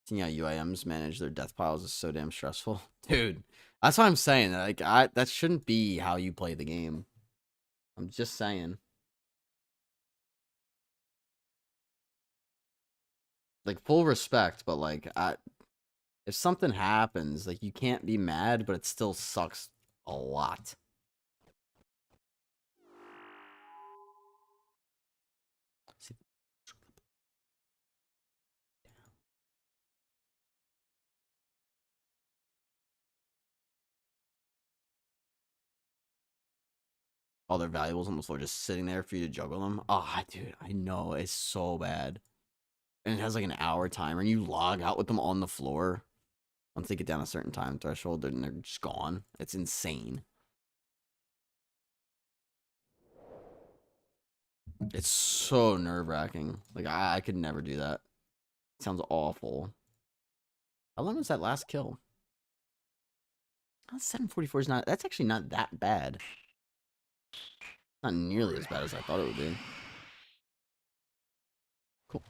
[SPEAKER 1] Seeing how UIMs manage their death piles is so damn stressful. Dude, that's what I'm saying. Like, that shouldn't be how you play the game. I'm just saying. Like, full respect, but like, if something happens, like, you can't be mad, but it still sucks a lot. All their valuables on the floor just sitting there for you to juggle them. Oh, dude, I know. It's so bad. And it has like an hour timer, and you log out with them on the floor. Once they get down a certain time threshold, then they're just gone. It's insane. It's so nerve-wracking. Like, I could never do that. It sounds awful. How long was that last kill? Oh, 744 is not... That's actually not that bad. Not nearly as bad as I thought it would be. Cool.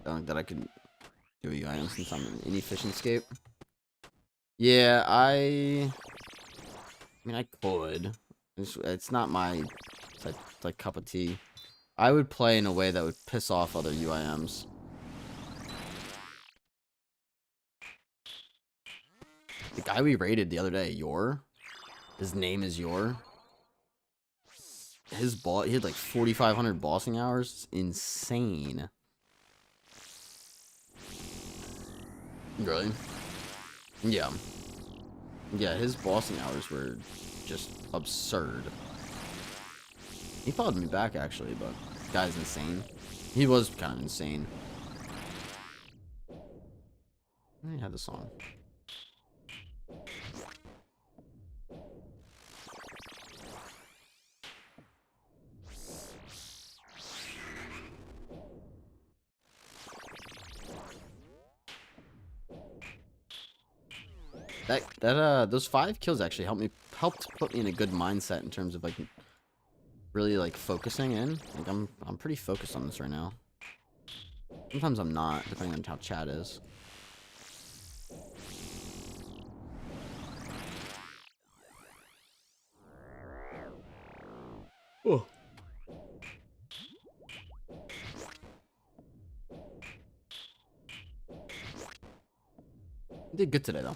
[SPEAKER 1] I don't think that I could do a UIM since I'm an inefficient scape. Yeah, I mean, I could. It's not my like cup of tea. I would play in a way that would piss off other UIMs. The guy we raided the other day, Yor. His name is Yor. His he had like 4,500 bossing hours. It's insane. Really? Yeah. Yeah, his bossing hours were just absurd. He followed me back, actually, but the guy's insane. He was kind of insane. I had the song. Those 5 kills actually helped put me in a good mindset in terms of like really like focusing in. Like I'm pretty focused on this right now. Sometimes I'm not, depending on how chat is. Oh. Did good today though.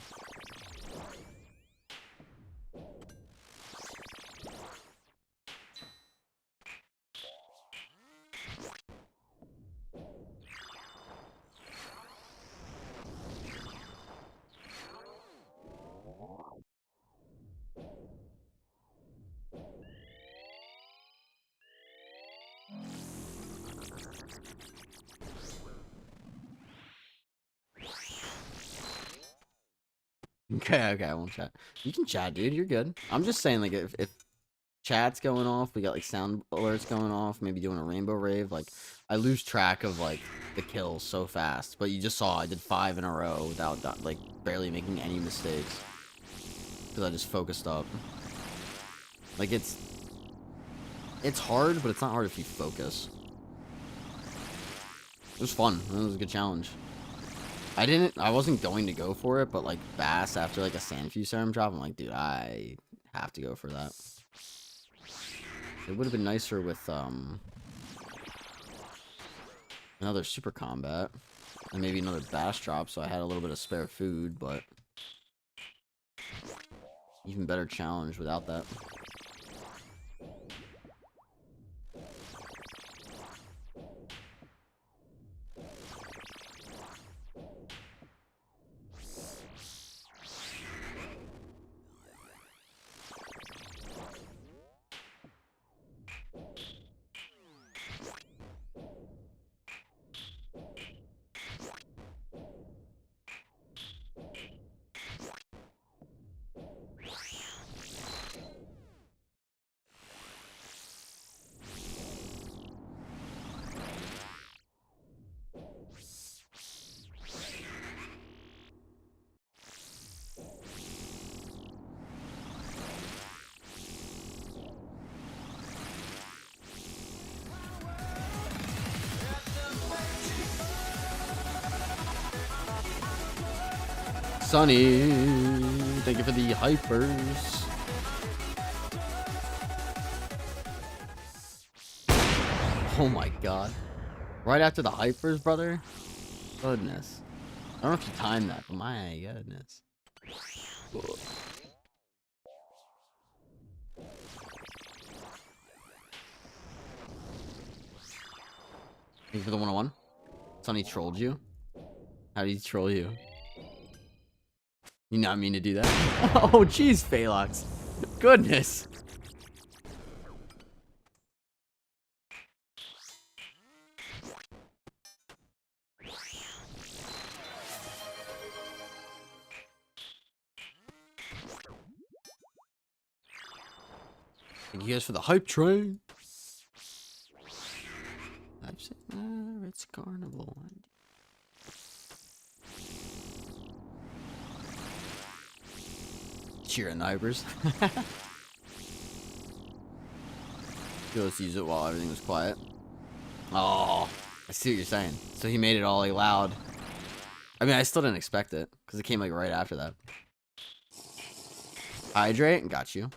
[SPEAKER 1] Okay, I won't chat. You can chat, dude. You're good. I'm just saying, like, if chat's going off, we got like sound alerts going off, maybe doing a rainbow rave, like, I lose track of like the kills so fast. But you just saw I did 5 in a row without like barely making any mistakes because I just focused up. Like it's hard, but it's not hard if you focus. It was fun. It was a good challenge. I wasn't going to go for it, but like Bass after like a Sandfew serum drop, I'm like, dude, I have to go for that. It would have been nicer with another super combat and maybe another Bass drop, so I had a little bit of spare food, but even better challenge without that. Sunny, thank you for the hypers. Oh my god. Right after the hypers, brother? Goodness. I don't know if you timed that, but my goodness. Thank you for the 101. Sunny trolled you? How did he troll you? You not mean to do that? Oh, jeez, Phalox. Goodness. Thank you guys for the hype train. It's carnival. Cheering neighbors. Just use it while everything was quiet. Oh, I see what you're saying. So he made it all like loud. I mean, I still didn't expect it because it came like right after that. Hydrate, got you.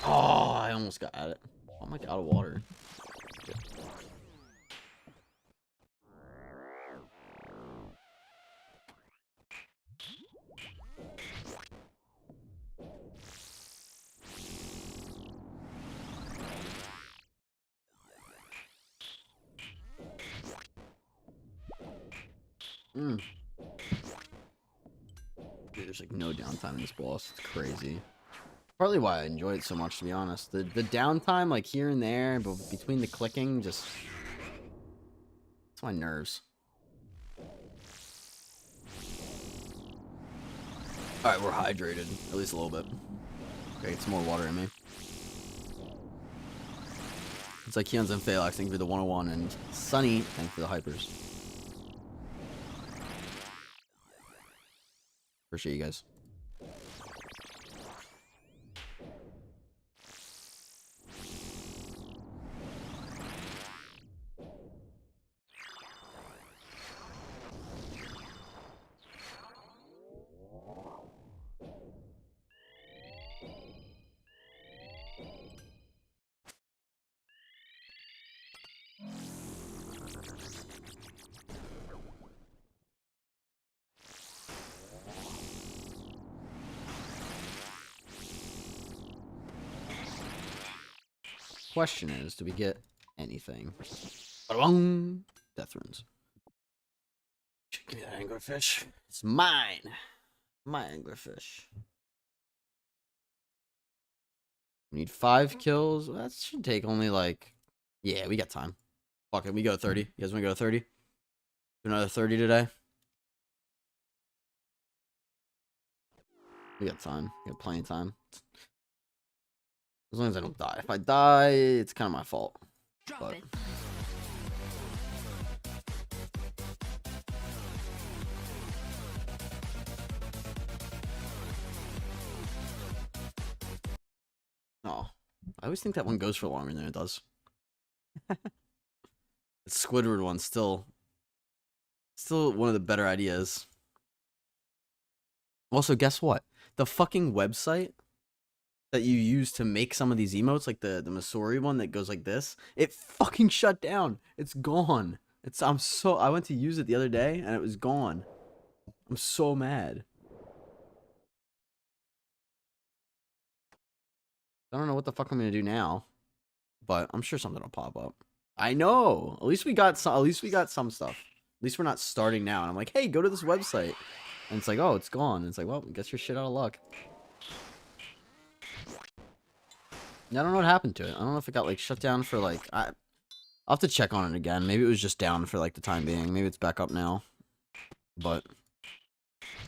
[SPEAKER 1] Oh, I almost got at it. I'm like out of water. Dude, there's like no downtime in this boss. It's crazy. Partly why I enjoy it so much, to be honest. The downtime, like here and there, but between the clicking, just It's my nerves. Alright, we're hydrated. At least a little bit. Okay, get some more water in me. It's like Keon's and Phalanx, thank you for the 101, and Sunny, thank you for the hypers. Appreciate you guys. Question is, do we get anything? Ba-dum! Death runes. Give me that anglerfish. It's mine. My anglerfish. We need 5 kills. Well, that should take only like... Yeah, we got time. Fuck it, we go 30. You guys want to go 30? Do another 30 today? We got time. We got plenty of time. As long as I don't die. If I die, it's kind of my fault. But... Oh, I always think that one goes for longer than it does. The Squidward one's still one of the better ideas. Also, guess what? The fucking website that you use to make some of these emotes, like the Masori one that goes like this, it fucking shut down. It's gone. I went to use it the other day and it was gone. I'm so mad. I don't know what the fuck I'm gonna do now, but I'm sure something will pop up. I know. At least we got some stuff. At least we're not starting now. And I'm like, hey, go to this website, and it's like, oh, it's gone. And it's like, well, guess you're shit out of luck. I don't know what happened to it. I don't know if it got like shut down for like. I'll have to check on it again. Maybe it was just down for like the time being. Maybe it's back up now. But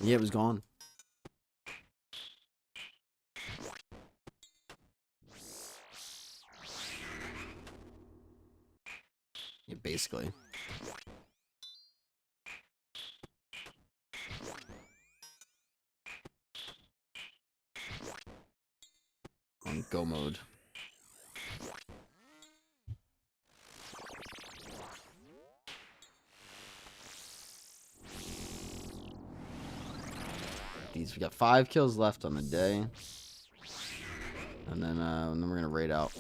[SPEAKER 1] yeah, it was gone. Yeah, basically. On go mode. We got 5 kills left on the day, and then we're gonna raid out.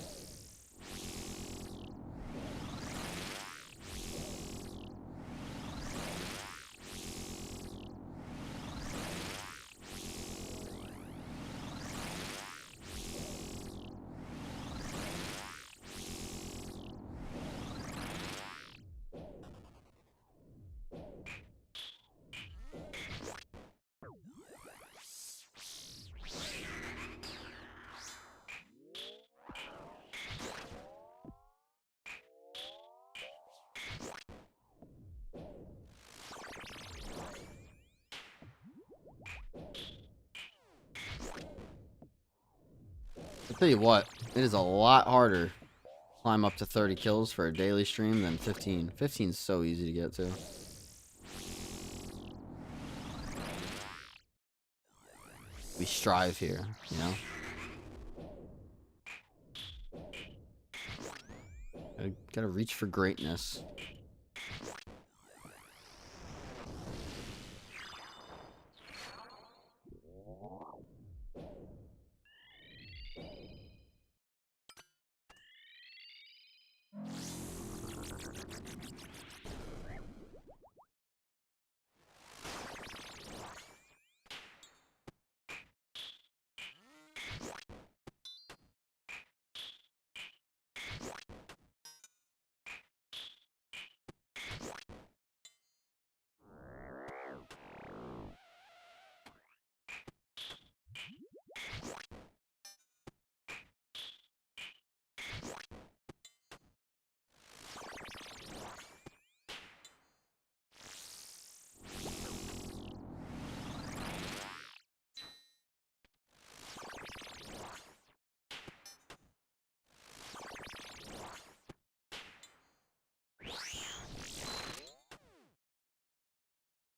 [SPEAKER 1] I'll tell you what, it is a lot harder to climb up to 30 kills for a daily stream than 15. 15 is so easy to get to. We strive here, you know? Gotta reach for greatness.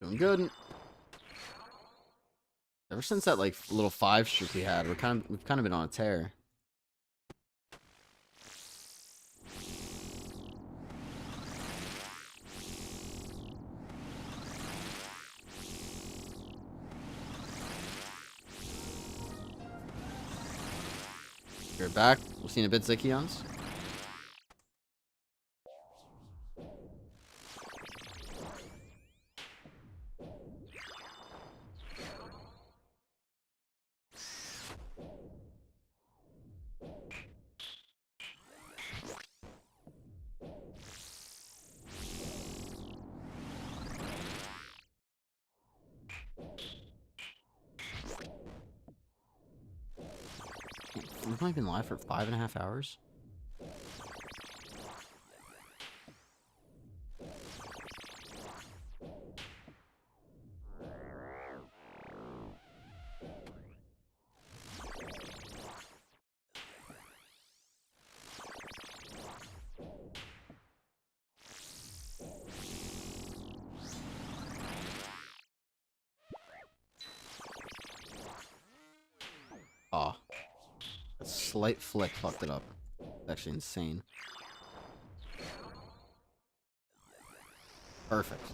[SPEAKER 1] Doing good. Ever since that like little 5 streak we had, we've kind of been on a tear. You're back. We've seen a bit Zikions. We've only been live for 5.5 hours. Aw. A slight flick fucked it up. It's actually insane. Perfect.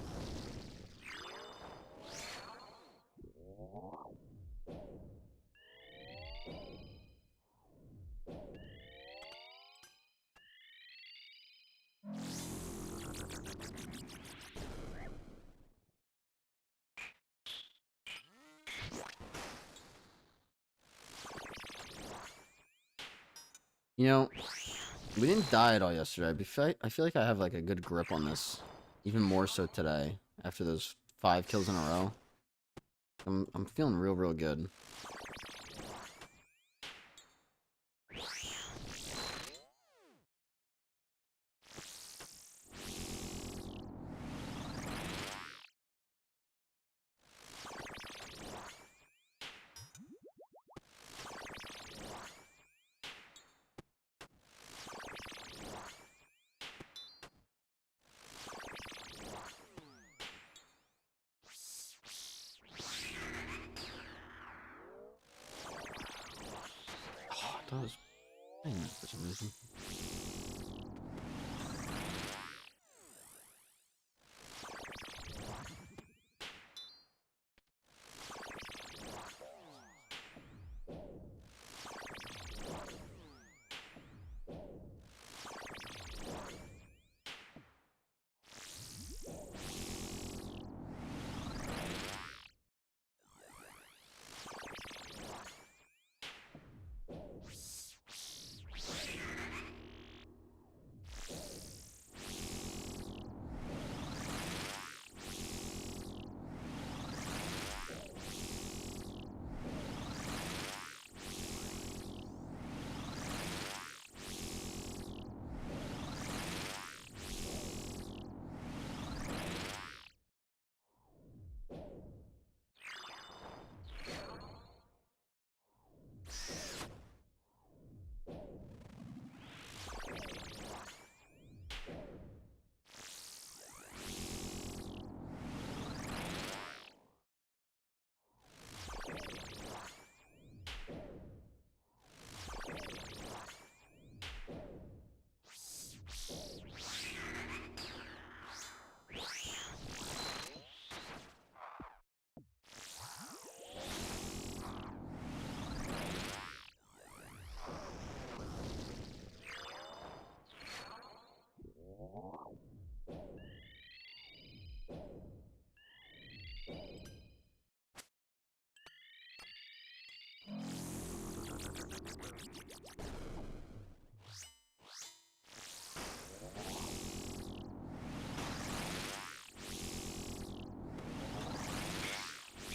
[SPEAKER 1] You know, we didn't die at all yesterday. I feel like I have like a good grip on this. Even more so today, after those 5 kills in a row. I'm feeling real good. Oh, I thought it was playing that for some reason.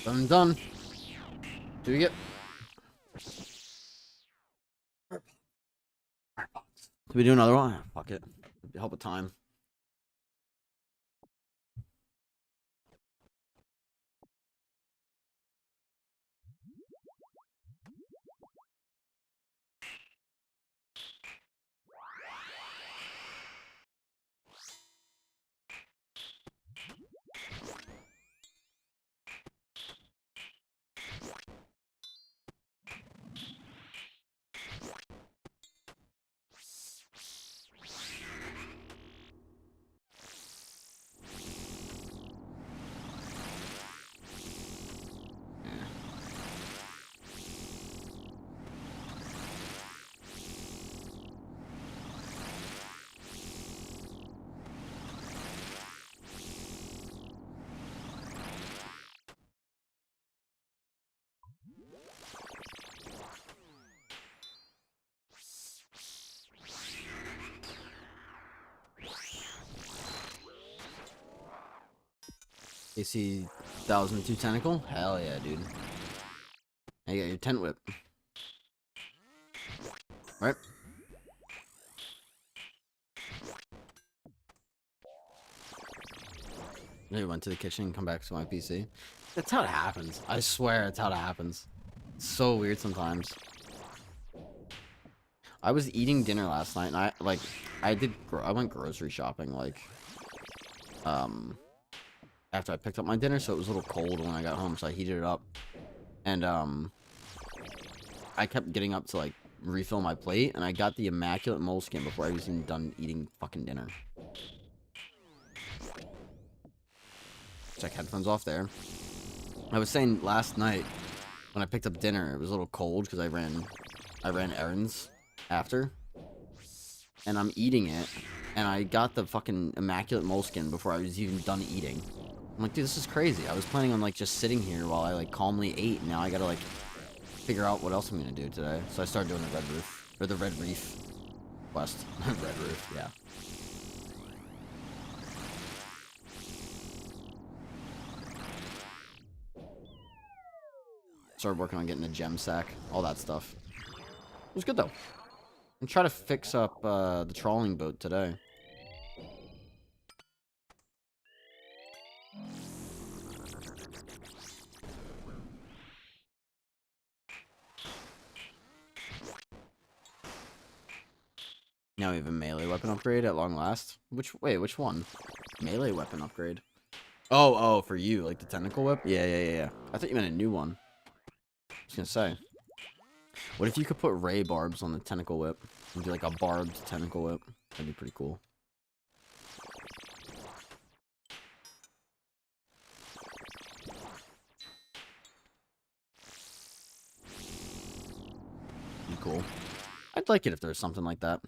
[SPEAKER 1] I'm done. Do we get? Do we do another one? Fuck it. Help with time. AC 1002 tentacle? Hell yeah, dude. Now you got your tent whip. Right? Maybe went to the kitchen and come back to my PC. That's how it happens. I swear that's how it happens. It's so weird sometimes. I was eating dinner last night, and I went grocery shopping, like, after I picked up my dinner, so it was a little cold when I got home, so I heated it up. And, I kept getting up to, like, refill my plate, and I got the immaculate moleskin before I was even done eating fucking dinner. Check headphones off there. I was saying last night, when I picked up dinner, it was a little cold, because I ran errands after. And I'm eating it, and I got the fucking immaculate moleskin before I was even done eating. I'm like, dude, this is crazy. I was planning on, like, just sitting here while I, like, calmly ate, and now I gotta, like, figure out what else I'm gonna do today. So I started doing the red roof, or the red reef quest. Red roof, yeah. Started working on getting a gem sack, all that stuff. It was good, though. I'm trying to fix up the trawling boat today. Now we have a melee weapon upgrade at long last. Wait, which one? Melee weapon upgrade. Oh, for you, like the tentacle whip? Yeah. I thought you meant a new one. I was gonna say. What if you could put ray barbs on the tentacle whip? And do like a barbed tentacle whip? That'd be pretty cool. Be cool. I'd like it if there was something like that.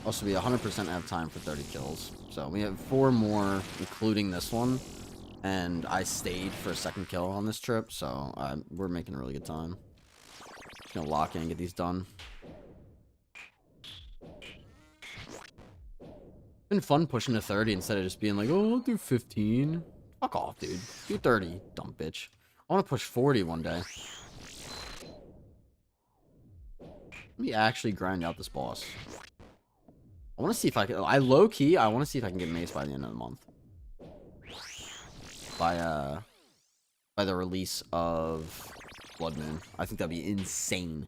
[SPEAKER 1] Also, we 100% have time for 30 kills. So we have 4 more, including this one. And I stayed for a second kill on this trip, so we're making a really good time. Just gonna lock in and get these done. Been fun pushing to 30 instead of just being like, oh, I'll do 15. Fuck off, dude. Do 30, dumb bitch. I want to push 40 one day. Let me actually grind out this boss. I want to see if I can... I want to see if I can get Mace by the end of the month. By the release of Blood Moon. I think that'd be insane.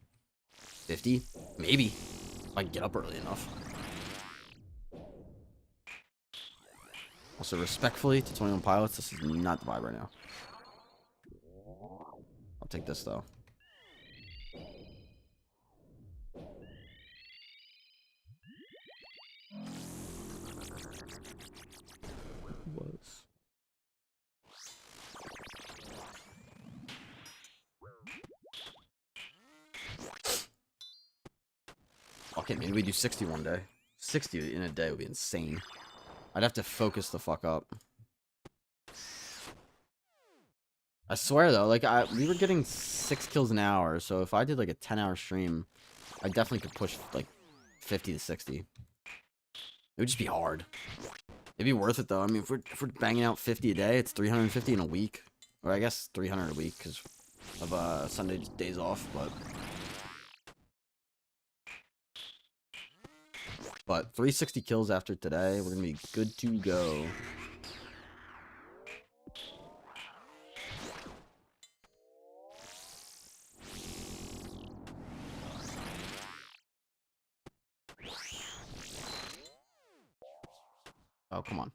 [SPEAKER 1] 50? Maybe. If I can get up early enough. Also, respectfully to 21 Pilots, this is not the vibe right now. I'll take this, though. Okay, maybe we do 60 one day. 60 in a day would be insane. I'd have to focus the fuck up. I swear though, like we were getting 6 kills an hour, so if I did like a 10-hour stream, I definitely could push like 50 to 60. It would just be hard. It'd be worth it though. I mean, if we're banging out 50 a day, it's 350 in a week, or I guess 300 a week because of Sunday days off, But 360 kills after today, we're gonna be good to go. Oh, come on.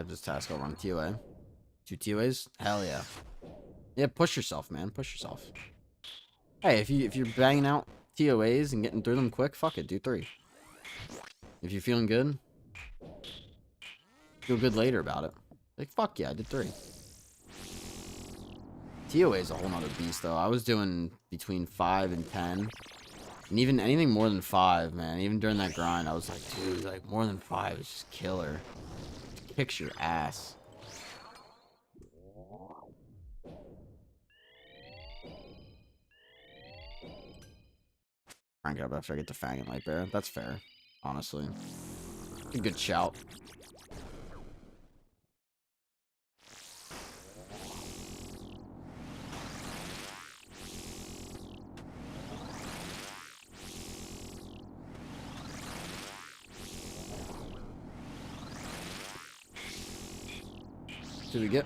[SPEAKER 1] this task. I'll run TOA. 2 TOAs? Hell yeah. Yeah, push yourself, man. Push yourself. Hey, if you're banging out TOAs and getting through them quick, fuck it, do 3. If you're feeling good, feel good later about it. Like, fuck yeah, I did 3. TOA is a whole nother beast, though. I was doing between 5 and 10. And even anything more than 5, man. Even during that grind, I was like, dude, like, more than 5 is just killer. Kicks your ass. Crank it up after I get the Fang and Light Bear. That's fair, honestly. A good shout. Did we get?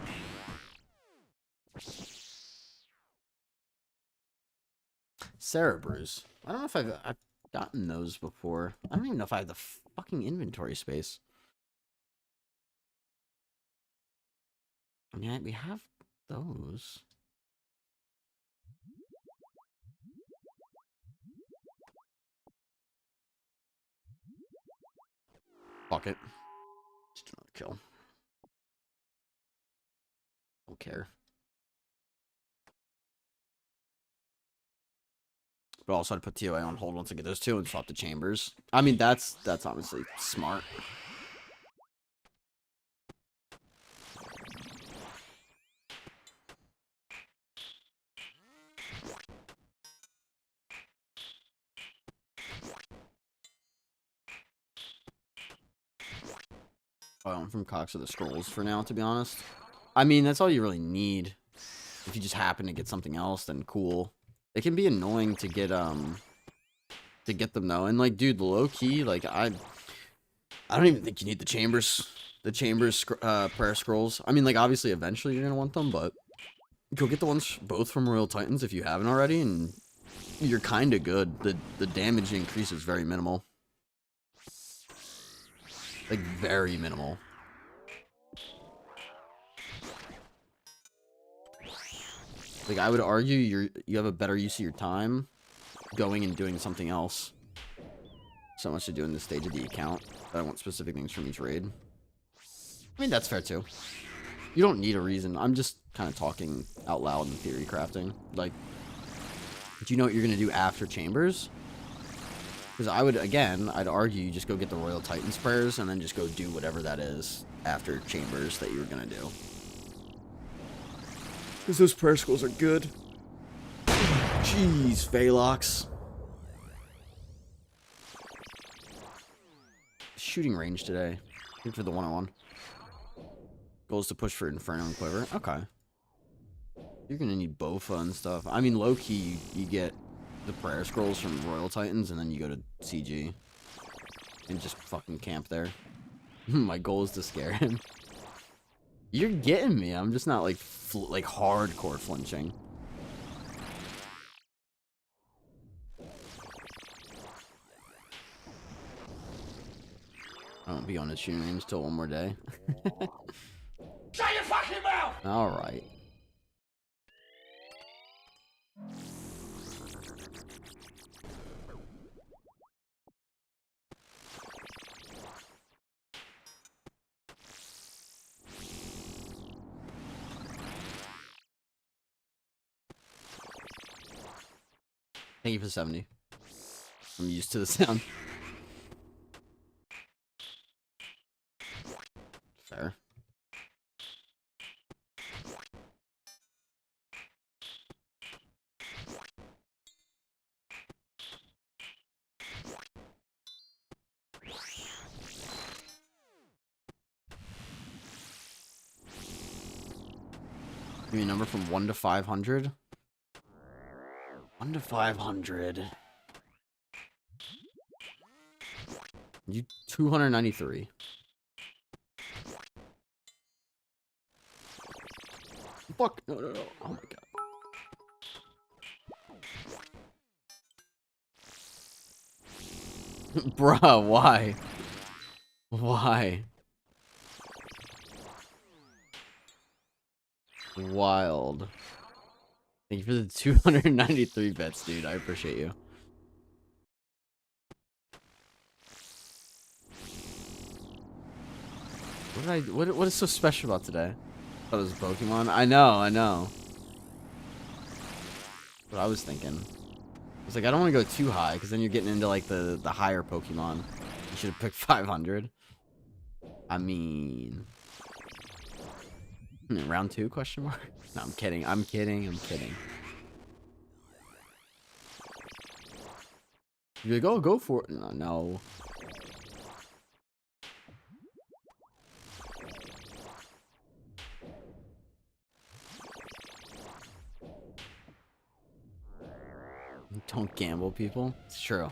[SPEAKER 1] Sarah Brews. I don't know if I've gotten those before. I don't even know if I have the fucking inventory space. I mean, we have those. Fuck it. Just another kill. Don't care. But also I'd put TOA on hold once I get those 2 and swap the chambers. I mean, that's obviously smart. I'm from Cox of the Scrolls for now, to be honest. I mean, that's all you really need. If you just happen to get something else, then cool. It can be annoying to get them though. And like, dude, low key, like I don't even think you need the chambers prayer scrolls. I mean, like, obviously eventually you're gonna want them, but go get the ones both from Royal Titans if you haven't already, and you're kind of good. The damage increase is very minimal. Like, very minimal. Like, I would argue you have a better use of your time going and doing something else. So much to do in this stage of the account, but I want specific things from each raid. I mean, that's fair too. You don't need a reason. I'm just kind of talking out loud in theory crafting. Like, do you know what you're going to do after Chambers? Because I'd argue you just go get the Royal Titans prayers and then just go do whatever that is after Chambers that you were going to do. Because those prayer schools are good. Jeez, Phalox. Shooting range today. I think for the 101. Goal is to push for Inferno and Quiver. Okay. You're going to need Bofa and stuff. I mean, low-key, you get the prayer scrolls from Royal Titans, and then you go to CG. And just fucking camp there. My goal is to scare him. You're getting me. I'm just not, like hardcore flinching. I won't be on his shooting range till one more day.
[SPEAKER 2] Shut your fucking mouth!
[SPEAKER 1] Alright. Thank you for 70. I'm used to the sound. Fair. Give me a number from 1 to 500. 1 to 500. You 293. Fuck. No, no, no. Oh my god. Bruh, why? Why? Wild. Thank you for the 293 bets, dude. I appreciate you. What is so special about today? Thought it was Pokemon. I know. What I was thinking. I was like, I don't want to go too high, because then you're getting into like the higher Pokemon. You should have picked 500. I mean, round 2 question mark? No, I'm kidding. I'm kidding. You're like, oh, go for it. No. Don't gamble, people. It's true.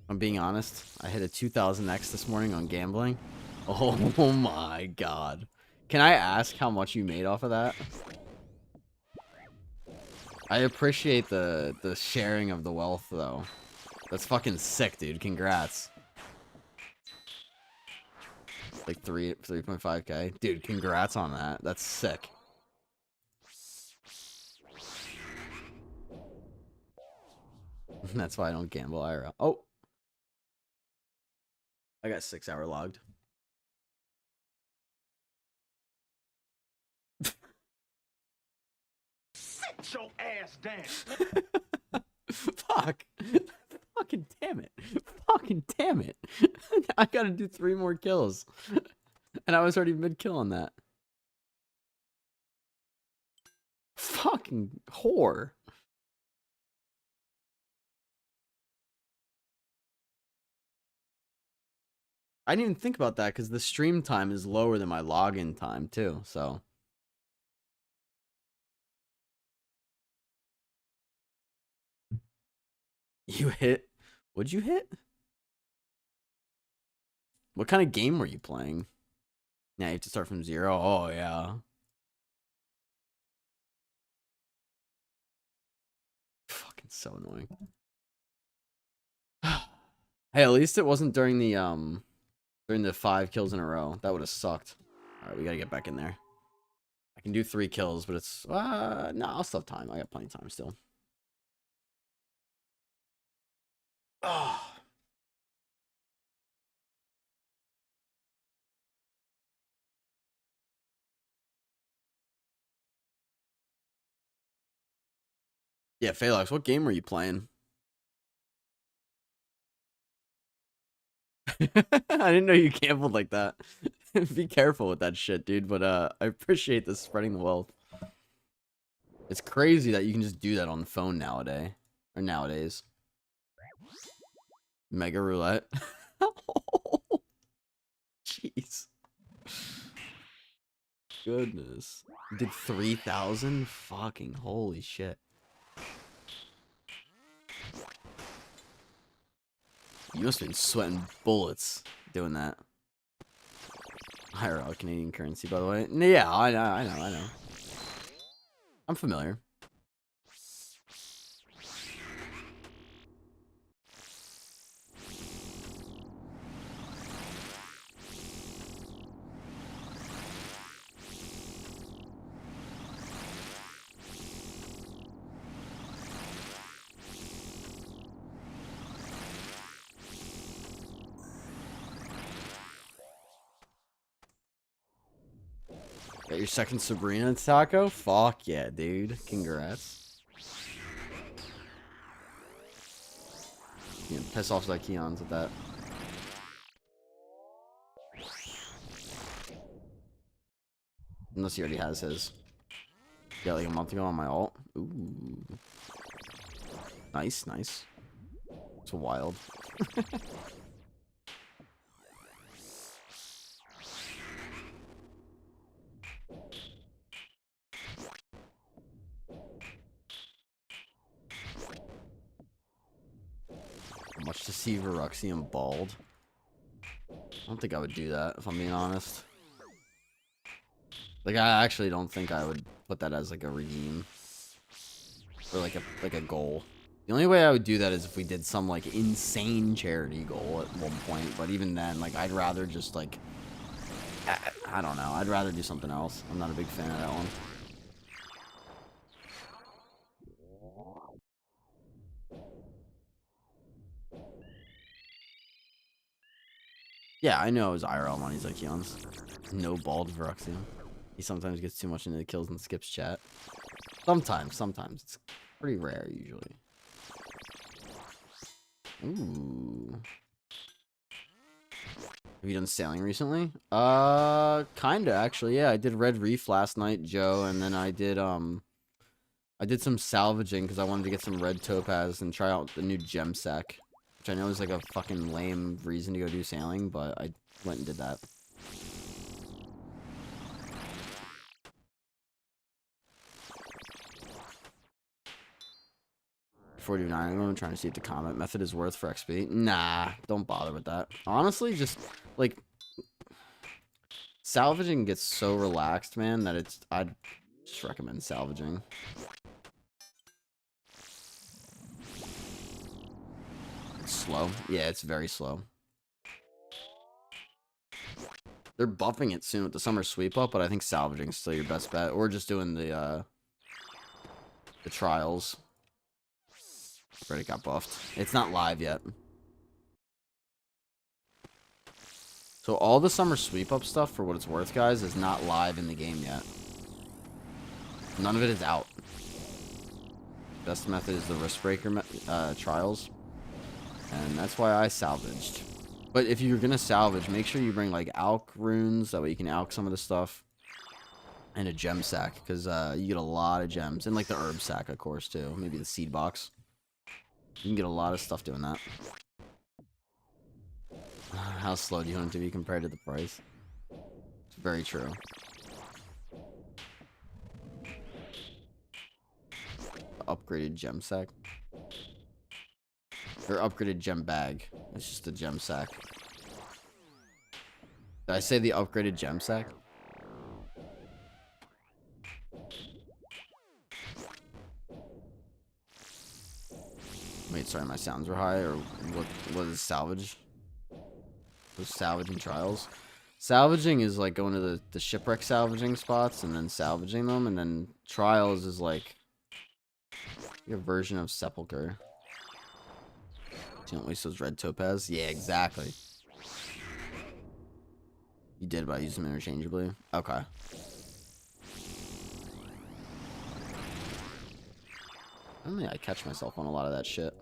[SPEAKER 1] I'm being honest. I hit a 2000x this morning on gambling. Oh my god. Can I ask how much you made off of that? I appreciate the sharing of the wealth, though. That's fucking sick, dude. Congrats. Like 3.5k. Dude, congrats on that. That's sick. That's why I don't gamble IRL. Oh. I got 6 hour logged.
[SPEAKER 2] Sit your ass down.
[SPEAKER 1] Fuck. Fucking damn it. Fucking damn it. I gotta do 3 more kills. And I was already mid-kill on that. Fucking whore. I didn't even think about that because the stream time is lower than my login time too, so. You hit? What'd you hit? What kind of game were you playing? Yeah, you have to start from 0. Oh, yeah. Fucking so annoying. Hey, at least it wasn't during the 5 kills in a row. That would have sucked. All right, we gotta get back in there. I can do 3 kills, but it's no, I'll still have time. I got plenty of time still. Oh. Yeah, Phalanx, what game were you playing? I didn't know you gambled like that. Be careful with that shit, dude. But I appreciate this spreading the wealth. It's crazy that you can just do that on the phone nowadays. Mega roulette. Jeez. Goodness. You did 3,000? Fucking holy shit. You must have been sweating bullets doing that. IRL Canadian currency, by the way. Yeah, I know. I'm familiar. Got your second Sabrina taco? Fuck yeah, dude. Congrats. Yeah, piss off like Keon's with that. Unless he already has his. Yeah, like a month ago on my alt. Ooh. Nice. It's wild. Much to see Veruxium bald. I don't think I would do that, if I'm being honest. Like, I actually don't think I would put that as like a redeem. Or like a goal. The only way I would do that is if we did some like insane charity goal at one point. But even then, like, I'd rather just like I don't know. I'd rather do something else. I'm not a big fan of that one. Yeah, I know his IRL money's like Keon's. No bald Veruxian. He sometimes gets too much into the kills and skips chat. Sometimes. It's pretty rare usually. Ooh. Have you done sailing recently? Kinda actually. Yeah, I did Red Reef last night, Joe, and then I did some salvaging because I wanted to get some red topaz and try out the new gem sack, which I know is like a fucking lame reason to go do sailing, but I went and did that. $49. I'm trying to see if the comment method is worth for XP. Nah, don't bother with that. Honestly, just like salvaging gets so relaxed, man, that I'd just recommend salvaging. It's slow. Yeah, it's very slow. They're buffing it soon with the summer sweep up, but I think salvaging is still your best bet, or just doing the trials. Already got buffed. It's not live yet. So all the summer sweep up stuff, for what it's worth, guys, is not live in the game yet. None of it is out. Best method is the risk breaker trials, and that's why I salvaged. But if you're gonna salvage, make sure you bring like alk runes, that way you can alk some of the stuff, and a gem sack, because you get a lot of gems, and like the herb sack, of course, too. Maybe the seed box. You can get a lot of stuff doing that. How slow do you want it to be compared to the price? It's very true. Upgraded gem sack. Or upgraded gem bag. It's just a gem sack. Did I say the upgraded gem sack? Wait, sorry, my sounds were high, or what is salvage? Those salvaging trials? Salvaging is like going to the shipwreck salvaging spots and then salvaging them, and then trials is like your version of sepulcher. Don't waste those red topaz. Yeah, exactly. You did by using them interchangeably? Okay. I don't think I catch myself on a lot of that shit.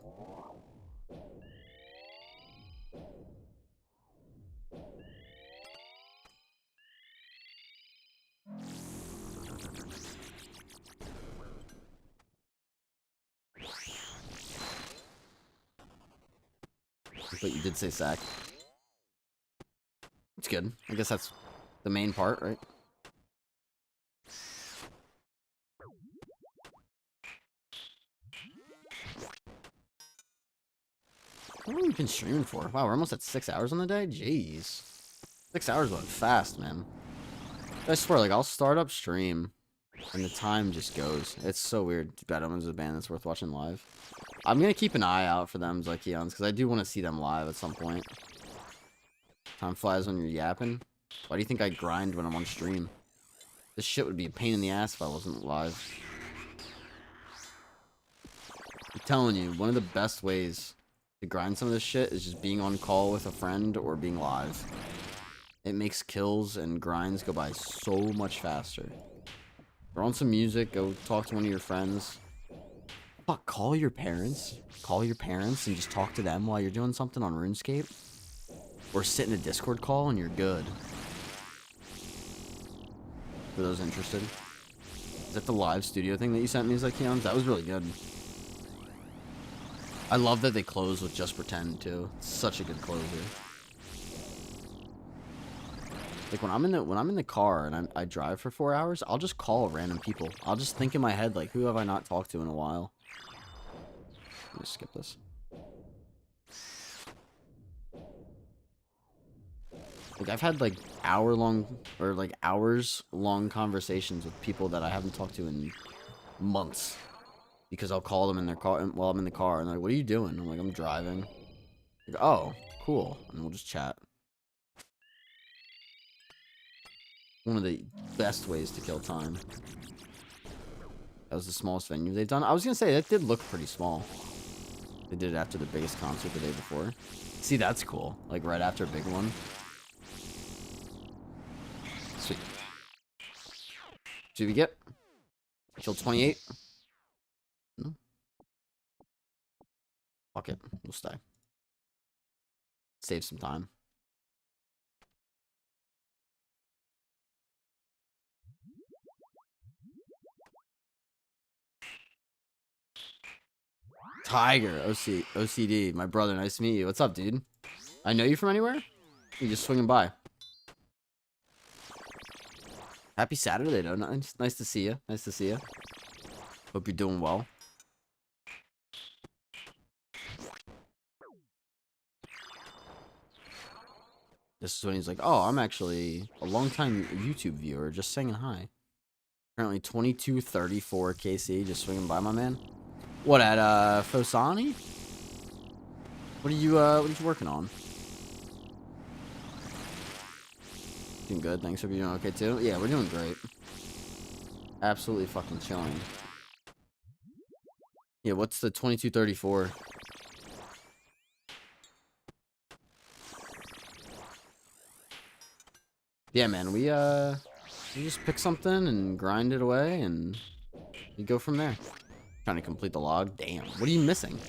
[SPEAKER 1] But you did say sack. It's good. I guess that's the main part, right? How long have you been streaming for? Wow, we're almost at 6 hours on the day? Jeez. 6 hours went fast, man. I swear, like, I'll start up stream, and the time just goes. It's so weird. Bad Omens is a band that's worth watching live. I'm gonna keep an eye out for them, Zykeons, because I do want to see them live at some point. Time flies when you're yapping. Why do you think I grind when I'm on stream? This shit would be a pain in the ass if I wasn't live. I'm telling you, one of the best ways to grind some of this shit is just being on call with a friend or being live. It makes kills and grinds go by so much faster. Throw on some music, go talk to one of your friends. Fuck, call your parents. Call your parents and just talk to them while you're doing something on RuneScape. Or sit in a Discord call and you're good. For those interested. Is that the live studio thing that you sent me, Zykeons? That was really good. I love that they close with Just Pretend, too. It's such a good closer. Like, when I'm in the car and I drive for 4 hours, I'll just call random people. I'll just think in my head, like, who have I not talked to in a while? Let me skip this. Like, I've had, like, hours-long conversations with people that I haven't talked to in months. Because I'll call them in their car while I'm in the car, and they're like, what are you doing? I'm like, I'm driving. Like, oh, cool. And we'll just chat. one of the best ways to kill time. That was the smallest venue they've done. I was gonna say that did look pretty small. They did it after the biggest concert the day before. See, that's cool. Like right after a big one. Sweet. Did we get? Killed 28. No. Fuck it. We'll stay. Save some time. Tiger, OCD, my brother, nice to meet you. What's up, dude? I know you from anywhere? You just swinging by. Happy Saturday, though. Nice to see you. Nice to see you. Hope you're doing well. This is when he's like, oh, I'm actually a longtime YouTube viewer, just saying hi. Currently 2234 KC, just swinging by, my man. What, at Fosani? What are you working on? Doing good, thanks. Hope you're doing okay too. Yeah, we're doing great. Absolutely fucking chilling. Yeah, what's the 2234? Yeah, man, we just pick something and grind it away and you go from there. Trying to complete the log. Damn, what are you missing?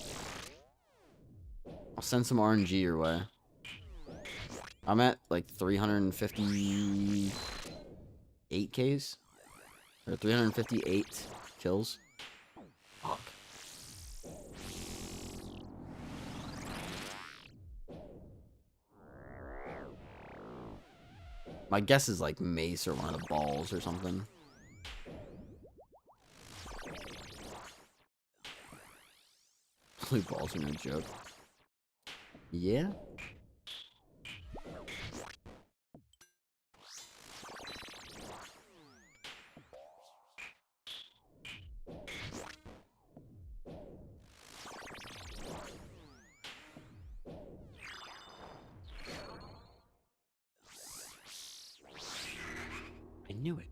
[SPEAKER 1] I'll send some RNG your way. I'm at like 358 Ks. Or 358 kills. Fuck. My guess is like Mace or one of the balls or something. Blue balls are no joke. Yeah? I knew it.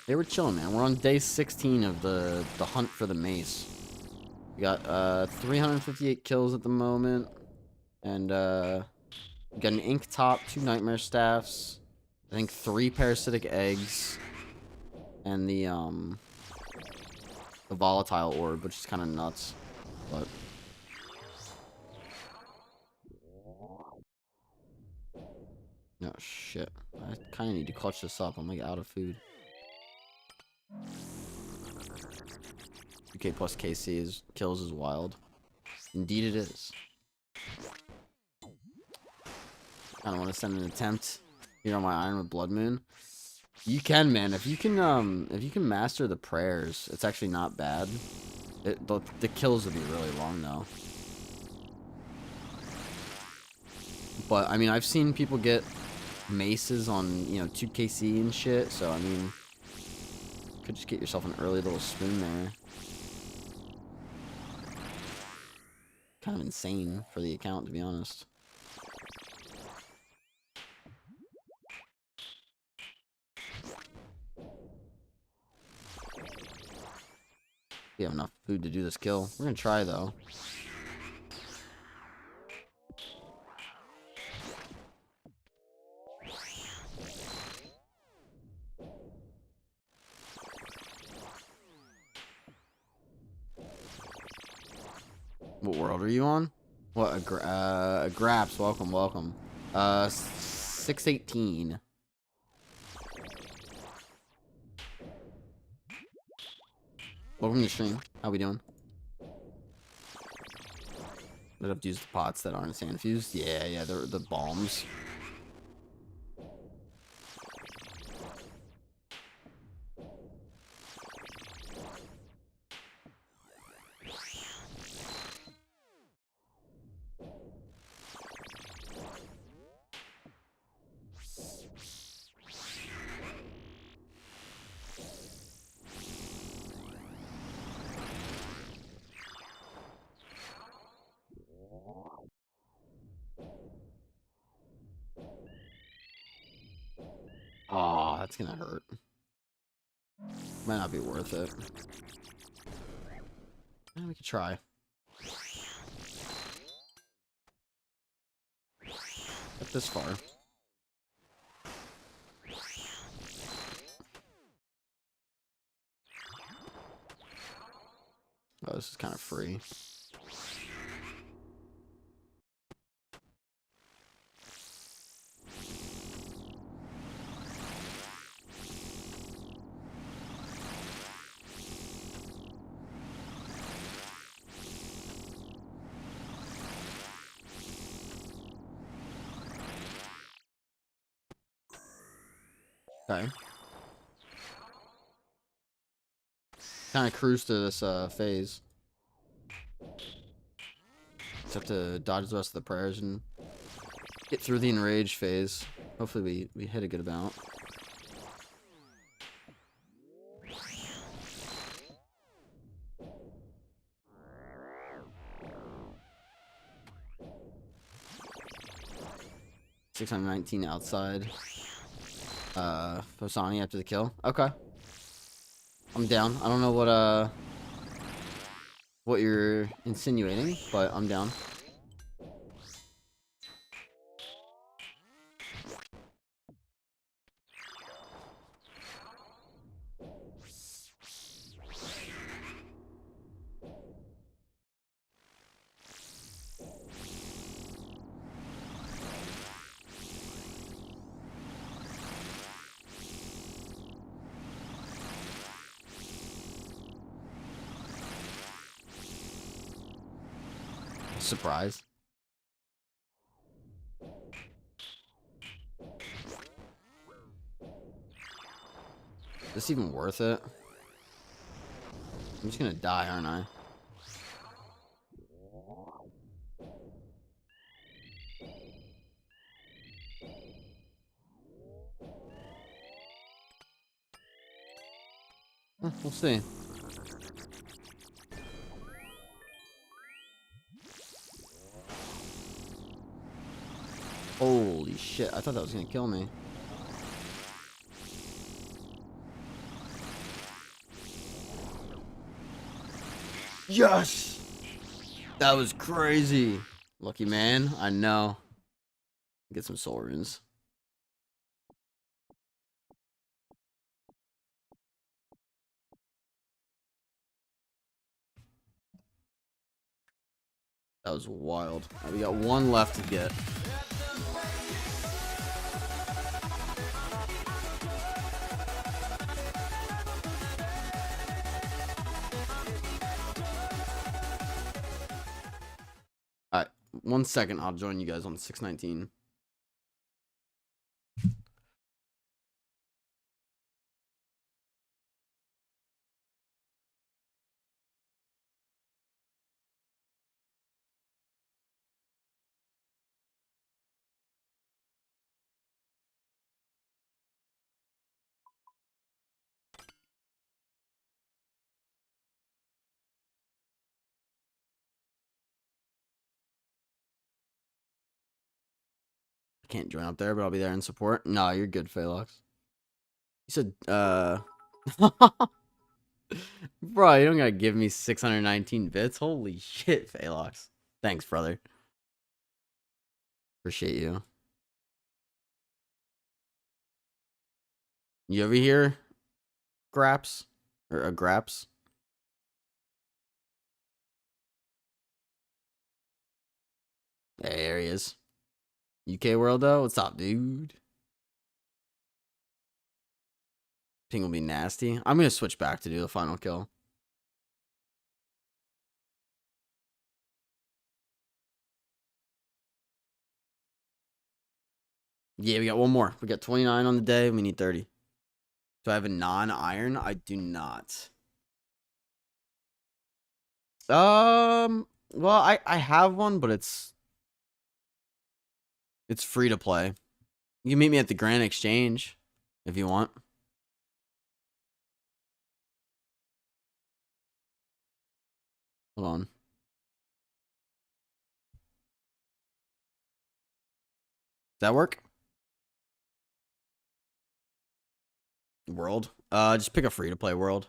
[SPEAKER 1] They were chilling, man. We're on day 16 of the hunt for the Mace. We got 358 kills at the moment. And we got an ink top, 2 nightmare staffs, I think 3 parasitic eggs, and the volatile orb, which is kind of nuts. But no shit. I kind of need to clutch this up. I'm like out of food. 2K plus KC is kills is wild. Indeed it is. I don't want to send an attempt here on my Iron with Blood Moon. You can, man. If you can master the prayers, it's actually not bad. The kills will be really long though. But I mean, I've seen people get maces on 2KC and shit. So I mean, could just get yourself an early little spoon there. Kind of insane for the account, to be honest. We have enough food to do this kill. We're gonna try though. What world are you on? What, Graps, welcome. 618. Welcome to the stream. How we doing? I'd have to use the pots that aren't sand fused. Yeah, they're the bombs. it's gonna hurt. Might not be worth it. We could try. Get this far. Oh, this is kind of free. Okay. Kind of cruise to this phase. Just have to dodge the rest of the prayers and get through the enraged phase. Hopefully we hit a good amount. $619 outside. Fosani after the kill. Okay. I'm down. I don't know what you're insinuating, but I'm down. Surprise. Is this even worth it? I'm just gonna die, aren't I? We'll see. Holy shit, I thought that was gonna kill me. Yes! That was crazy. Lucky man, I know. Get some soul runes. That was wild. Right, we got one left to get. Alright, 1 second. I'll join you guys on 619. I can't join up there, but I'll be there in support. No, you're good, Phelox. You said, bro, you don't gotta give me 619 bits. Holy shit, Phelox. Thanks, brother. Appreciate you. You over here, Graps? Or a Graps? There he is. UK World, though? What's up, dude? Ping will be nasty. I'm gonna switch back to do the final kill. Yeah, we got one more. We got 29 on the day. We need 30. Do I have a non-iron? I do not. Well, I have one, but it's free to play. You can meet me at the Grand Exchange if you want. Hold on. Does that work? World. Just pick a free-to-play world.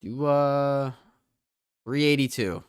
[SPEAKER 1] Do 382.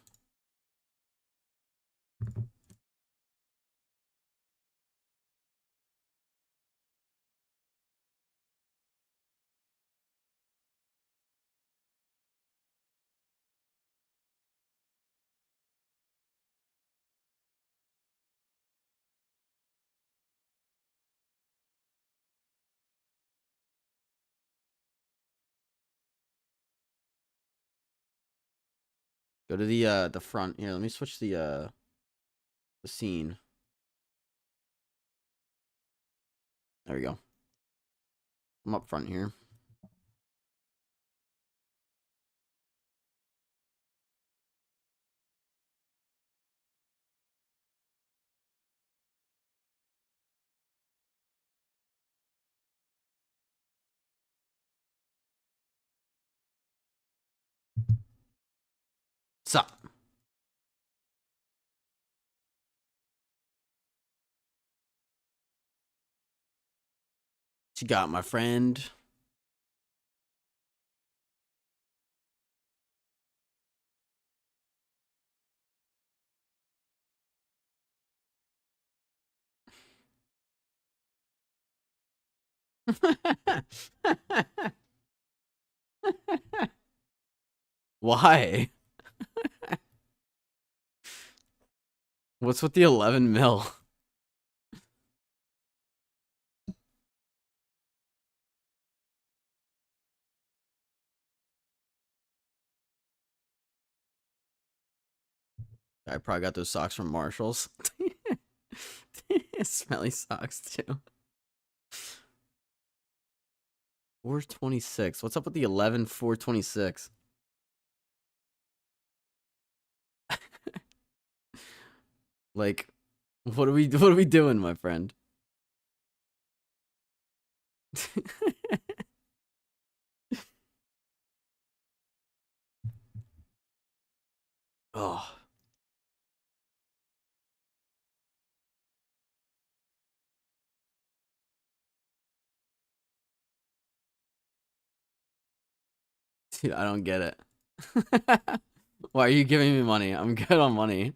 [SPEAKER 1] Go to the front. Here, let me switch the scene. There we go. I'm up front here. Sup? What you got, my friend? Why? What's with the 11 mil? I probably got those socks from Marshall's. Smelly socks too. 426. What's up with the 11 426? Like, what are we doing, my friend? Oh. Dude, I don't get it. Why are you giving me money? I'm good on money.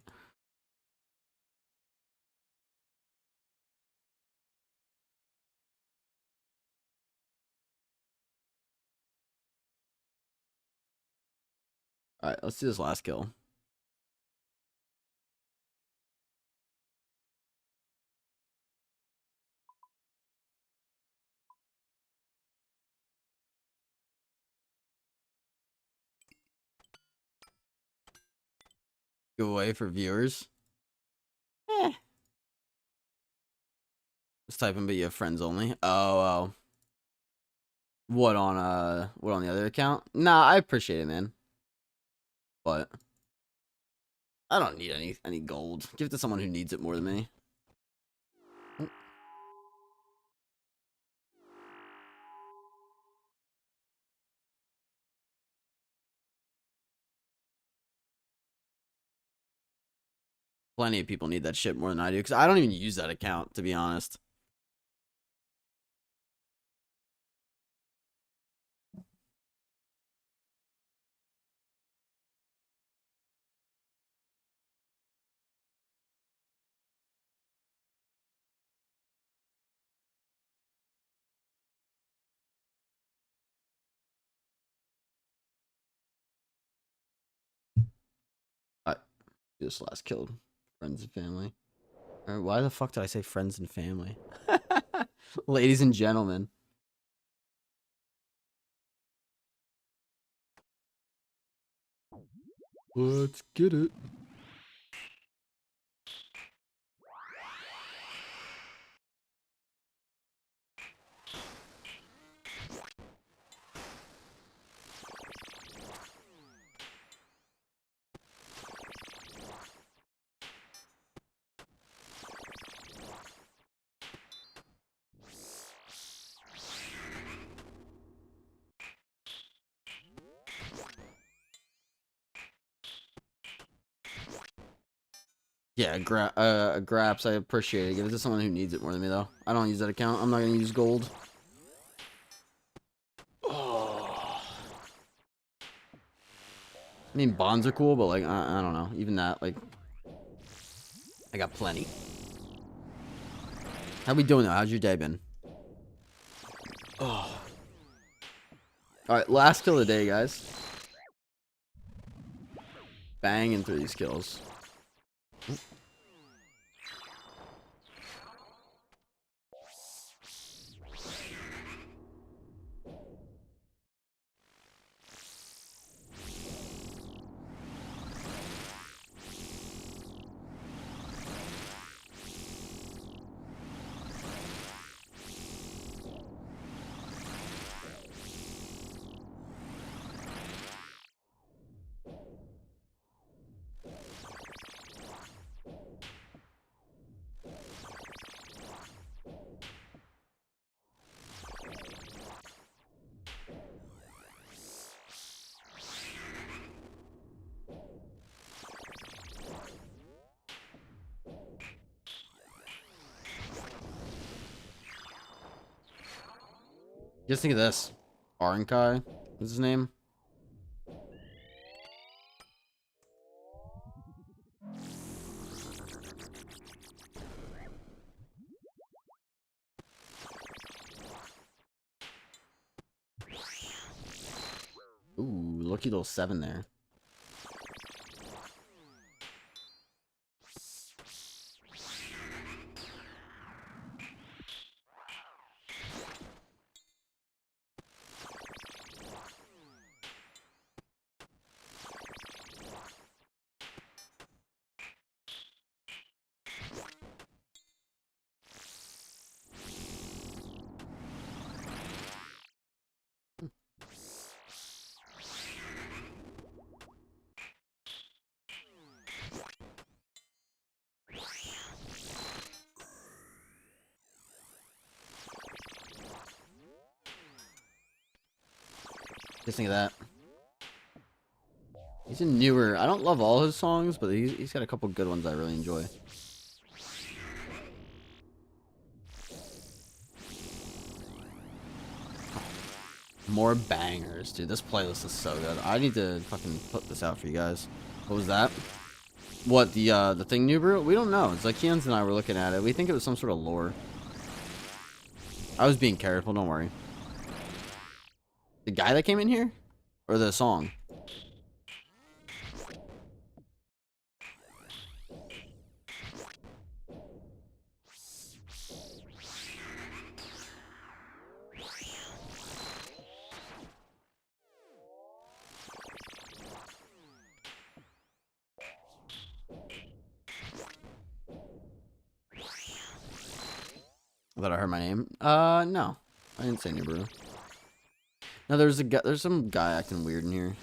[SPEAKER 1] Alright, let's do this last kill. Go away for viewers. Just type in, but you have friends only. Oh. What on the other account? Nah, I appreciate it, man. But I don't need any gold. Give it to someone who needs it more than me. Plenty of people need that shit more than I do, because I don't even use that account, to be honest. Just last killed friends and family. Or why the fuck did I say friends and family? Ladies and gentlemen. Let's get it. Yeah, Graps, I appreciate it. Give it to someone who needs it more than me, though. I don't use that account. I'm not gonna use gold. Oh. I mean, bonds are cool, but, like, I don't know. Even that, like, I got plenty. How we doing, though? How's your day been? Oh. Alright, last kill of the day, guys. Banging through these kills. Just think of this. Arinkai, what's his name? Ooh, lucky little 7 there. Just think of that. He's a newer. I don't love all his songs, but he's got a couple good ones I really enjoy. More bangers, dude. This playlist is so good. I need to fucking put this out for you guys. What was that? What, the thing, New Brew? We don't know. It's like Keons and I were looking at it. We think it was some sort of lore. I was being careful. Don't worry. The guy that came in here? Or the song? I thought I heard my name. No. I didn't say New Brew. No, there's some guy acting weird in here.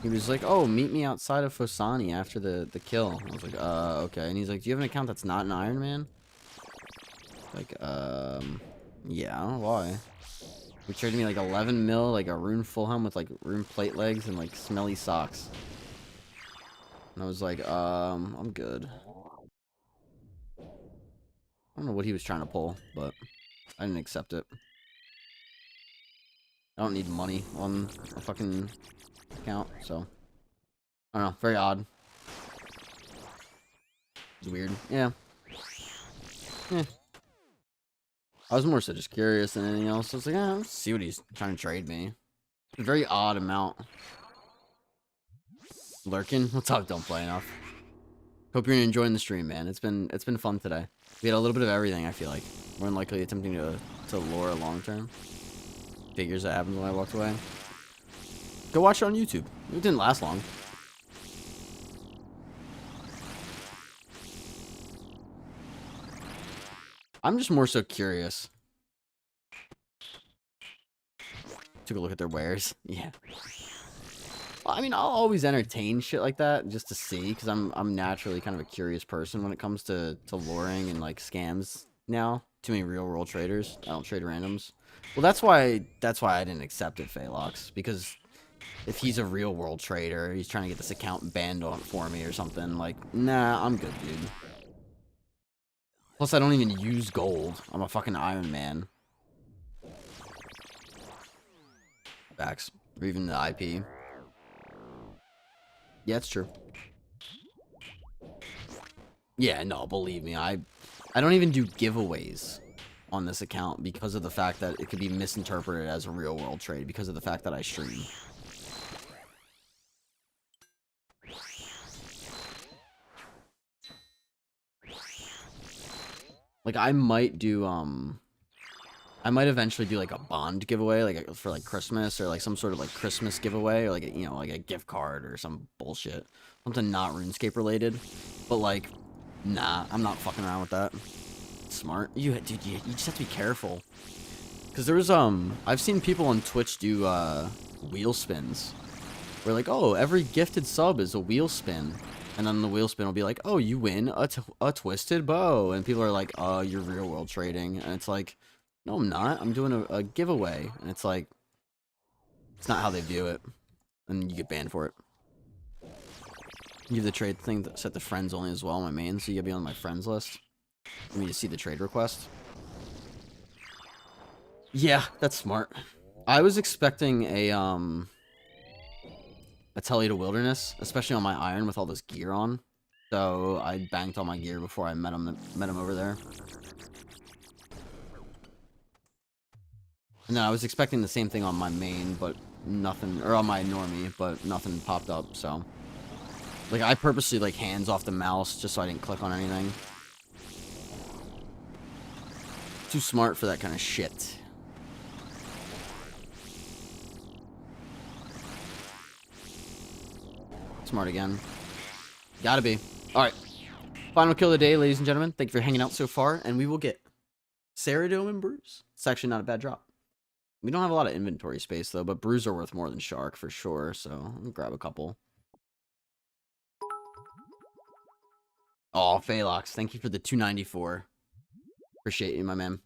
[SPEAKER 1] He was like, "Oh, meet me outside of Fosani after the kill." I was like, okay." And he's like, "Do you have an account that's not an Ironman?" Like, yeah, I don't know why. He traded me like 11 mil, like a rune full helm with like rune plate legs and like smelly socks. And I was like, I'm good. I don't know what he was trying to pull, but I didn't accept it. I don't need money on a fucking account, so I don't know. Very odd. It's weird. Yeah. Yeah. I was more so just curious than anything else. I was like, let's see what he's trying to trade me. A very odd amount. Lurking? What's up? Don't play enough. Hope you're enjoying the stream, man. It's been fun today. We had a little bit of everything, I feel like. More than likely attempting to lure long term. Figures that happened when I walked away. Go watch it on YouTube. It didn't last long. I'm just more so curious. Took a look at their wares. Yeah. I mean, I'll always entertain shit like that just to see, because I'm naturally kind of a curious person when it comes to luring and like scams now. Too many real world traders. I don't trade randoms. Well, that's why I didn't accept it, Phalox, because if he's a real world trader, he's trying to get this account banned on for me or something. Like, nah, I'm good, dude. Plus, I don't even use gold. I'm a fucking Ironman. Facts. Or even the IP. Yeah, it's true. Yeah, no, believe me, I don't even do giveaways on this account because of the fact that it could be misinterpreted as a real world trade because of the fact that I stream. Like, I might do, I might eventually do, like, a bond giveaway, like, for, like, Christmas, or, like, some sort of, like, Christmas giveaway, or, like, you know, like, a gift card, or some bullshit. Something not RuneScape related. But, like, nah, I'm not fucking around with that. Smart. Dude, you just have to be careful. Because there's, I've seen people on Twitch do, wheel spins. Where, like, oh, every gifted sub is a wheel spin. And then the wheel spin will be like, oh, you win a twisted bow. And people are like, oh, you're real world trading. And it's like, no, I'm not. I'm doing a giveaway. And it's like, it's not how they view it. And you get banned for it. You have the trade thing that set the friends only as well on my main. So you gotta be on my friends list. Let me just see the trade request. Yeah, that's smart. I was expecting a Telly to Wilderness, especially on my iron with all this gear on. So I banked all my gear before I met him over there. And then I was expecting the same thing on my main, but nothing, or on my normie, but nothing popped up, so. Like, I purposely, like, hands off the mouse just so I didn't click on anything. Too smart for that kind of shit. Smart again. Gotta be. Alright. Final kill of the day, ladies and gentlemen. Thank you for hanging out so far, and we will get Ceridome and Bruise. It's actually not a bad drop. We don't have a lot of inventory space, though, but Bruise are worth more than Shark, for sure, so I'll grab a couple. Oh, Phalox, thank you for the 294. Appreciate you, my man.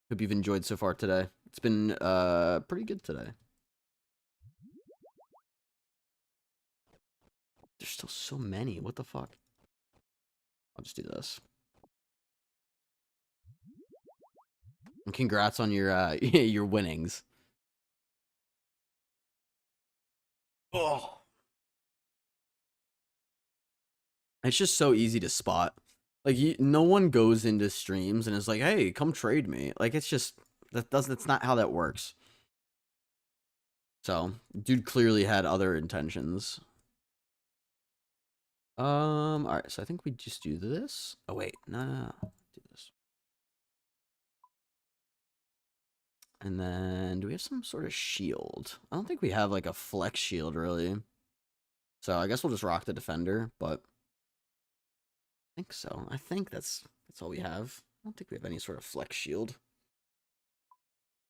[SPEAKER 1] Hope you've enjoyed so far today. It's been, pretty good today. There's still so many. What the fuck? I'll just do this. And congrats on your, your winnings. Oh. It's just so easy to spot. Like, no one goes into streams and is like, hey, come trade me. Like, it's just, that's not how that works. So, dude clearly had other intentions. Alright, so I think we just do this. Oh, wait, no. Do this. And then, do we have some sort of shield? I don't think we have, like, a flex shield, really. So, I guess we'll just rock the defender, but I think so. I think that's all we have. I don't think we have any sort of flex shield.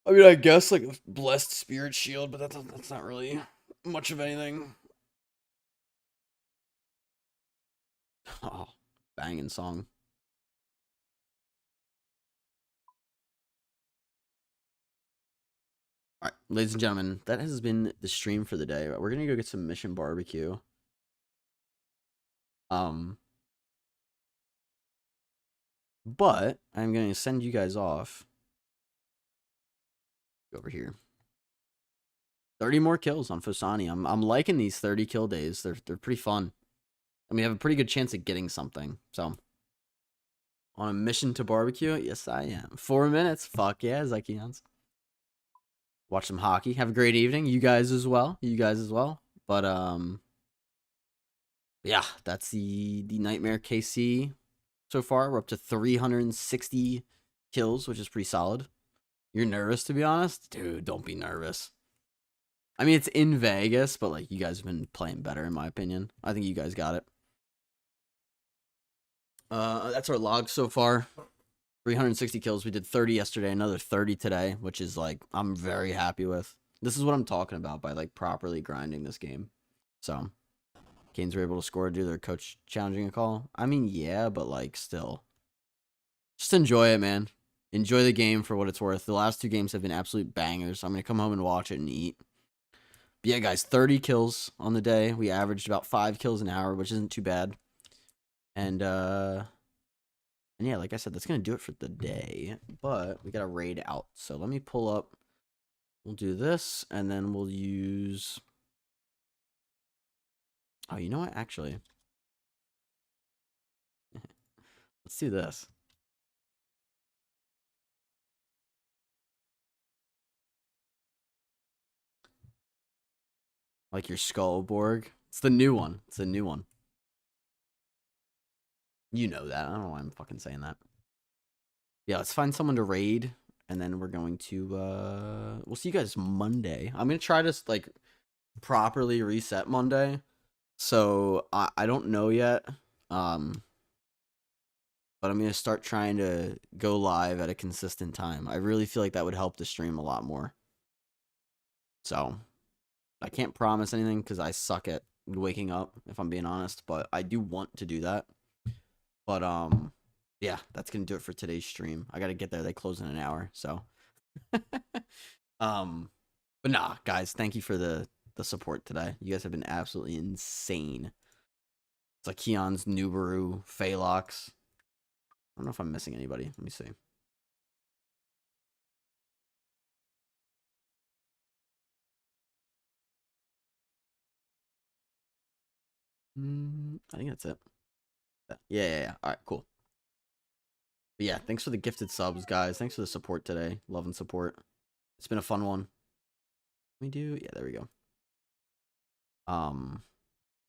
[SPEAKER 1] I mean, I guess, like, a blessed spirit shield, but that's not really much of anything. Oh, banging song. Alright, ladies and gentlemen, that has been the stream for the day. We're gonna go get some Mission Barbecue. But I'm gonna send you guys off. Over here. 30 more kills on Fosani. I'm liking these 30 kill days. They're pretty fun. And we have a pretty good chance of getting something. So, on a mission to barbecue? Yes, I am. 4 minutes. Fuck yeah, Zykians. Watch some hockey. Have a great evening. You guys as well. But, yeah, that's the Nightmare KC so far. We're up to 360 kills, which is pretty solid. You're nervous, to be honest? Dude, don't be nervous. I mean, it's in Vegas, but, like, you guys have been playing better, in my opinion. I think you guys got it. That's our log so far. 360 kills. We did 30 yesterday, another 30 today, which is, like, I'm very happy with. This is what I'm talking about by, like, properly grinding this game. So, Canes were able to score due to their coach challenging a call. I mean, yeah, but, like, still. Just enjoy it, man. Enjoy the game for what it's worth. The last 2 games have been absolute bangers. I'm going to come home and watch it and eat. But yeah, guys, 30 kills on the day. We averaged about 5 kills an hour, which isn't too bad. And yeah, like I said, that's gonna do it for the day. But we got a raid out. So let me pull up. We'll do this, and then we'll use. Oh, you know what? Actually, let's do this. Like your Skullborg. It's the new one. It's the new one. You know that. I don't know why I'm fucking saying that. Yeah, let's find someone to raid, and then we're going to we'll see you guys Monday. I'm gonna try to like properly reset Monday. So I don't know yet. But I'm gonna start trying to go live at a consistent time. I really feel like that would help the stream a lot more. So I can't promise anything because I suck at waking up, if I'm being honest, but I do want to do that. But yeah, that's gonna do it for today's stream. I gotta get there. They close in an hour, so but nah, guys, thank you for the support today. You guys have been absolutely insane. It's like Keon's Nubaru, Phelox. I don't know if I'm missing anybody. Let me see. I think that's it. Yeah. All right, cool. But yeah, thanks for the gifted subs, guys. Thanks for the support today. Love and support. It's been a fun one. We do. Yeah, there we go.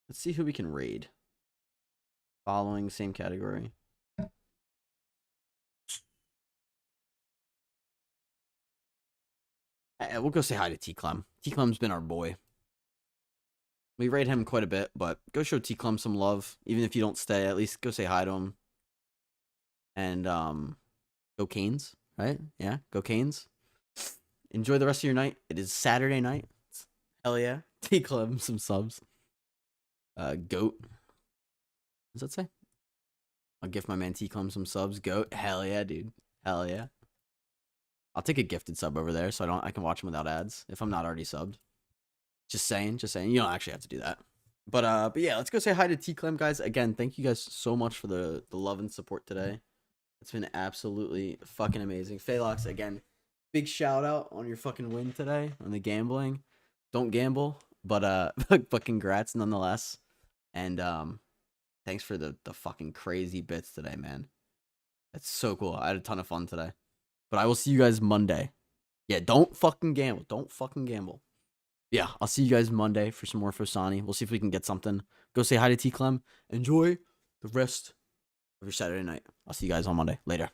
[SPEAKER 1] Let's see who we can raid. Following same category. We'll go say hi to T-Clem. T-Clem's been our boy. We raid him quite a bit, but go show T-Clem some love. Even if you don't stay, at least go say hi to him. And go Canes, right? Yeah, go Canes. Enjoy the rest of your night. It is Saturday night. Hell yeah. T-Clem some subs. Goat. What does that say? I'll gift my man T-Clem some subs. Goat. Hell yeah, dude. Hell yeah. I'll take a gifted sub over there so I can watch them without ads if I'm not already subbed. Just saying. You don't actually have to do that. But yeah, let's go say hi to T-Clem, guys. Again, thank you guys so much for the love and support today. It's been absolutely fucking amazing. Phelox, again, big shout out on your fucking win today on the gambling. Don't gamble, but congrats nonetheless. And thanks for the fucking crazy bits today, man. That's so cool. I had a ton of fun today. But I will see you guys Monday. Yeah, don't fucking gamble. Don't fucking gamble. Yeah, I'll see you guys Monday for some more Fosani. We'll see if we can get something. Go say hi to T-Clem. Enjoy the rest of your Saturday night. I'll see you guys on Monday. Later.